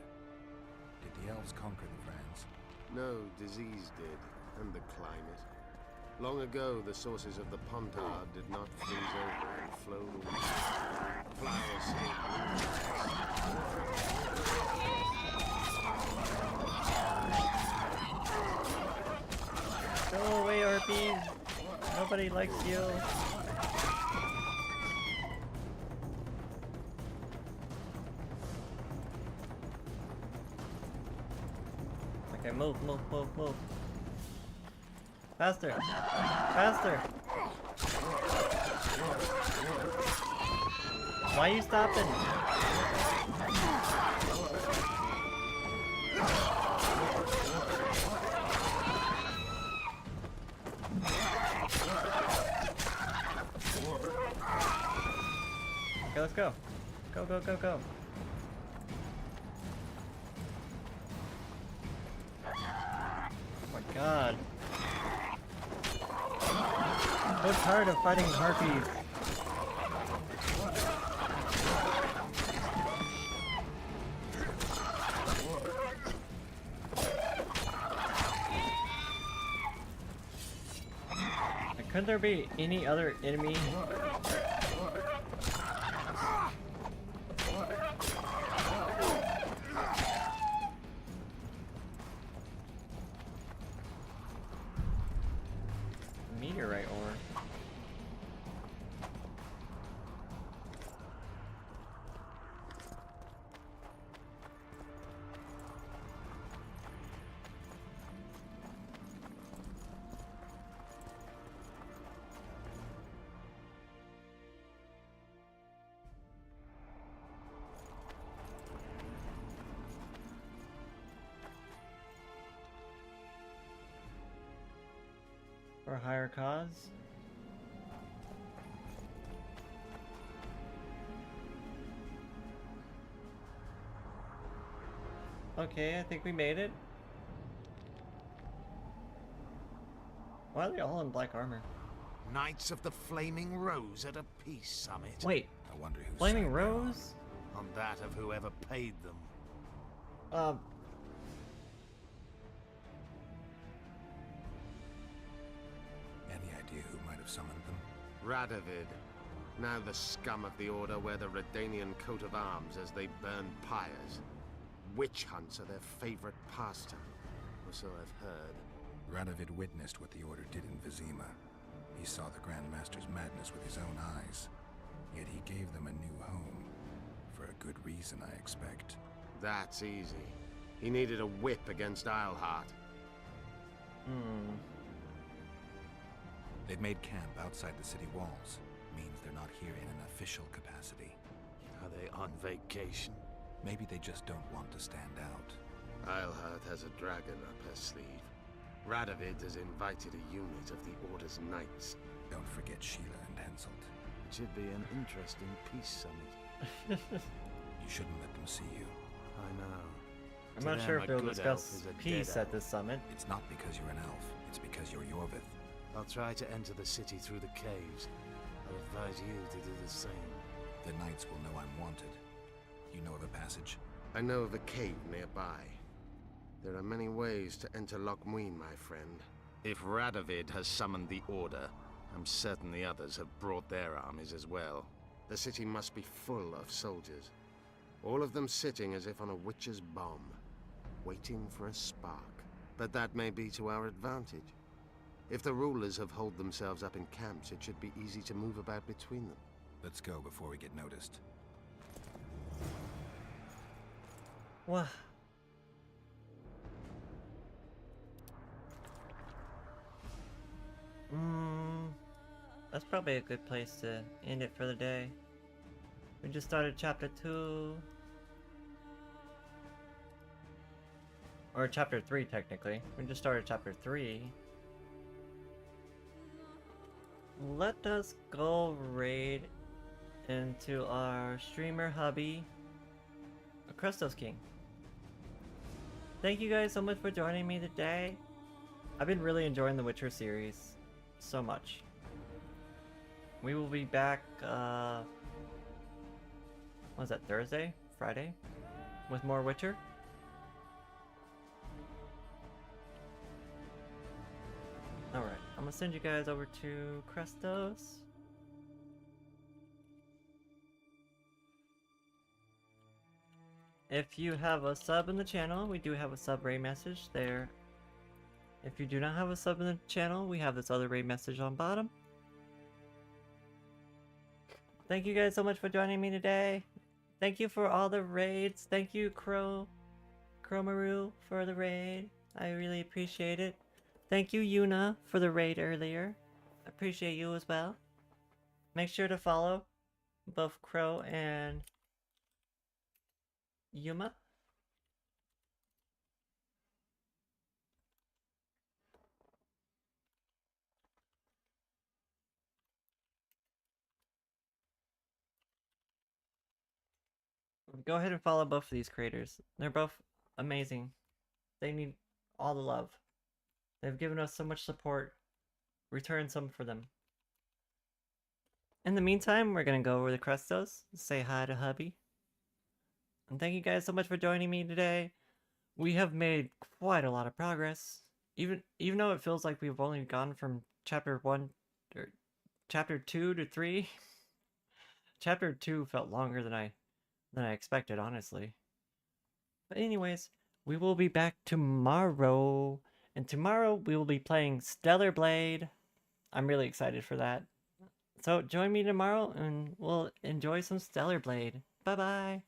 Did the elves conquer the Vrans? No, disease did, and the climate. Long ago, the sources of the Pontard did not freeze over and flowed away. Flowers still Go away, Harpies! Nobody likes you. Okay, move, move, move, move. Faster! Faster! Why are you stopping? Okay, let's go. Go, go, go, go. Oh my god. I'm so tired of fighting harpies. Couldn't there be any other enemy? Meteorite ore. a higher cause. Okay, I think we made it. Why are they all in black armor? Knights of the Flaming Rose at a peace summit. Wait, I wonder who's Flaming Rose? On that of whoever paid them. Any idea who might have summoned them? Radovid. Now the scum of the Order wear the Redanian coat of arms as they burn pyres. Witch hunts are their favorite pastime, or so I've heard. Radovid witnessed what the Order did in Vizima. He saw the Grand Master's madness with his own eyes. Yet he gave them a new home. For a good reason, I expect. That's easy. He needed a whip against Isleheart. They've made camp outside the city walls. Means they're not here in an official capacity. Are they on vacation? Maybe they just don't want to stand out. Isleheart has a dragon up her sleeve. Radovid has invited a unit of the Order's knights. Don't forget Sheila and Henselt. It should be an interesting peace summit. You shouldn't let them see you. I know. I'm not sure if they'll discuss peace at this summit. It's not because you're an elf. It's because you're Yorvith. I'll try to enter the city through the caves. I'll advise you to do the same. The knights will know I'm wanted. You know of a passage? I know of a cave nearby. There are many ways to enter Loch Muin, my friend. If Radovid has summoned the Order, I'm certain the others have brought their armies as well. The city must be full of soldiers. All of them sitting as if on a witch's bomb, waiting for a spark. But that may be to our advantage. If the rulers have holed themselves up in camps, it should be easy to move about between them. Let's go before we get noticed. Wow. That's probably a good place to end it for the day. We just started chapter 2. Or chapter 3, technically. We just started chapter 3. Let us go raid into our streamer hubby, Crustos King. Thank you guys so much for joining me today. I've been really enjoying the Witcher series so much. We will be back, what was that, Thursday? Friday? With more Witcher? Alright, I'm gonna send you guys over to Crustos. If you have a sub in the channel, we do have a sub raid message there. If you do not have a sub in the channel, we have this other raid message on bottom. Thank you guys so much for joining me today. Thank you for all the raids. Thank you, Chromaru, for the raid. I really appreciate it. Thank you, Yuna, for the raid earlier. I appreciate you as well. Make sure to follow both Crow and Yuma. Go ahead and follow both of these creators. They're both amazing. They need all the love. They've given us so much support. Return some for them. In the meantime, we're gonna go over to Crustos, say hi to hubby. And thank you guys so much for joining me today. We have made quite a lot of progress. Even though it feels like we've only gone from chapter 1 or chapter 2 to 3. Chapter 2 felt longer than I expected, honestly. But anyways, we will be back tomorrow. And tomorrow we will be playing Stellar Blade. I'm really excited for that. So join me tomorrow and we'll enjoy some Stellar Blade. Bye bye.